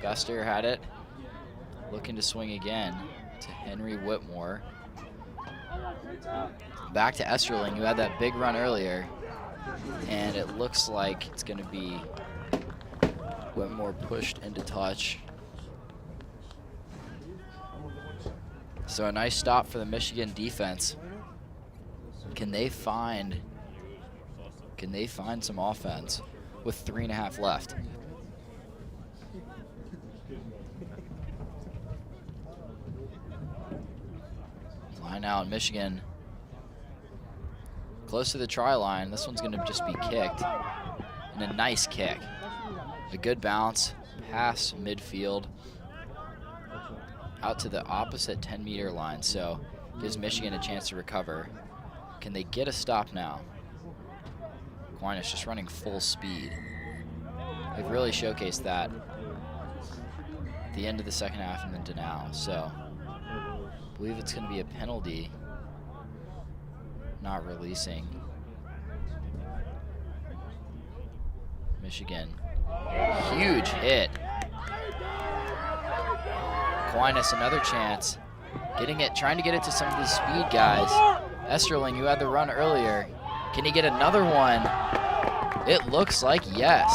Bester had it, looking to swing again to Henry Whitmore. Back to Esterling, who had that big run earlier. And it looks like it's going to be Whitmore pushed into touch. So a nice stop for the Michigan defense. Can they find some offense with 3.5 left? Line out, Michigan close to the try line. This one's going to just be kicked, and a nice kick. A good bounce past midfield out to the opposite 10-meter line, so gives Michigan a chance to recover. Can they get a stop now? Aquinas just running full speed. They've really showcased that at the end of the second half and into now, so I believe it's going to be a penalty. Not releasing. Michigan, huge hit. Aquinas another chance, getting it, trying to get it to some of these speed guys. Esterling, who had the run earlier, can he get another one? It looks like yes.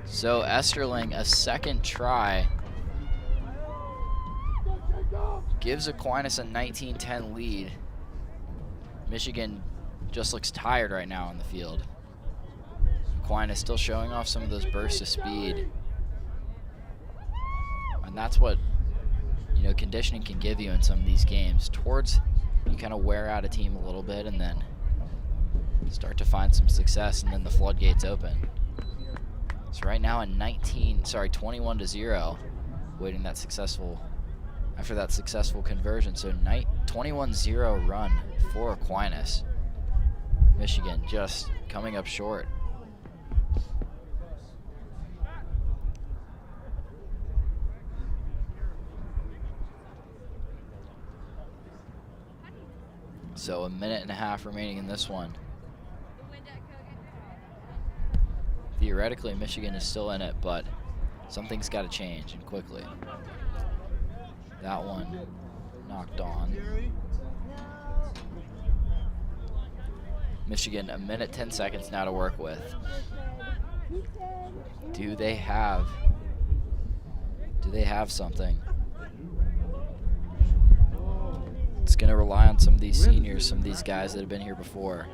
So Esterling, a second try, gives Aquinas a 19-10 lead. Michigan just looks tired right now on the field. Aquinas still showing off some of those bursts of speed. And that's what, you know, conditioning can give you in some of these games. Towards, you kind of wear out a team a little bit and then start to find some success, and then the floodgates open. So right now in 21-0, waiting that successful, after that successful conversion. So 21-0 run for Aquinas. Michigan just coming up short. So 1.5 minutes remaining in this one. Theoretically, Michigan is still in it, but something's got to change, and quickly. That one knocked on. Michigan, 1 minute 10 seconds now to work with. Do they have something? It's going to rely on some of these seniors, some of these guys that have been here before.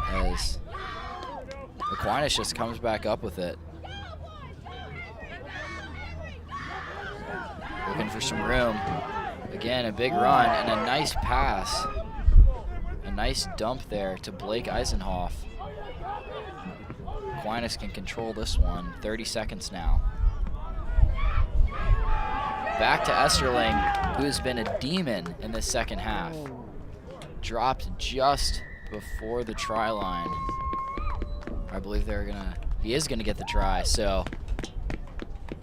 As Aquinas just comes back up with it. Looking for some room. Again, a big run and a nice pass. A nice dump there to Blake Eisenhoff. Aquinas can control this one. 30 seconds now. Back to Esterling, who's been a demon in this second half. Dropped just before the try line. I believe he is gonna get the try, so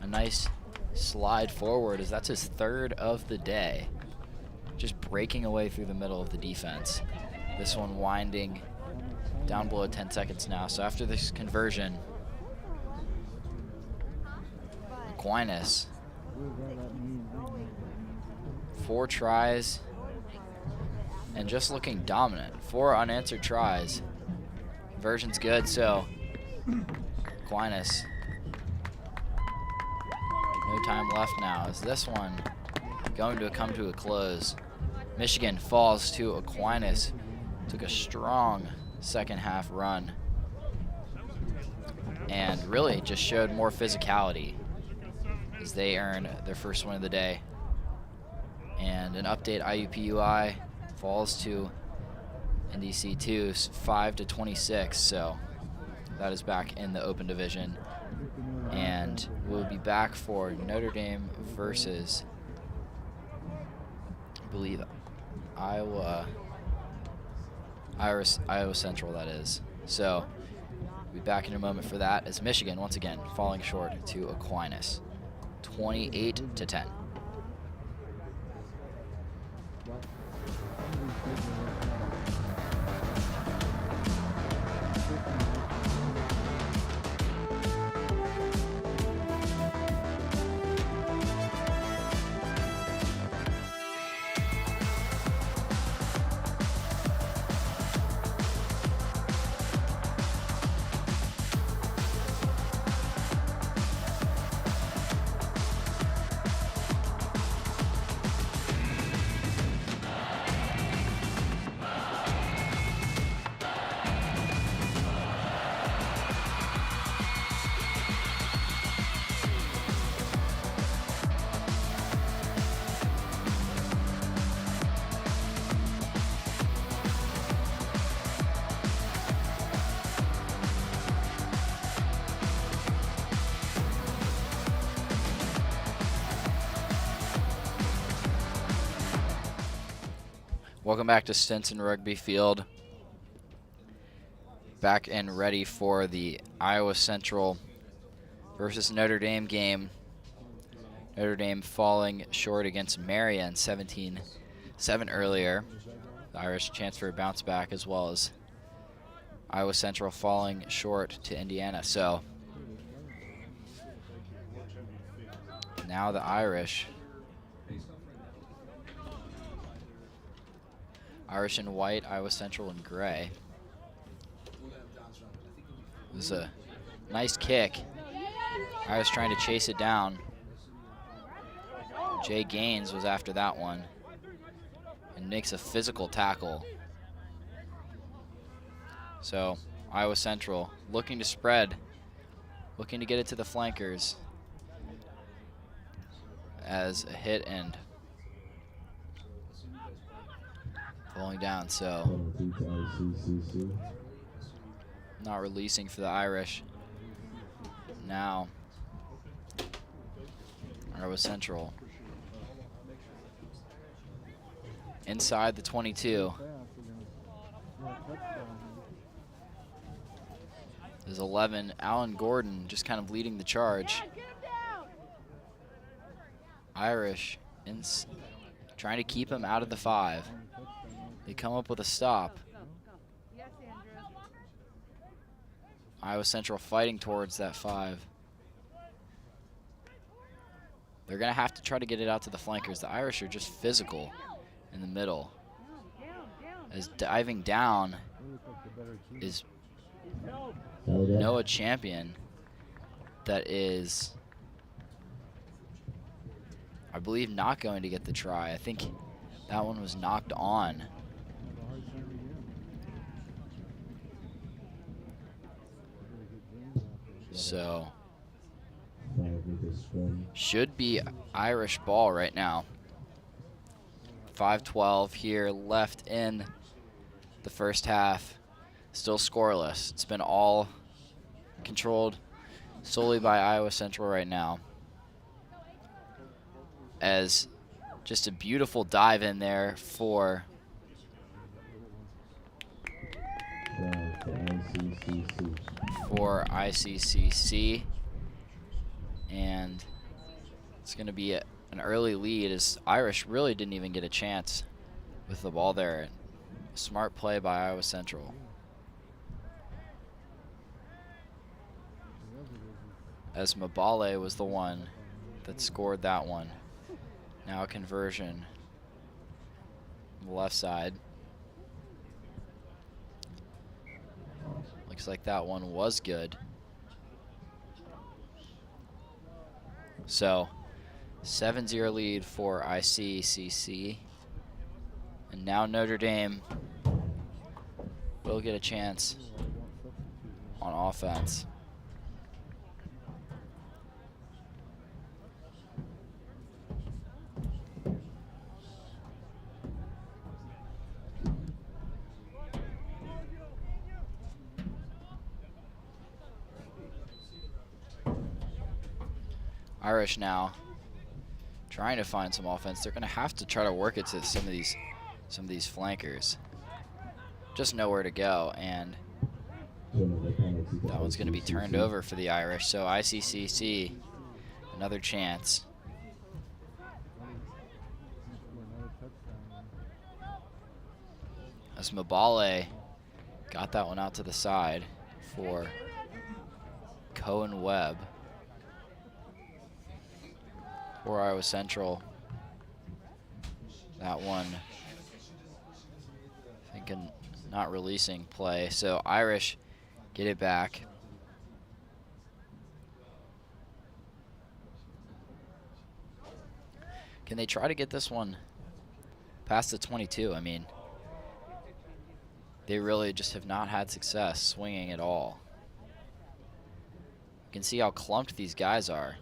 a nice slide forward, as that's his third of the day. Just breaking away through the middle of the defense. This one winding down below 10 seconds now. So after this conversion, Aquinas, 4 tries and just looking dominant. 4 unanswered tries. Conversion's good, so Aquinas No time left now. Is this one going to come to a close? Michigan falls to Aquinas. Took a strong second half run and really just showed more physicality as they earn their first win of the day. And an update, IUPUI falls to NDC2 5-26, so that is back in the open division. And we'll be back for Notre Dame versus, I believe, Iowa Central, that is. So we'll be back in a moment for that, as Michigan once again falling short to Aquinas, 28-10. Welcome back to Stinson Rugby Field. Back and ready for the Iowa Central versus Notre Dame game. Notre Dame falling short against Marian 17-7 earlier. The Irish chance for a bounce back, as well as Iowa Central falling short to Indiana. So now the Irish in white, Iowa Central in gray. It was a nice kick. Irish trying to chase it down. Jay Gaines was after that one and makes a physical tackle. So Iowa Central looking to spread, looking to get it to the flankers as a hit and falling down, so not releasing for the Irish. Now Iowa Central inside the 22. There's 11, Alan Gordon just kind of leading the charge. Irish trying to keep him out of the 5. They come up with a stop. Iowa Central fighting towards that 5. They're going to have to try to get it out to the flankers. The Irish are just physical in the middle. As diving down is Noah Champion. That is, I believe, not going to get the try. I think that one was knocked on. So should be Irish ball right now. 5:12 here left in the first half. Still scoreless. It's been all controlled solely by Iowa Central right now. As just a beautiful dive in there for ICCC, and it's going to be an early lead, as Irish really didn't even get a chance with the ball there. Smart play by Iowa Central. As Mabale was the one that scored that one. Now a conversion on the left side. Looks like that one was good. So 7-0 lead for ICCC. And now Notre Dame will get a chance on offense. Irish now trying to find some offense. They're going to have to try to work it to some of these flankers. Just nowhere to go, and that one's going to be turned over for the Irish. So ICCC, another chance. As Mabale got that one out to the side for Cohen Webb. For Iowa Central, that one, thinking not releasing play. So Irish get it back. Can they try to get this one past the 22? I mean, they really just have not had success swinging at all. You can see how clumped these guys are.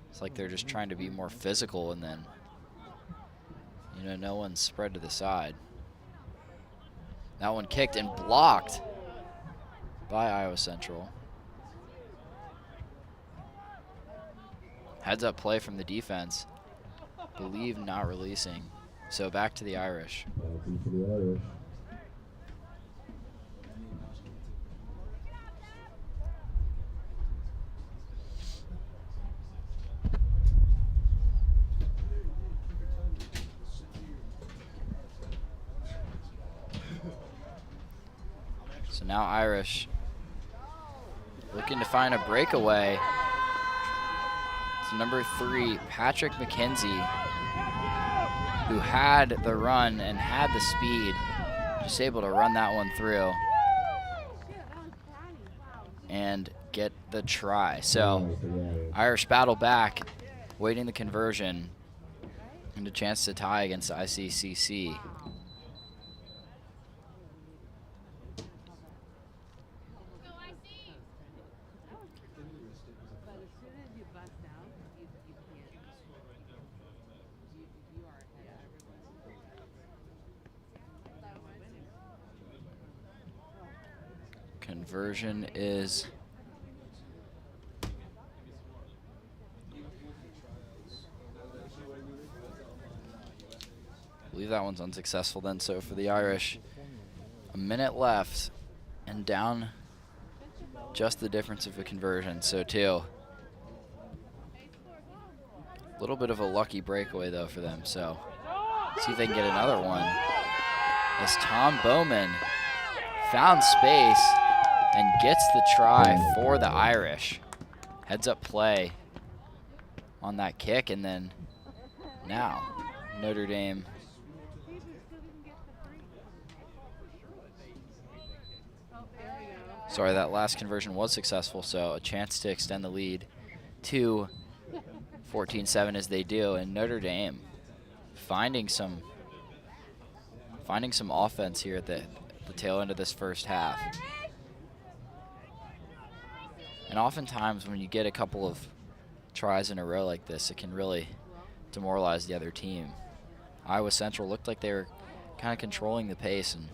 It's like they're just trying to be more physical, and then, you know, no one's spread to the side. That one kicked and blocked by Iowa Central. Heads up play from the defense. Believe not releasing. So back to the Irish. So now Irish looking to find a breakaway. It's number 3, Patrick McKenzie, who had the run and had the speed, just able to run that one through and get the try. So Irish battle back, waiting the conversion and a chance to tie against ICCC. Conversion is I believe that one's unsuccessful then. So for the Irish, a minute left and down just the difference of a conversion. So two. A little bit of a lucky breakaway though for them. So see if they can get another one. As Tom Bowman found space and gets the try for the Irish. Heads up play on that kick, and then now Notre Dame sorry, that last conversion was successful, so a chance to extend the lead to 14-7 as they do, and Notre Dame finding some offense here at the tail end of this first half. And oftentimes when you get a couple of tries in a row like this, it can really demoralize the other team. Iowa Central looked like they were kind of controlling the pace, and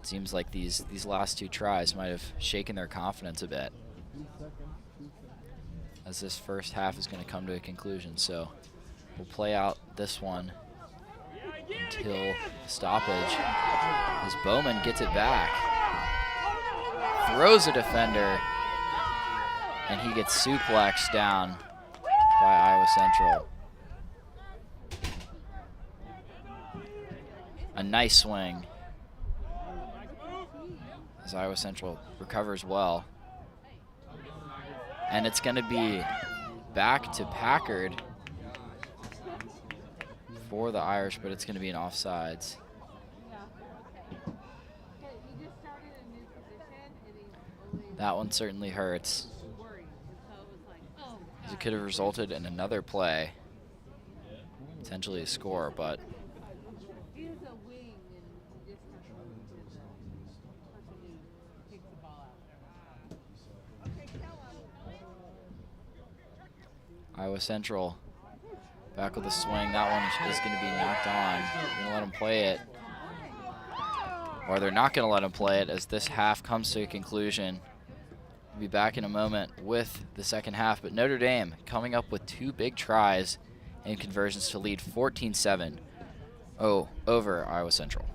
it seems like these last two tries might have shaken their confidence a bit as this first half is going to come to a conclusion. So we'll play out this one until stoppage as Bowman gets it back, throws a defender, and he gets suplexed down by Iowa Central. A nice swing as Iowa Central recovers well. And it's going to be back to Packard for the Irish, but it's going to be an offsides. That one certainly hurts. It could have resulted in another play, potentially a score, but Iowa Central back with a swing. That one is going to be knocked on. They're going to let them play it. Or they're not going to let them play it as this half comes to a conclusion. We'll be back in a moment with the second half. But Notre Dame coming up with 2 big tries and conversions to lead 14-7 over Iowa Central.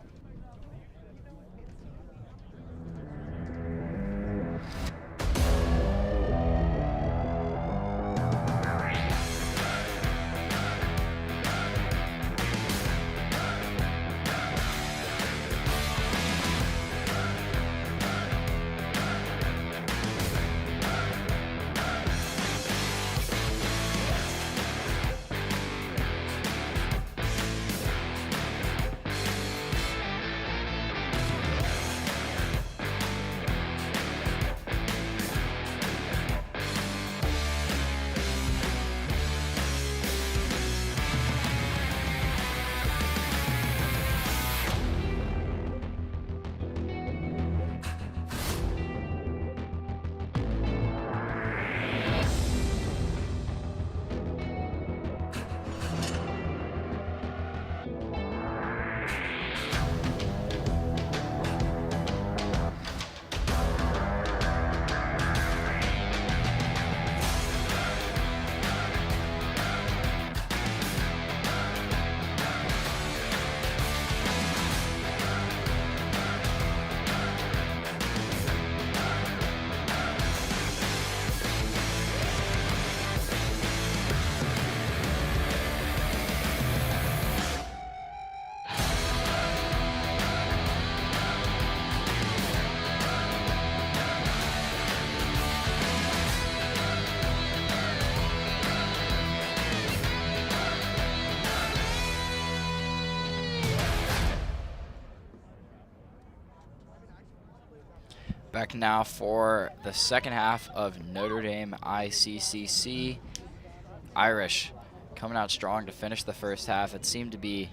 Back now for the second half of Notre Dame ICCC. Irish coming out strong to finish the first half. It seemed to be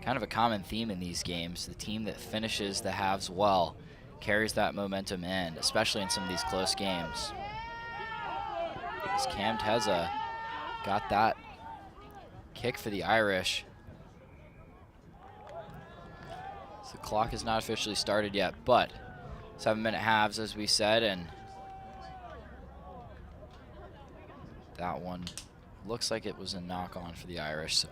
kind of a common theme in these games. The team that finishes the halves well carries that momentum in, especially in some of these close games. As Cam Teza got that kick for the Irish. So the clock has not officially started yet, but 7-minute halves, as we said, and that one looks like it was a knock-on for the Irish.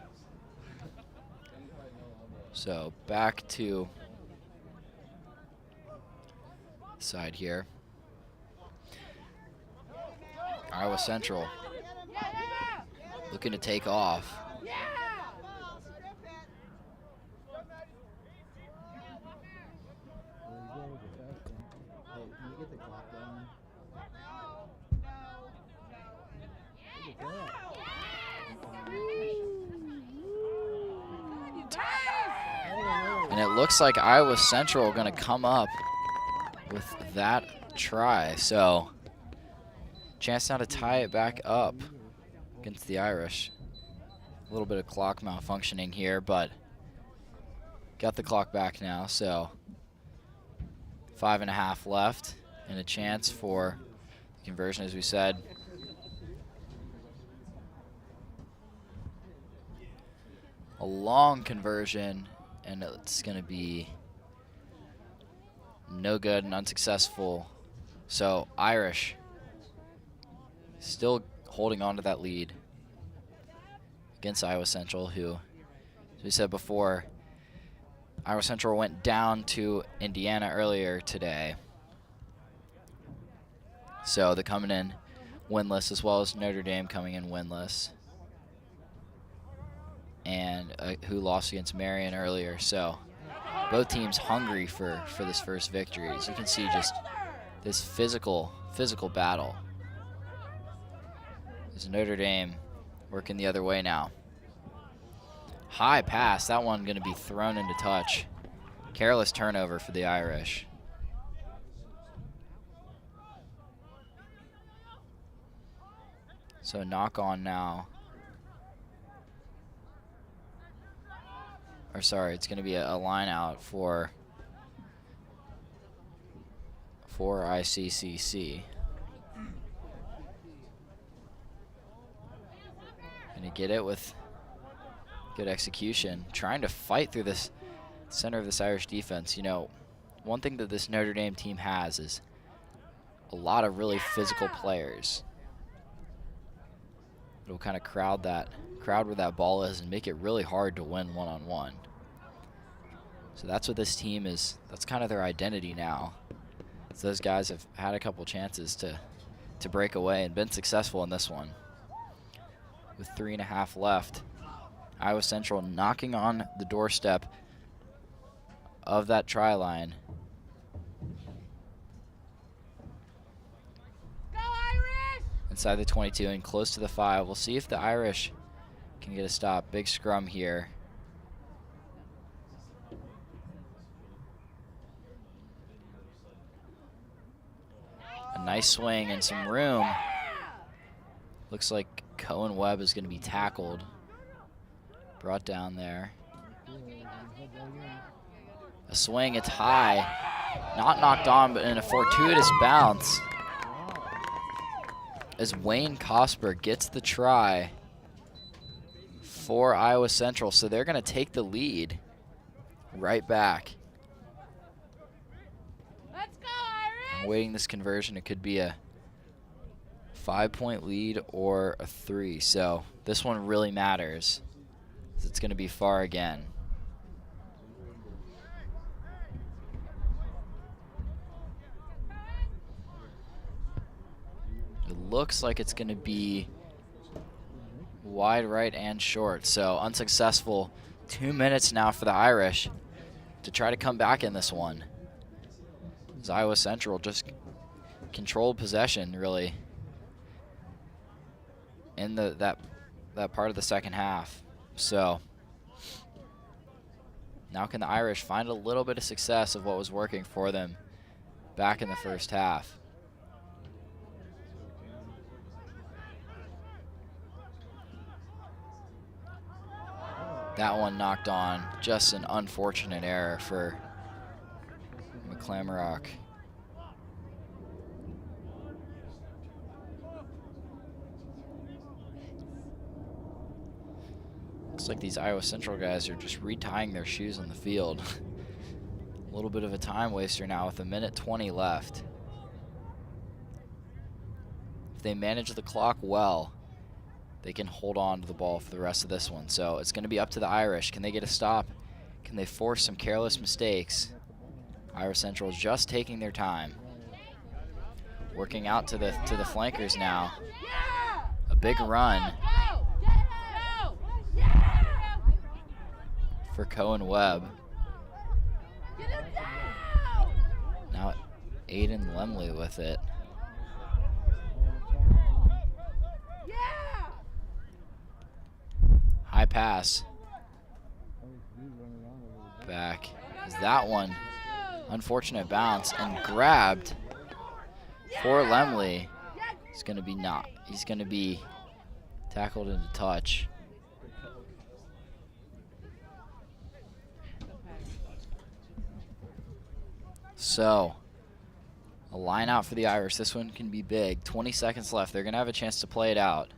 So back to the side here. Iowa Central looking to take off. And it looks like Iowa Central going to come up with that try. So, chance now to tie it back up against the Irish. A little bit of clock malfunctioning here, but got the clock back now. So, 5.5 left and a chance for the conversion, as we said. A long conversion, and it's going to be no good and unsuccessful. So Irish still holding on to that lead against Iowa Central, who, as we said before, Iowa Central went down to Indiana earlier today. So they're coming in winless, as well as Notre Dame coming in winless. And who lost against Maran earlier. So both teams hungry for this first victory. As you can see, just this physical battle. As Notre Dame working the other way now. High pass, that one going to be thrown into touch. Careless turnover for the Irish. So knock on now. Or sorry, it's going to be a line out for ICCC. Gonna get it with good execution. Trying to fight through this center of this Irish defense. You know, one thing that this Notre Dame team has is a lot of really physical players. It'll kind of crowd where that ball is and make it really hard to win one-on-one. So that's what this team is. That's kind of their identity now. So those guys have had a couple chances to break away and been successful in this one. With 3.5 left, Iowa Central knocking on the doorstep of that try line. Go Irish! Inside the 22 and close to the 5. We'll see if the Irish can get a stop. Big scrum here. A nice swing and some room. Looks like Cohen Webb is going to be tackled. Brought down there. A swing, it's high. Not knocked on, but in a fortuitous bounce. As Wayne Cosper gets the try for Iowa Central. So they're going to take the lead right back. Let's go, Irish! Awaiting this conversion, it could be a 5-point lead or a 3. So this one really matters. It's going to be far again. It looks like it's going to be wide right and short. So unsuccessful. 2 minutes now for the Irish to try to come back in this one. As Iowa Central just controlled possession really in that part of the second half. So now can the Irish find a little bit of success of what was working for them back in the first half? That one knocked on. Just an unfortunate error for McClamerock. Looks like these Iowa Central guys are just retying their shoes on the field. A little bit of a time waster now with 1:20 left. If they manage the clock well, they can hold on to the ball for the rest of this one. So it's going to be up to the Irish. Can they get a stop? Can they force some careless mistakes? Iowa Central is just taking their time. Working out to the flankers now. A big run for Cohen Webb. Now Aiden Lemley with it. High pass. Back. Is that one? Unfortunate bounce and grabbed for Lemley. He's going to be tackled into touch. So, a line out for the Irish. This one can be big. 20 seconds left. They're going to have a chance to play it out.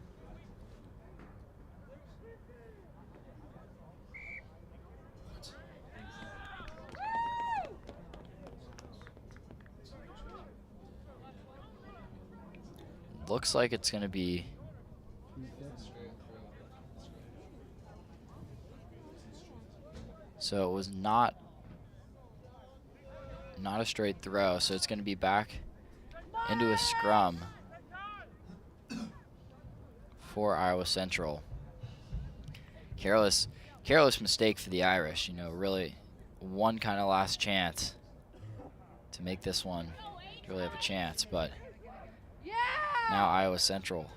Looks like it's going to be so it was not a straight throw, so it's going to be back into a scrum for Iowa Central. Careless mistake for the Irish, you know, really one kind of last chance to make this one really have a chance, but now Iowa Central.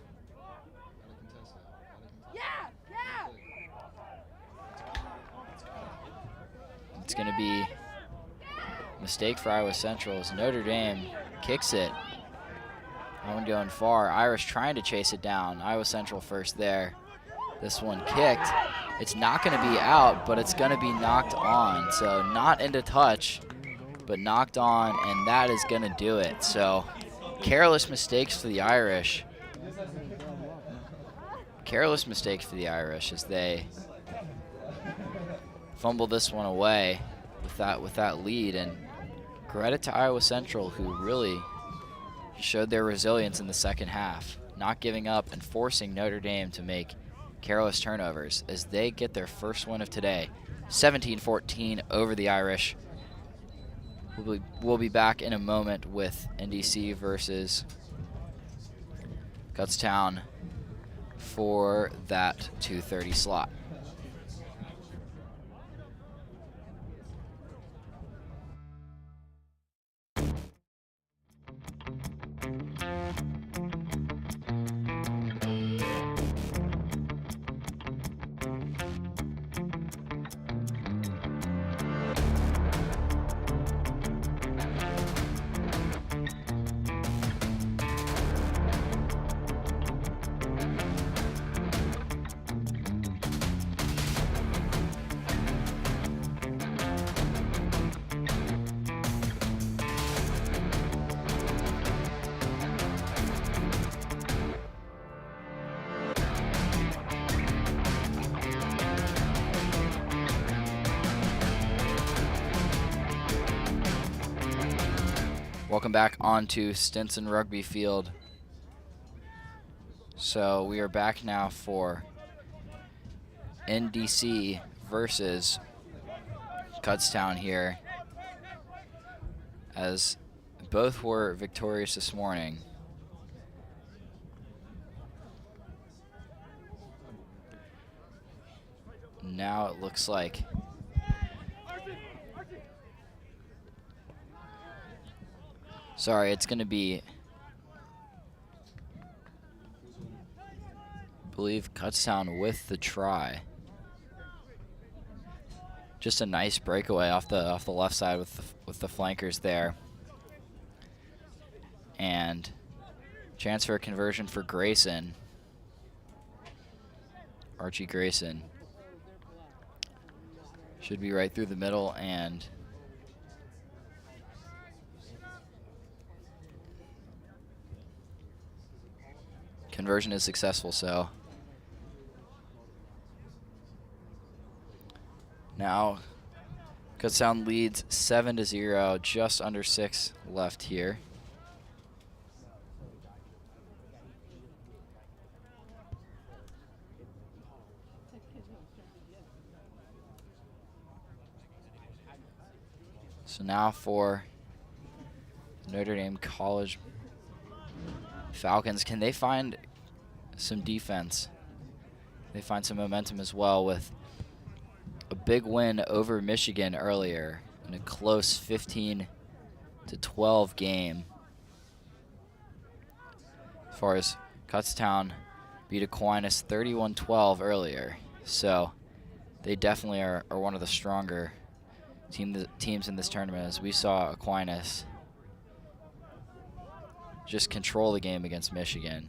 It's going to be a mistake for Iowa Central as Notre Dame kicks it one going far. Irish trying to chase it down. Iowa Central first there. This one kicked. It's not going to be out, but it's going to be knocked on. So not into touch, but knocked on, and that is going to do it. So careless mistakes for the Irish. Careless mistakes for the Irish as they fumble this one away with that lead. And credit to Iowa Central, who really showed their resilience in the second half, not giving up and forcing Notre Dame to make careless turnovers as they get their first win of today, 17-14 over the Irish. We'll be back in a moment with NDC versus Kutztown for that 2:30 slot. Welcome back onto Stinson Rugby Field. So we are back now for NDC versus Kutztown here, as both were victorious this morning. Now it looks like it's going to be, I believe, Kutztown with the try. Just a nice breakaway off the left side with the flankers there, and chance for a conversion for Grayson, Archie Grayson. Should be right through the middle, and conversion is successful. So now Kutztown leads 7-0, just under 6 left here. So now for Notre Dame College Falcons, can they find some defense? They find some momentum as well with a big win over Michigan earlier in a close 15-12 game. As far as Kutztown beat Aquinas 31-12 earlier. So they definitely are one of the stronger teams in this tournament, as we saw Aquinas just control the game against Michigan.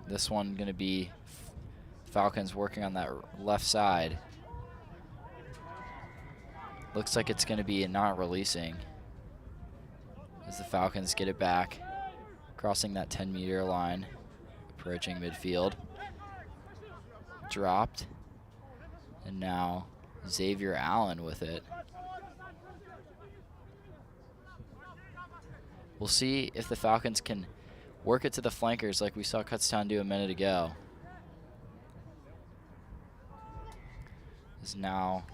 This one going to be Falcons working on that left side. Looks like it's going to be a not releasing as the Falcons get it back, crossing that 10-meter line, approaching midfield. Dropped. And now Xavier Allen with it. We'll see if the Falcons can work it to the flankers like we saw Kutztown do a minute ago. Is now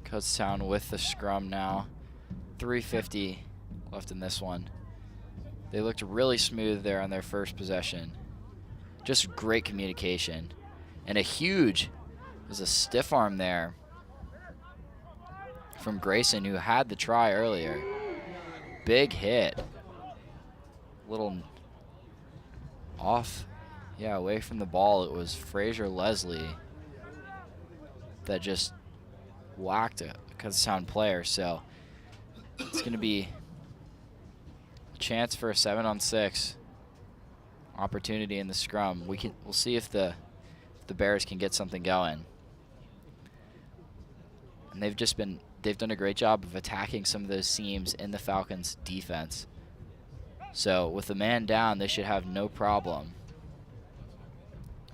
Kutztown with the scrum now. 3:50 left in this one. They looked really smooth there on their first possession. Just great communication. And there's a stiff arm there from Grayson, who had the try earlier. Big hit. Little off, away from the ball. It was Fraser Leslie that just whacked a Kutztown player. So it's going to be a chance for a 7-on-6 opportunity in the scrum. We'll see if the Bears can get something going. And they've done a great job of attacking some of those seams in the Falcons' defense. So with the man down, they should have no problem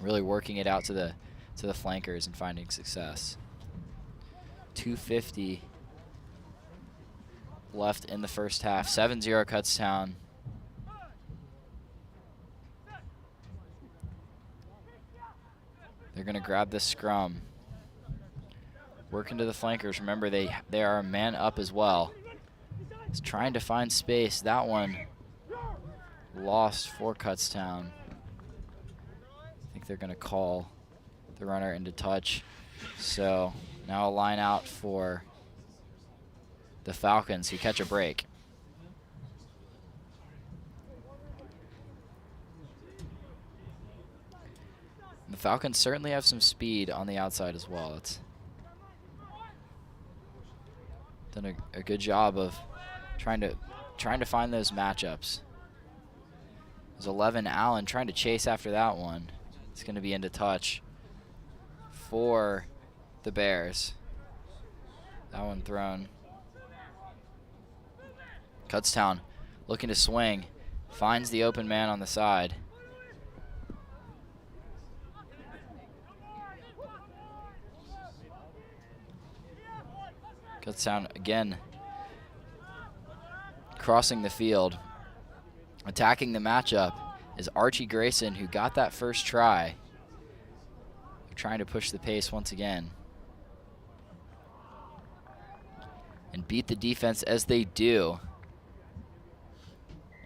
really working it out to the flankers and finding success. 2:50 left in the first half. 7-0 Kutztown. They're going to grab this scrum. Work into the flankers. Remember, they are a man up as well. It's trying to find space. That one lost for Kutztown. I think they're going to call the runner into touch. So now a line out for the Falcons, who catch a break. The Falcons certainly have some speed on the outside as well. It's done a good job of trying to find those matchups. There's 11, Allen trying to chase after that one. It's going to be into touch for the Bears. That one thrown. Kutztown looking to swing. Finds the open man on the side. Kutztown again crossing the field. Attacking the matchup is Archie Grayson, who got that first try. They're trying to push the pace once again and beat the defense as they do.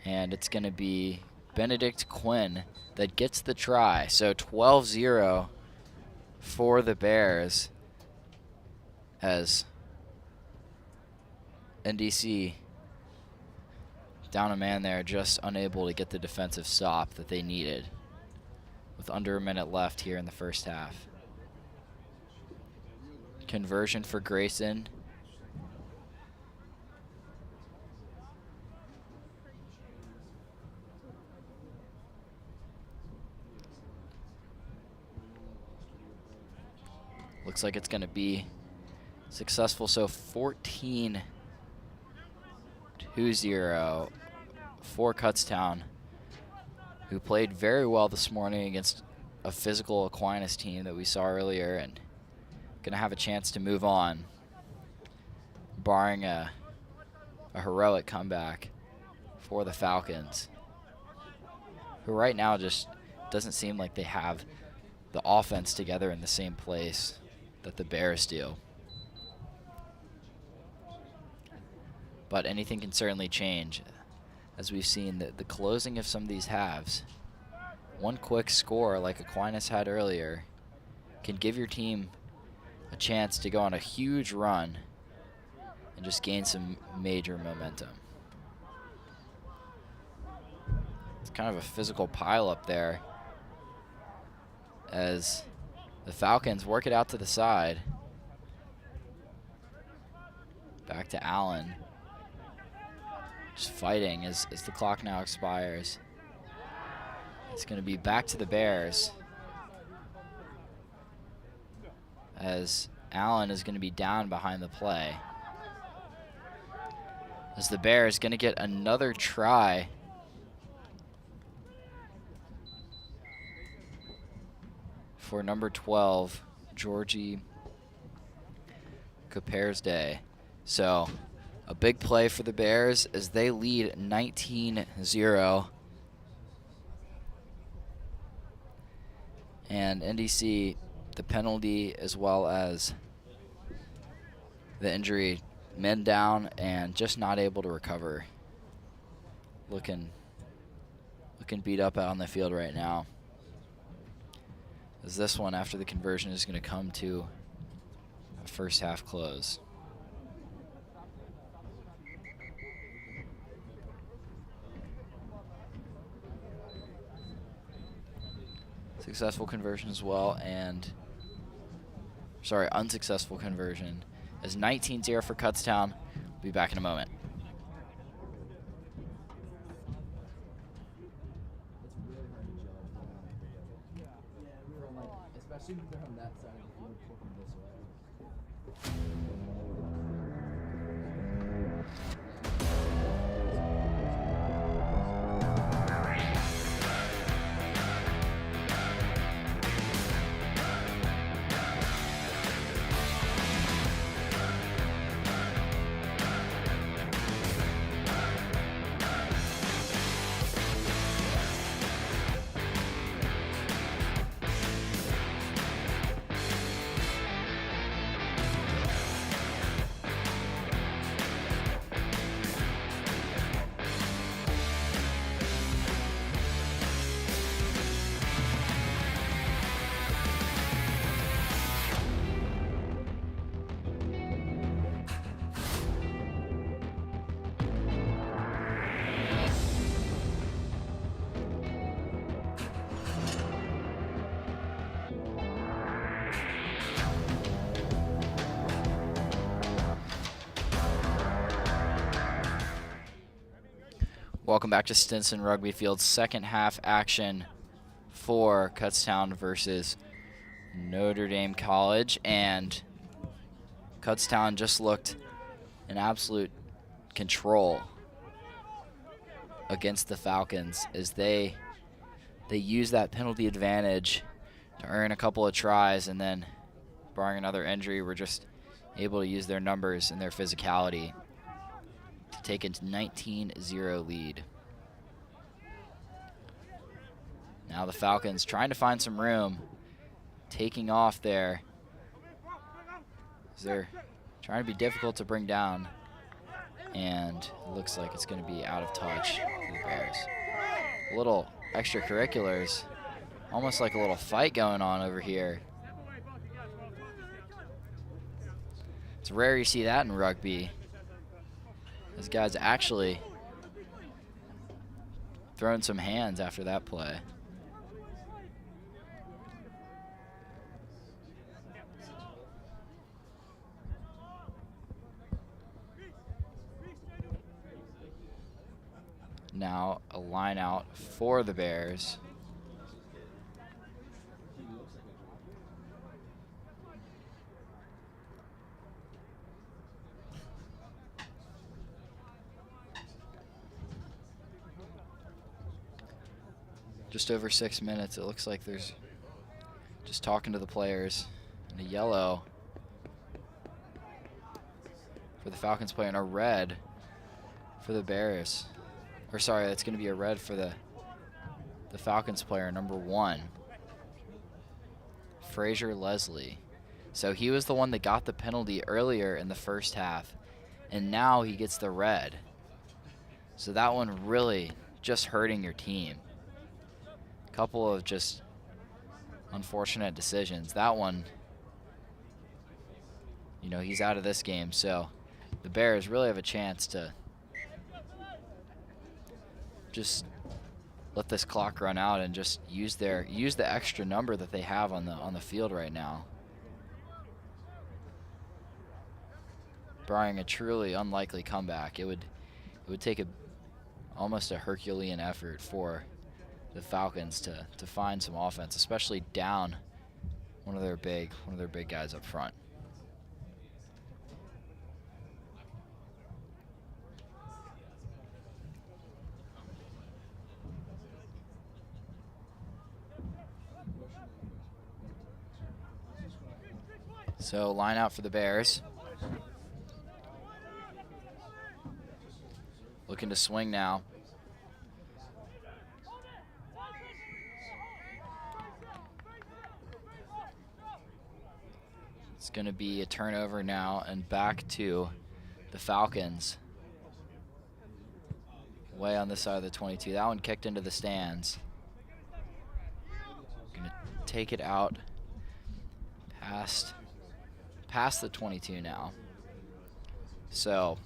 And it's going to be Benedict Quinn that gets the try. So 12-0 for the Bears as NDC down a man there, just unable to get the defensive stop that they needed with under a minute left here in the first half. Conversion for Grayson. Looks like it's going to be successful, so 14-2-0 for Kutztown, who played very well this morning against a physical Aquinas team that we saw earlier, and going to have a chance to move on, barring a heroic comeback for the Falcons, who right now just doesn't seem like they have the offense together in the same place that the Bears do. But anything can certainly change, as we've seen the closing of some of these halves. One quick score like Aquinas had earlier can give your team a chance to go on a huge run and just gain some major momentum. It's kind of a physical pile up there as the Falcons work it out to the side. Back to Allen. Just fighting as the clock now expires. It's going to be back to the Bears, as Allen is going to be down behind the play. As the Bears going to get another try for number 12, Georgie Capersday. So a big play for the Bears as they lead 19-0. And NDC, the penalty as well as the injury, men down and just not able to recover. Looking looking beat up out on the field right now. As this one, after the conversion, is going to come to a first half close. Successful conversion as well, and unsuccessful conversion as 19-0 for Kutztown. We'll be back in a moment. Especially if they're on that side of the field looking this way. Welcome back to Stinson Rugby Field's second half action for Kutztown versus Notre Dame College. And Kutztown just looked in absolute control against the Falcons as they used that penalty advantage to earn a couple of tries, and then, barring another injury, were just able to use their numbers and their physicality to take a 19-0 lead. Now the Falcons trying to find some room, taking off there. They're trying to be difficult to bring down, and it looks like it's going to be out of touch for the Bears. A little extracurriculars, almost like a little fight going on over here. It's rare you see that in rugby. This guy's actually throwing some hands after that play. Now a line out for the Bears. Just over 6 minutes. It looks like there's just talking to the players. And a yellow for the Falcons player and a red for the Bears. Or sorry, that's going to be a red for the Falcons player, number 1, Fraser Leslie. So he was the one that got the penalty earlier in the first half, and now he gets the red. So that one really just hurting your team. Couple of just unfortunate decisions. That one, you know, he's out of this game, so the Bears really have a chance to just let this clock run out and just use the extra number that they have on the field right now. Barring a truly unlikely comeback, it would take almost a Herculean effort for the Falcons to find some offense, especially down one of their big guys up front. So line out for the Bears. Looking to swing now. It's going to be a turnover now and back to the Falcons. way on this side of the 22. That one kicked into the stands. Gonna take it out past the 22 now. So,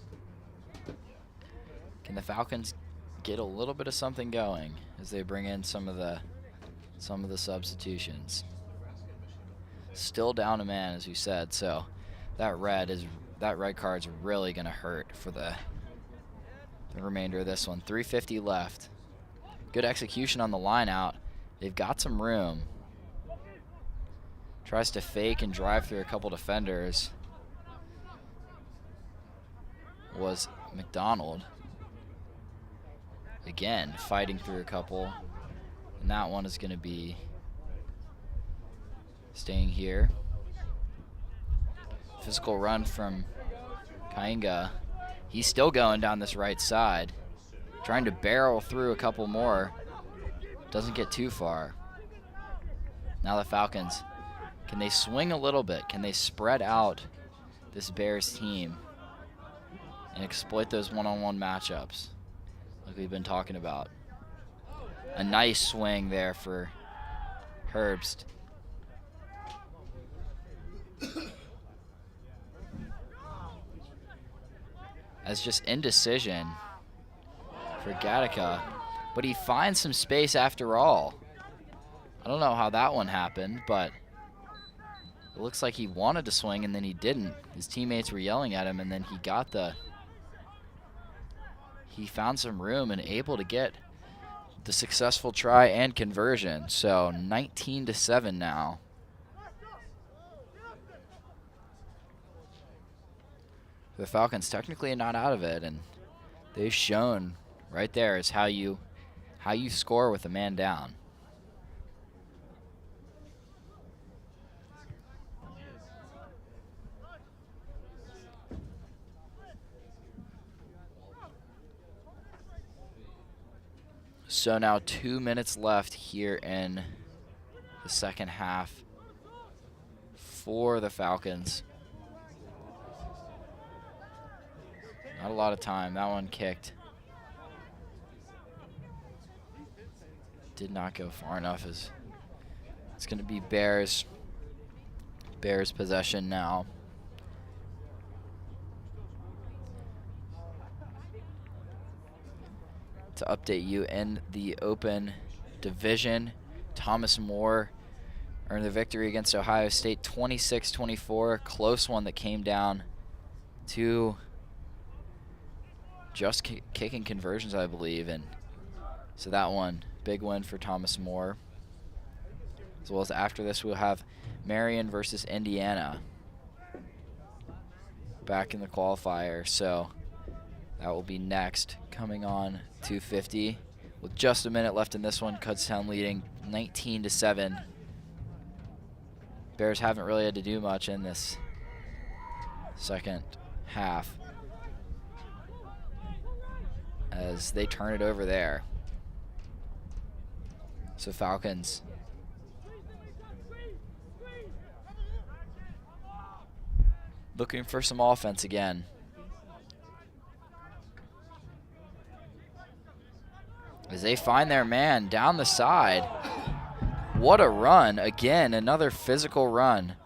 can the Falcons get a little bit of something going as they bring in some of the substitutions? Still down a man, as you said, so that red card's really gonna hurt for the remainder of this one. 3:50 left. Good execution on the line out. They've got some room. Tries to fake and drive through a couple defenders. Was McDonald. Again, fighting through a couple. And that one is going to be staying here. Physical run from Kainga. He's still going down this right side. Trying to barrel through a couple more. Doesn't get too far. Now the Falcons. Can they swing a little bit? Can they spread out this Bears team and exploit those one-on-one matchups like we've been talking about? A nice swing there for Herbst. As just indecision for Gattaca, but he finds some space after all. I don't know how that one happened, but it looks like he wanted to swing and then he didn't. His teammates were yelling at him and then he found some room and able to get the successful try and conversion. So 19-7 now. The Falcons technically not out of it, and they've shown right there is how you score with a man down. So now 2 minutes left here in the second half for the Falcons. Not a lot of time. That one kicked. Did not go far enough. As it's going to be Bears possession now. To update you in the open division, Thomas More earned the victory against Ohio State 26-24. Close one that came down to just kicking conversions, I believe. And so that one, big win for Thomas More. As well as after this, we'll have Marion versus Indiana back in the qualifier. So that will be next, coming on 2:50. With just a minute left in this one, Kutztown leading 19-7. Bears haven't really had to do much in this second half as they turn it over there. So Falcons looking for some offense again. As they find their man down the side. What a run. Again, another physical run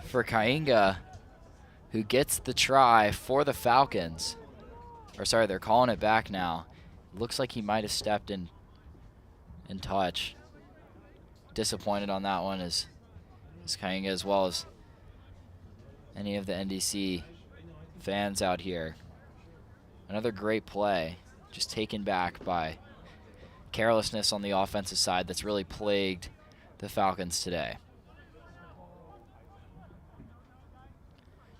for Kainga, who gets the try for the Falcons. Or sorry, they're calling it back now. Looks like he might have stepped in touch. Disappointed on that one as Kainga, as well as any of the NDC fans out here. Another great play. Just taken back by carelessness on the offensive side that's really plagued the Falcons today.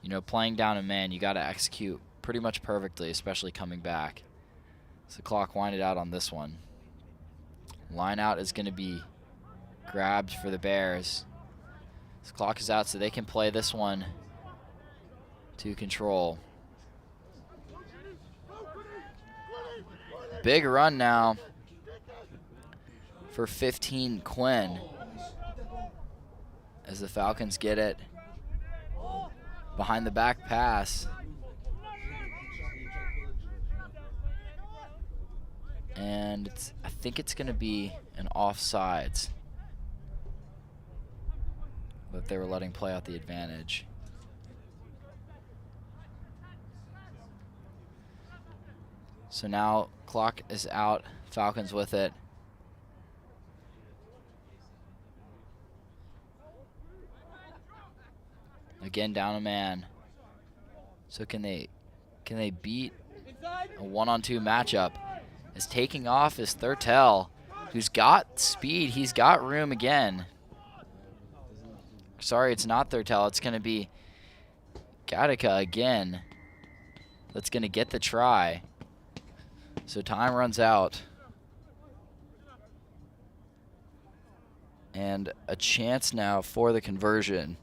You know, playing down a man, you got to execute pretty much perfectly, especially coming back. So the clock winded out on this one. Line out is going to be grabbed for the Bears. This clock is out so they can play this one to control. Big run now for 15 Quinn as the Falcons get it behind the back pass. And I think it's going to be an offsides that they were letting play out the advantage. So now clock is out, Falcons with it. Again, down a man. So can they beat a 1-on-2 matchup? Is taking off is Thurtell, who's got speed. He's got room again. Sorry, it's not Thurtell. It's going to be Gattaca again. That's going to get the try. So time runs out. And a chance now for the conversion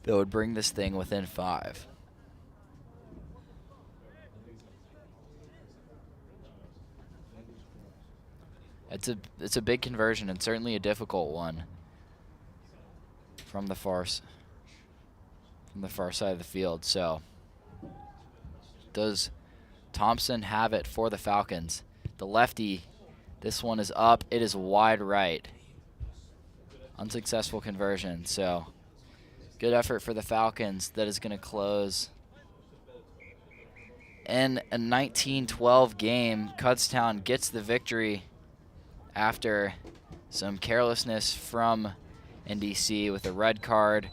that would bring this thing within 5. It's a big conversion and certainly a difficult one from the far side of the field. So does Thompson have it for the Falcons? The lefty, this one is up. It is wide right. Unsuccessful conversion. So good effort for the Falcons. That is going to close. In a 19-12 game, Kutztown gets the victory after some carelessness from NDC with a red card,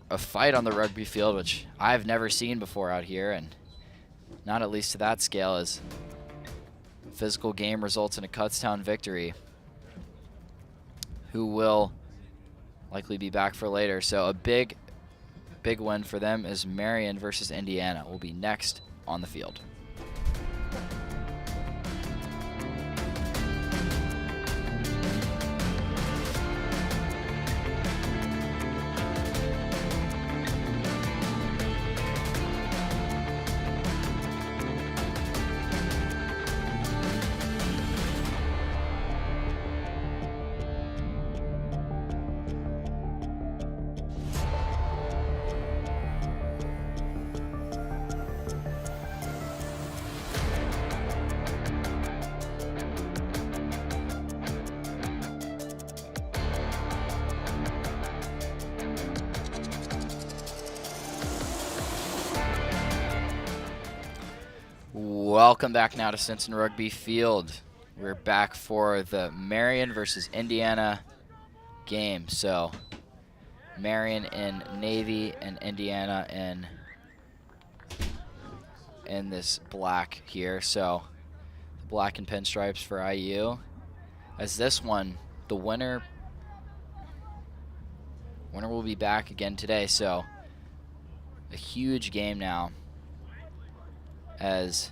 a fight on the rugby field, which I've never seen before out here, and not at least to that scale, as physical game results in a Kutztown victory, who will likely be back for later. So a big win for them as Marion versus Indiana will be next on the field. Welcome back now to Stinson Rugby Field. We're back for the Marion versus Indiana game. So Marion in navy and Indiana in this black here. So the black and pinstripes for IU. As this one, the winner will be back again today. So a huge game now, as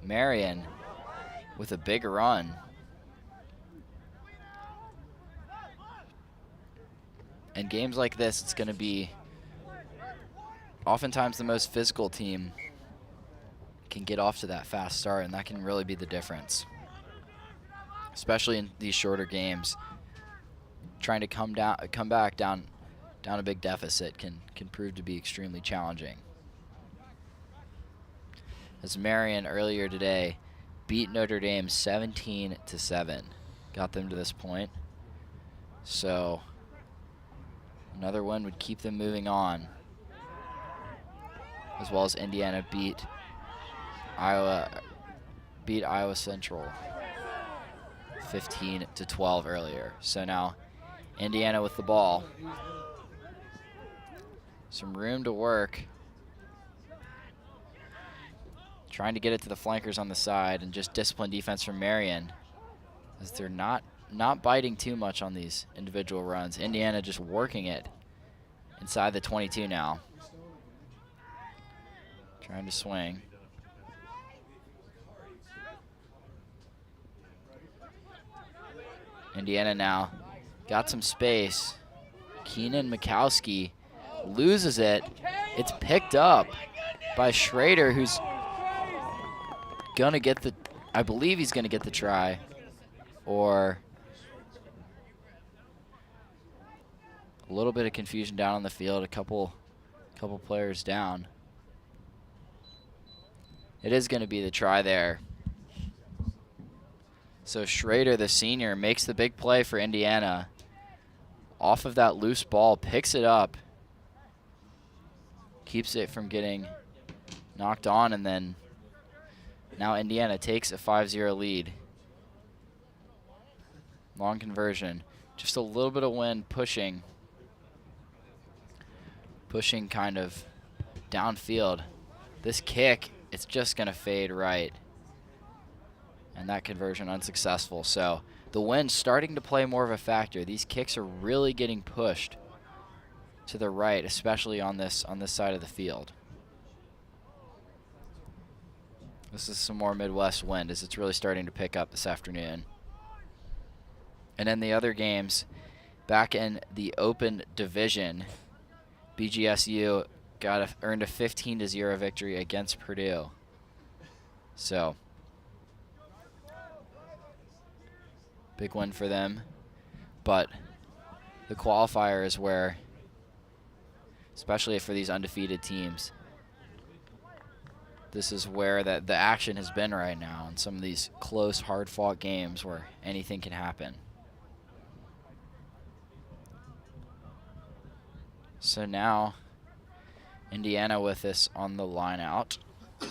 Marion with a big run. And games like this, it's going to be oftentimes the most physical team can get off to that fast start, and that can really be the difference, especially in these shorter games. Trying to come back down a big deficit can prove to be extremely challenging. As Marion earlier today beat Notre Dame 17-7, got them to this point. So another one would keep them moving on, as well as Indiana beat Iowa Central 15-12 earlier. So now Indiana with the ball. Some room to work. Trying to get it to the flankers on the side, and just disciplined defense from Marion, as they're not biting too much on these individual runs. Indiana just working it inside the 22 now. Trying to swing. Indiana now got some space. Keenan Mikowski loses it. It's picked up by Schrader, who's gonna get the, I believe he's gonna get the try, or a little bit of confusion down on the field, a couple players down. It is going to be the try there. So Schrader, the senior, makes the big play for Indiana. Off of that loose ball, picks it up, keeps it from getting knocked on, and then now Indiana takes a 5-0 lead. Long conversion. Just a little bit of wind pushing kind of downfield. This kick, it's just going to fade right. And that conversion unsuccessful. So the wind's starting to play more of a factor. These kicks are really getting pushed to the right, especially on this side of the field. This is some more Midwest wind as it's really starting to pick up this afternoon. And then the other games, back in the Open Division, BGSU earned a 15-0 victory against Purdue. So big win for them. But the qualifier is where, especially for these undefeated teams, this is where the action has been right now in some of these close, hard-fought games where anything can happen. So now Indiana with this on the line out. The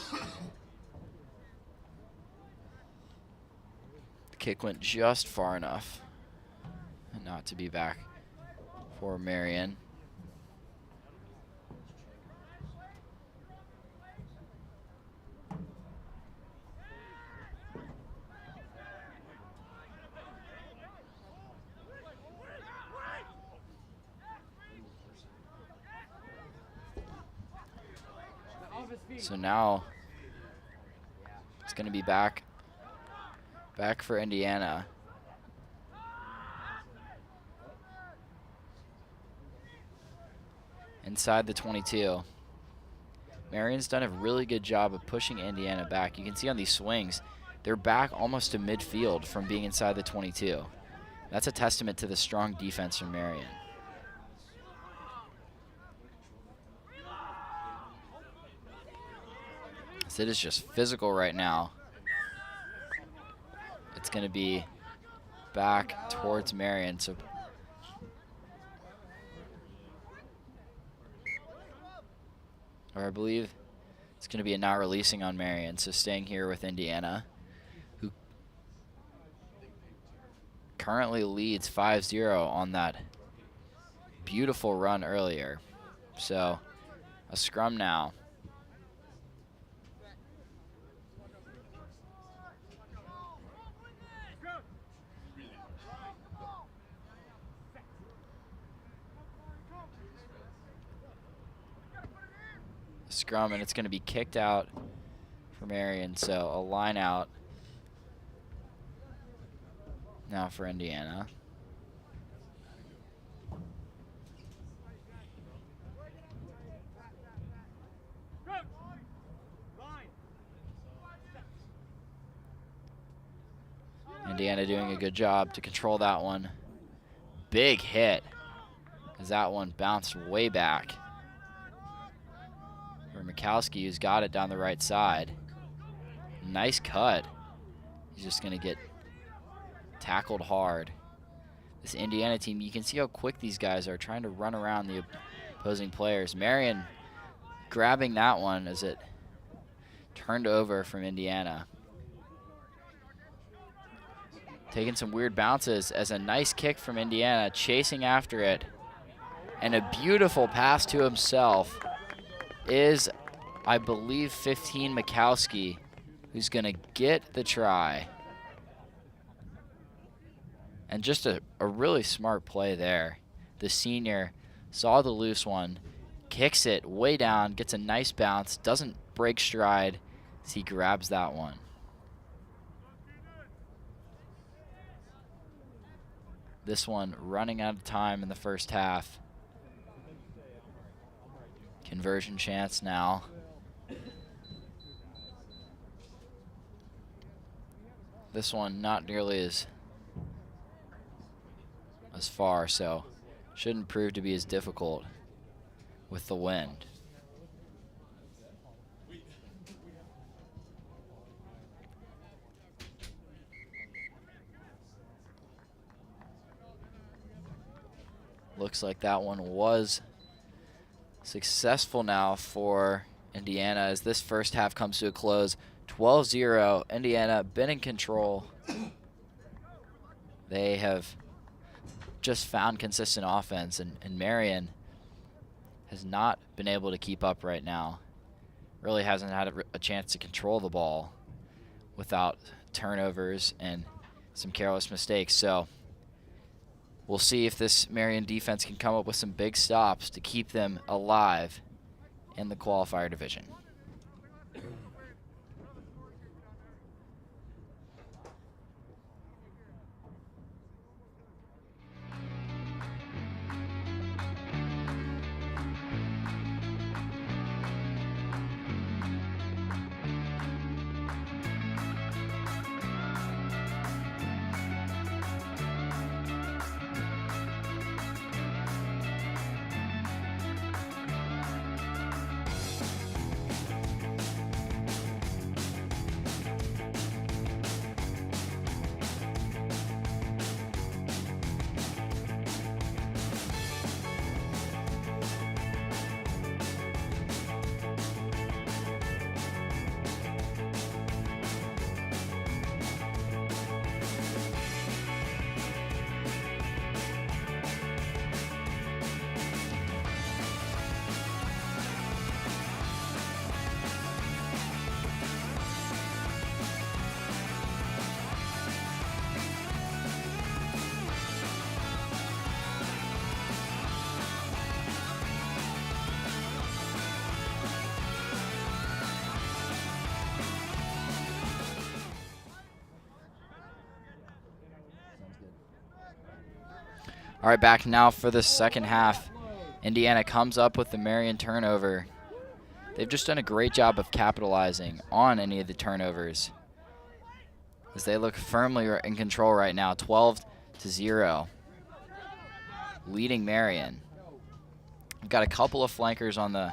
kick went just far enough not to be back for Marion. So now it's going to be back for Indiana. Inside the 22. Marion's done a really good job of pushing Indiana back. You can see on these swings, they're back almost to midfield from being inside the 22. That's a testament to the strong defense from Marion. It is just physical right now. It's going to be back towards Marion. So or I believe it's going to be a not releasing on Marion. So staying here with Indiana, who currently leads 5-0 on that beautiful run earlier. So a scrum now. Scrum, and it's going to be kicked out for Marion, so a line out now for Indiana. Indiana doing a good job to control that one. Big hit as that one bounced way back. For Mikowski, who's got it down the right side. Nice cut. He's just going to get tackled hard. This Indiana team, you can see how quick these guys are trying to run around the opposing players. Marion grabbing that one as it turned over from Indiana. Taking some weird bounces as a nice kick from Indiana, chasing after it. And a beautiful pass to himself is, I believe, 15 Mikowski, who's going to get the try. And just a really smart play there. The senior saw the loose one, kicks it way down, gets a nice bounce, doesn't break stride as he grabs that one. This one running out of time in the first half. Conversion chance now. This one not nearly as far, so shouldn't prove to be as difficult with the wind. Looks like that one was successful now for Indiana as this first half comes to a close. 12-0, Indiana been in control. They have just found consistent offense, and Marian has not been able to keep up right now. Really hasn't had a chance to control the ball without turnovers and some careless mistakes. So we'll see if this Marian defense can come up with some big stops to keep them alive in the qualifier division. All right, back now for the second half. Indiana comes up with the Marian turnover. They've just done a great job of capitalizing on any of the turnovers as they look firmly in control right now, 12-0, leading Marian. We've got a couple of flankers on the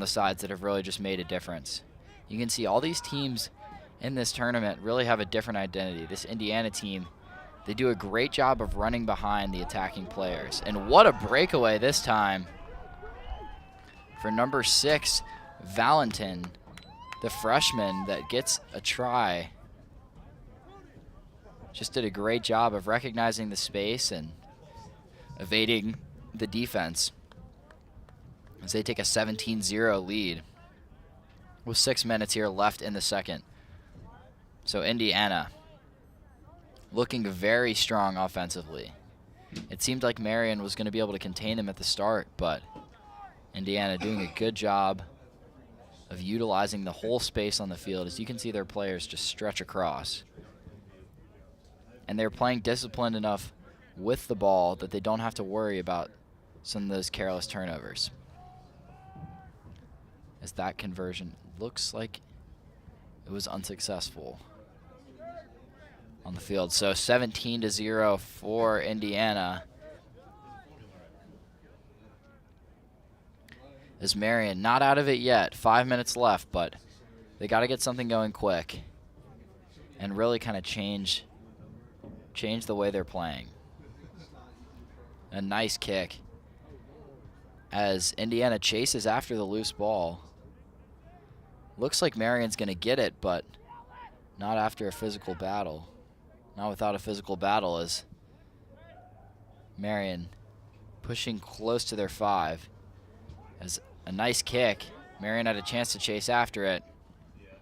sides that have really just made a difference. You can see all these teams in this tournament really have a different identity. This Indiana team, they do a great job of running behind the attacking players. And what a breakaway this time for number 6, Valentin, the freshman that gets a try. Just did a great job of recognizing the space and evading the defense as they take a 17-0 lead with 6 minutes here left in the second. So Indiana looking very strong offensively. It seemed like Marian was going to be able to contain them at the start, but Indiana doing a good job of utilizing the whole space on the field. As you can see, their players just stretch across. And they're playing disciplined enough with the ball that they don't have to worry about some of those careless turnovers. As that conversion looks like it was unsuccessful on the field. So 17-0 for Indiana. As Marian not out of it yet, 5 minutes left, but they got to get something going quick and really kind of change the way they're playing. A nice kick as Indiana chases after the loose ball. Looks like Marian's going to get it, but not after a physical battle. Not without a physical battle, as Marian pushing close to their 5. As a nice kick. Marian had a chance to chase after it.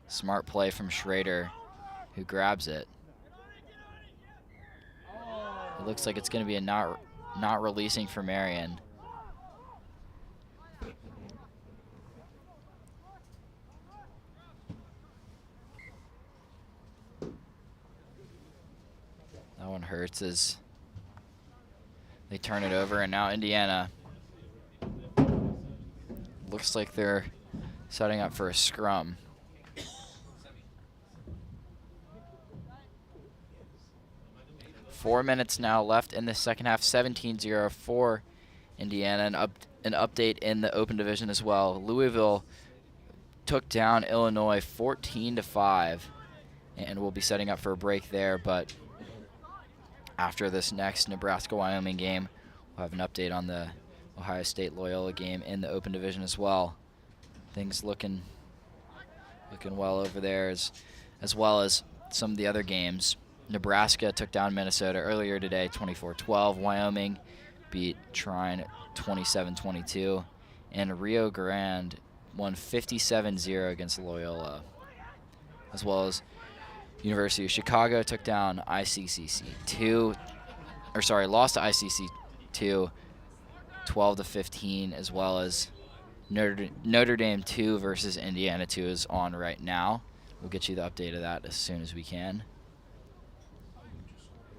Smart play from Schrader, who grabs it. It looks like it's going to be a not releasing for Marian. That one hurts as they turn it over, and now Indiana looks like they're setting up for a scrum. Four minutes now left in the second half, 17-0 for Indiana. An update in the Open Division as well. Louisville took down Illinois 14-5, and we'll be setting up for a break there, but after this next Nebraska-Wyoming game, we'll We'll have an update on the Ohio State Loyola game in the Open Division as well. Things looking well over there, as well as some of the other games. Nebraska took down Minnesota earlier today, 24-12. Wyoming beat Trine 27-22. And Rio Grande won 57-0 against Loyola. As well as University of Chicago took down lost to ICC 12-15, as well as Notre Dame 2 versus Indiana 2 is on right now. We'll get you the update of that as soon as we can.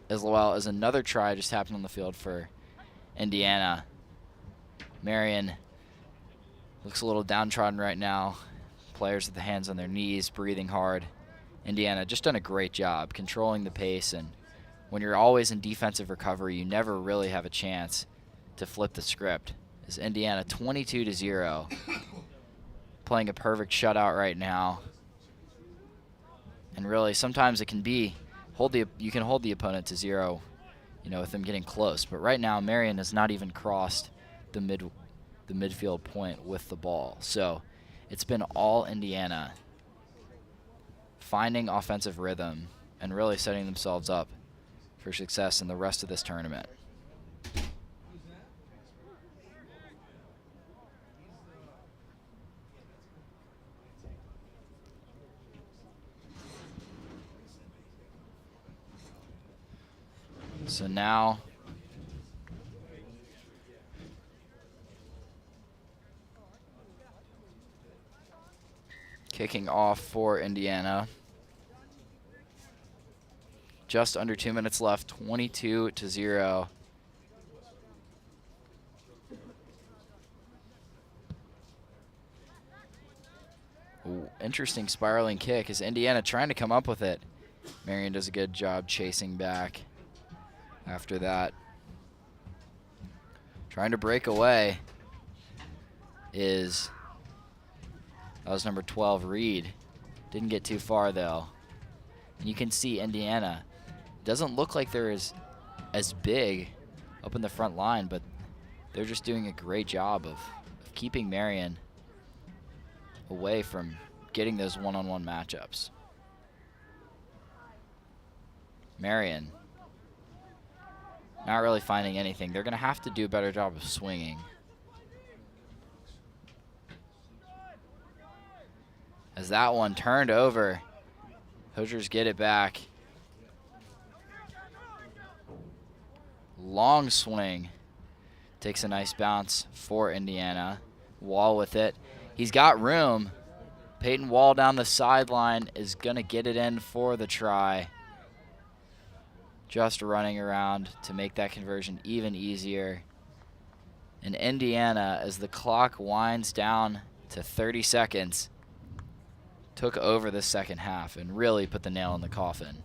As well as another try just happened on the field for Indiana. Marion looks a little downtrodden right now. Players with the hands on their knees, breathing hard. Indiana just done a great job controlling the pace, and when you're always in defensive recovery, you never really have a chance to flip the script. Is Indiana 22-0, playing a perfect shutout right now. And really, sometimes it can be you can hold the opponent to 0, with them getting close. But right now, Marion has not even crossed the midfield point with the ball. So it's been all Indiana finding offensive rhythm and really setting themselves up for success in the rest of this tournament. So now kicking off for Indiana. Just under 2 minutes left, 22-0. Ooh, interesting spiraling kick. Is Indiana trying to come up with it? Marion does a good job chasing back after that. Trying to break away that was number 12, Reed. Didn't get too far though. And you can see Indiana doesn't look like they're as big up in the front line, but they're just doing a great job of keeping Marion away from getting those one-on-one matchups. Marion not really finding anything. They're going to have to do a better job of swinging. As that one turned over, Hoosiers get it back. Long swing. Takes a nice bounce for Indiana. Wall with it. He's got room. Peyton Wall down the sideline is going to get it in for the try. Just running around to make that conversion even easier. And Indiana, as the clock winds down to 30 seconds, took over the second half and really put the nail in the coffin.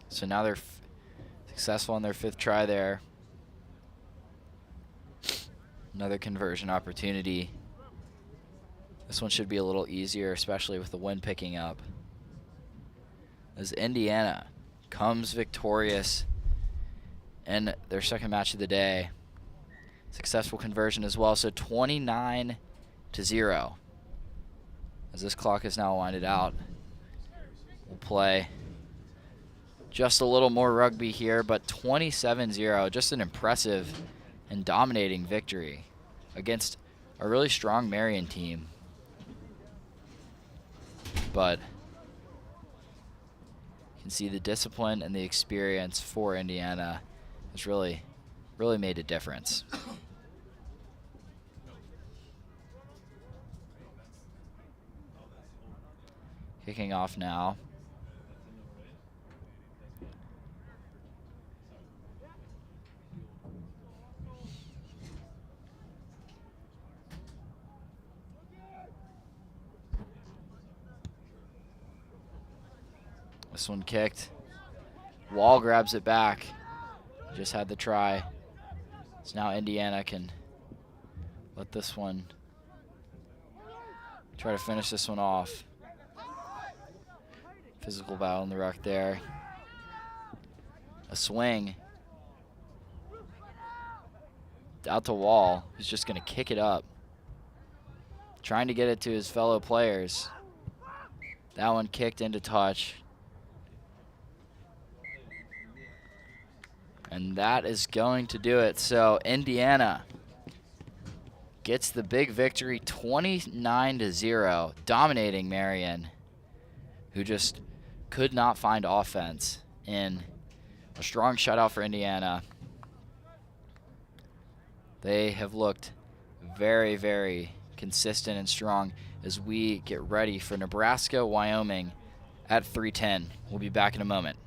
So now they're successful on their 5th try there. Another conversion opportunity. This one should be a little easier, especially with the wind picking up. As Indiana comes victorious in their second match of the day. Successful conversion as well, so 29-0. As this clock is now winded out, we'll play just a little more rugby here, but 27-0, just an impressive and dominating victory against a really strong Marion team. But you can see the discipline and the experience for Indiana has really made a difference. Kicking off now. This one kicked. Wall grabs it back. Just had the try. So now Indiana can let this one try to finish this one off. Physical battle in the ruck there. A swing. Out to Wall, who's just going to kick it up. Trying to get it to his fellow players. That one kicked into touch. And that is going to do it. So Indiana gets the big victory, 29-0, dominating Marian, who just could not find offense in a strong shutout for Indiana. They have looked very, very consistent and strong as we get ready for Nebraska, Wyoming at 3:10. We'll be back in a moment.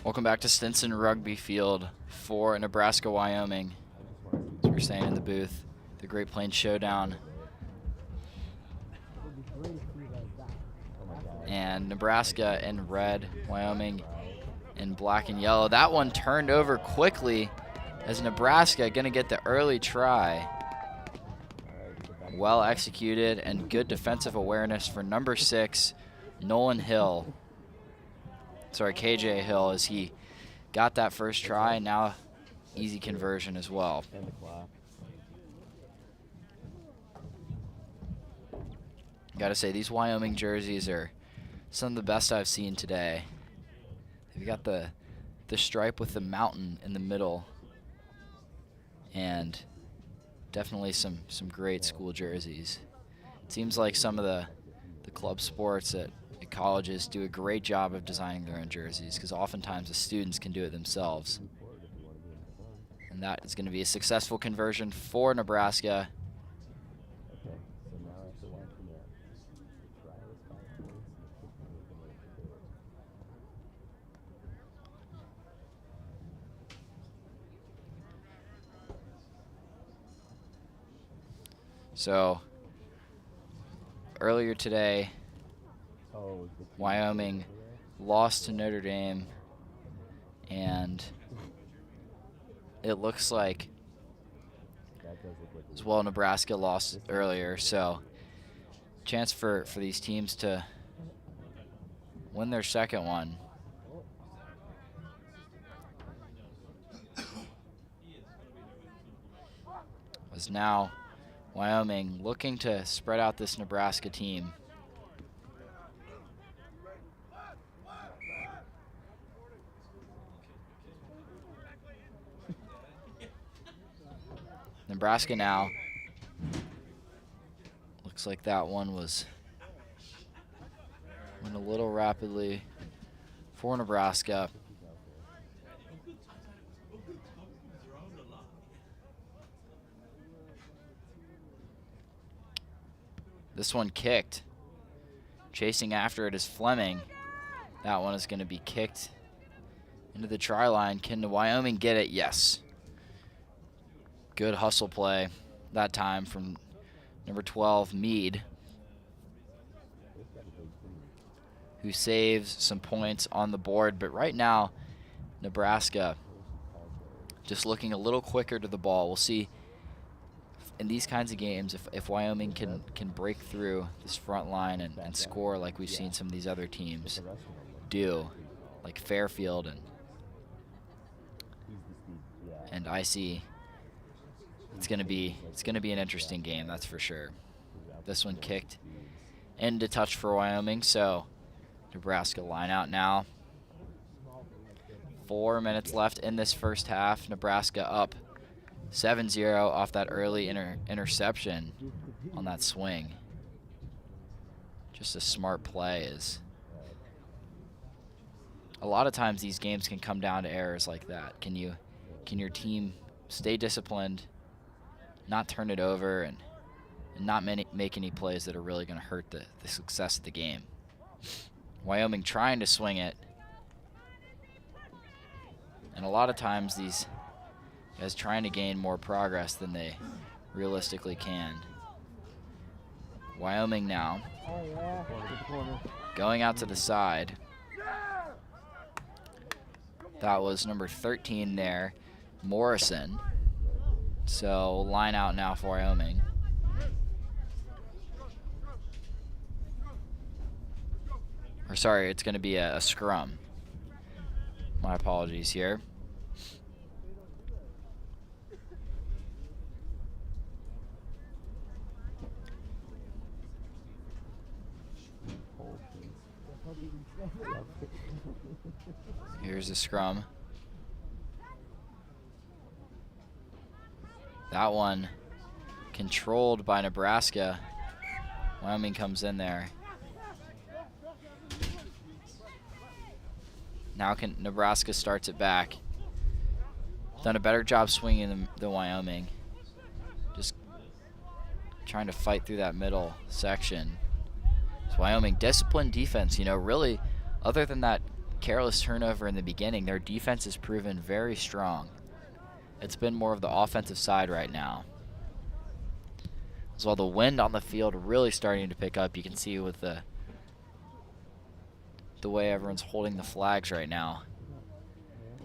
Welcome back to Stinson Rugby Field for Nebraska, Wyoming. As we were saying in the booth, the Great Plains Showdown. And Nebraska in red, Wyoming in black and yellow. That one turned over quickly as Nebraska going to get the early try. Well executed and good defensive awareness for number 6, Nolan Hill. Sorry, KJ Hill, as he got that first try, and now easy conversion as well. Gotta say, these Wyoming jerseys are some of the best I've seen today. They've got the stripe with the mountain in the middle, and definitely some great school jerseys. It seems like some of the club sports at colleges do a great job of designing their own jerseys, because oftentimes the students can do it themselves. And that is going to be a successful conversion for Nebraska. So earlier today, Wyoming lost to Notre Dame, and it looks like as well Nebraska lost earlier, so chance for these teams to win their second one. As now Wyoming looking to spread out this Nebraska team. Nebraska now. Looks like that one went a little rapidly for Nebraska. This one kicked. Chasing after it is Fleming. That one is going to be kicked into the try line. Can the Wyoming get it? Yes. Good hustle play that time from number 12, Meade, who saves some points on the board. But right now, Nebraska just looking a little quicker to the ball. We'll see in these kinds of games if Wyoming can break through this front line and score like we've seen some of these other teams do, like Fairfield and IC. It's gonna be an interesting game, that's for sure. This one kicked into touch for Wyoming, so Nebraska line out now. 4 minutes left in this first half. Nebraska up 7-0 off that early interception on that swing. Just a smart play. Is a lot of times these games can come down to errors like that. Can your team stay disciplined, not turn it over, and not make any plays that are really going to hurt the success of the game? Wyoming trying to swing it, and a lot of times these guys trying to gain more progress than they realistically can. Wyoming now going out to the side. That was number 13 there, Morrison. So line out now for Wyoming. Or sorry, it's going to be a scrum. My apologies here. Here's the scrum. That one controlled by Nebraska. Wyoming comes in there. Now Nebraska starts it back. Done a better job swinging than Wyoming. Just trying to fight through that middle section. So Wyoming, disciplined defense, really, other than that careless turnover in the beginning, their defense has proven very strong. It's been more of the offensive side right now. As well, the wind on the field really starting to pick up. You can see with the way everyone's holding the flags right now.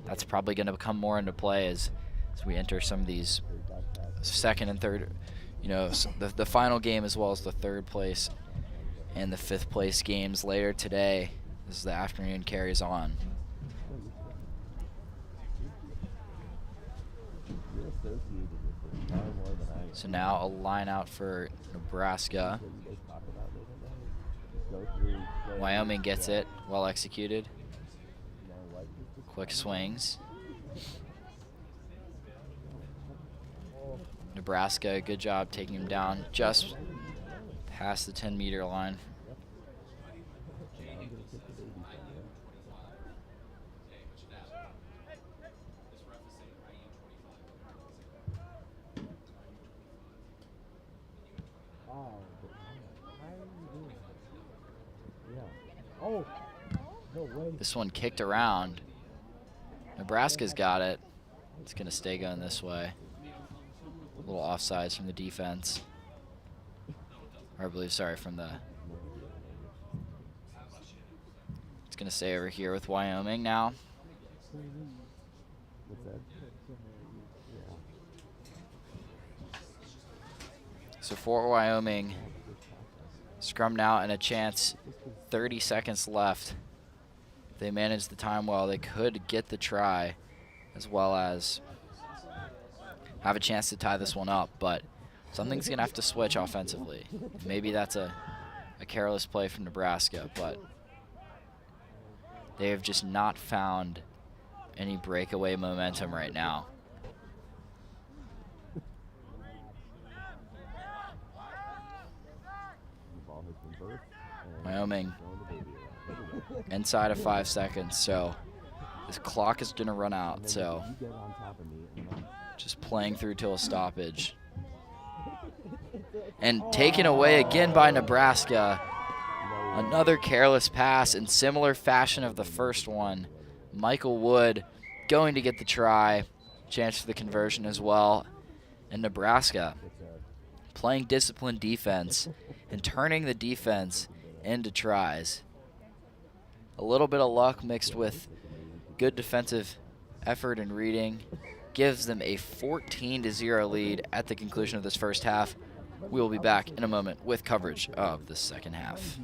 That's probably going to come more into play as we enter some of these second and third, the final game, as well as the third place and the fifth place games later today as the afternoon carries on. So now a line out for Nebraska. Wyoming gets it, well executed. Quick swings. Nebraska, good job taking him down just past the 10-meter line. This one kicked around. Nebraska's got it. It's going to stay going this way. A little offsides from the defense. Or I believe, sorry, from the... It's going to stay over here with Wyoming now. So for Wyoming, scrum now and a chance. 30 seconds left. If they manage the time well, they could get the try as well as have a chance to tie this one up. But something's going to have to switch offensively. Maybe that's a careless play from Nebraska, but they have just not found any breakaway momentum right now. Wyoming inside of 5 seconds, so this clock is going to run out, so just playing through till a stoppage. And taken away again by Nebraska. Another careless pass in similar fashion of the first one. Michael Wood going to get the try, chance for the conversion as well. And Nebraska playing disciplined defense and turning the defense into tries. A little bit of luck mixed with good defensive effort and reading gives them a 14-0 lead at the conclusion of this first half. We will be back in a moment with coverage of the second half.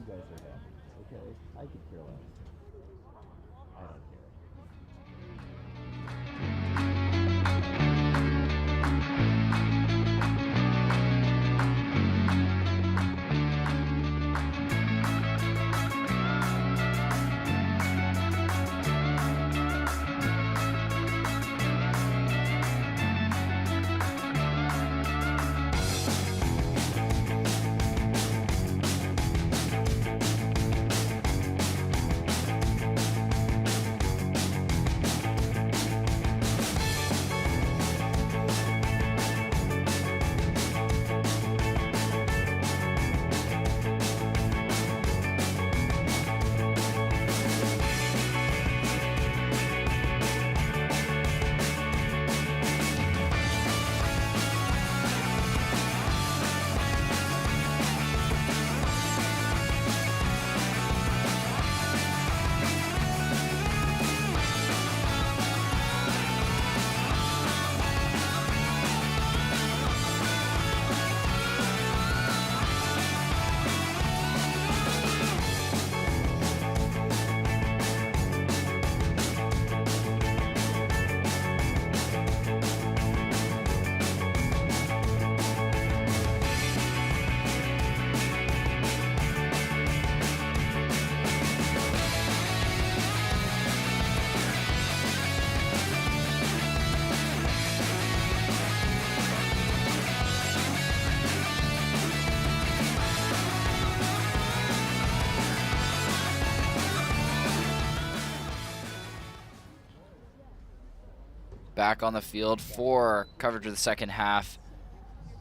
Back on the field for coverage of the second half.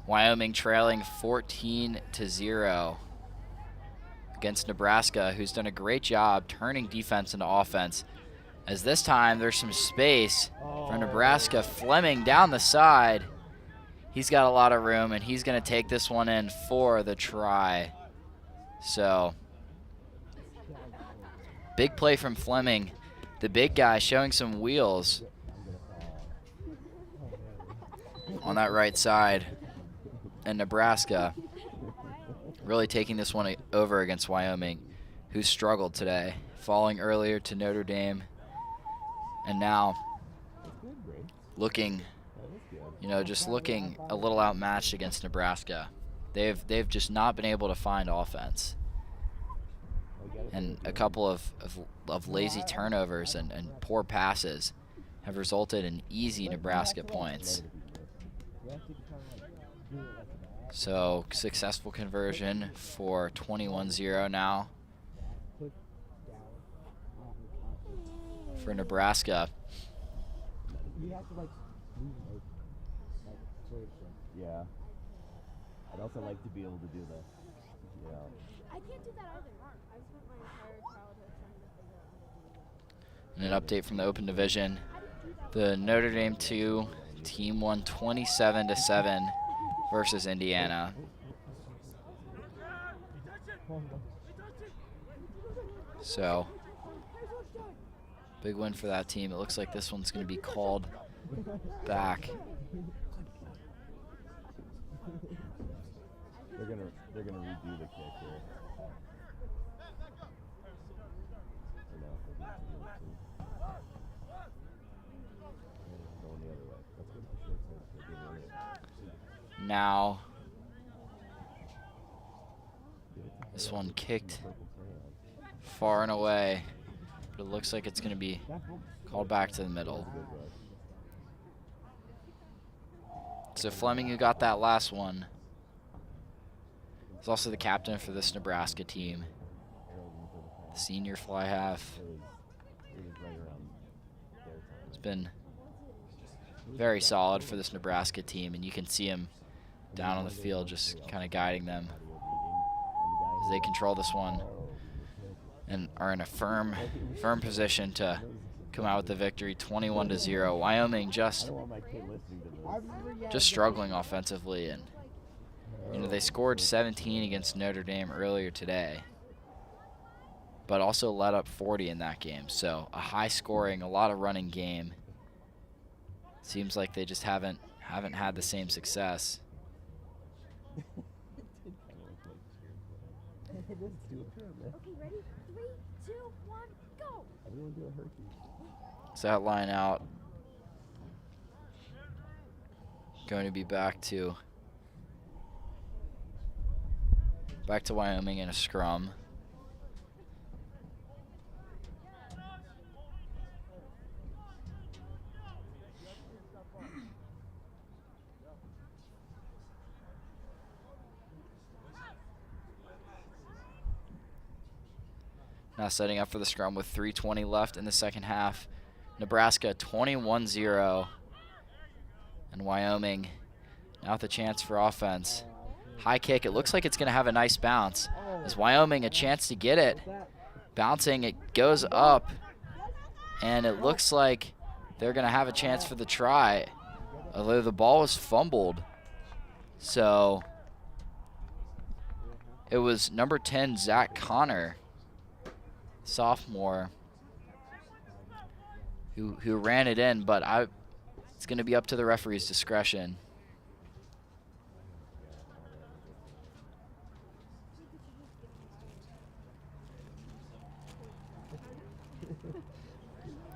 Wyoming trailing 14-0 against Nebraska, who's done a great job turning defense into offense. As this time there's some space for Nebraska. Fleming down the side. He's got a lot of room, and he's going to take this one in for the try. So, big play from Fleming. The big guy showing some wheels on that right side. And Nebraska really taking this one over against Wyoming, who struggled today, falling earlier to Notre Dame, and now looking, just looking a little outmatched against Nebraska. They've just not been able to find offense, and a couple of lazy turnovers and poor passes have resulted in easy Nebraska points. So, successful conversion for 21-0 now for Nebraska. Yeah. I'd also like to be able to do that. Yeah. I can't do that either. I spent my entire childhood trying to figure out how to do that. And an update from the Open Division. The Notre Dame 2 team won 27-7 versus Indiana. So, big win for that team. It looks like this one's going to be called back. They're gonna redo the kick here. Now This one kicked far and away, but it looks like it's going to be called back to the middle. So Fleming, who got that last one, is also the captain for this Nebraska team. The senior fly half. It's been very solid for this Nebraska team, and you can see him down on the field just kind of guiding them as they control this one and are in a firm position to come out with the victory, 21-0. Wyoming just struggling offensively, and you know, they scored 17 against Notre Dame earlier today, but also let up 40 in that game. So a high scoring, a lot of running game. Seems like they just haven't had the same success. Okay, ready? 3, 2, 1, go! So that line out going to be back to Wyoming in a scrum. Now setting up for the scrum with 3:20 left in the second half. Nebraska 21-0. And Wyoming now with a chance for offense. High kick. It looks like it's going to have a nice bounce. As Wyoming a chance to get it. Bouncing, it goes up. And it looks like they're going to have a chance for the try. Although the ball was fumbled. So it was number 10, Zach Connor, sophomore, who ran it in, but it's going to be up to the referee's discretion.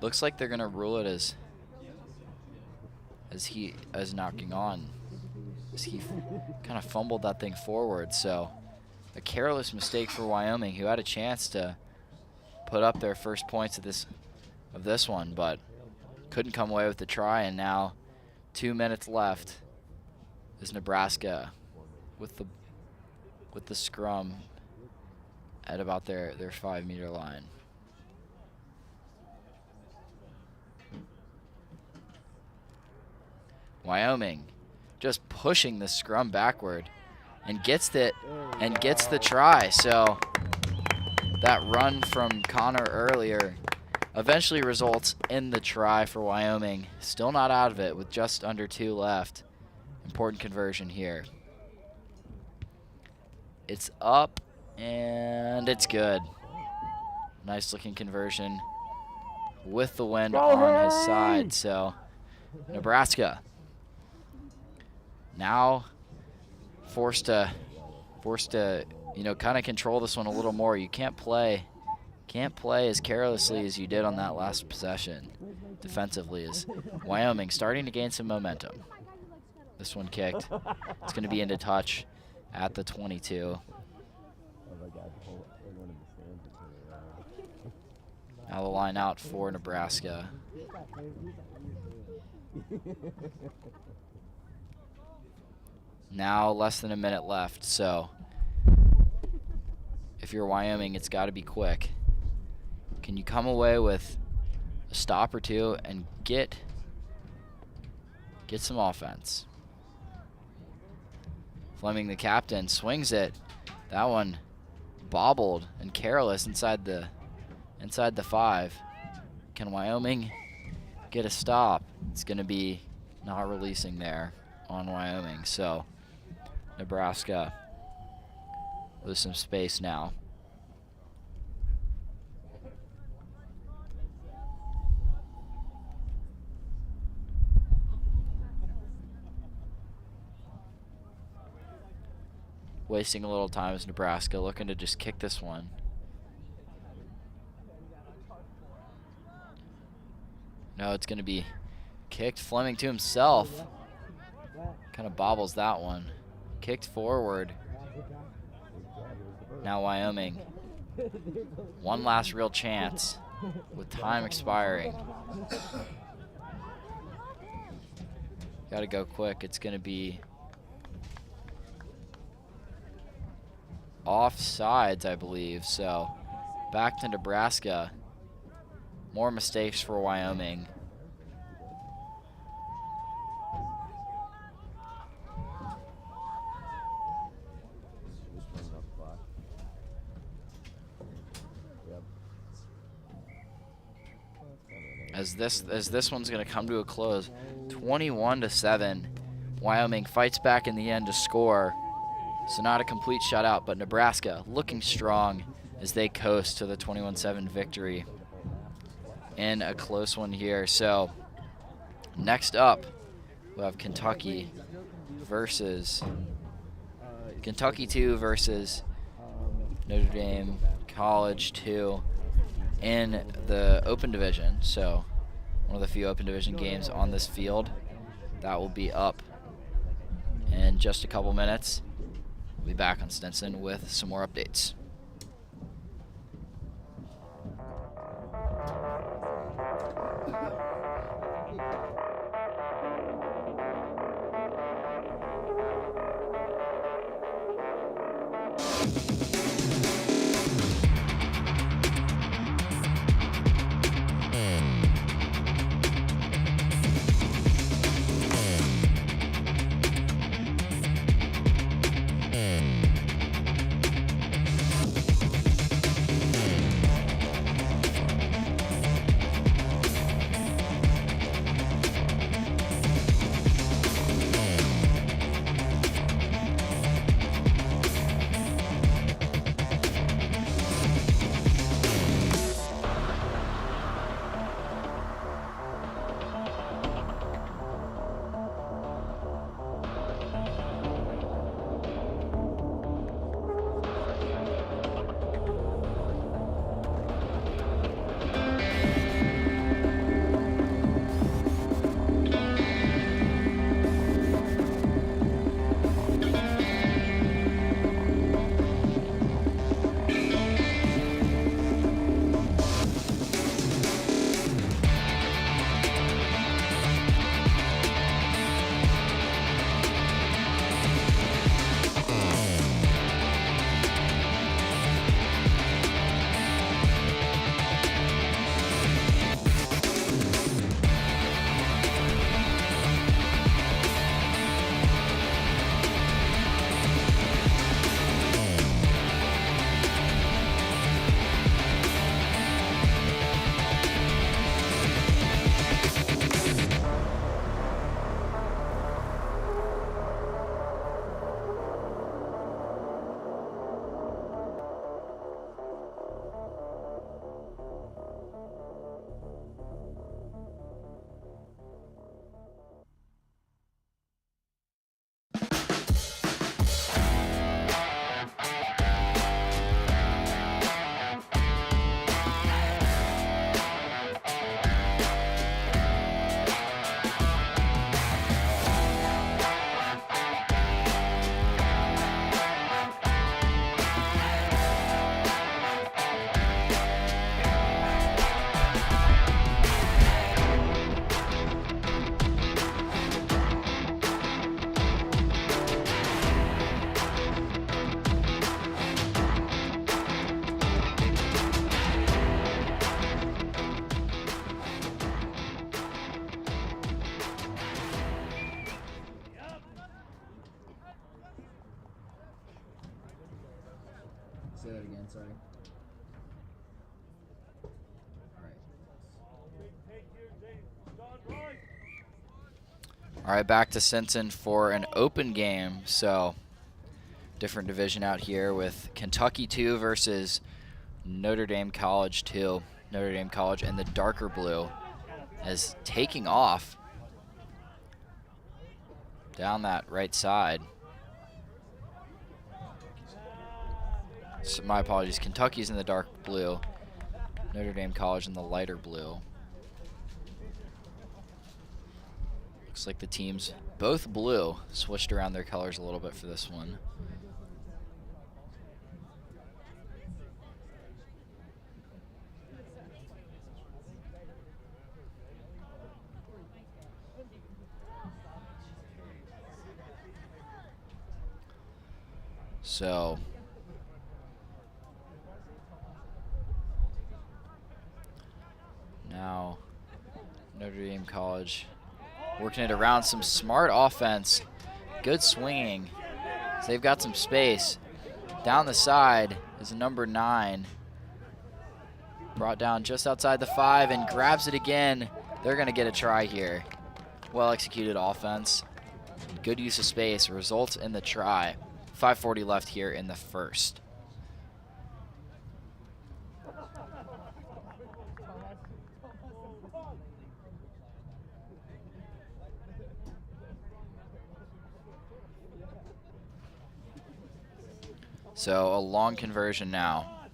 Looks like they're going to rule it as knocking on, as he kind of fumbled that thing forward. So a careless mistake for Wyoming, who had a chance to put up their first points of this one, but couldn't come away with the try. And now 2 minutes left is Nebraska with the scrum at about their 5-meter line. Wyoming just pushing the scrum backward and gets it and gets the try. So that run from Connor earlier eventually results in the try for Wyoming. Still not out of it with just under 2 left. Important conversion here. It's up and it's good. Nice looking conversion with the wind on his side. So Nebraska now forced to kind of control this one a little more. You can't play as carelessly as you did on that last possession defensively, as Wyoming starting to gain some momentum. This one kicked. It's going to be into touch at the 22. Now the line out for Nebraska. Now less than a minute left, so if you're Wyoming, it's got to be quick. Can you come away with a stop or two and get some offense? Fleming, the captain, swings it. That one bobbled and careless inside the 5. Can Wyoming get a stop? It's going to be not releasing there on Wyoming. So Nebraska with some space now. Wasting a little time is Nebraska, looking to just kick this one. No, it's going to be kicked. Fleming to himself. Kind of bobbles that one. Kicked forward. Now Wyoming. One last real chance with time expiring. Got to go quick. It's going to be offsides, I believe. So back to Nebraska. More mistakes for Wyoming. As this one's going to come to a close, 21-7. Wyoming fights back in the end to score. So not a complete shutout, but Nebraska looking strong as they coast to the 21-7 victory in a close one here. So next up, we'll have Kentucky 2 versus Notre Dame College 2 in the Open Division. So one of the few Open Division games on this field. That will be up in just a couple minutes. We'll be back on Stinson with some more updates. Say that again, sorry. All right, back to Stinson for an open game. So different division out here with Kentucky 2 versus Notre Dame College 2. Notre Dame College in the darker blue as taking off down that right side. So my apologies, Kentucky's in the dark blue, Notre Dame College in the lighter blue. Looks like the teams, both blue, switched around their colors a little bit for this one. So now Notre Dame College working it around, some smart offense, good swinging. So they've got some space. Down the side is number 9. Brought down just outside the 5 and grabs it again. They're gonna get a try here. Well executed offense. Good use of space results in the try. 5:40 left here in the first. So a long conversion now.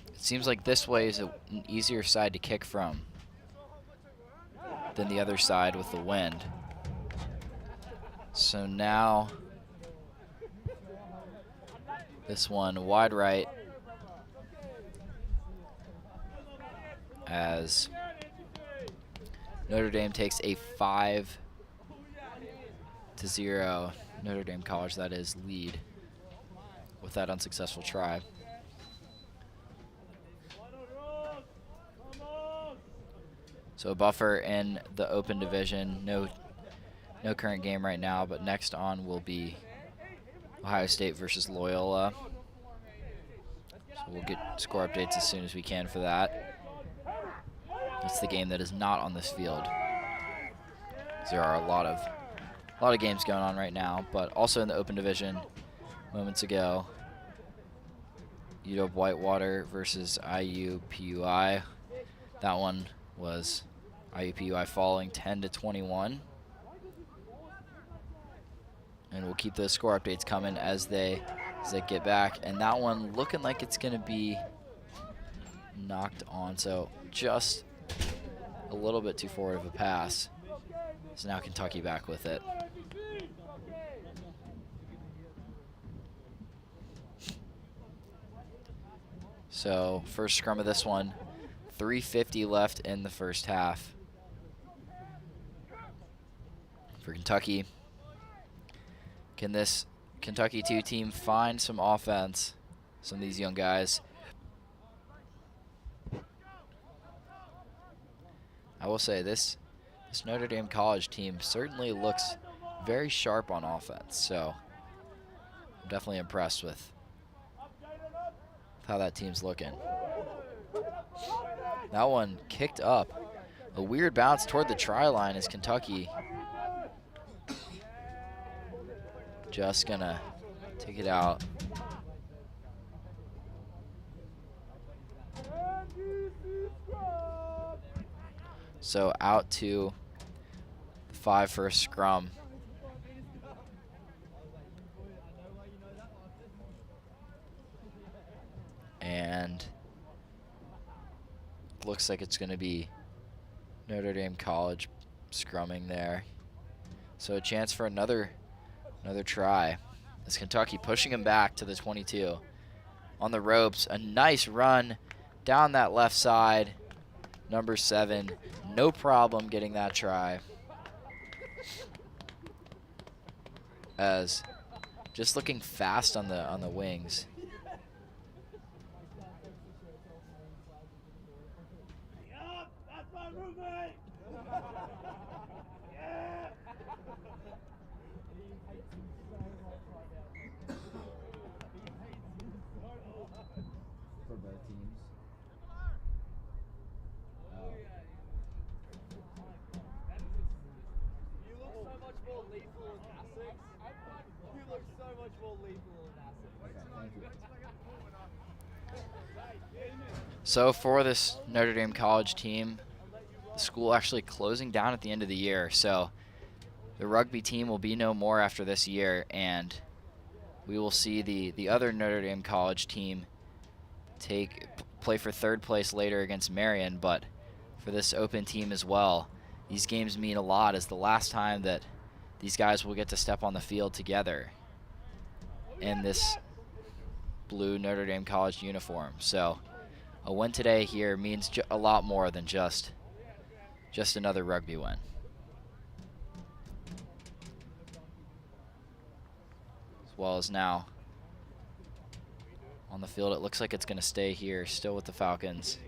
It seems like this way is an easier side to kick from than the other side with the wind. So now this one wide right as Notre Dame takes a 5-0 Notre Dame College, that is, lead with that unsuccessful try. So a buffer in the open division. No current game right now, but next on will be Ohio State versus Loyola. So we'll get score updates as soon as we can for that. That's the game that is not on this field. There are a lot of games going on right now, but also in the open division moments ago, Whitewater versus IUPUI. That one was IUPUI falling 10-21. And we'll keep those score updates coming as they get back. And that one looking like it's going to be knocked on. So just a little bit too forward of a pass. So now Kentucky back with it. So first scrum of this one, 3:50 left in the first half. For Kentucky, can this Kentucky 2 team find some offense? Some of these young guys. I will say this Notre Dame College team certainly looks very sharp on offense, so I'm definitely impressed with how that team's looking. That one kicked up. A weird bounce toward the try line as Kentucky just gonna take it out. So out to the 5 for a scrum. And looks like it's going to be Notre Dame College scrumming there. So a chance for another try. As Kentucky pushing him back to the 22. On the ropes, a nice run down that left side. Number 7, no problem getting that try. As just looking fast on the wings. For both teams. You look so much more lethal in Essex. You look so much more lethal in Essex. Okay, thank you. So for this Notre Dame College team, the school actually closing down at the end of the year. So the rugby team will be no more after this year, and we will see the other Notre Dame College team play for 3rd place later against Maran. But for this open team as well, these games mean a lot, as the last time that these guys will get to step on the field together in this blue Notre Dame College uniform. So a win today here means a lot more than just another rugby win. So well as now. On the field, it looks like it's going to stay here, still with the Falcons.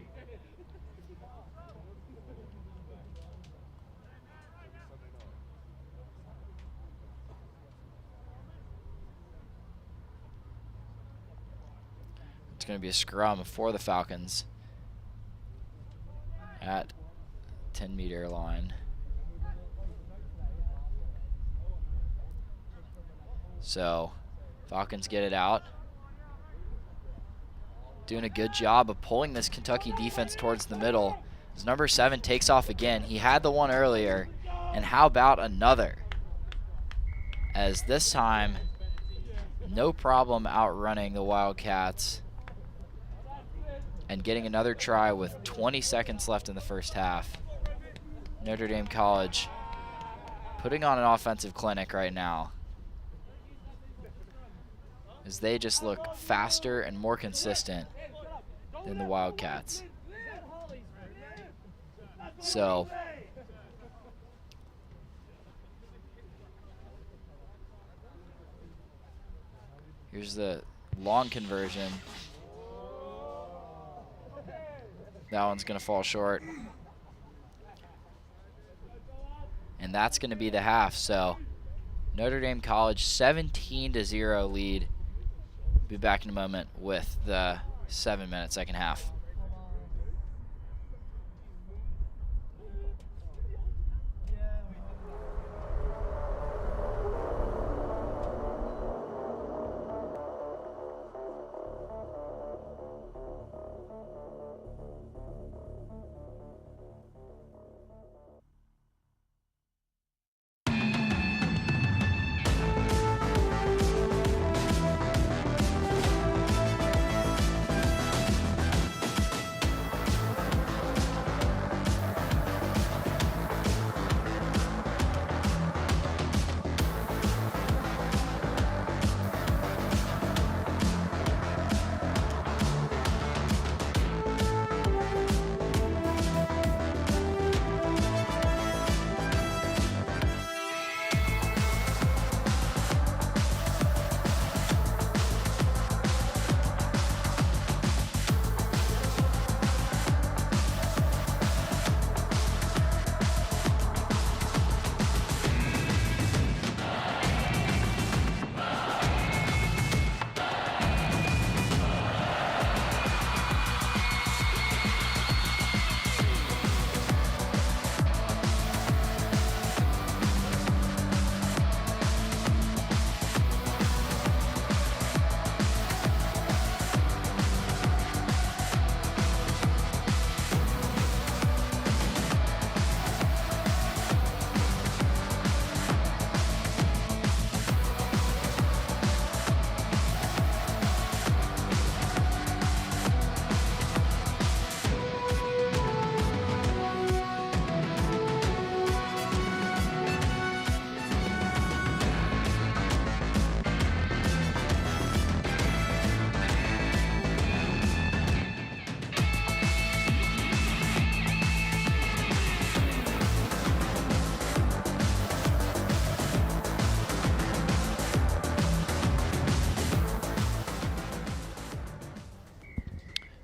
It's going to be a scrum for the Falcons at 10-meter line. So, Falcons get it out. Doing a good job of pulling this Kentucky defense towards the middle. As number 7 takes off again. He had the one earlier, and how about another? As this time, no problem outrunning the Wildcats and getting another try with 20 seconds left in the first half. Notre Dame College putting on an offensive clinic right now, as they just look faster and more consistent than the Wildcats. So, here's the long conversion. That one's going to fall short. And that's going to be the half. So, Notre Dame College 17-0 lead. Be back in a moment with the 7-minute second half.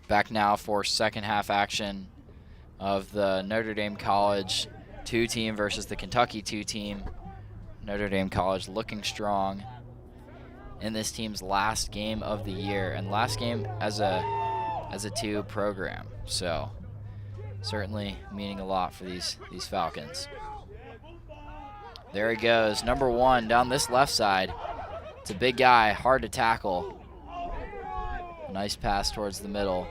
Back now for second half action of the Notre Dame College 2 team versus the Kentucky 2 team. Notre Dame College looking strong in this team's last game of the year and last game as a 2 program. So certainly meaning a lot for these Falcons. There he goes, number 1 down this left side. It's a big guy, hard to tackle. Nice pass towards the middle.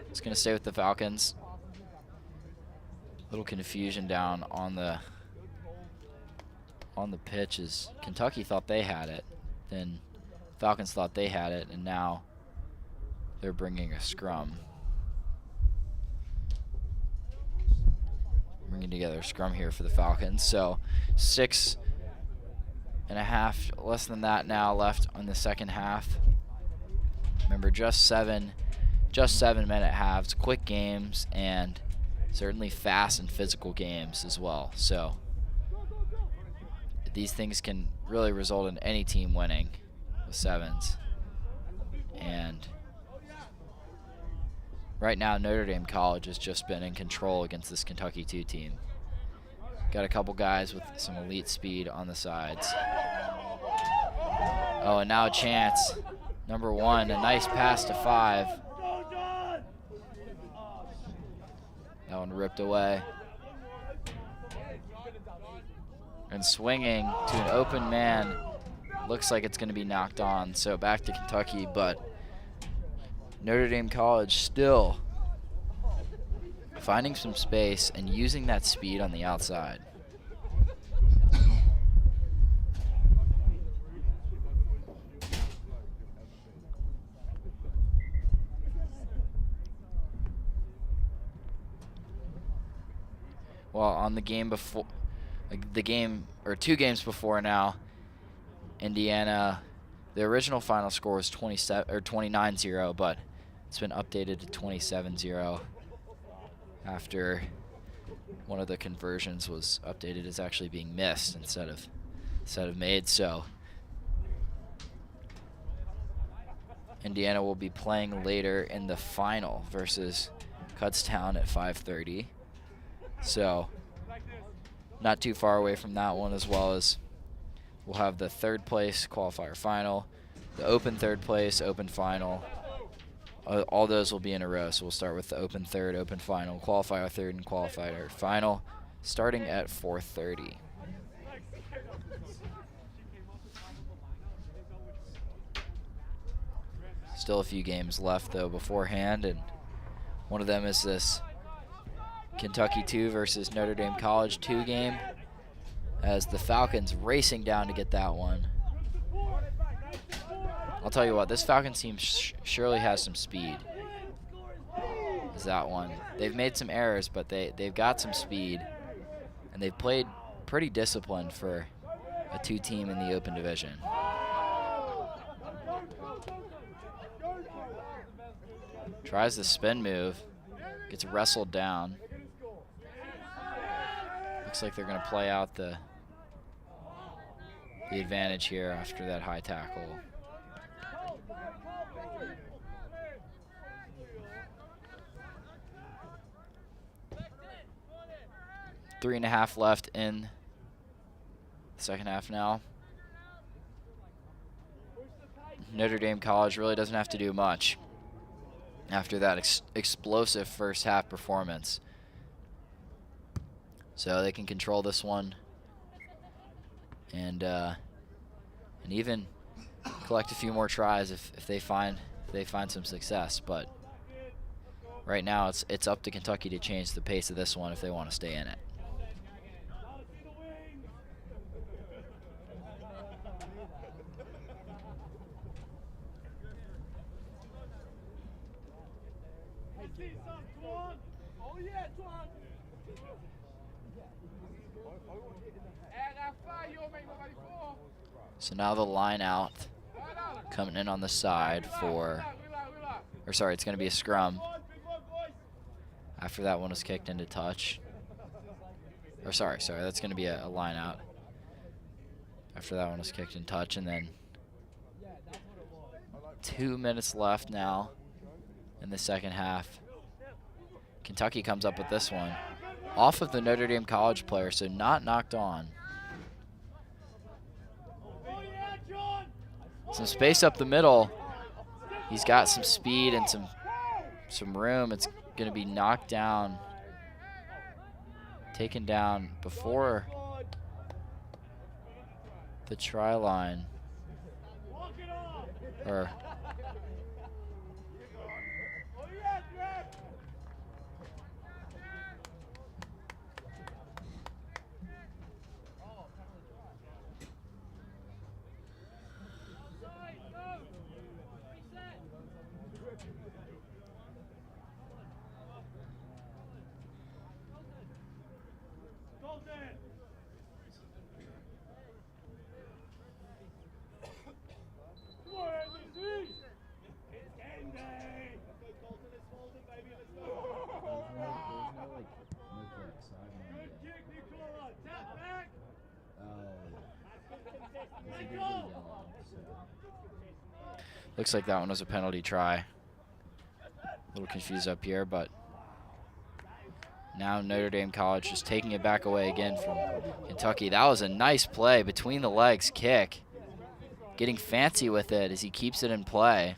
It's going to stay with the Falcons. Little confusion down on the pitch as Kentucky thought they had it. Then Falcons thought they had it, and now they're bringing a scrum. Bringing together a scrum here for the Falcons. So 6.5, less than that now left on the second half. Remember, just 7 just 7-minute halves, quick games, and certainly fast and physical games as well. So these things can really result in any team winning with 7s. And right now, Notre Dame College has just been in control against this Kentucky 2 team. Got a couple guys with some elite speed on the sides. Oh, and now a chance. Number 1, a nice pass to 5. That one ripped away. And swinging to an open man. Looks like it's going to be knocked on. So back to Kentucky, but Notre Dame College still finding some space and using that speed on the outside. Well, on the game before, or 2 games before now, Indiana, the original final score was 29-0, but it's been updated to 27-0 after one of the conversions was updated as actually being missed instead of made. So Indiana will be playing later in the final versus Kutztown at 5:30. So not too far away from that one, as well as we'll have the 3rd place qualifier final, the open 3rd place, open final. All those will be in a row. So we'll start with the open 3rd, open final, qualifier 3rd, and qualifier final, starting at 4:30. Still a few games left though beforehand, and one of them is this Kentucky 2 versus Notre Dame College 2 game, as the Falcons racing down to get that one. I'll tell you what, this Falcons team surely has some speed. Is that one. They've made some errors, but they've got some speed, and they've played pretty disciplined for a 2 team in the open division. Tries the spin move, gets wrestled down. Looks like they're going to play out the advantage here after that high tackle. Three and a half left in the second half now. Notre Dame College really doesn't have to do much after that explosive first half performance. So they can control this one and even collect a few more tries if they find some success. But right now it's up to Kentucky to change the pace of this one if they want to stay in it. So now the line out coming in on the side for, or sorry, it's going to be a scrum after that one was kicked into touch. Or sorry, that's going to be a line out after that one was kicked in touch. And then 2 minutes left now in the second half. Kentucky comes up with this one off of the Notre Dame College player, so not knocked on. Some space up the middle. He's got some speed and some room. It's going to be knocked down, taken down before the try line. Or Looks like that one was a penalty try. A little confused up here, but now Notre Dame College just taking it back away again from Kentucky. That was a nice play, between the legs kick. Getting fancy with it as he keeps it in play.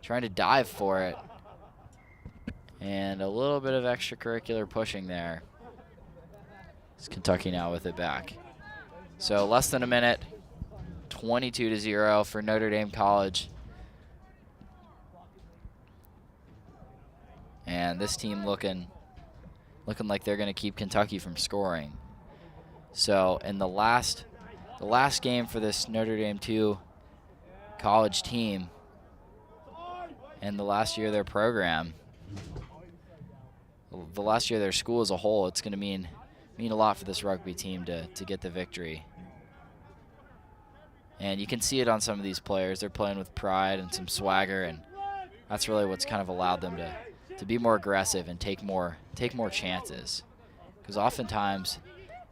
Trying to dive for it. And a little bit of extracurricular pushing there. It's Kentucky now with it back. So less than a minute, 22-0 for Notre Dame College. And this team looking like they're going to keep Kentucky from scoring. So in the last game for this Notre Dame 2 college team and the last year of their program, the last year of their school as a whole, it's going to mean a lot for this rugby team to get the victory. And you can see it on some of these players. They're playing with pride and some swagger, and that's really what's kind of allowed them to be more aggressive and take more chances. Because oftentimes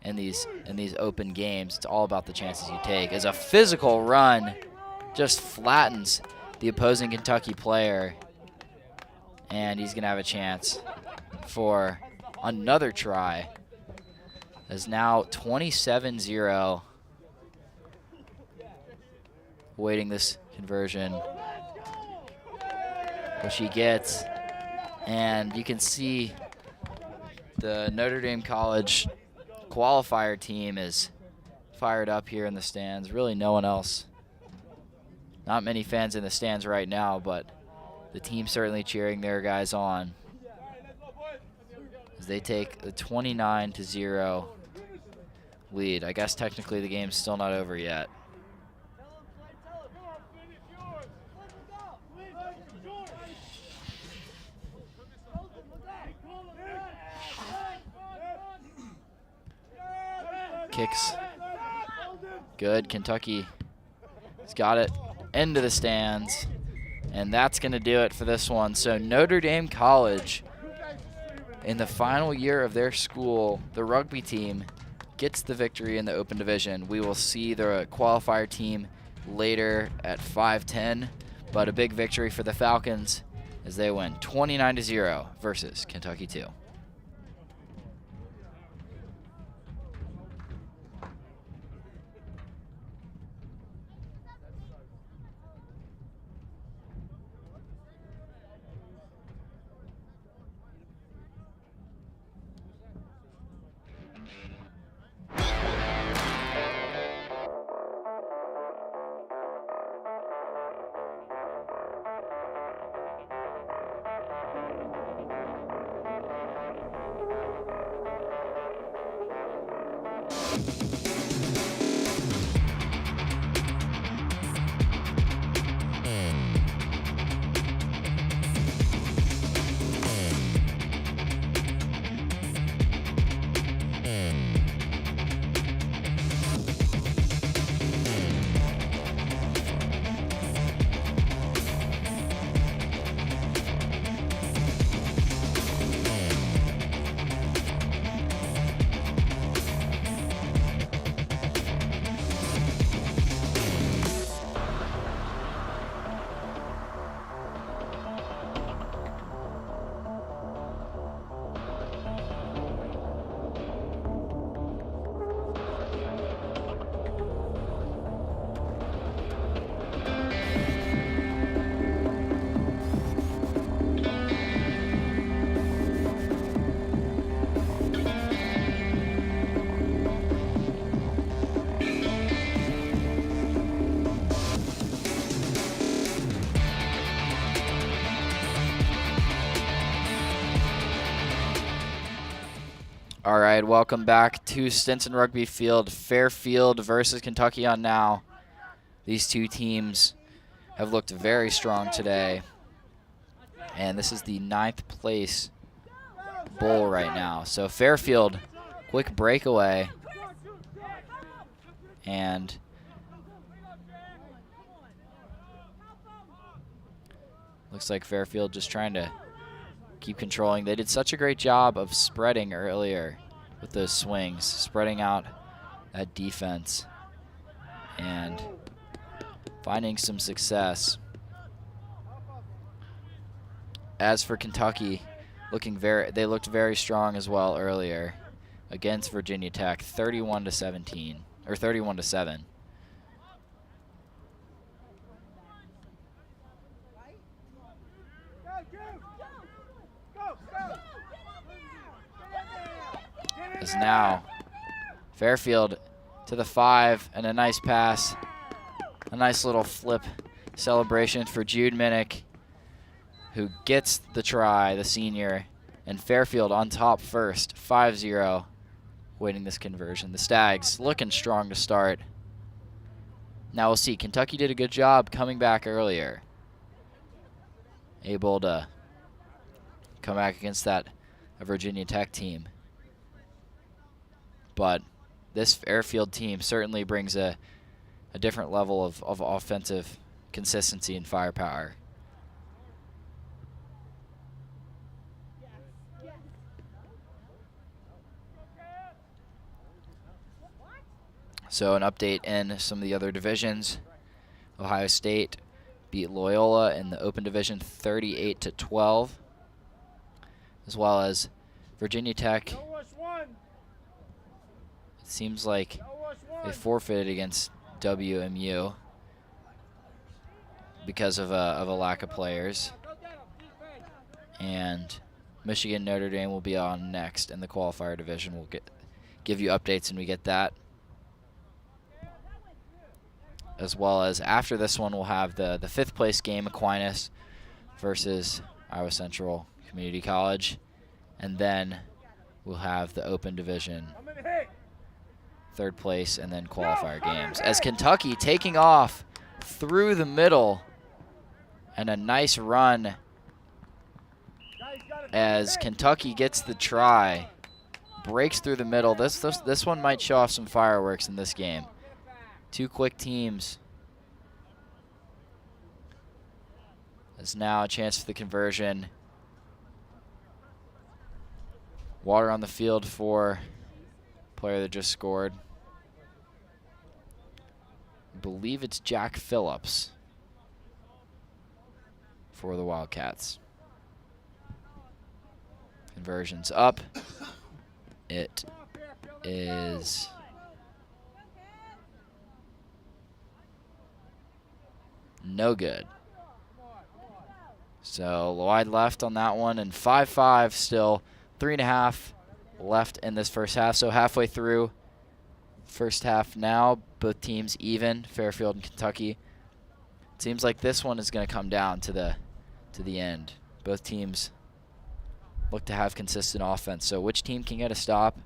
in these open games, it's all about the chances you take. As a physical run just flattens the opposing Kentucky player, and he's going to have a chance for another try. As now 27-0. Awaiting this conversion, which he gets. And you can see the Notre Dame College qualifier team is fired up here in the stands. Really no one else. Not many fans in the stands right now, but the team certainly cheering their guys on as they take a 29-0 lead. I guess technically the game's still not over yet. Kicks. Good. Kentucky has got it into the stands. And that's going to do it for this one. So Notre Dame College, in the final year of their school, the rugby team gets the victory in the open division. We will see the qualifier team later at 5:10. But a big victory for the Falcons as they win 29-0 versus Kentucky 2. All right, welcome back to Stinson Rugby Field. Fairfield versus Kentucky on now. These two teams have looked very strong today. And this is the 9th place bowl right now. So Fairfield, quick breakaway. And looks like Fairfield just trying to keep controlling. They did such a great job of spreading earlier with those swings, spreading out that defense. And finding some success. As for Kentucky, they looked very strong as well earlier against Virginia Tech, 31-17 or 31-7. As now Fairfield to the 5 and a nice pass, a nice little flip celebration for Jude Minnick, who gets the try, the senior, and Fairfield on top first, 5-0, winning this conversion. The Stags looking strong to start. Now we'll see. Kentucky did a good job coming back earlier, able to come back against that Virginia Tech team. But this Fairfield team certainly brings a different level of offensive consistency and firepower. So an update in some of the other divisions. Ohio State beat Loyola in the open division 38-12, as well as Virginia Tech. It seems like they forfeited against WMU because of a lack of players. And Michigan Notre Dame will be on next in the qualifier division. We'll give you updates when we get that. As well as after this one, we'll have the 5th place game, Aquinas versus Iowa Central Community College. And then we'll have the open division 3rd place and then qualifier games. As Kentucky taking off through the middle, and a nice run as Kentucky gets the try, breaks through the middle. This one might show off some fireworks in this game. Two quick teams. There's now a chance for the conversion. Water on the field for player that just scored. I believe it's Jack Phillips for the Wildcats. Conversion's up. It is no good. So wide left on that one, and 5-5 still. 3.5 left in this first half. So halfway through first half now, both teams even, Fairfield and Kentucky. It seems like this one is going to come down to the end. Both teams look to have consistent offense. So which team can get a stop?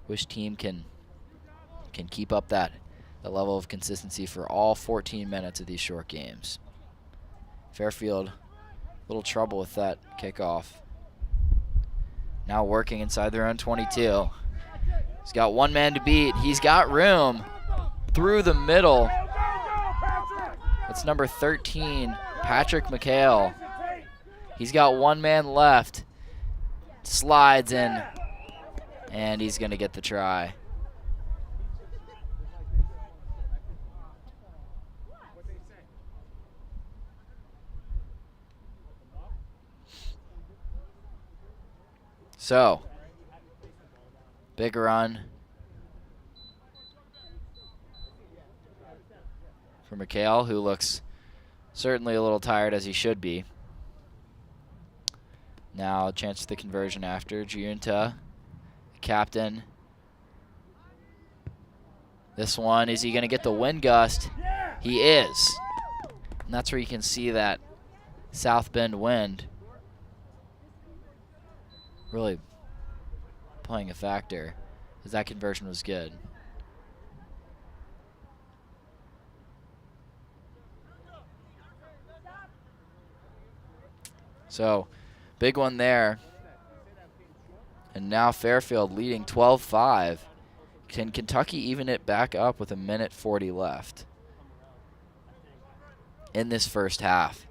Which team can keep up that level of consistency for all 14 minutes of these short games? Fairfield, a little trouble with that kickoff. Now working inside their own 22. He's got one man to beat. He's got room through the middle. That's number 13, Patrick McHale. He's got one man left. Slides in, and he's going to get the try. So, big run for McHale, who looks certainly a little tired, as he should be. Now a chance for the conversion after. Giunta, captain. This one, is he going to get the wind gust? He is. And that's where you can see that south bend wind really playing a factor, as that conversion was good. So, big one there. And now Fairfield leading 12-5. Can Kentucky even it back up with 1:40 left in this first half?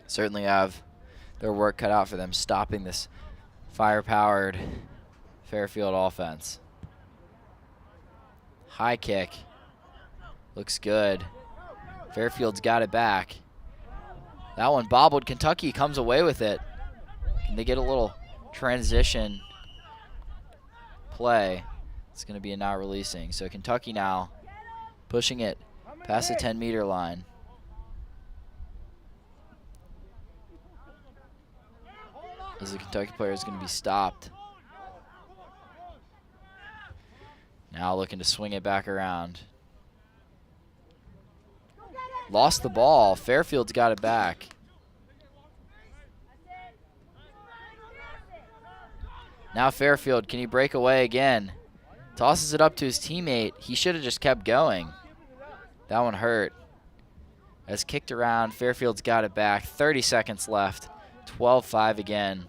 Certainly have their work cut out for them, stopping this fire-powered Fairfield offense. High kick. Looks good. Fairfield's got it back. That one bobbled. Kentucky comes away with it. Can they get a little transition play? It's going to be a not releasing. So Kentucky now pushing it past the 10-meter line. As the Kentucky player is going to be stopped. Now looking to swing it back around. Lost the ball. Fairfield's got it back. Now Fairfield, can he break away again? Tosses it up to his teammate. He should have just kept going. That one hurt. As kicked around, Fairfield's got it back. 30 seconds left. 12-5 again.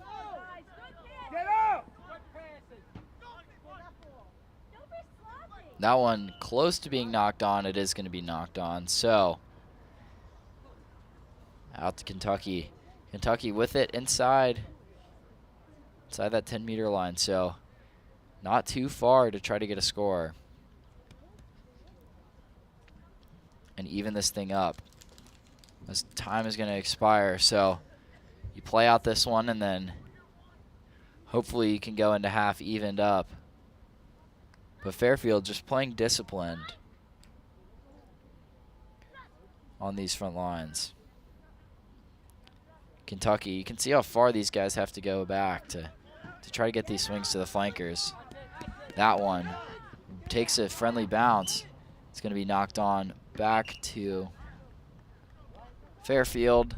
That one close to being knocked on. It is going to be knocked on. So out to Kentucky. Kentucky with it inside that 10-meter line. So not too far to try to get a score and even this thing up, as time is going to expire. So you play out this one, and then hopefully you can go into half evened up. But Fairfield just playing disciplined on these front lines. Kentucky, you can see how far these guys have to go back to try to get these swings to the flankers. That one takes a friendly bounce. It's going to be knocked on back to Fairfield.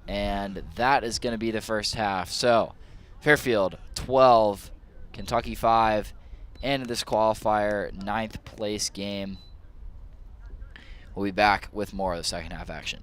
And that is going to be the first half. So Fairfield 12, Kentucky 5, and this qualifier 9th place game. We'll be back with more of the second half action.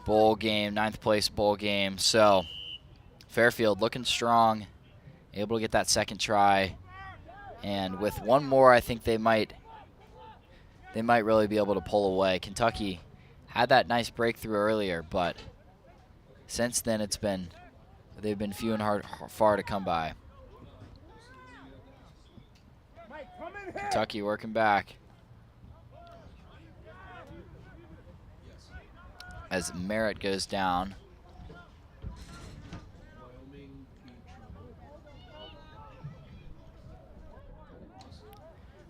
Bowl game, 9th place bowl game. So Fairfield looking strong, able to get that second try, and with one more, I think they might really be able to pull away. Kentucky had that nice breakthrough earlier, but since then they've been few and far to come by. Kentucky working back as Merritt goes down.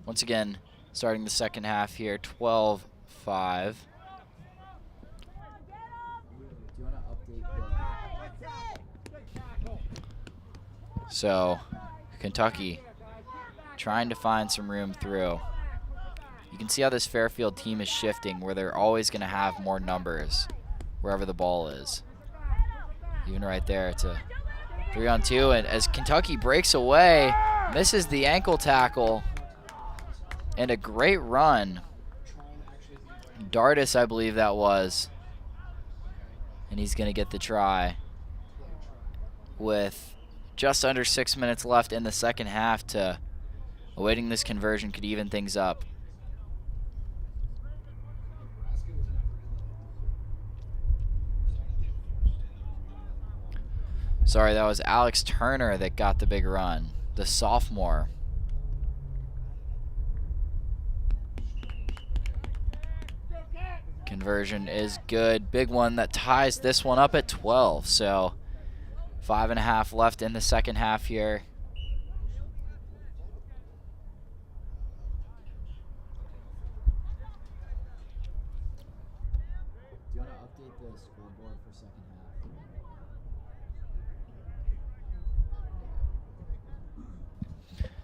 Once again, starting the second half here, 12-5. So Kentucky trying to find some room through. You can see how this Fairfield team is shifting, where they're always going to have more numbers wherever the ball is. Even right there, it's a 3-on-2, and as Kentucky breaks away, misses the ankle tackle, and a great run. Dardis, I believe that was, and he's going to get the try with just under 6 minutes left in the second half. To awaiting this conversion could even things up. Sorry, that was Alex Turner that got the big run, the sophomore. Conversion is good. Big one that ties this one up at 12. So 5.5 left in the second half here. Do you want to update the scoreboard for second half?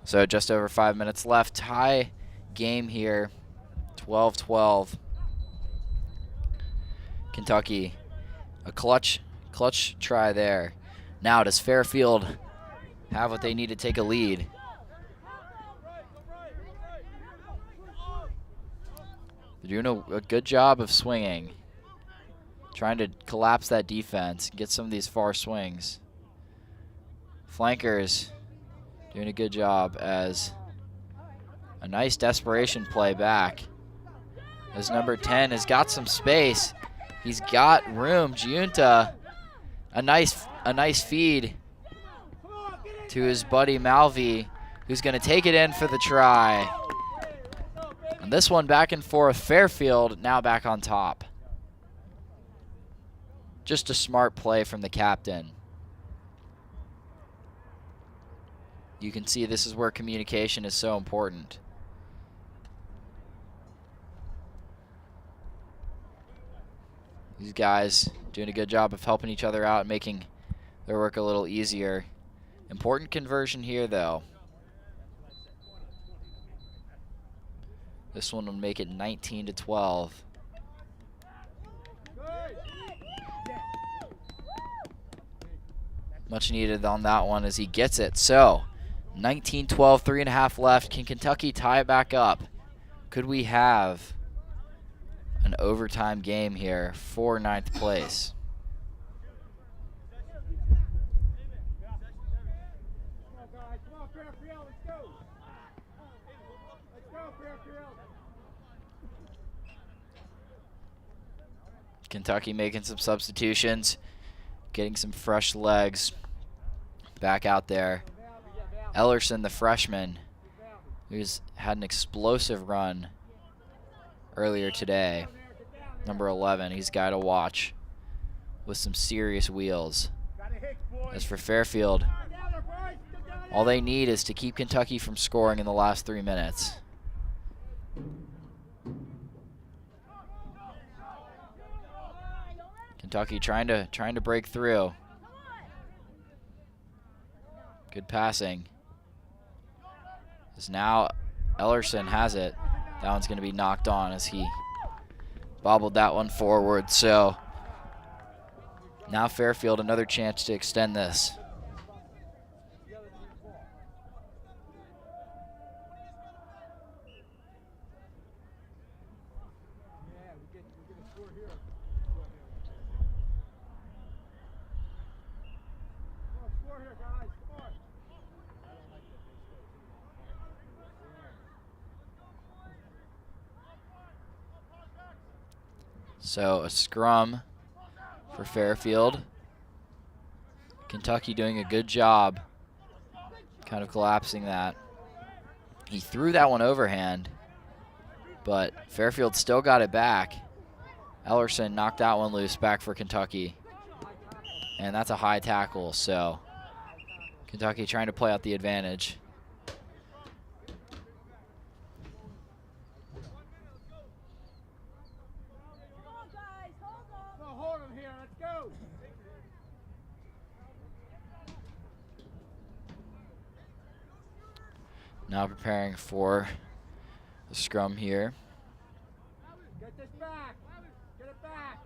So just over 5 minutes left. Tie game here, 12-12. Kentucky, a clutch try there. Now does Fairfield have what they need to take a lead? They're doing a good job of swinging, trying to collapse that defense, get some of these far swings. Flankers doing a good job as a nice desperation play back. As number 10 has got some space. He's got room. Giunta, a nice feed to his buddy Malvi, who's going to take it in for the try. And this one back and forth. Fairfield now back on top. Just a smart play from the captain. You can see this is where communication is so important. These guys doing a good job of helping each other out and making their work a little easier. Important conversion here, though. This one will make it 19-12. Much needed on that one as he gets it. So 19-12, 3.5 left. Can Kentucky tie it back up? Could we have an overtime game here for 9th place? Kentucky making some substitutions, getting some fresh legs back out there. Ellerson, the freshman, who's had an explosive run earlier today. Number 11, he's got to watch with some serious wheels. As for Fairfield, all they need is to keep Kentucky from scoring in the last 3 minutes. Kentucky trying to break through. Good passing. As now Ellerson has it. That one's going to be knocked on as he bobbled that one forward. So now Fairfield another chance to extend this. So a scrum for Fairfield. Kentucky doing a good job kind of collapsing that. He threw that one overhand, but Fairfield still got it back. Ellerson knocked that one loose back for Kentucky. And that's a high tackle, so Kentucky trying to play out the advantage. Now preparing for the scrum here. Get this back. Get it back.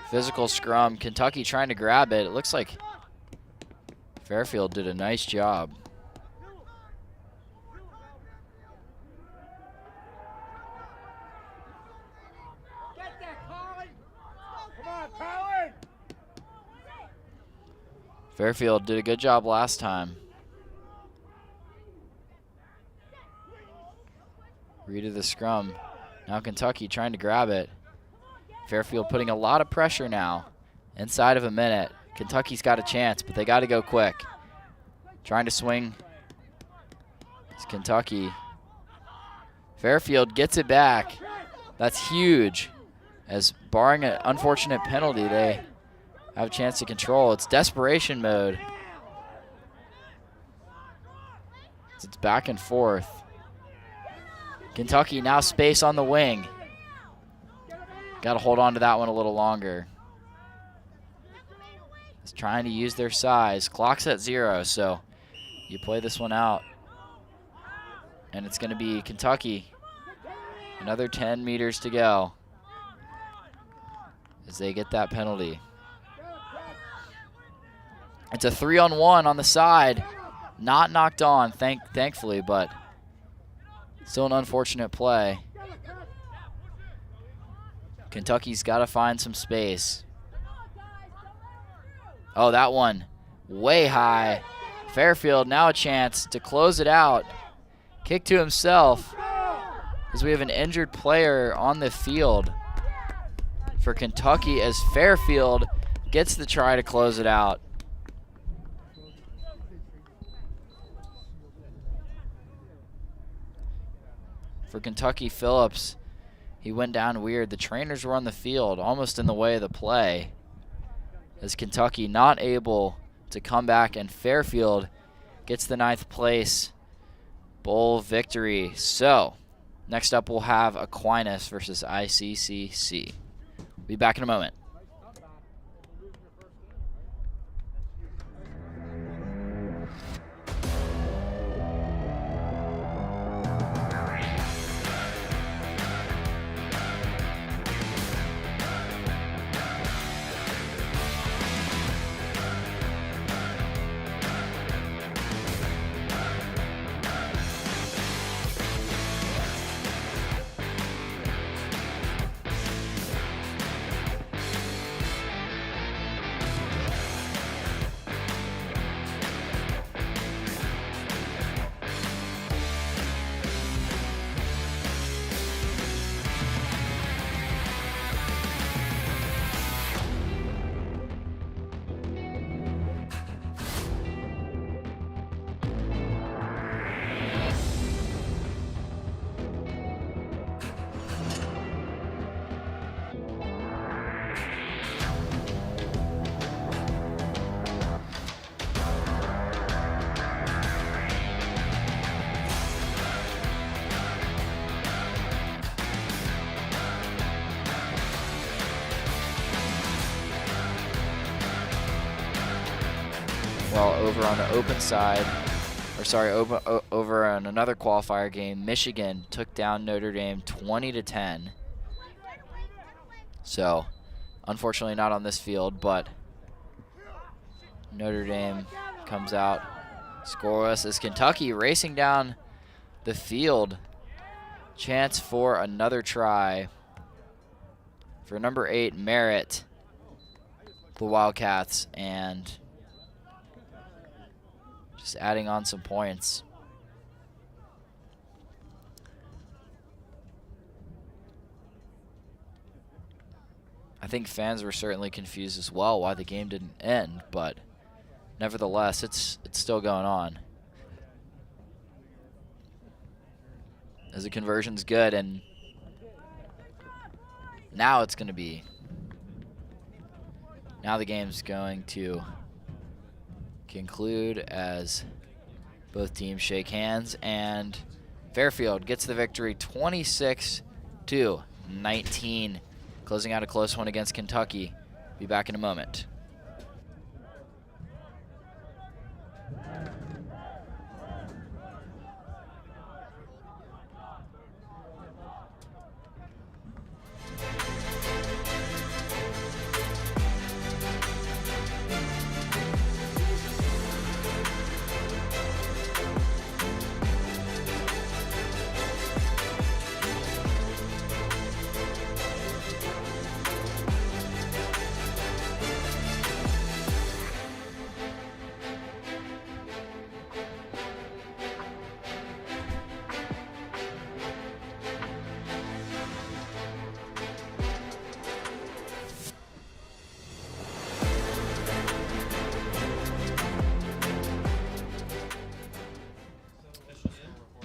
Physical scrum. Kentucky trying to grab it. It looks like Fairfield did a nice job. Get there, Colin. Come on, Colin. Fairfield did a good job last time. Read of the scrum. Now Kentucky trying to grab it. Fairfield putting a lot of pressure now. Inside of a minute. Kentucky's got a chance, but they got to go quick. Trying to swing. It's Kentucky. Fairfield gets it back. That's huge. As barring an unfortunate penalty, they have a chance to control. It's desperation mode. It's back and forth. Kentucky now space on the wing. Got to hold on to that one a little longer. It's trying to use their size. Clock's at 0, so you play this one out. And it's going to be Kentucky. Another 10 meters to go as they get that penalty. It's a 3-on-1 on the side. Not knocked on, thankfully, but still an unfortunate play. Kentucky's got to find some space. Oh, that one way high. Fairfield now a chance to close it out. Kick to himself as we have an injured player on the field for Kentucky as Fairfield gets the try to close it out. For Kentucky, Phillips, he went down weird. The trainers were on the field, almost in the way of the play, as Kentucky not able to come back, and Fairfield gets the 9th place bowl victory. So, next up we'll have Aquinas versus ICCC. Be back in a moment. Well, over on the open side, or sorry, over on another qualifier game, Michigan took down Notre Dame 20-10. So, unfortunately not on this field, but Notre Dame comes out scoreless as Kentucky racing down the field. Chance for another try for number 8, Merritt, the Wildcats, and just adding on some points. I think fans were certainly confused as well why the game didn't end, but nevertheless, it's still going on. As the conversion's good, and now it's going to be. Now the game's going to conclude as both teams shake hands, and Fairfield gets the victory 26-19 closing out a close one against Kentucky. Be back in a moment.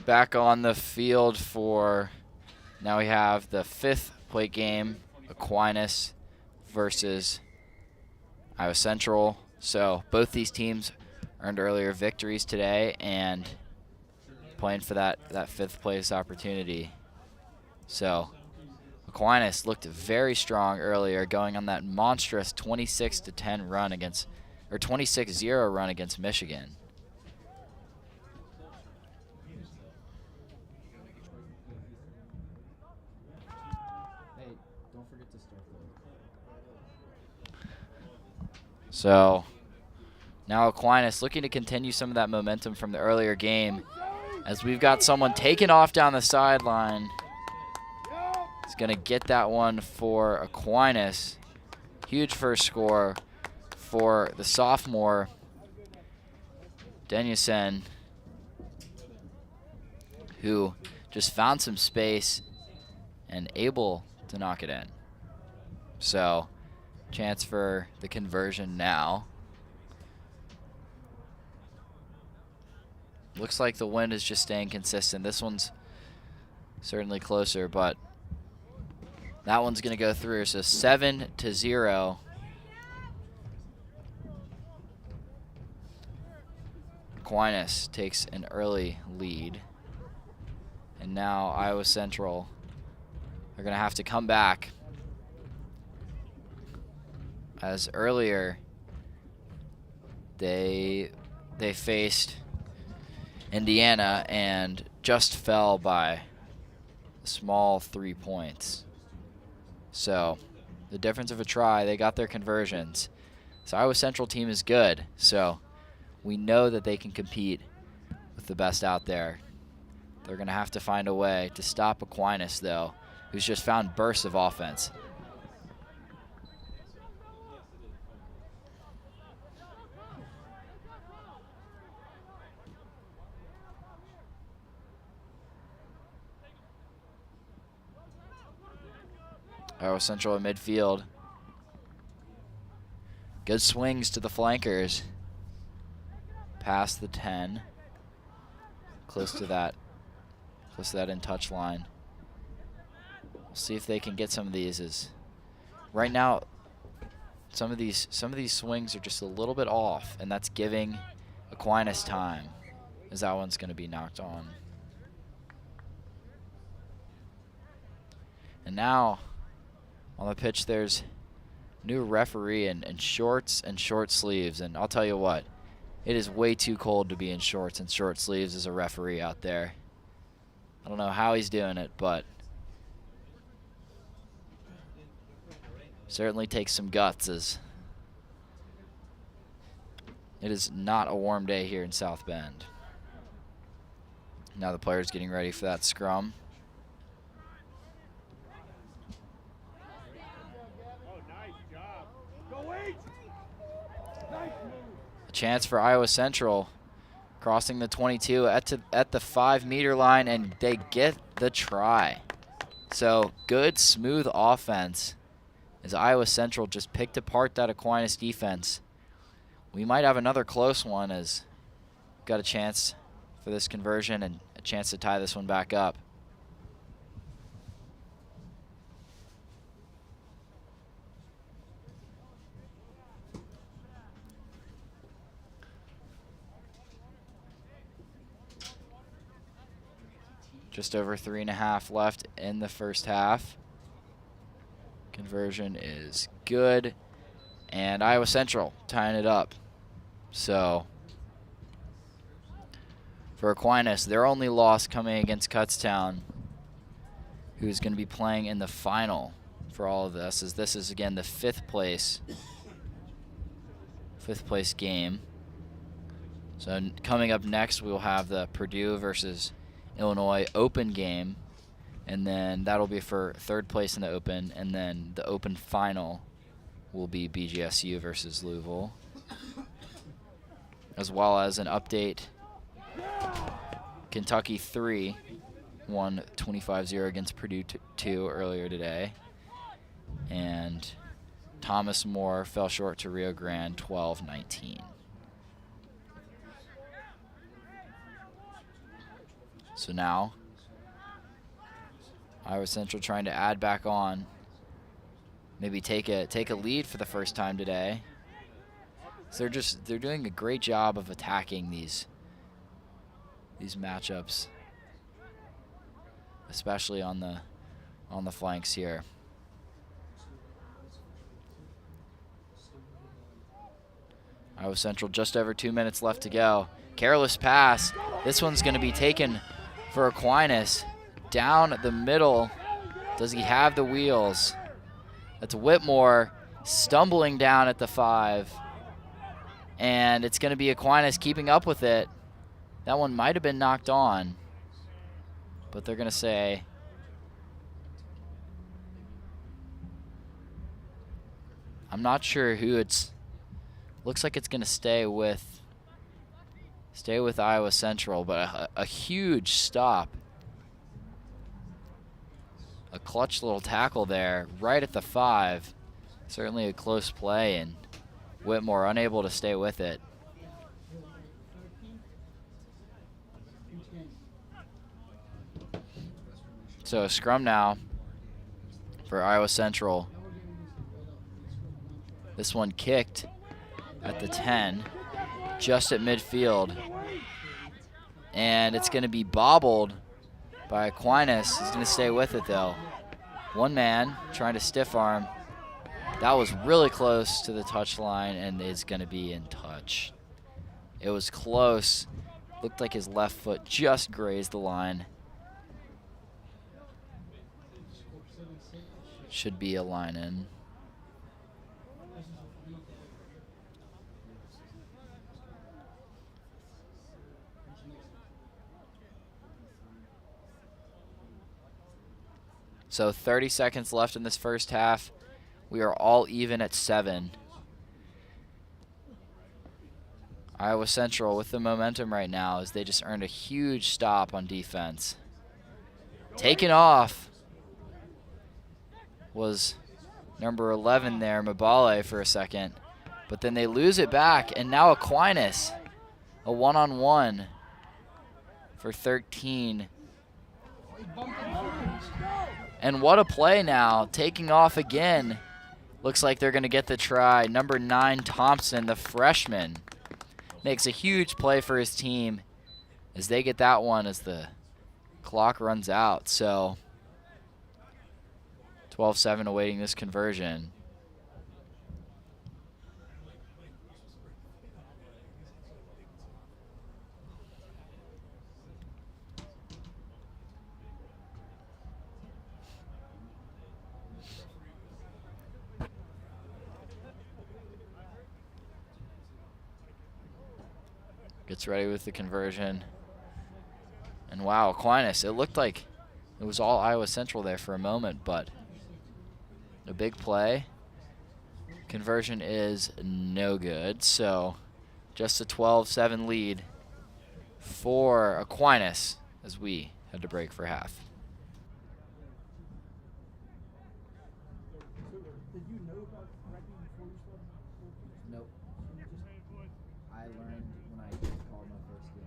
Back on the field for, now we have the 5th plate game, Aquinas versus Iowa Central. So both these teams earned earlier victories today and playing for that 5th place opportunity. So Aquinas looked very strong earlier, going on that monstrous 26-10 run against, or 26-0 run against Michigan. So now Aquinas looking to continue some of that momentum from the earlier game, as we've got someone taken off down the sideline. He's going to get that one for Aquinas. Huge first score for the sophomore, Danielson, who just found some space and able to knock it in. So chance for the conversion now. Looks like the wind is just staying consistent. This one's certainly closer, but that one's going to go through. So 7-0. Aquinas takes an early lead. And now Iowa Central are going to have to come back, as earlier they faced Indiana and just fell by a small 3 points. So the difference of a try, they got their conversions. So Iowa Central team is good, so we know that they can compete with the best out there. They're going to have to find a way to stop Aquinas, though, who's just found bursts of offense. Iowa Central in midfield. Good swings to the flankers. Past the 10. Close to that in touch line. We'll see if they can get some of these. As right now, some of these swings are just a little bit off, and that's giving Aquinas time, as that one's going to be knocked on. And now on the pitch, there's new referee in shorts and short sleeves. And I'll tell you what, it is way too cold to be in shorts and short sleeves as a referee out there. I don't know how he's doing it, but certainly takes some guts, as it is not a warm day here in South Bend. Now the players getting ready for that scrum. A chance for Iowa Central, crossing the 22 at the 5-meter line, and they get the try. So good, smooth offense as Iowa Central just picked apart that Aquinas defense. We might have another close one, as we've got a chance for this conversion and a chance to tie this one back up. Just over 3.5 left in the first half. Conversion is good. And Iowa Central tying it up. So for Aquinas, their only loss coming against Kutztown, who's going to be playing in the final for all of this, is this is again the fifth place game. So coming up next, we'll have the Purdue versus Illinois Open game, and then that'll be for third place in the Open, and then the Open final will be BGSU versus Louisville, as well as an update. Kentucky 3 won 25-0 against Purdue 2 earlier today, and Thomas More fell short to Rio Grande 12-19. So now Iowa Central trying to add back on, maybe take a lead for the first time today. So they're doing a great job of attacking these matchups, especially on the flanks here. Iowa Central just over 2 minutes left to go. Careless pass. This one's going to be taken for Aquinas. Down the middle. Does he have the wheels? That's Whitmore stumbling down at the 5. And it's going to be Aquinas keeping up with it. That one might have been knocked on, but they're going to say I'm not sure who it's. Looks like it's going to stay with Iowa Central, but a huge stop. A clutch little tackle there right at the 5. Certainly a close play, and Whitmore unable to stay with it. So a scrum now for Iowa Central. This one kicked at the 10, just at midfield. And it's going to be bobbled by Aquinas. He's going to stay with it, though. One man trying to stiff arm. That was really close to the touch line, and it's going to be in touch. It was close. Looked like his left foot just grazed the line. Should be a line in. So 30 seconds left in this first half. We are all even at 7. Iowa Central with the momentum right now as they just earned a huge stop on defense. Taken off was number 11 there, Mabale, for a second. But then they lose it back, and now Aquinas, a one-on-one for 13. And what a play now, taking off again. Looks like they're going to get the try. Number 9, Thompson, the freshman, makes a huge play for his team as they get that one as the clock runs out. So 12-7 awaiting this conversion. Gets ready with the conversion. And wow, Aquinas, it looked like it was all Iowa Central there for a moment, but a big play. Conversion is no good, so just a 12-7 lead for Aquinas as we had to break for half. Nope. I learned when I called my first game.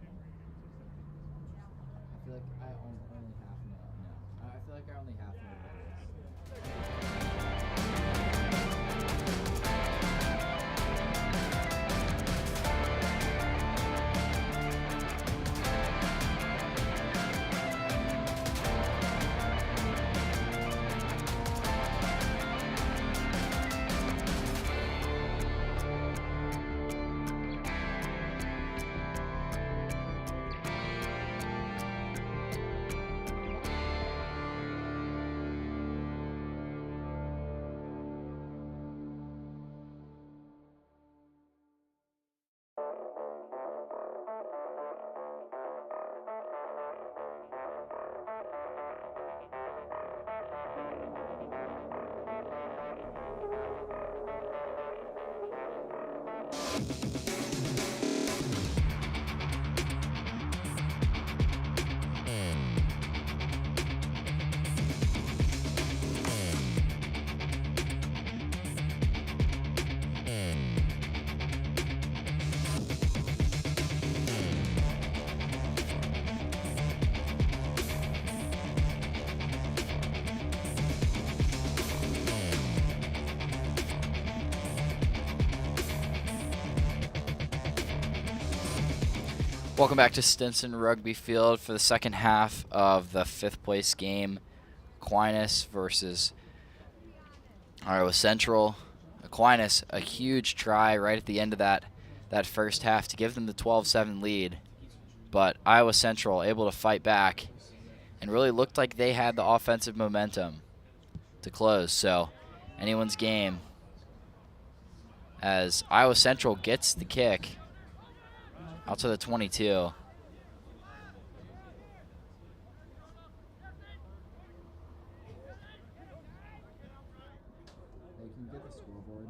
I feel like I only half know. No. I feel like I only half know about this. Welcome back to Stinson Rugby Field for the second half of the 5th place game. Aquinas versus Iowa Central. Aquinas, a huge try right at the end of that first half to give them the 12-7 lead. But Iowa Central able to fight back and really looked like they had the offensive momentum to close. So anyone's game as Iowa Central gets the kick out to the 22. They can get the scoreboard.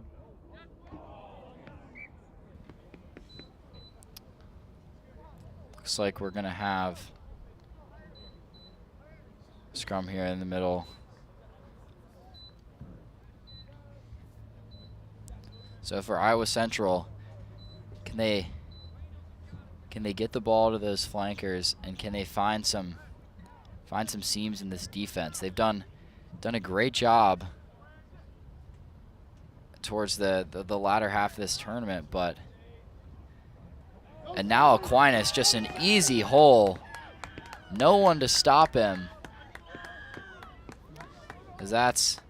Looks like we're going to have scrum here in the middle. So for Iowa Central, can they get the ball to those flankers, and can they find some seams in this defense? They've done a great job towards the latter half of this tournament, and now Aquinas, just an easy hole. No one to stop him, as that's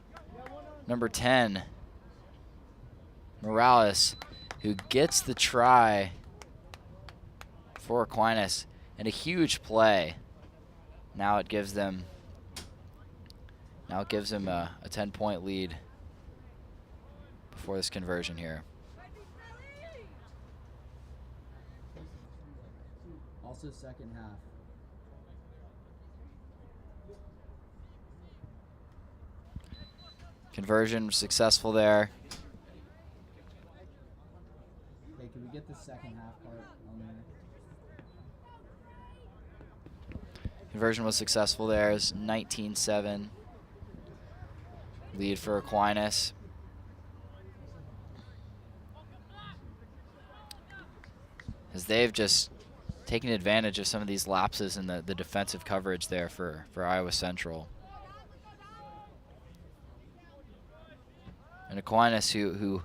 number 10, Morales, who gets the try for Aquinas, and a huge play. Now it gives them a 10-point lead before this conversion here. Also second half. Conversion successful there. Hey, can we get the second half part on there? Conversion was successful there. It's 19-7 lead for Aquinas. As they've just taken advantage of some of these lapses in the defensive coverage there for Iowa Central. And Aquinas, who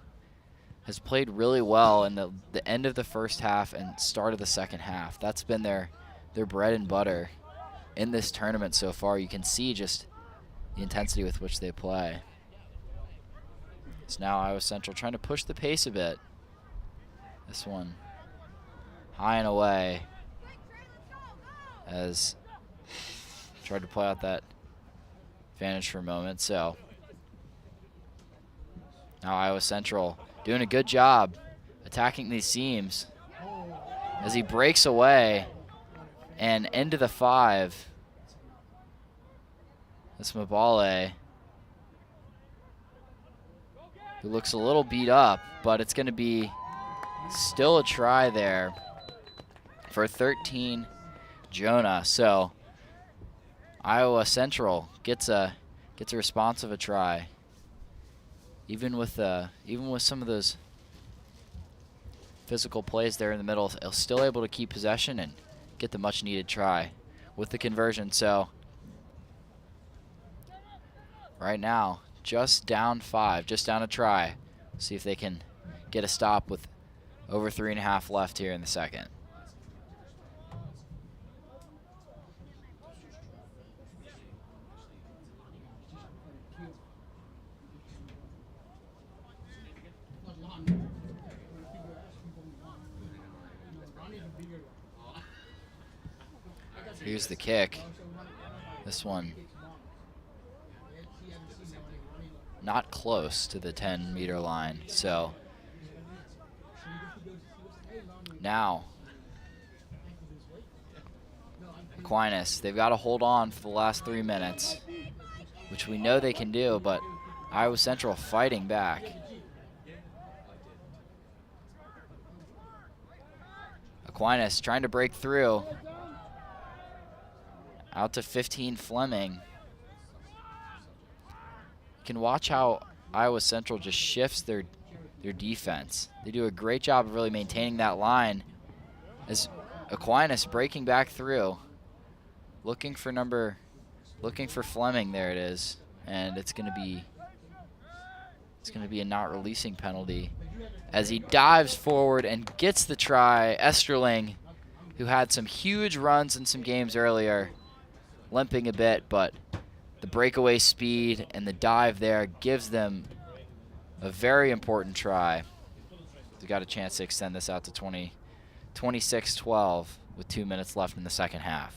has played really well in the end of the first half and start of the second half. That's been their bread and butter in this tournament so far. You can see just the intensity with which they play. It's now Iowa Central trying to push the pace a bit. This one high and away, as tried to play out that advantage for a moment. So now Iowa Central doing a good job attacking these seams as he breaks away and into the 5. That's Mabale, who looks a little beat up, but it's going to be still a try there for 13 Jonah. So Iowa Central gets a response of a try. Even with some of those physical plays there in the middle, still able to keep possession and get the much needed try with the conversion. So right now, just down 5, just down a try. See if they can get a stop with over 3.5 left here in the second. Here's the kick. This one not close to the 10-meter line. So now Aquinas, they've got to hold on for the last 3 minutes, which we know they can do, but Iowa Central fighting back. Aquinas trying to break through. Out to 15 Fleming. You can watch how Iowa Central just shifts their defense. They do a great job of really maintaining that line as Aquinas breaking back through. Looking for Fleming, there it is. And it's gonna be a not releasing penalty as he dives forward and gets the try. Esterling, who had some huge runs in some games earlier, limping a bit, but the breakaway speed and the dive there gives them a very important try. They got a chance to extend this out to 26-12 with 2 minutes left in the second half.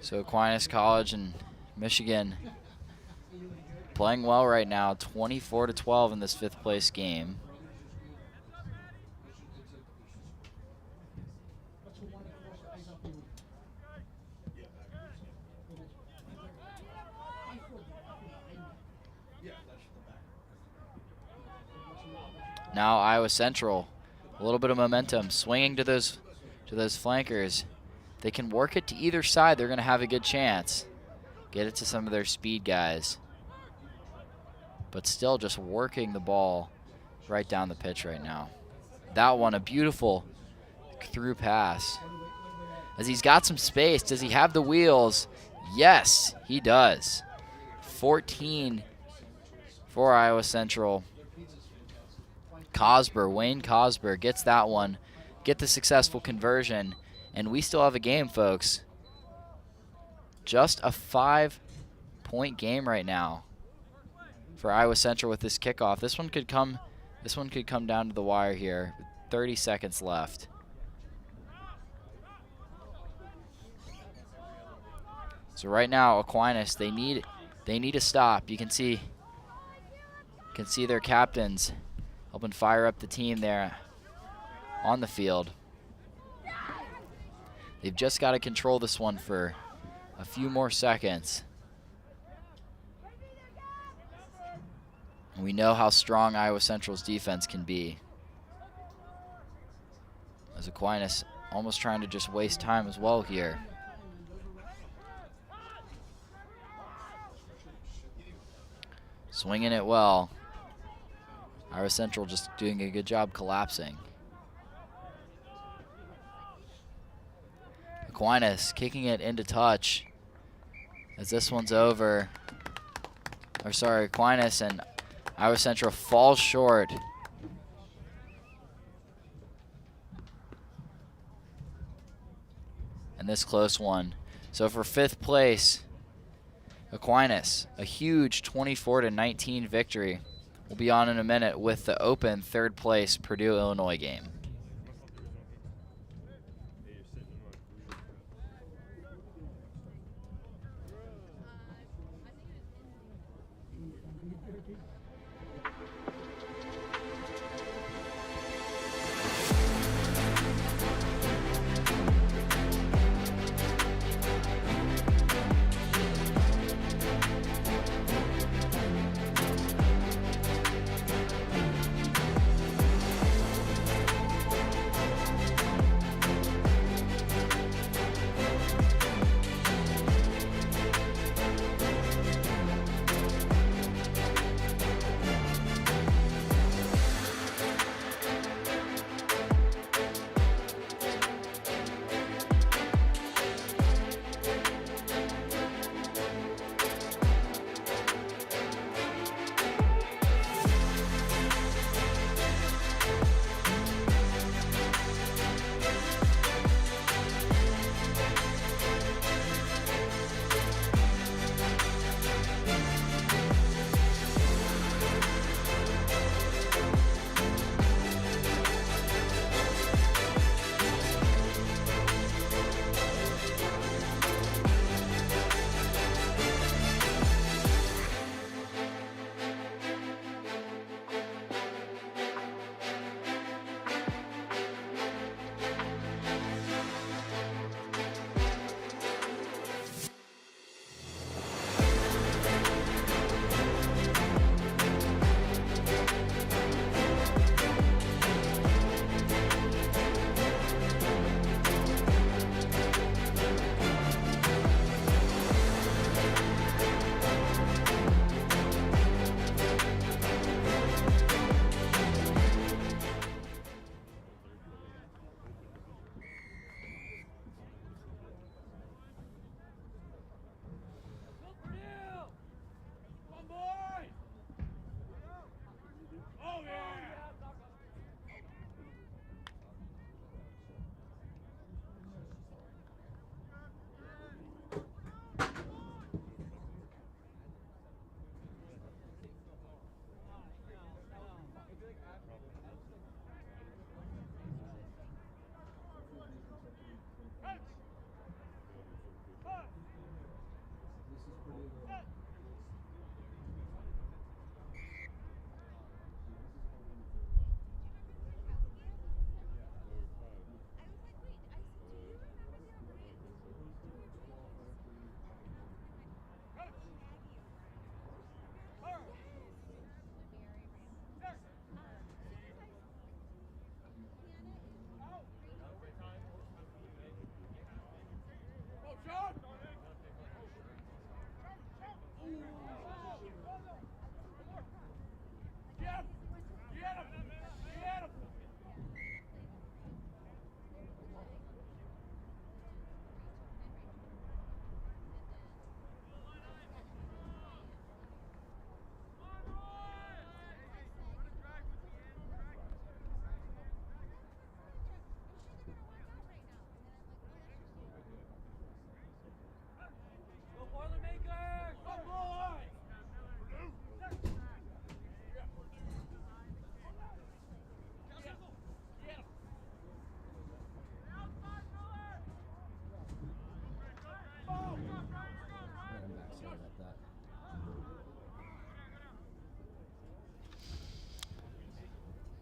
So Aquinas College and Michigan playing well right now, 24-12 in this 5th place game. Now Iowa Central, a little bit of momentum, swinging to those flankers. They can work it to either side, they're going to have a good chance. Get it to some of their speed guys. But still just working the ball right down the pitch right now. That one, a beautiful through pass. As he's got some space, does he have the wheels? Yes, he does. 14 for Iowa Central. Wayne Cosber gets that one, get the successful conversion. And we still have a game, folks. Just a 5-point game right now for Iowa Central with this kickoff. This one could come down to the wire here with 30 seconds left. So right now, Aquinas, they need a stop. You can see their captains helping fire up the team there on the field. They've just got to control this one for a few more seconds. And we know how strong Iowa Central's defense can be. As Aquinas almost trying to just waste time as well here. Swinging it well. Iowa Central just doing a good job collapsing. Aquinas kicking it into touch as this one's over. Or sorry, Aquinas and Iowa Central falls short. And this close one. So for 5th place, Aquinas, a huge 24-19 victory. We'll be on in a minute with the open 3rd place Purdue, Illinois game.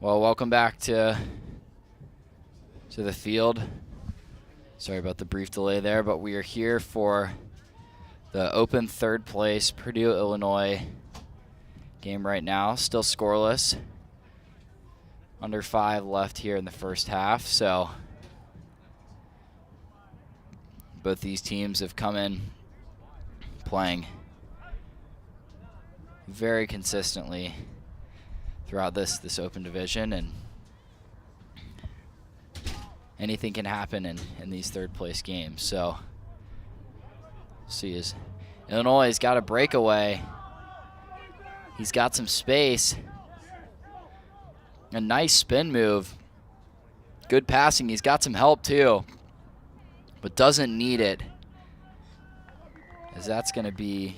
Well, welcome back to the field. Sorry about the brief delay there, but we are here for the open third place Purdue, Illinois game right now. Still scoreless. Under 5 left here in the first half, so both these teams have come in playing very consistently throughout this open division, and anything can happen in these third place games. So see, as Illinois has got a breakaway. He's got some space. A nice spin move. Good passing. He's got some help too, but doesn't need it, as that's going to be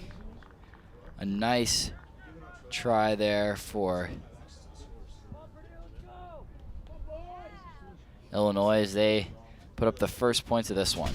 a nice try there for Illinois as they put up the first points of this one.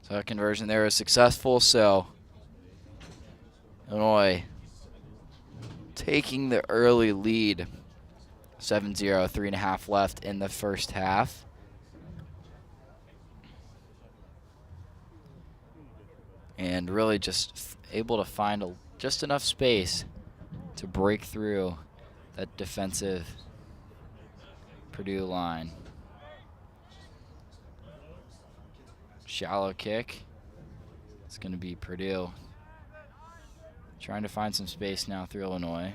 So that conversion there is successful, so Illinois taking the early lead. 7-0, 3.5 left in the first half. And really just able to find just enough space to break through that defensive Purdue line. Shallow kick. It's going to be Purdue trying to find some space now through Illinois.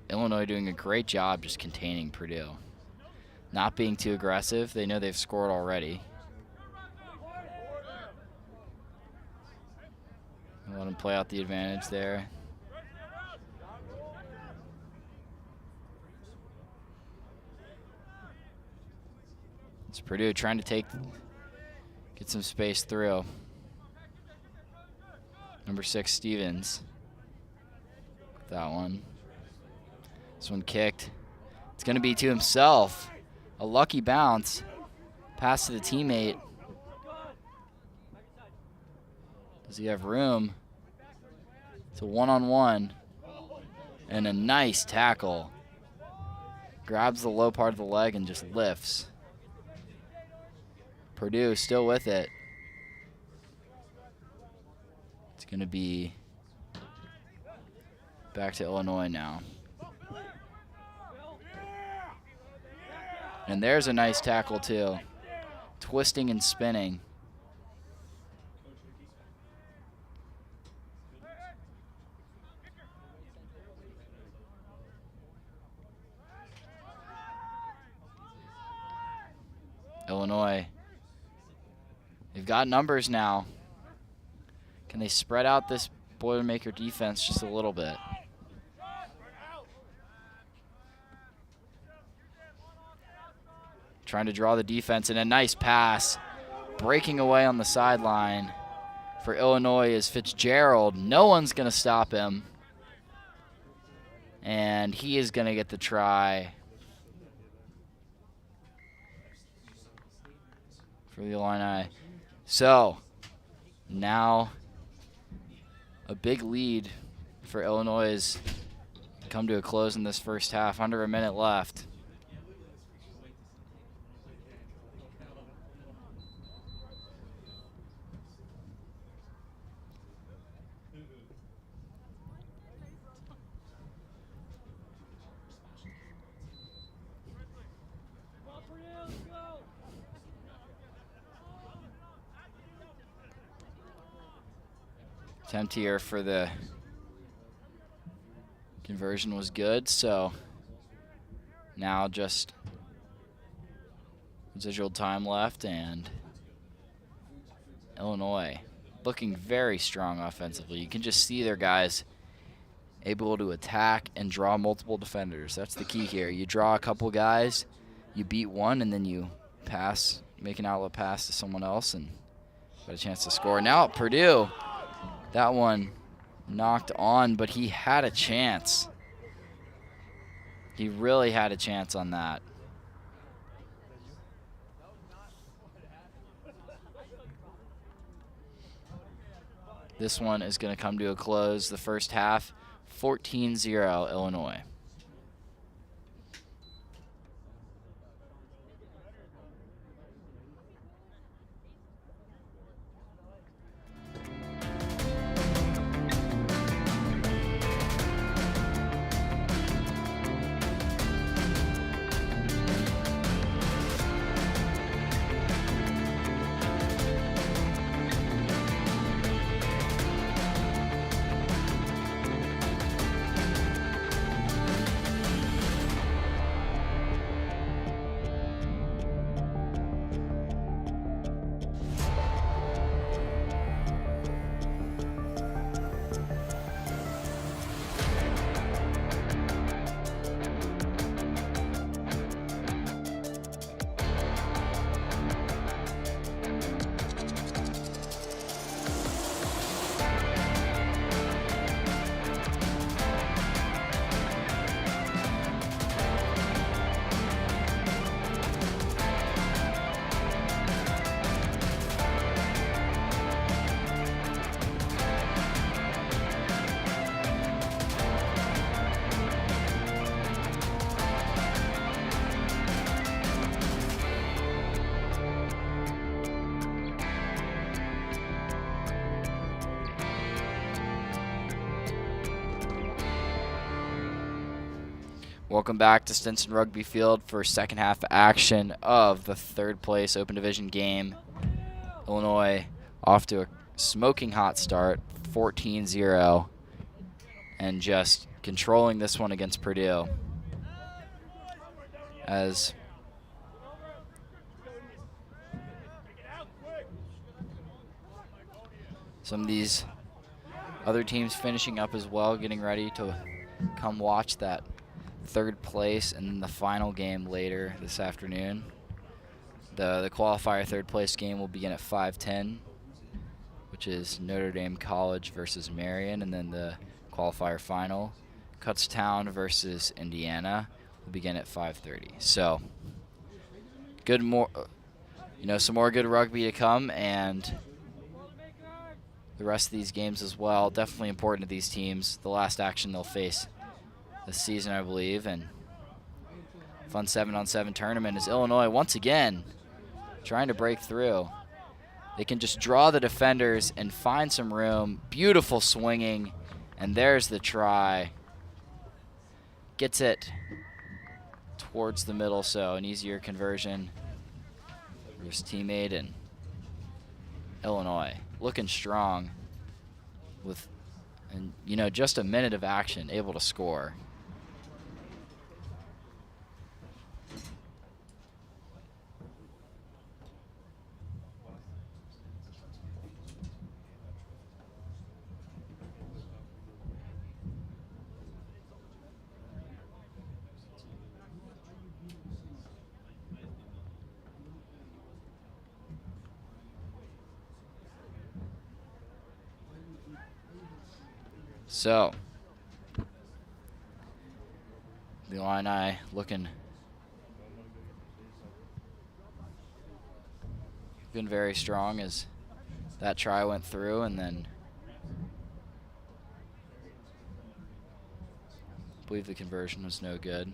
Illinois doing a great job just containing Purdue. Not being too aggressive. They know they've scored already. Let them play out the advantage there. It's Purdue trying to get some space through. Number 6, Stevens. That one. This one kicked. It's going to be to himself. A lucky bounce. Pass to the teammate. Does he have room? It's a one-on-one. And a nice tackle. Grabs the low part of the leg and just lifts. Purdue still with it. It's going to be back to Illinois now. And there's a nice tackle too. Twisting and spinning. Illinois. They've got numbers now. Can they spread out this Boilermaker defense just a little bit? Trying to draw the defense, and a nice pass. Breaking away on the sideline for Illinois is Fitzgerald. No one's going to stop him. And he is going to get the try for the Illini. So now a big lead for Illinois has come to a close in this first half. Under a minute left. Attempt here for the conversion was good, so now just residual time left, and Illinois looking very strong offensively. You can just see their guys able to attack and draw multiple defenders. That's the key here. You draw a couple guys, you beat one, and then you pass, make an outlet pass to someone else, and got a chance to score. Now Purdue, that one knocked on, but he had a chance. He really had a chance on that. This one is going to come to a close. The first half, 14-0 Illinois. Welcome back to Stinson Rugby Field for second half action of the third place Open Division game. Illinois off to a smoking hot start, 14-0, and just controlling this one against Purdue. As some of these other teams finishing up as well, getting ready to come watch that third place and then the final game later this afternoon. The qualifier third place game will begin at 5:10, which is Notre Dame College versus Marion, and then the qualifier final, Kutztown versus Indiana, will begin at 5:30. So, some more good rugby to come, and the rest of these games as well. Definitely important to these teams. The last action they'll face this season, I believe, and fun 7-on-7 tournament is Illinois once again trying to break through. They can just draw the defenders and find some room. Beautiful swinging, and there's the try. Gets it towards the middle, so an easier conversion for his teammate, and Illinois looking strong with, just a minute of action, able to score. So, the Illini looking very strong as that try went through, and then I believe the conversion was no good.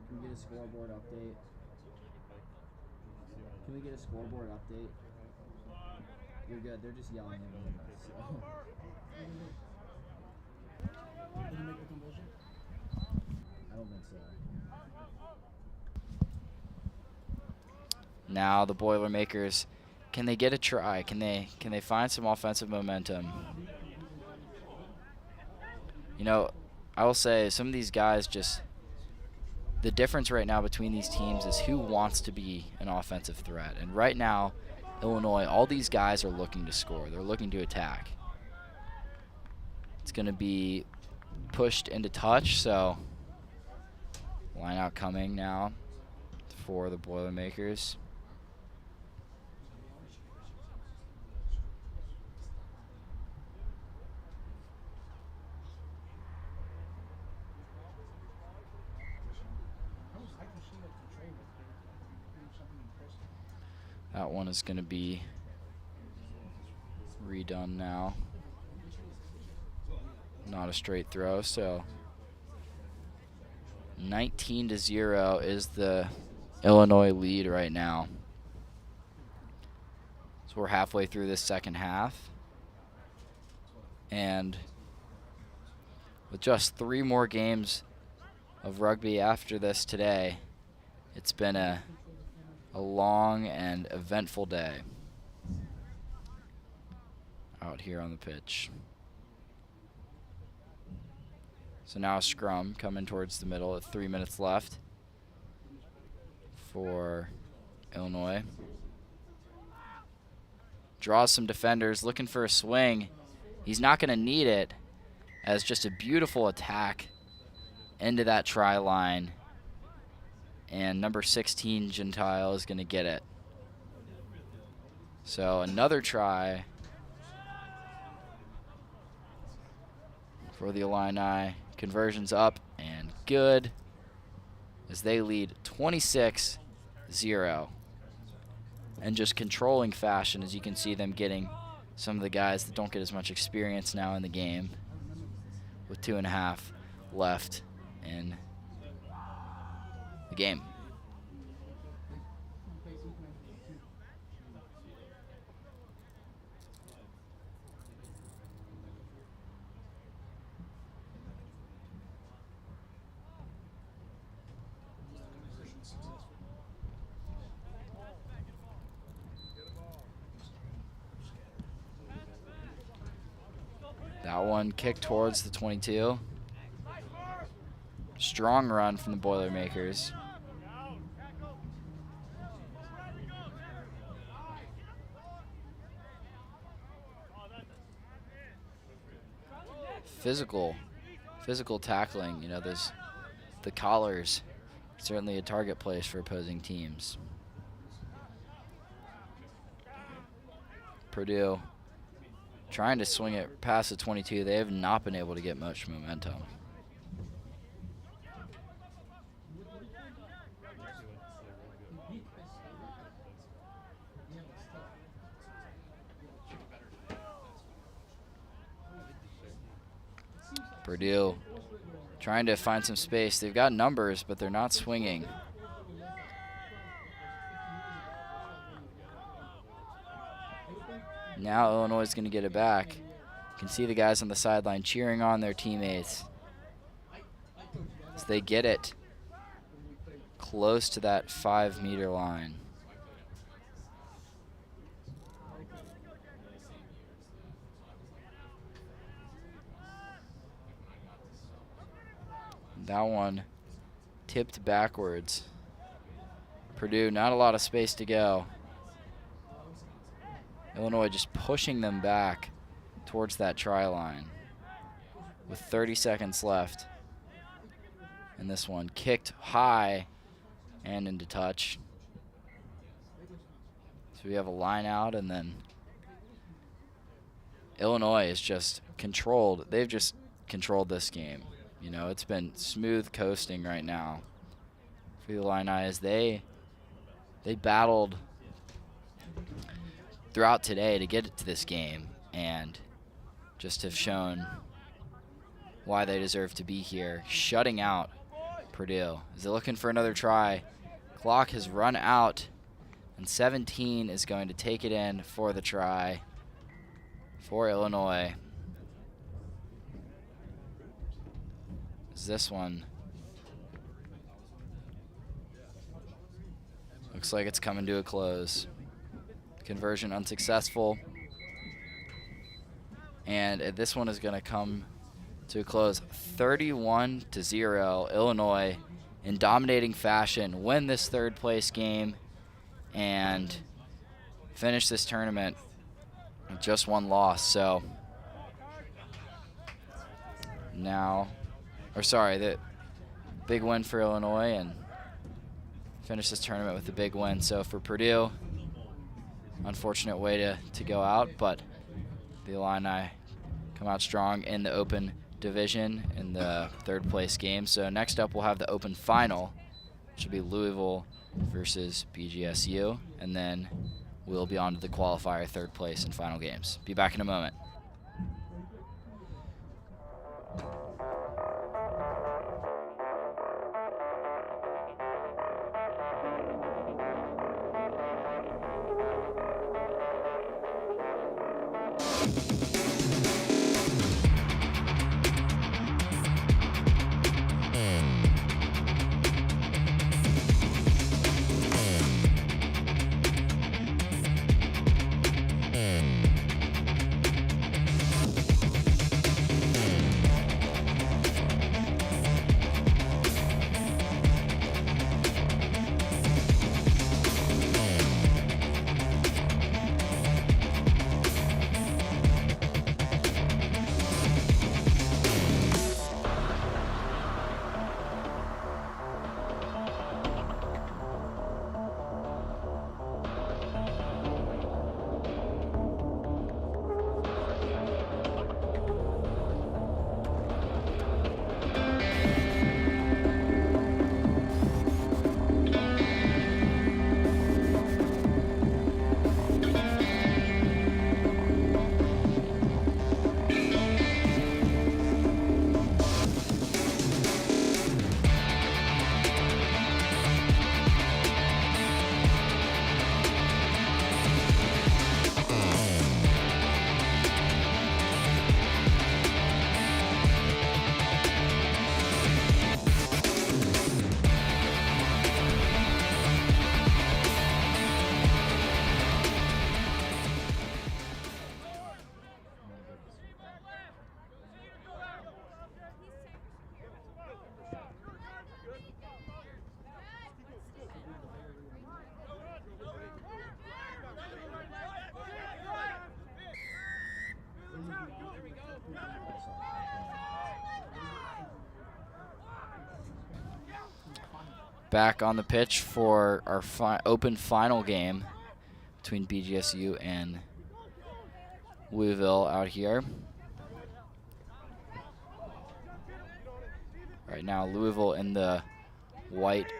Can we get a scoreboard update? Can we get a scoreboard update? You're good. They're just yelling at me. So. Did you make the conversion? I don't think so. Now the Boilermakers, can they get a try? Can they find some offensive momentum? I will say some of these guys just the difference right now between these teams is who wants to be an offensive threat. And right now, Illinois, all these guys are looking to score. They're looking to attack. It's going to be pushed into touch, so line out coming now for the Boilermakers. That one is going to be redone now. Not a straight throw, so 19-0 is the Illinois lead right now. So we're halfway through this second half. And with just 3 more games of rugby after this today, it's been a long and eventful day out here on the pitch. So now a scrum coming towards the middle at 3 minutes left for Illinois. Draws some defenders, looking for a swing. He's not going to need it, as just a beautiful attack into that try line. And number 16, Gentile, is going to get it. So another try for the Illini. Conversions up and good, as they lead 26-0. And just controlling fashion, as you can see them getting some of the guys that don't get as much experience now in the game, with 2.5 left in the game. That one kicked towards the 22. Strong run from the Boilermakers. Physical tackling. You know, there's the collars. Certainly a target place for opposing teams. Purdue trying to swing it past the 22. They have not been able to get much momentum. Purdue trying to find some space. They've got numbers, but they're not swinging. Now Illinois is going to get it back. You can see the guys on the sideline cheering on their teammates as they get it close to that 5-meter line. That one tipped backwards. Purdue, not a lot of space to go. Illinois just pushing them back towards that try line with 30 seconds left. And this one kicked high and into touch. So we have a line out, and then Illinois is just controlled. They've just controlled this game. You know, it's been smooth coasting right now for the Illini as they battled throughout today to get to this game and just have shown why they deserve to be here, shutting out Purdue. As they're looking for another try, clock has run out, and 17 is going to take it in for the try for Illinois. As this one looks like it's coming to a close. Conversion unsuccessful. And this one is going to come to a close 31-0. Illinois in dominating fashion, win this third place game, and finish this tournament with just one loss. So now, the big win for Illinois, and finish this tournament with a big win. So for Purdue, unfortunate way to go out, but the Illini come out strong in the open division in the third place game. So next up we'll have the open final, which will be Louisville versus BGSU, and then we'll be on to the qualifier third place and final games. Be back in a moment. Back on the pitch for our open final game between BGSU and Louisville out here. Right now, Louisville in the white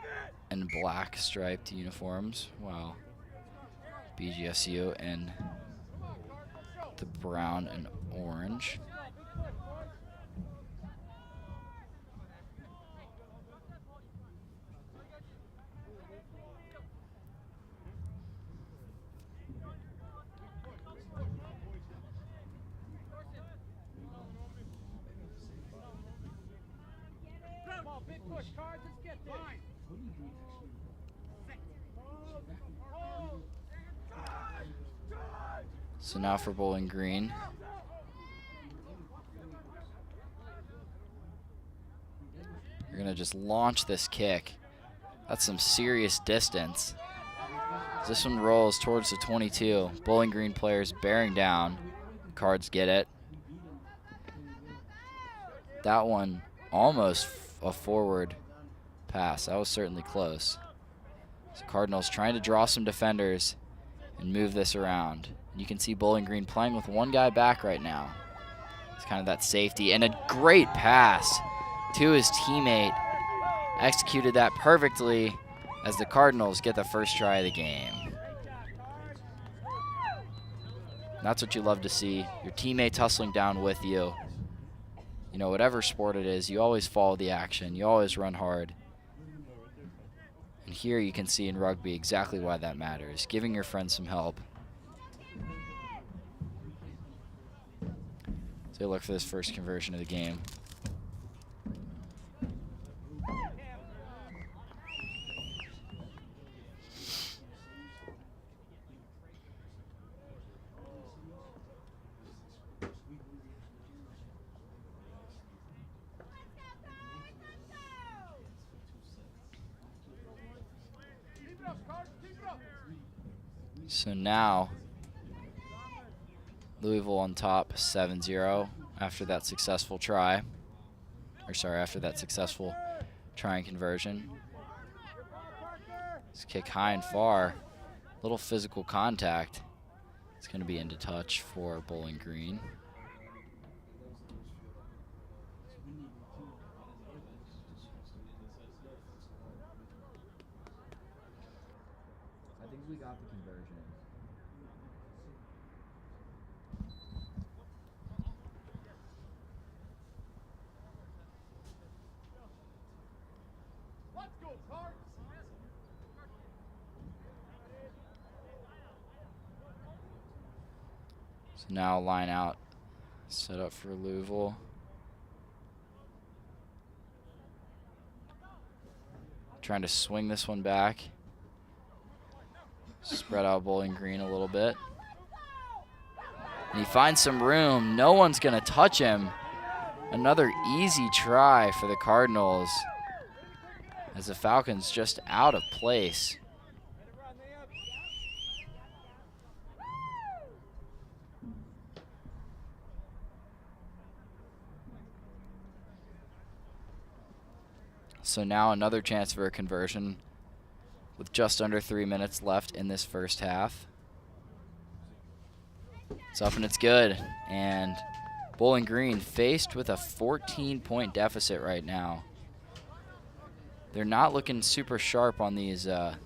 and black striped uniforms, while BGSU in the brown and orange. So now for Bowling Green. You're gonna just launch this kick. That's some serious distance. This one rolls towards the 22. Bowling Green players bearing down. Cards get it. That one almost a forward pass. That was certainly close. So Cardinals trying to draw some defenders and move this around. You can see Bowling Green playing with one guy back right now. It's kind of that safety, and a great pass to his teammate. Executed that perfectly as the Cardinals get the first try of the game. That's what you love to see, your teammates hustling down with you. You know, whatever sport it is, you always follow the action. You always run hard. And here you can see in rugby exactly why that matters, giving your friends some help. So look for this first conversion of the game. So now Louisville on top 7-0 after that successful try. Or sorry, after that successful try and conversion. This kick high and far. Little physical contact. It's going to be into touch for Bowling Green. I think we got the conversion. Let's go, Cards. So now line out set up for Louisville. Trying to swing this one back. Spread out Bowling Green a little bit. And he finds some room. No one's going to touch him. Another easy try for the Cardinals as the Falcons just out of place. So now another chance for a conversion with just under 3 minutes left in this first half. It's up and it's good. And Bowling Green faced with a 14-point deficit right now. They're not looking super sharp on these on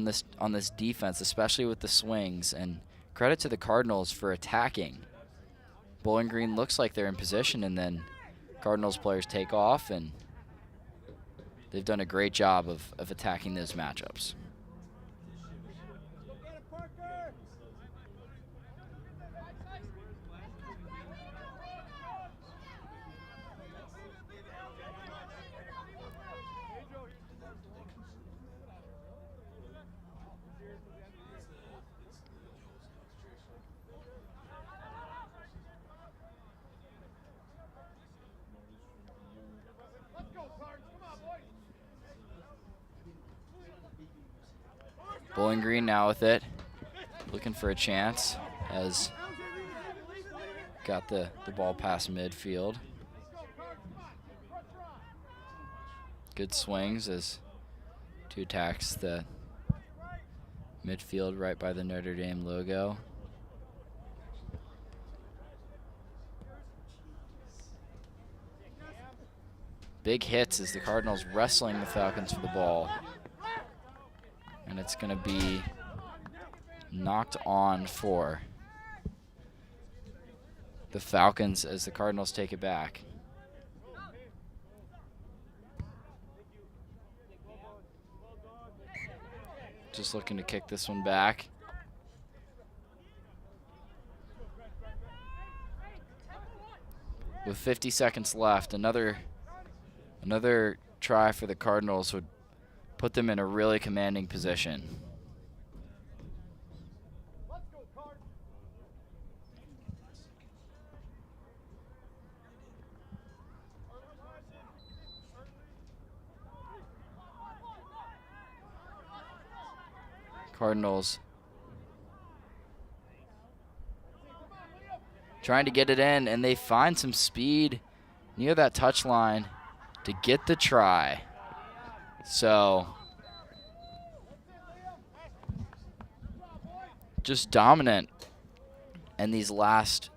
this defense, especially with the swings. And credit to the Cardinals for attacking. Bowling Green looks like they're in position, and then Cardinals players take off, and they've done a great job of attacking those matchups. Bowling Green now with it, looking for a chance as got the ball past midfield. Good swings as two attacks the midfield right by the Notre Dame logo. Big hits as the Cardinals wrestling the Falcons for the ball. And it's going to be knocked on for the Falcons as the Cardinals take it back. Just looking to kick this one back. With 50 seconds left, another try for the Cardinals would put them in a really commanding position. Cardinals trying to get it in, and they find some speed near that touch line to get the try. So just dominant in these last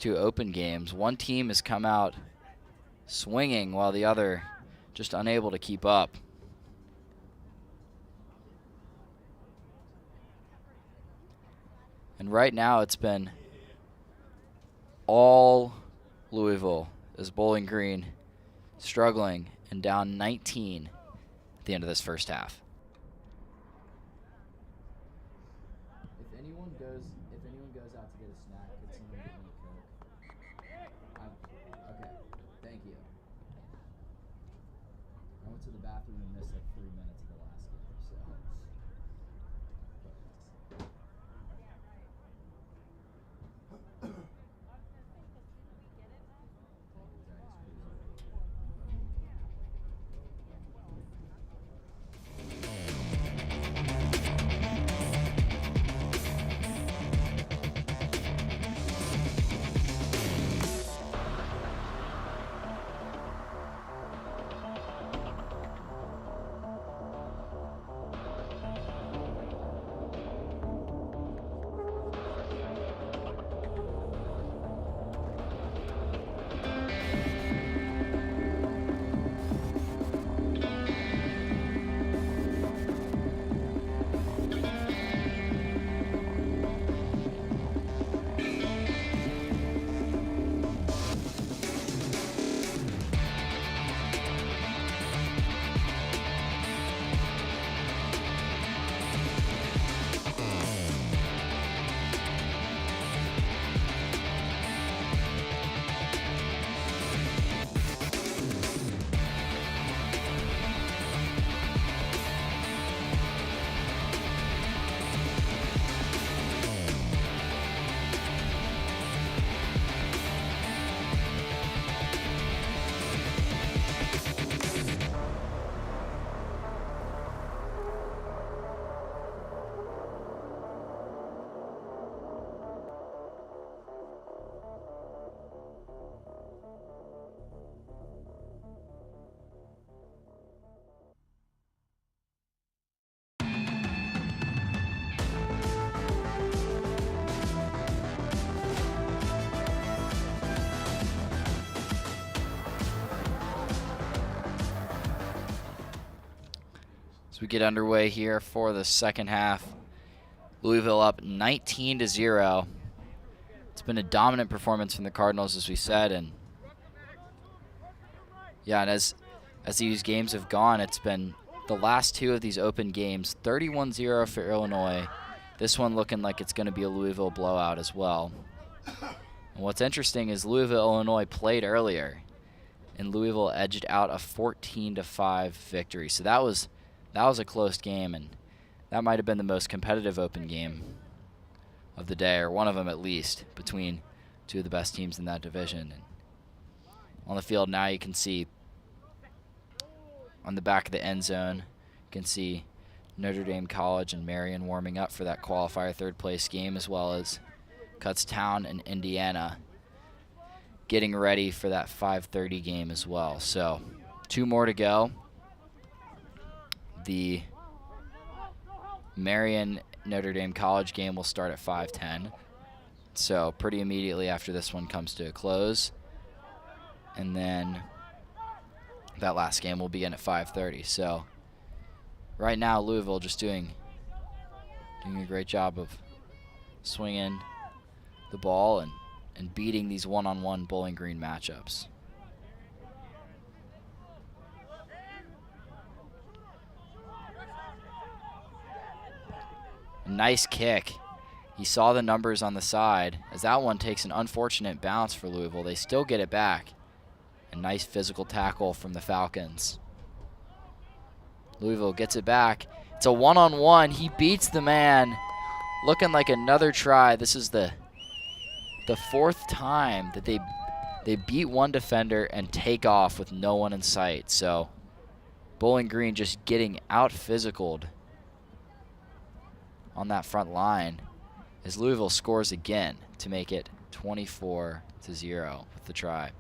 two open games. One team has come out swinging while the other just unable to keep up. And right now it's been all Louisville as Bowling Green struggling and down 19 at the end of this first half. If anyone goes out to get a snack, could someone get me a Coke? Okay, thank you. I went to the bathroom and missed like 3 minutes of the last game, so. As we get underway here for the second half, Louisville up 19-0. It's been a dominant performance from the Cardinals, as we said, and yeah, and as these games have gone, it's been the last two of these open games, 31-0 for Illinois. This one looking like it's going to be a Louisville blowout as well. And what's interesting is Louisville, Illinois played earlier, and Louisville edged out a 14-5 victory. So that was a close game, and that might have been the most competitive open game of the day, or one of them at least, between two of the best teams in that division. And on the field now, you can see on the back of the end zone, you can see Notre Dame College and Marion warming up for that qualifier third-place game, as well as Kutztown and Indiana getting ready for that 5:30 game as well. So 2 more to go. The Marion Notre Dame College game will start at 5:10. So pretty immediately after this one comes to a close. And then that last game will begin at 5:30. So right now, Louisville just doing a great job of swinging the ball and beating these one-on-one Bowling Green matchups. Nice kick. He saw the numbers on the side, as that one takes an unfortunate bounce for Louisville. They still get it back. A nice physical tackle from the Falcons. Louisville gets it back. It's a one-on-one. He beats the man. Looking like another try. This is the 4th time that they beat one defender and take off with no one in sight. So Bowling Green just getting out-physicaled on that front line as Louisville scores again to make it 24-0 with the try.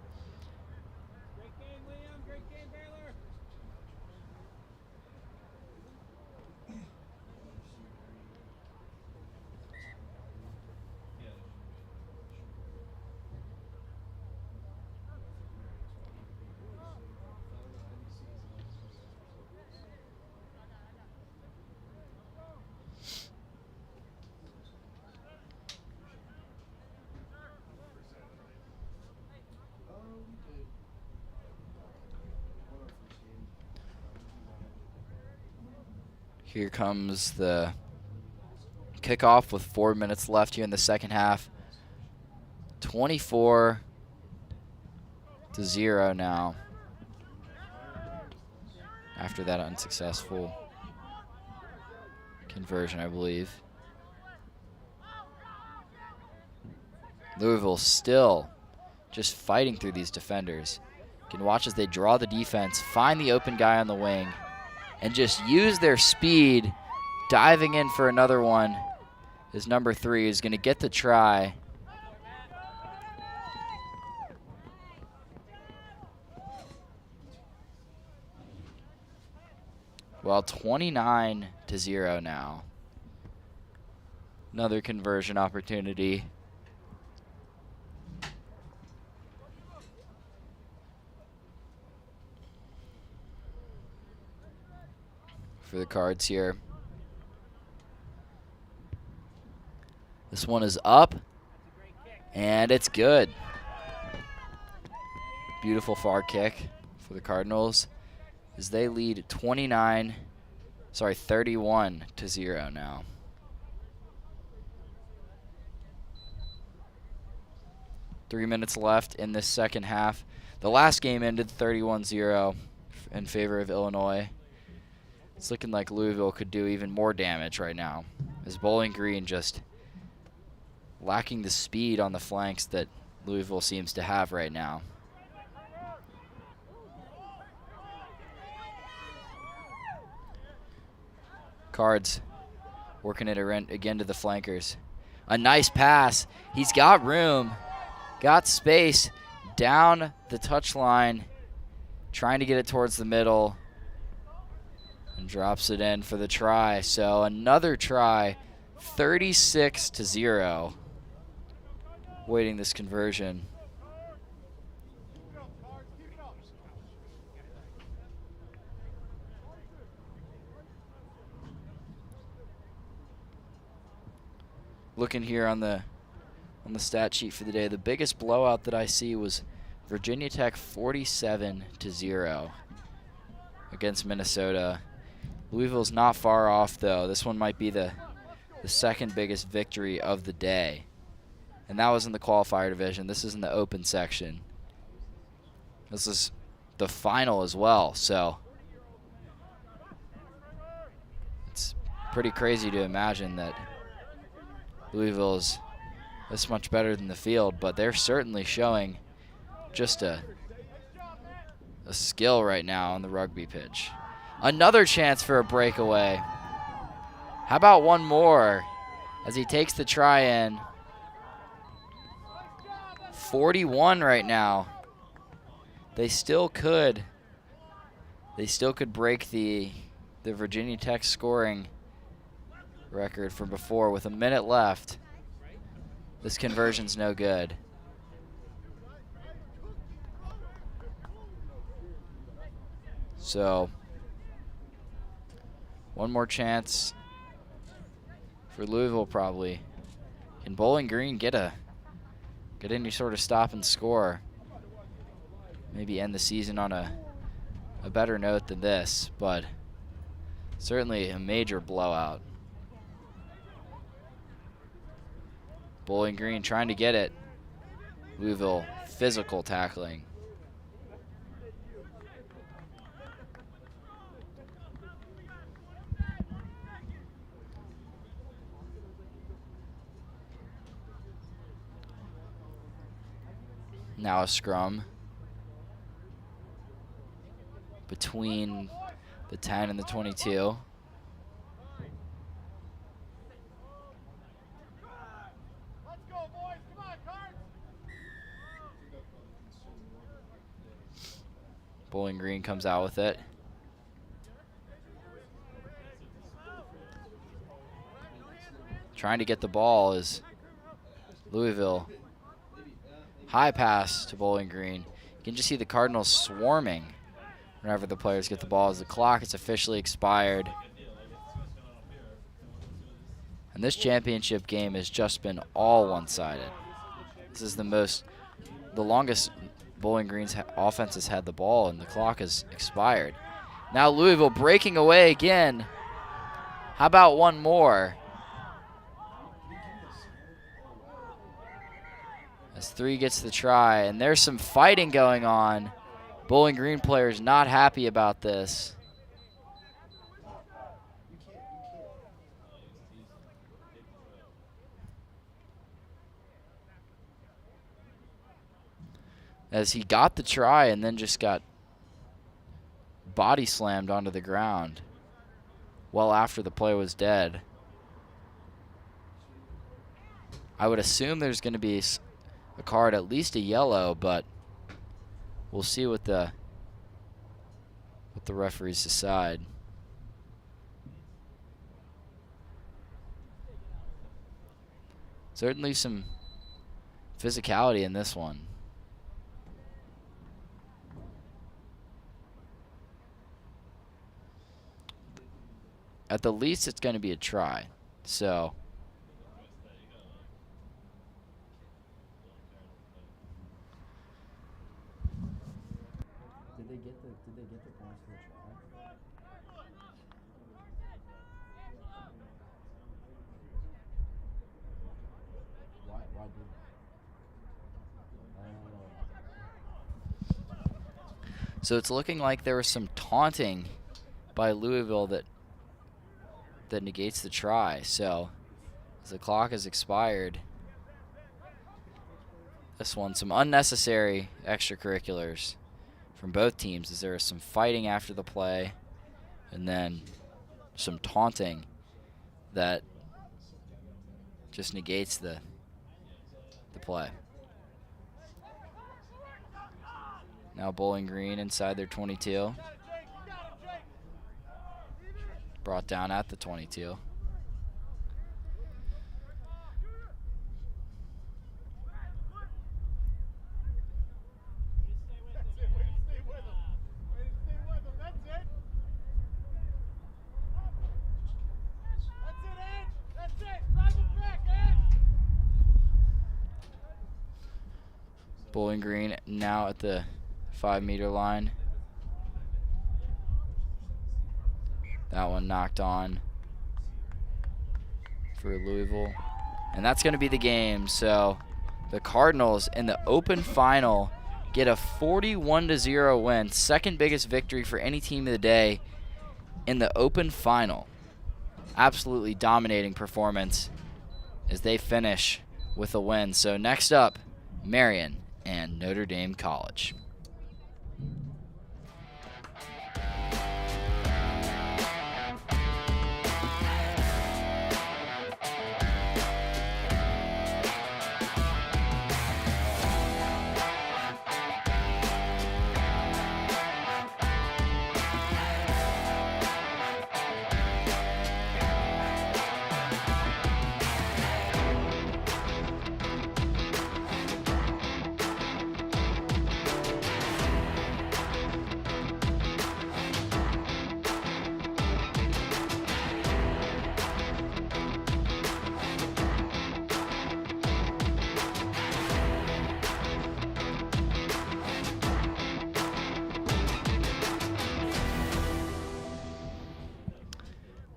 Here comes the kickoff with 4 minutes left here in the second half. 24-0 now after that unsuccessful conversion, I believe. Louisville still just fighting through these defenders. You can watch as they draw the defense, find the open guy on the wing, and just use their speed, diving in for another one. Is number 3 is going to get the try. Well, 29-0 now. Another conversion opportunity. For the Cards here. This one is up, and it's good. Beautiful far kick for the Cardinals as they lead 31-0 now. Three minutes left in this second half. The last game ended 31-0 in favor of Illinois. It's looking like Louisville could do even more damage right now, as Bowling Green just lacking the speed on the flanks that Louisville seems to have right now. Cards working it again to the flankers. A nice pass. He's got room, got space down the touchline, trying to get it towards the middle. And drops it in for the try. So another try, 36-0. Waiting this conversion. looking here on the stat sheet for the day, the biggest blowout that I see was Virginia Tech 47-0 against Minnesota. Louisville's not far off, though. This one might be the second biggest victory of the day. And that was in the qualifier division. This is in the open section. This is the final as well, so it's pretty crazy to imagine that Louisville is this much better than the field, but they're certainly showing just a skill right now on the rugby pitch. Another chance for a breakaway. How about one more as he takes the try in? 41 right now. They still could break the Virginia Tech scoring record from before with a minute left. This conversion's no good. So, one more chance for Louisville probably. Can Bowling Green get any sort of stop and score? Maybe end the season on a better note than this, but certainly a major blowout. Bowling Green trying to get it. Louisville physical tackling. Now a scrum between the 10 and the 22. Bowling Green comes out with it. Trying to get the ball is Louisville. High pass to Bowling Green. You can just see the Cardinals swarming whenever the players get the ball as the clock is officially expired. And this championship game has just been all one-sided. This is the longest Bowling Green's offense has had the ball, and the clock has expired. Now Louisville breaking away again. How about one more? As 3 gets the try, and there's some fighting going on. Bowling Green players not happy about this. As he got the try and then just got body slammed onto the ground well after the play was dead. I would assume there's going to be a card, at least a yellow, but we'll see what the referees decide. Certainly some physicality in this one. At the least, it's going to be a try. So Did they get the points for the try? Why did So it's looking like there was some taunting by Louisville that negates the try. So as the clock has expired, this one, some unnecessary extracurriculars from both teams, as there was some fighting after the play and then some taunting that just negates the play. Now Bowling Green inside their 22. Brought down at the 22. Bowling Green now at the 5-meter line. That one knocked on for Louisville. And that's going to be the game. So the Cardinals in the open final get a 41-0 win. Second biggest victory for any team of the day in the open final. Absolutely dominating performance as they finish with a win. So next up, Marian and Notre Dame College.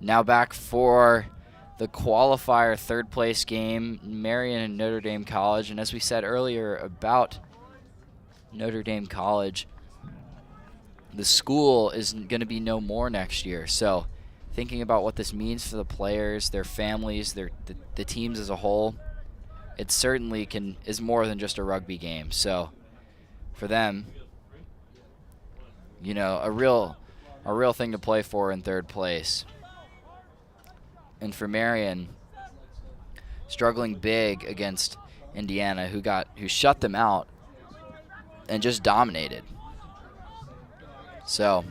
Now back for the qualifier third place game, Marian and Notre Dame College. And as we said earlier about Notre Dame College, the school is going to be no more next year. So thinking about what this means for the players, their families, the teams as a whole, it certainly is more than just a rugby game. So for them, you know, a real thing to play for in third place. And for Marian, struggling big against Indiana, who shut them out and just dominated. So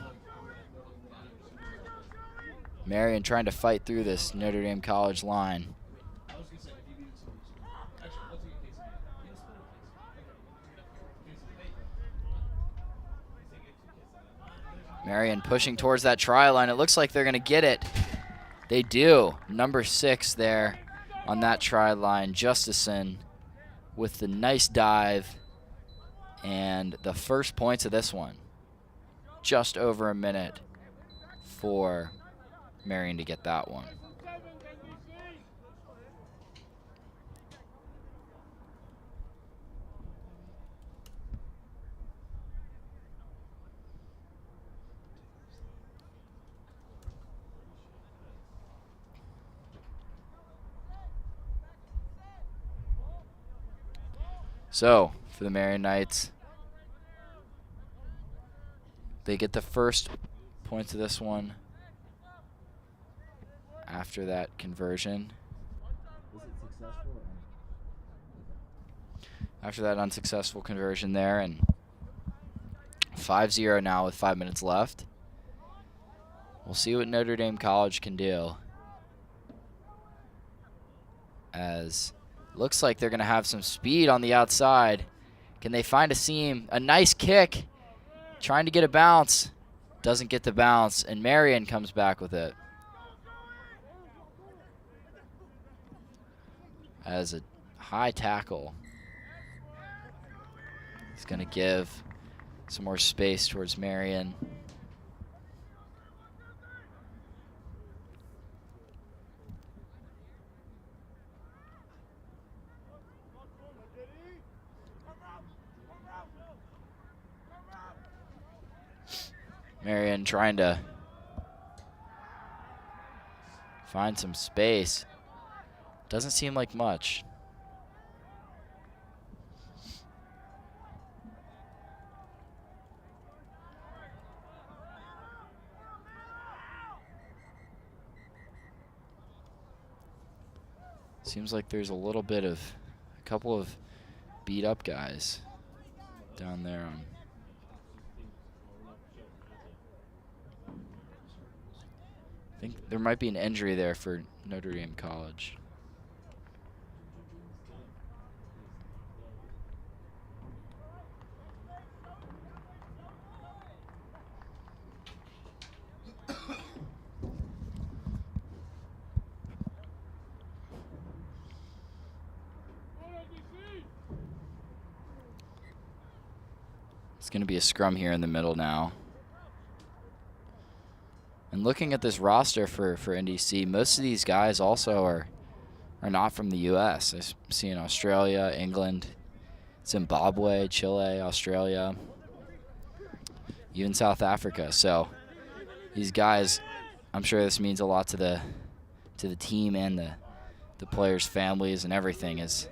Marian trying to fight through this Notre Dame College line. Marian pushing towards that try line. It looks like they're going to get it. They do. Number 6 there on that try line, Justison, with the nice dive and the first points of this one. Just over a minute for Marian to get that one. So, for the Marian Knights, they get the first points of this one after that conversion. Was it successful? After that unsuccessful conversion there, and 5-0 now with 5 minutes left. We'll see what Notre Dame College can do, as looks like they're going to have some speed on the outside. Can they find a seam? A nice kick. Trying to get a bounce. Doesn't get the bounce, and Marian comes back with it. As a high tackle. It's going to give some more space towards Marian. Marian trying to find some space. Doesn't seem like much. Seems like there's a little bit of a couple of beat up guys down there on. I think there might be an injury there for Notre Dame College. It's going to be a scrum here in the middle now. And looking at this roster for NDC, most of these guys also are not from the U.S. I see in Australia, England, Zimbabwe, Chile, Australia, even South Africa. So these guys, I'm sure this means a lot to the team and the players' families and everything as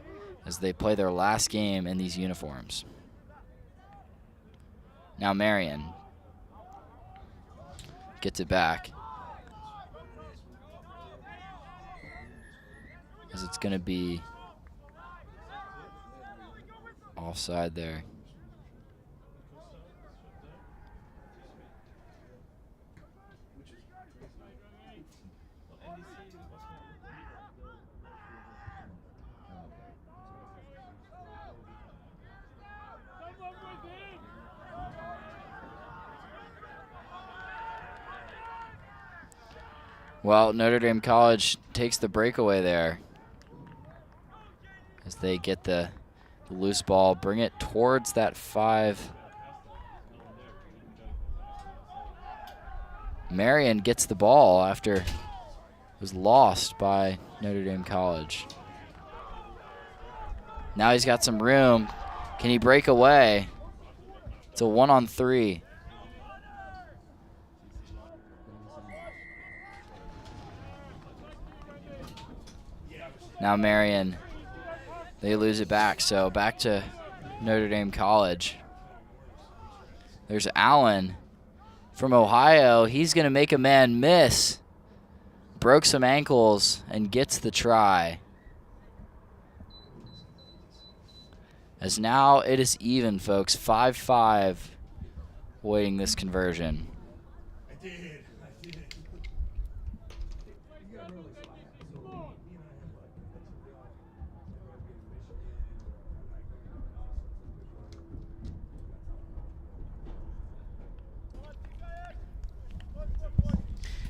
they play their last game in these uniforms. Now Marion gets it back, as it's going to be offside there. Well, Notre Dame College takes the breakaway there as they get the loose ball, bring it towards that 5. Marion gets the ball after it was lost by Notre Dame College. Now he's got some room. Can he break away? It's a 1-on-3. Now Marion, they lose it back, so back to Notre Dame College. There's Allen from Ohio. He's going to make a man miss. Broke some ankles and gets the try. As now it is even, folks. 5-5 waiting this conversion.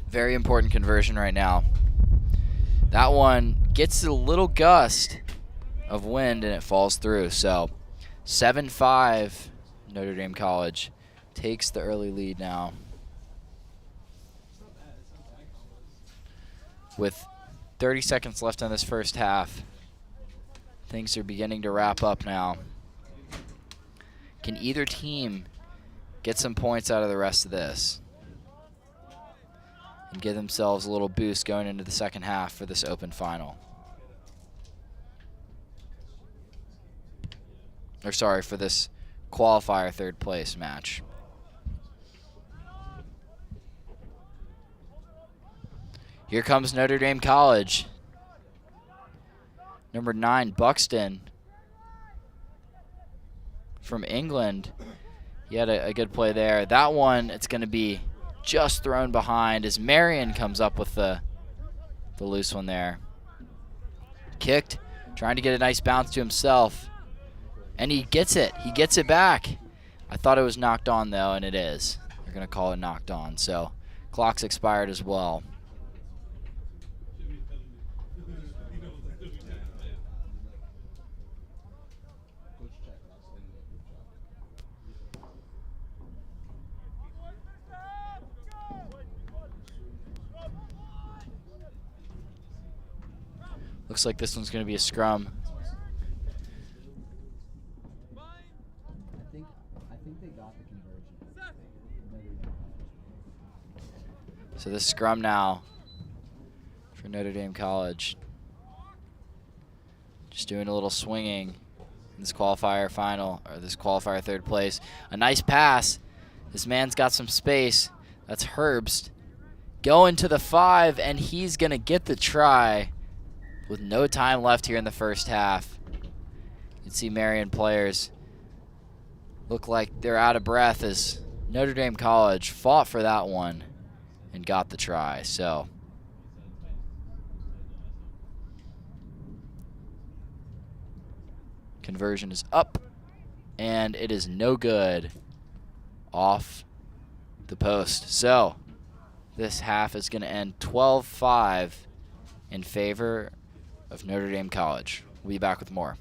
Very important conversion right now. That one gets a little gust of wind and it falls through. So 7-5, Notre Dame College takes the early lead now. With 30 seconds left in this first half, things are beginning to wrap up now. Can either team get some points out of the rest of this and give themselves a little boost going into the second half for this open final? Or sorry, for this qualifier third place match. Here comes Notre Dame College. Number 9, Buxton from England. He had a good play there. That one, it's going to be just thrown behind as Marion comes up with the loose one there. Kicked, trying to get a nice bounce to himself. And he gets it. He gets it back. I thought it was knocked on, though, and it is. They're going to call it knocked on. So clock's expired as well. Looks like this one's going to be a scrum. I think they got the conversion. So this scrum now for Notre Dame College. Just doing a little swinging in this qualifier final, or this qualifier third place. A nice pass. This man's got some space. That's Herbst. Going to the 5, and he's going to get the try with no time left here in the first half. You can see Marion players look like they're out of breath as Notre Dame College fought for that one and got the try. So conversion is up, and it is no good, off the post. So this half is going to end 12-5 in favor of Notre Dame College. We'll be back with more.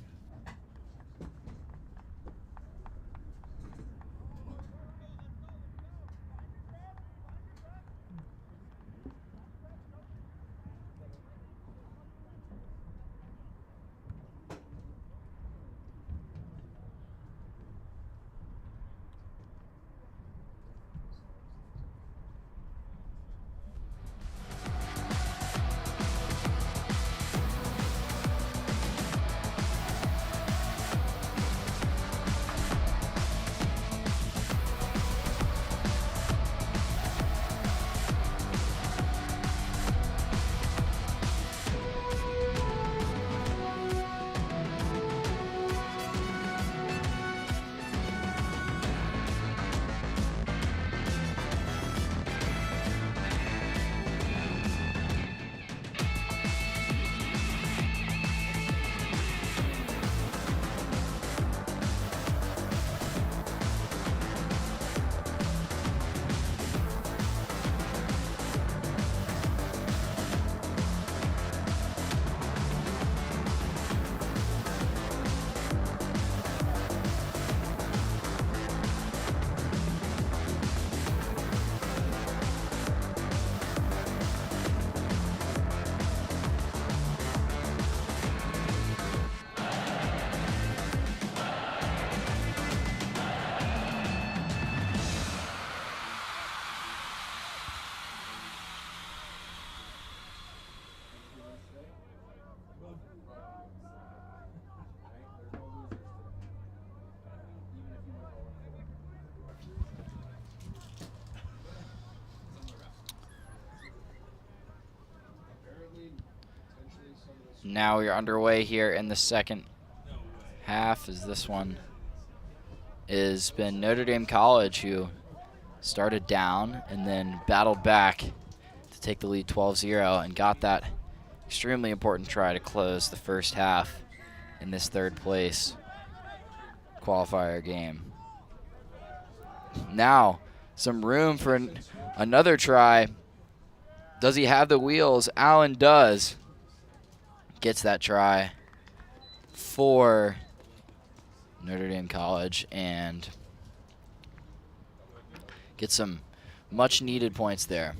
Now we're underway here in the second half, as this one has been Notre Dame College, who started down and then battled back to take the lead 12-0 and got that extremely important try to close the first half in this third place qualifier game. Now, some room for another try. Does he have the wheels? Allen does. Gets that try for Notre Dame College and gets some much needed points there.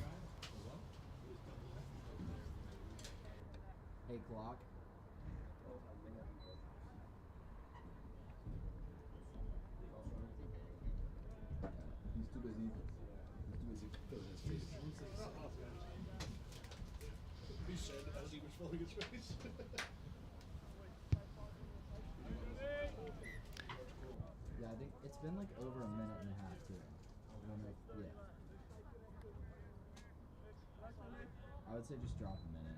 Hey, clock. He's too busy. He's too busy filling his face. He said as he was filling his face. Yeah, I think it's been like over a minute and a half too. Yeah. I would say just drop a minute.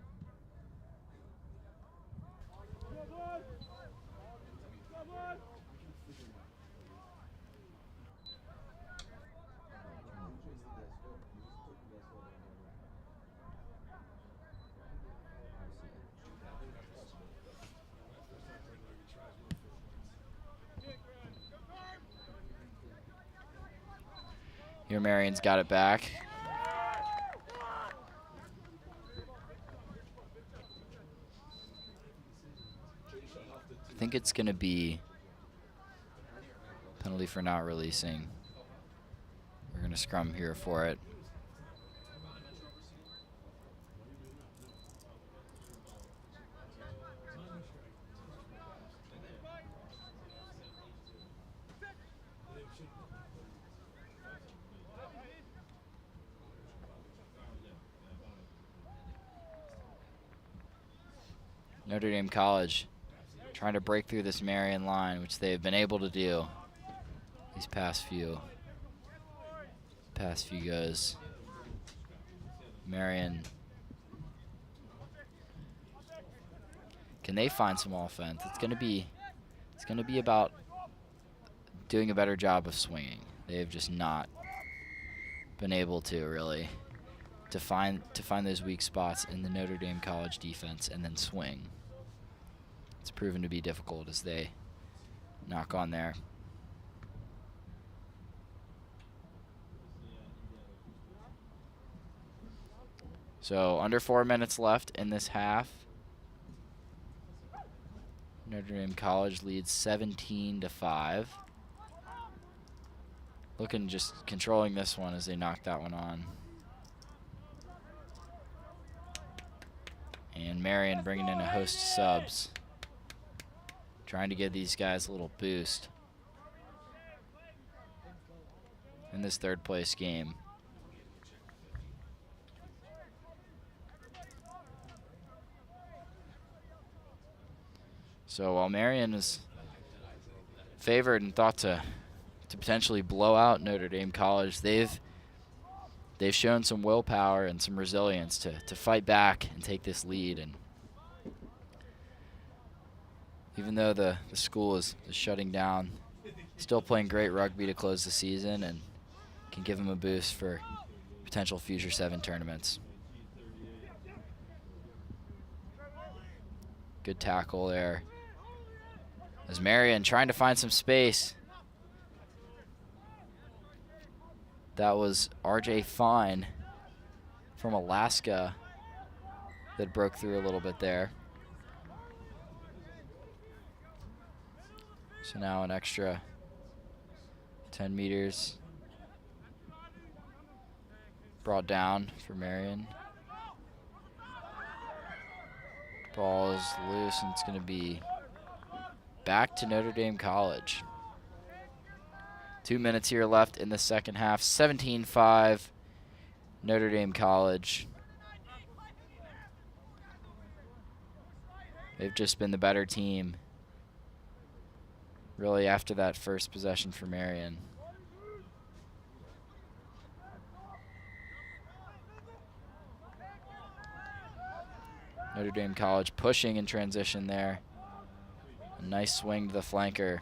Here Marion's got it back. I think it's going to be penalty for not releasing. We're going to scrum here for it. Notre Dame College trying to break through this Marion line, which they've been able to do these past few goes. Marion, can they find some offense? It's going to be about doing a better job of swinging. They've just not been able to really to find those weak spots in the Notre Dame College defense and then swing. It's proven to be difficult as they knock on there. So under 4 minutes left in this half. Notre Dame College leads 17-5. Looking just controlling this one as they knock that one on. And Marion bringing in a host of subs. Trying to give these guys a little boost in this third place game. So while Marion is favored and thought to potentially blow out Notre Dame College, they've shown some willpower and some resilience to fight back and take this lead. And even though the school is shutting down, still playing great rugby to close the season and can give them a boost for potential future 7 tournaments. Good tackle there. As Marion trying to find some space. That was RJ Fine from Alaska that broke through a little bit there. So now an extra 10 meters brought down for Marion. Ball is loose and it's going to be back to Notre Dame College. 2 minutes here left in the second half. 17-5 Notre Dame College. They've just been the better team really after that first possession for Marion. Notre Dame College pushing in transition there. A nice swing to the flanker.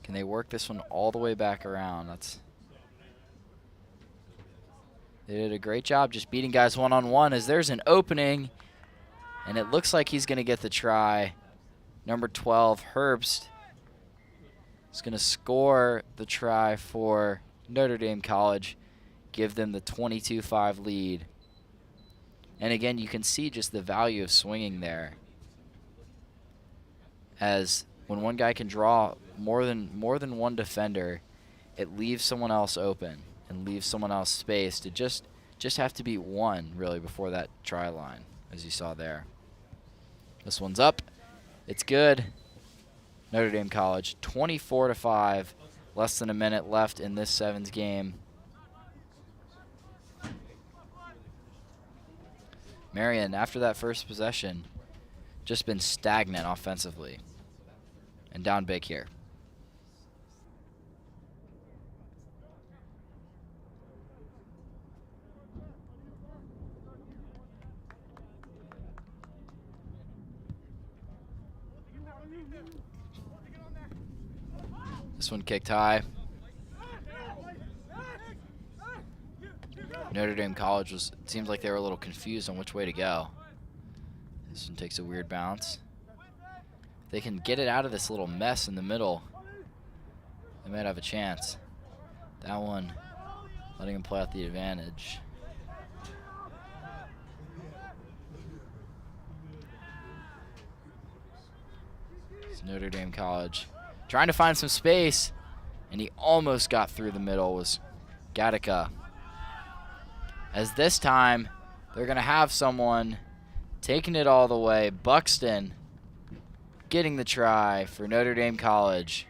Can they work this one all the way back around? They did a great job just beating guys one-on-one as there's an opening, and it looks like he's going to get the try. Number 12, Herbst, is going to score the try for Notre Dame College, give them the 22-5 lead. And again, you can see just the value of swinging there, as when one guy can draw more than one defender, it leaves someone else open and leaves someone else space to just have to beat one really before that try line, as you saw there. This one's up. It's good. Notre Dame College 24-5. Less than a minute left in this sevens game. Marion, after that first possession, just been stagnant offensively. And down big here. This one kicked high. Notre Dame College it seems like they were a little confused on which way to go. This one takes a weird bounce. They can get it out of this little mess in the middle, they might have a chance. That one, letting them play out the advantage. It's Notre Dame College trying to find some space, and he almost got through the middle, was Gattaca. As this time, they're going to have someone taking it all the way. Buxton getting the try for Notre Dame College.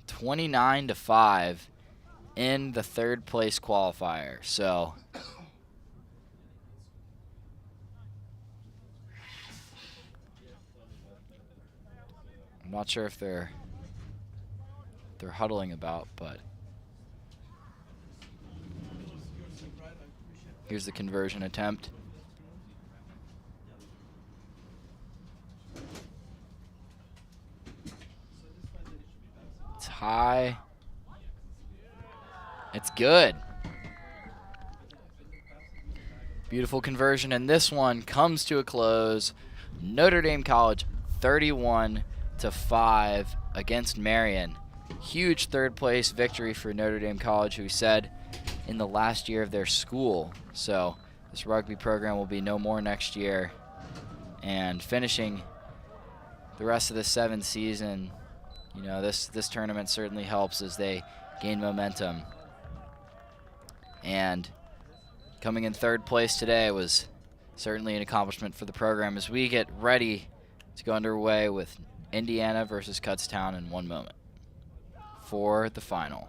(29-5) in the third place qualifier. So I'm not sure if they're huddling about, but here's the conversion attempt. It's high. It's good. Beautiful conversion, and this one comes to a close. Notre Dame College 31-5 against Marion. Huge third place victory for Notre Dame College, who said in the last year of their school. So this rugby program will be no more next year. And finishing the rest of the seventh season, you know, this tournament certainly helps as they gain momentum. And coming in third place today was certainly an accomplishment for the program as we get ready to go underway with Indiana versus Kutztown in 1 moment for the final.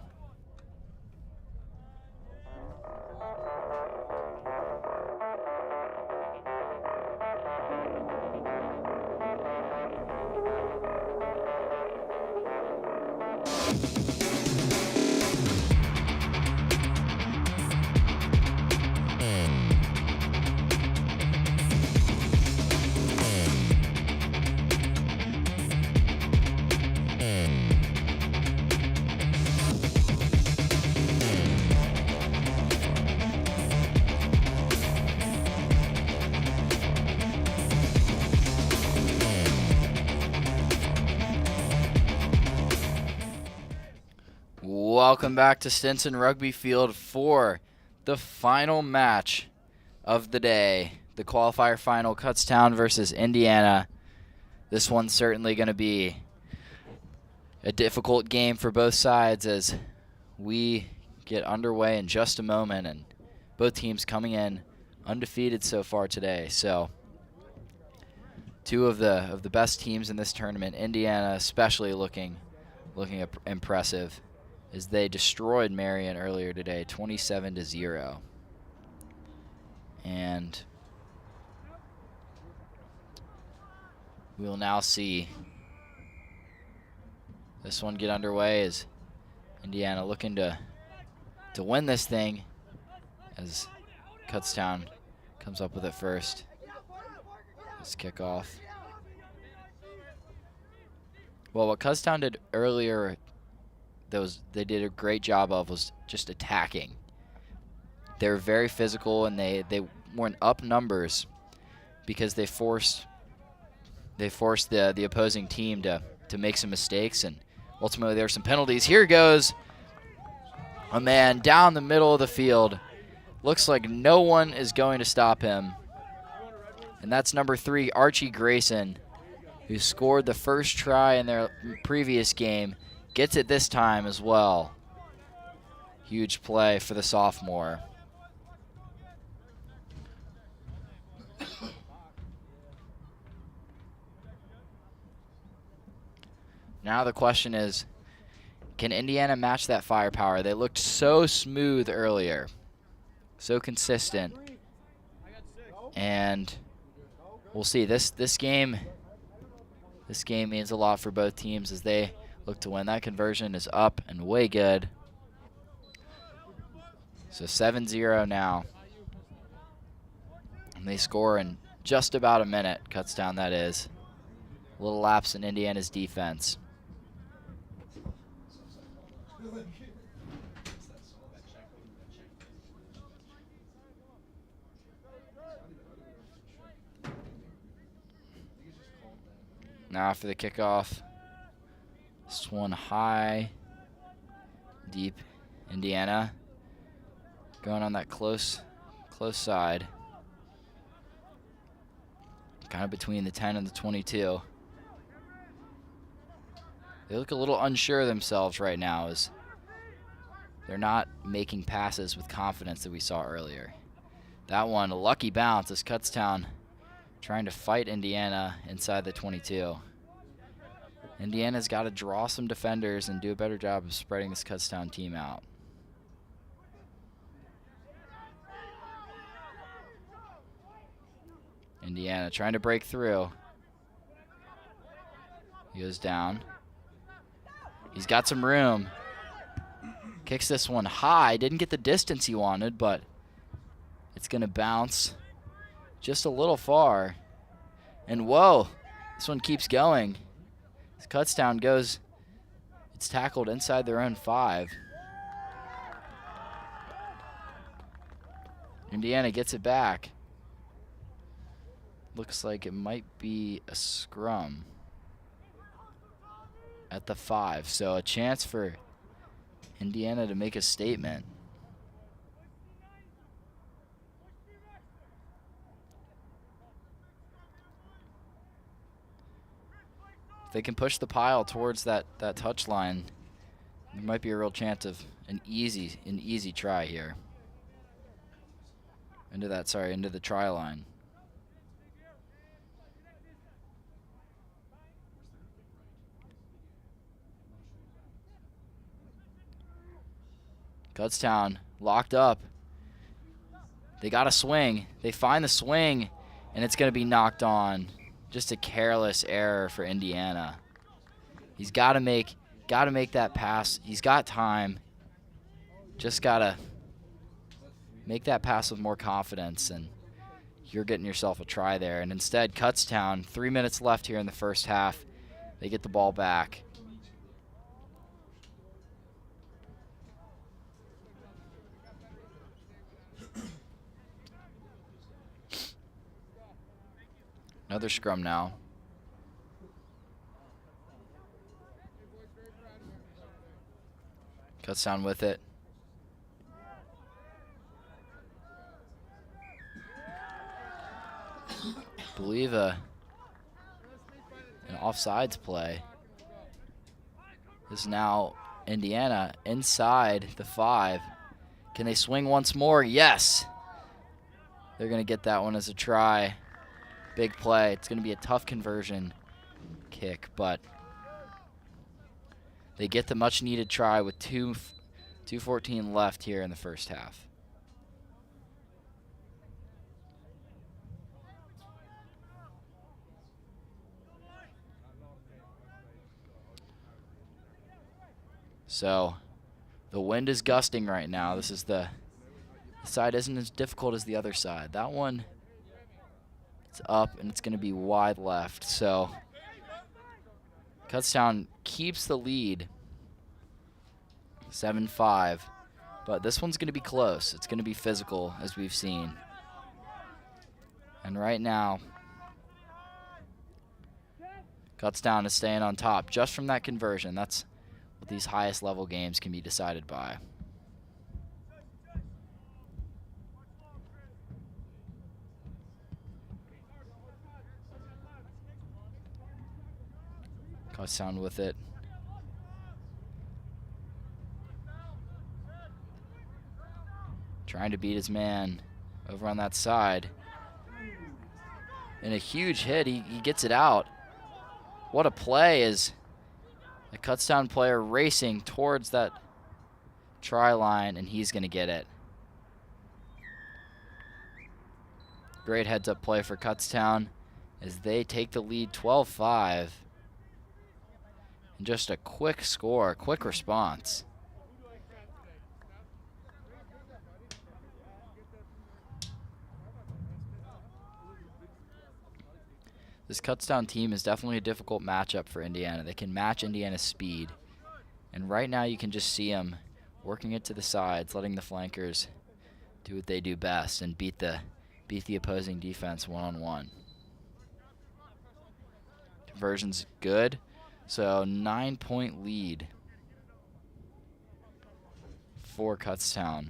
Welcome back to Stinson Rugby Field for the final match of the day. The qualifier final, Kutztown versus Indiana. This one's certainly going to be a difficult game for both sides as we get underway in just a moment, and both teams coming in undefeated so far today. So two of the best teams in this tournament, Indiana especially looking impressive, as they destroyed Marion earlier today, 27-0. And We will now see this one get underway as Indiana looking to win this thing as Kutztown comes up with it first. This kickoff. Well, what Kutztown did earlier, they did a great job of was just attacking. They were very physical and they weren't up numbers because they forced the opposing team to make some mistakes, and ultimately there were some penalties. Here goes a man down the middle of the field. Looks like no one is going to stop him. And that's number 3, Archie Grayson, who scored the first try in their previous game. Gets it this time as well. Huge play for the sophomore. Now the question is, can Indiana match that firepower? They looked so smooth earlier, so consistent, and we'll see. This game means a lot for both teams as they look to win. That conversion is up and way good. So 7-0 now, and they score in just about a minute. Kutztown, that is. A little lapse in Indiana's defense. Now for the kickoff. This one high, deep, Indiana. Going on that close side. Kind of between the 10 and the 22. They look a little unsure of themselves right now as they're not making passes with confidence that we saw earlier. That one, a lucky bounce as Kutztown trying to fight Indiana inside the 22. Indiana's got to draw some defenders and do a better job of spreading this Kutztown team out. Indiana trying to break through. He goes down. He's got some room. Kicks this one high. Didn't get the distance he wanted, but it's going to bounce just a little far. And whoa, this one keeps going. As Kutztown goes, it's tackled inside their own 5. Indiana gets it back. Looks like it might be a scrum at the 5. So a chance for Indiana to make a statement. If they can push the pile towards that touch line, there might be a real chance of an easy try here. Into the try line. Kutztown locked up. They got a swing. They find the swing, and it's going to be knocked on. Just a careless error for Indiana. He's got to make that pass. He's got time. Just got to make that pass with more confidence, and you're getting yourself a try there. And instead, Kutztown, 3 minutes left here in the first half. They get the ball back. Another scrum now. Kutztown with it. Believe an offsides play. This is now Indiana inside the 5. Can they swing once more? Yes. They're going to get that one as a try. Big play. It's going to be a tough conversion kick, but they get the much-needed try with 2:14 left here in the first half. So the wind is gusting right now. This is the side isn't as difficult as the other side. That one, it's up and it's going to be wide left. So Kutztown keeps the lead, 7-5. But this one's going to be close. It's going to be physical, as we've seen. And right now, Kutztown is staying on top just from that conversion. That's what these highest level games can be decided by. Kutztown with it. Trying to beat his man over on that side. And a huge hit. He gets it out. What a play is the Kutztown player racing towards that try line, and he's going to get it. Great heads-up play for Kutztown as they take the lead 12-5. And just a quick score, quick response. This Kutztown team is definitely a difficult matchup for Indiana. They can match Indiana's speed. And right now you can just see them working it to the sides, letting the flankers do what they do best and beat the opposing defense one-on-one. Conversion's good. So 9-point lead for Kutztown.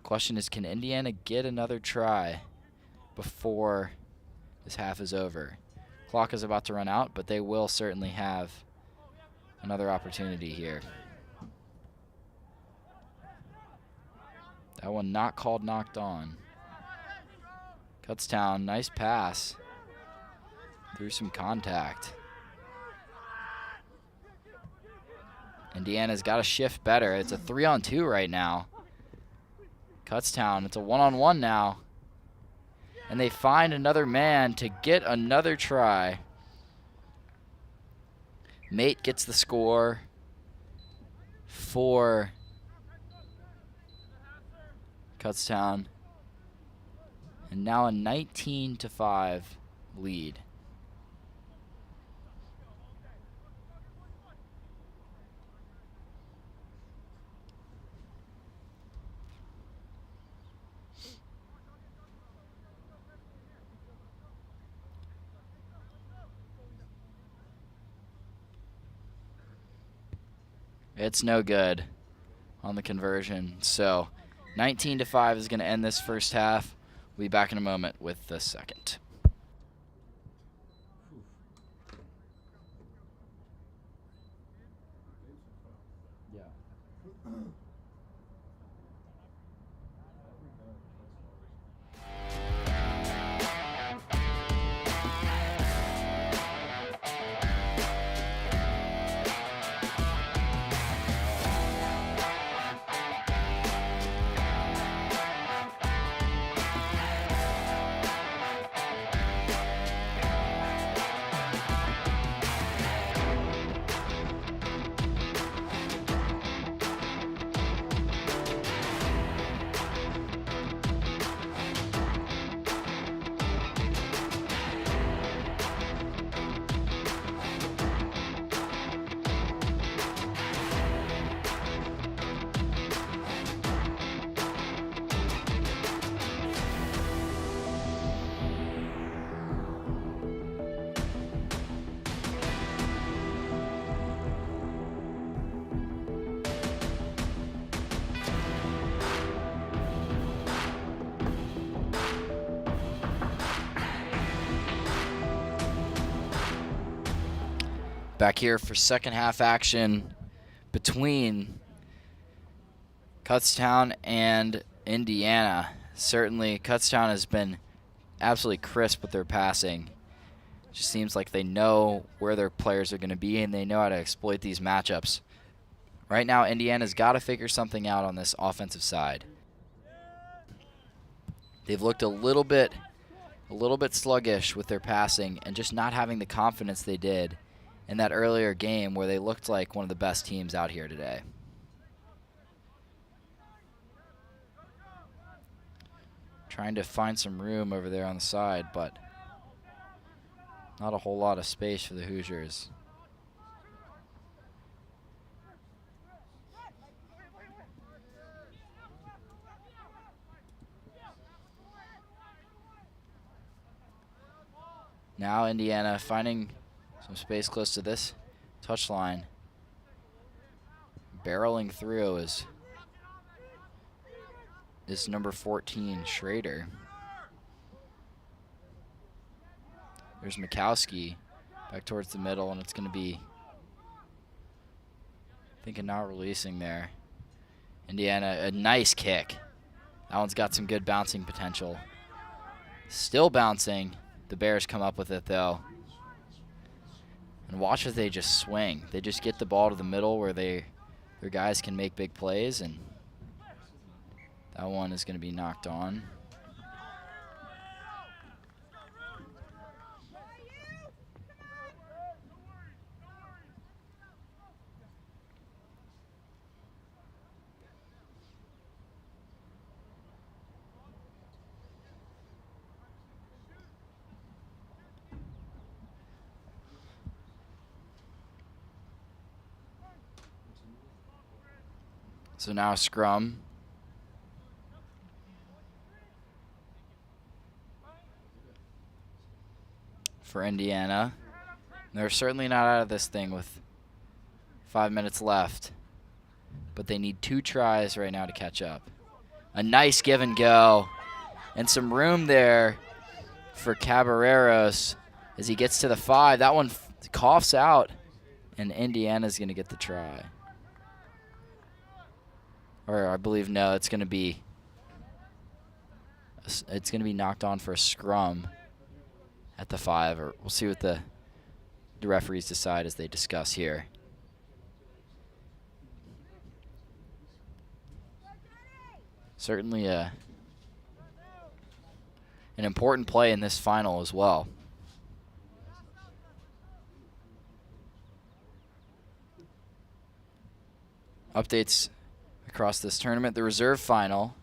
Question is, can Indiana get another try before this half is over? Clock is about to run out, but they will certainly have another opportunity here. That one not called knocked on. Kutztown, nice pass. Through some contact. Indiana's got to shift better. It's a 3-on-2 right now. Kutztown, it's a 1-on-1 now. And they find another man to get another try. Mate gets the score for Kutztown. And now a 19-5 lead. It's no good on the conversion. So 19-5 is going to end this first half. We'll be back in a moment with the second. Back here for second half action between Kutztown and Indiana. Certainly Kutztown has been absolutely crisp with their passing. Just seems like they know where their players are going to be and they know how to exploit these matchups. Right now Indiana's got to figure something out on this offensive side. They've looked a little bit sluggish with their passing and just not having the confidence they did in that earlier game where they looked like one of the best teams out here today. Trying to find some room over there on the side, but not a whole lot of space for the Hoosiers. Now Indiana finding some space close to this touchline. Barreling through is number 14, Schrader. There's Mikowski back towards the middle, and it's going to be thinking not releasing there. Indiana, a nice kick. That one's got some good bouncing potential. Still bouncing. The Bears come up with it, though. And watch as they just swing. They just get the ball to the middle where their guys can make big plays, and that one is going to be knocked on. So now scrum. For Indiana. They're certainly not out of this thing with 5 minutes left. But they need 2 tries right now to catch up. A nice give and go. And some room there for Caballeros as he gets to the 5. That one coughs out. And Indiana's going to get the try. Or I believe, no, it's going to be knocked on for a scrum at the 5. Or we'll see what the referees decide as they discuss here. Certainly an important play in this final as well. Updates across this tournament. The reserve final,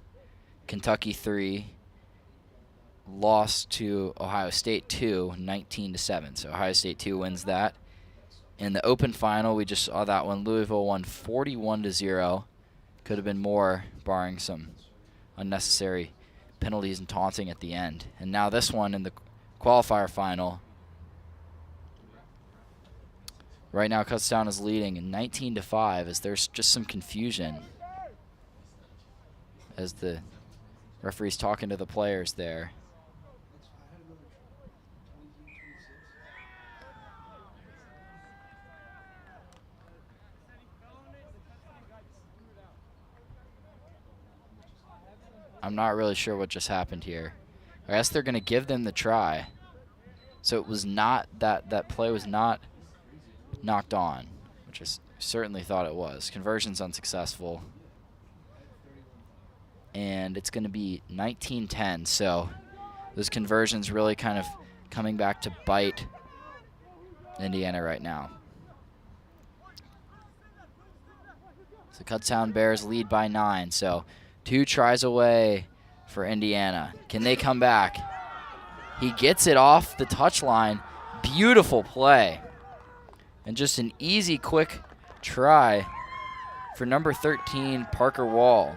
Kentucky 3 lost to Ohio State 2, 19-7. So Ohio State 2 wins that. In the open final, we just saw that one. Louisville won 41-0. Could have been more, barring some unnecessary penalties and taunting at the end. And now this one in the qualifier final. Right now, Kutztown is leading 19-5 as there's just some confusion as the referee's talking to the players there. I'm not really sure what just happened here. I guess they're going to give them the try. So it was not that play was not knocked on, which I certainly thought it was. Conversion's unsuccessful. And it's going to be 19-10. So those conversions really kind of coming back to bite Indiana right now. So Kutztown Bears lead by 9. So 2 tries away for Indiana. Can they come back? He gets it off the touchline. Beautiful play. And just an easy, quick try for number 13, Parker Wall,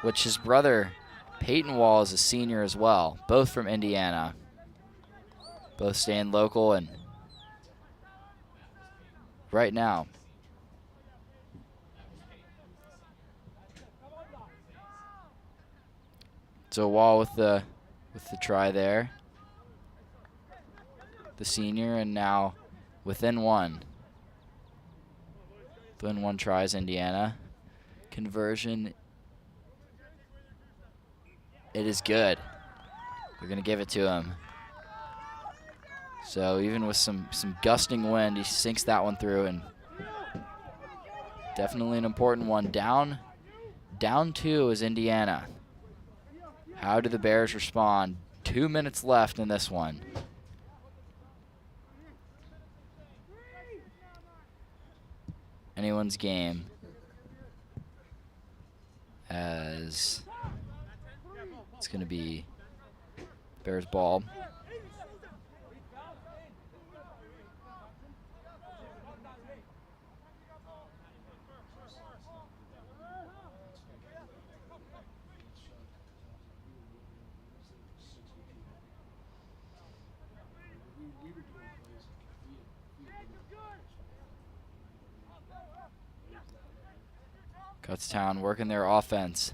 which his brother, Peyton Wall, is a senior as well, both from Indiana. Both staying local, and right now, so Wall with the try there. The senior, and now within 1. Within 1 tries Indiana. Conversion, it is good. They're going to give it to him. So even with some gusting wind, he sinks that one through, and definitely an important one. Down 2 is Indiana. How do the Bears respond? 2 minutes left in this one. anyone's game as it's going to be Bears ball. Kutztown working their offense.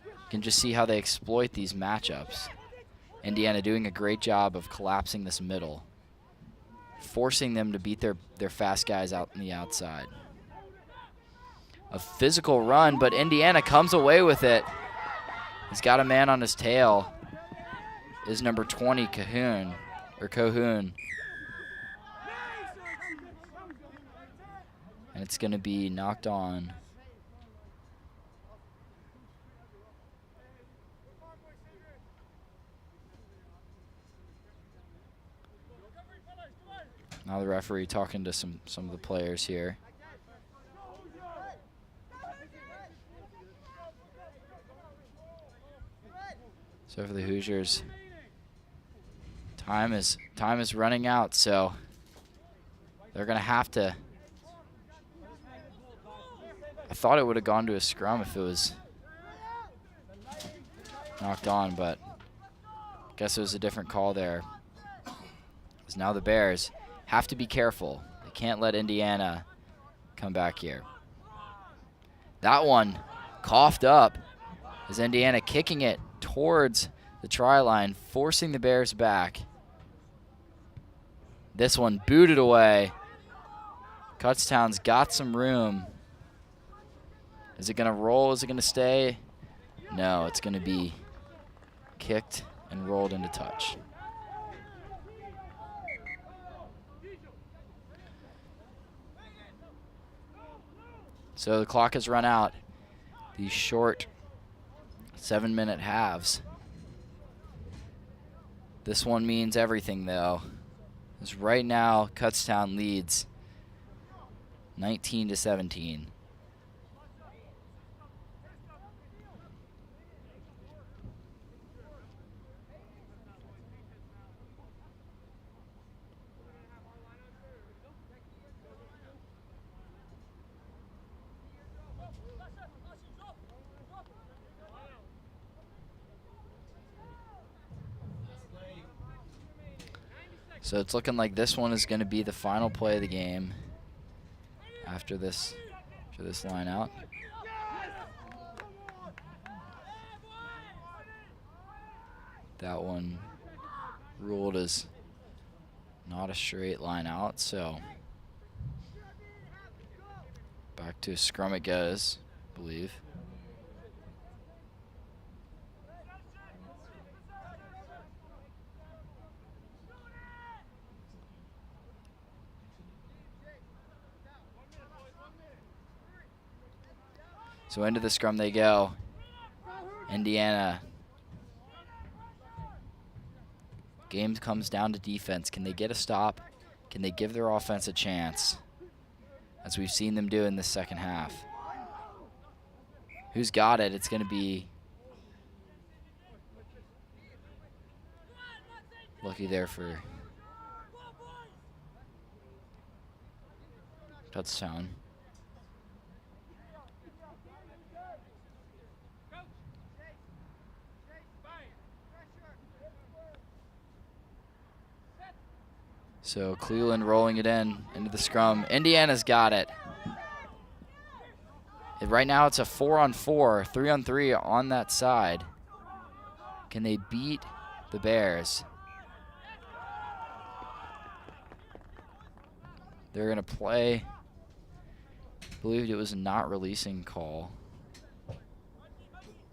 You can just see how they exploit these matchups. Indiana doing a great job of collapsing this middle, forcing them to beat their fast guys out on the outside. A physical run, but Indiana comes away with it. He's got a man on his tail. Is number 20, Cahoon. And it's going to be knocked on. Now the referee talking to some of the players here. So for the Hoosiers, time is running out, so they're going to have to. I thought it would have gone to a scrum if it was knocked on, but I guess it was a different call there. Because now the Bears have to be careful. They can't let Indiana come back here. That one coughed up as Indiana kicking it towards the try line, forcing the Bears back. This one booted away. Kutztown's got some room. Is it going to roll? Is it going to stay? No, it's going to be kicked and rolled into touch. So the clock has run out. These short 7-minute halves. This one means everything, though. Because right now, Kutztown leads 19-17. So it's looking like this one is going to be the final play of the game after this line out. That one ruled as not a straight line out, so back to a scrum it goes, I believe. So into the scrum they go. Indiana. Game comes down to defense. Can they get a stop? Can they give their offense a chance? As we've seen them do in the second half. Who's got it? It's going to be lucky there for Kutztown. So Cleveland rolling it into the scrum. Indiana's got it. Right now it's a 4-on-4, 3-on-3 on that side. Can they beat the Bears? They're going to play. I believe it was a not releasing call.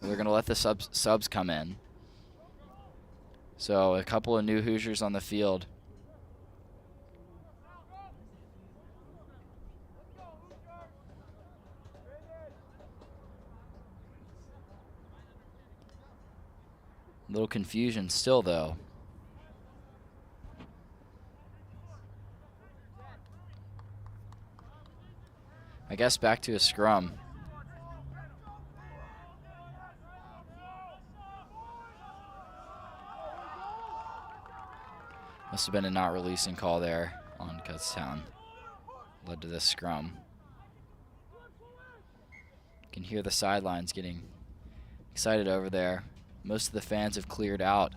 They're going to let the subs come in. So a couple of new Hoosiers on the field. Little confusion still, though. I guess back to a scrum. Must have been a not releasing call there on Kutztown. Led to this scrum. You can hear the sidelines getting excited over there. Most of the fans have cleared out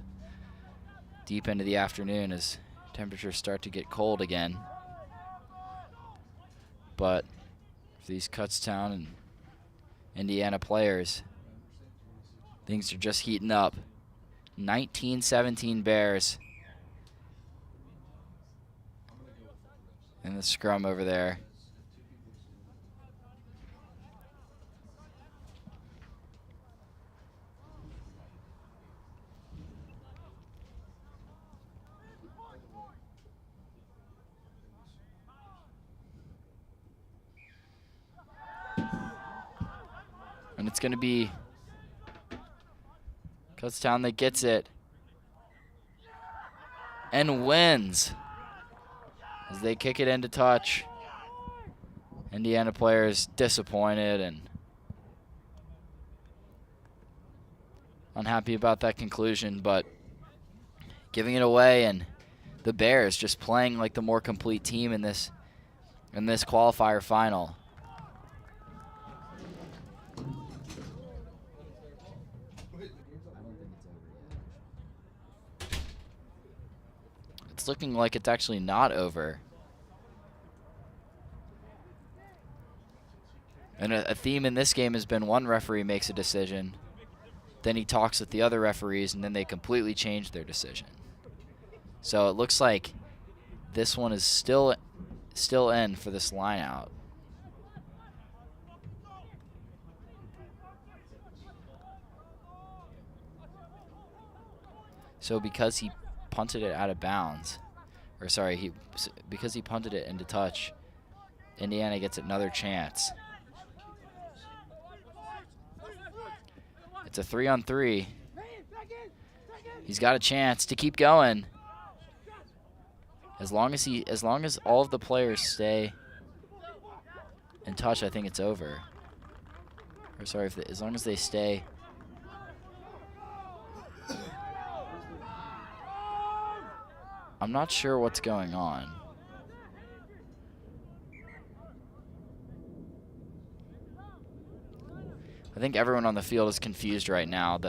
deep into the afternoon as temperatures start to get cold again. But for these Kutztown and Indiana players, things are just heating up. 19-17 Bears in the scrum over there. And it's going to be Kutztown that gets it and wins as they kick it into touch. Indiana players disappointed and unhappy about that conclusion, but giving it away, and the Bears just playing like the more complete team in this qualifier final. It's looking like it's actually not over. And a theme in this game has been one referee makes a decision, then he talks with the other referees, and then they completely change their decision. So it looks like this one is still in for this line out. So because he punted it out of bounds, or sorry, because he punted it into touch, Indiana gets another chance. It's a 3-on-3. He's got a chance to keep going. As long as all of the players stay in touch, I think it's over. Or sorry, as long as they stay. I'm not sure what's going on. I think everyone on the field is confused right now.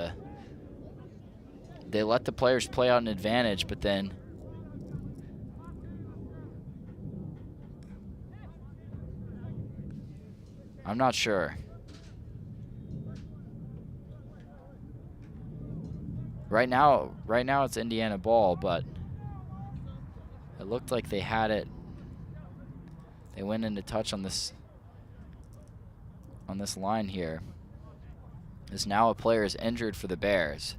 They let the players play out an advantage, but then I'm not sure. Right now it's Indiana ball, but it looked like they had it. They went into touch on this line here. As now a player is injured for the Bears.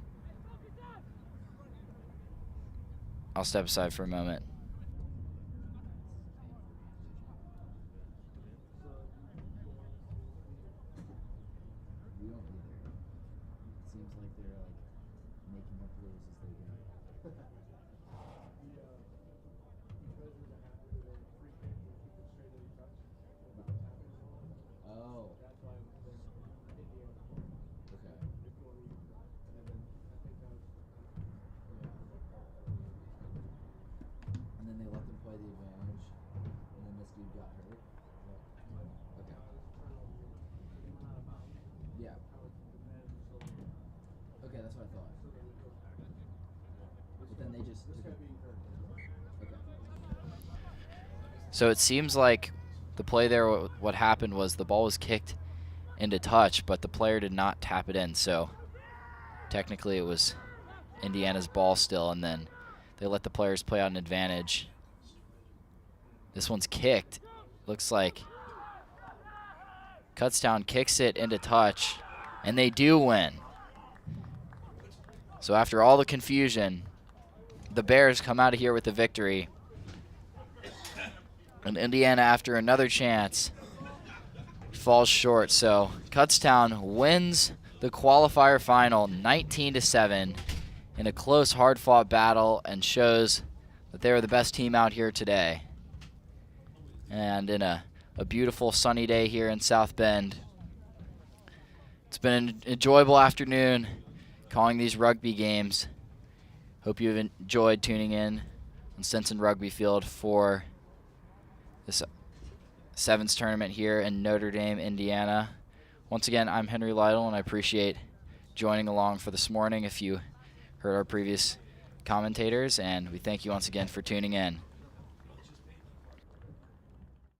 I'll step aside for a moment. Seems like they're making up rules as they go. Oh. Okay. And then they let them play the advantage, and then this dude got hurt. Okay. Yeah. Okay, that's what I thought. But then they just took it. Okay. So it seems like the play there, what happened was the ball was kicked into touch, but the player did not tap it in. So technically it was Indiana's ball still, and then they let the players play out an advantage. This one's kicked. Looks like Kutztown kicks it into touch, and they do win. So after all the confusion, the Bears come out of here with the victory. And Indiana, after another chance, falls short. So Kutztown wins the qualifier final 19-7 in a close, hard-fought battle, and shows that they were the best team out here today. And in a a beautiful sunny day here in South Bend. It's been an enjoyable afternoon calling these rugby games. Hope you've enjoyed tuning in on Stinson Rugby Field for this sevens tournament here in Notre Dame, Indiana. Once again, I'm Henry Lytle, and I appreciate joining along for this morning if you heard our previous commentators, and we thank you once again for tuning in.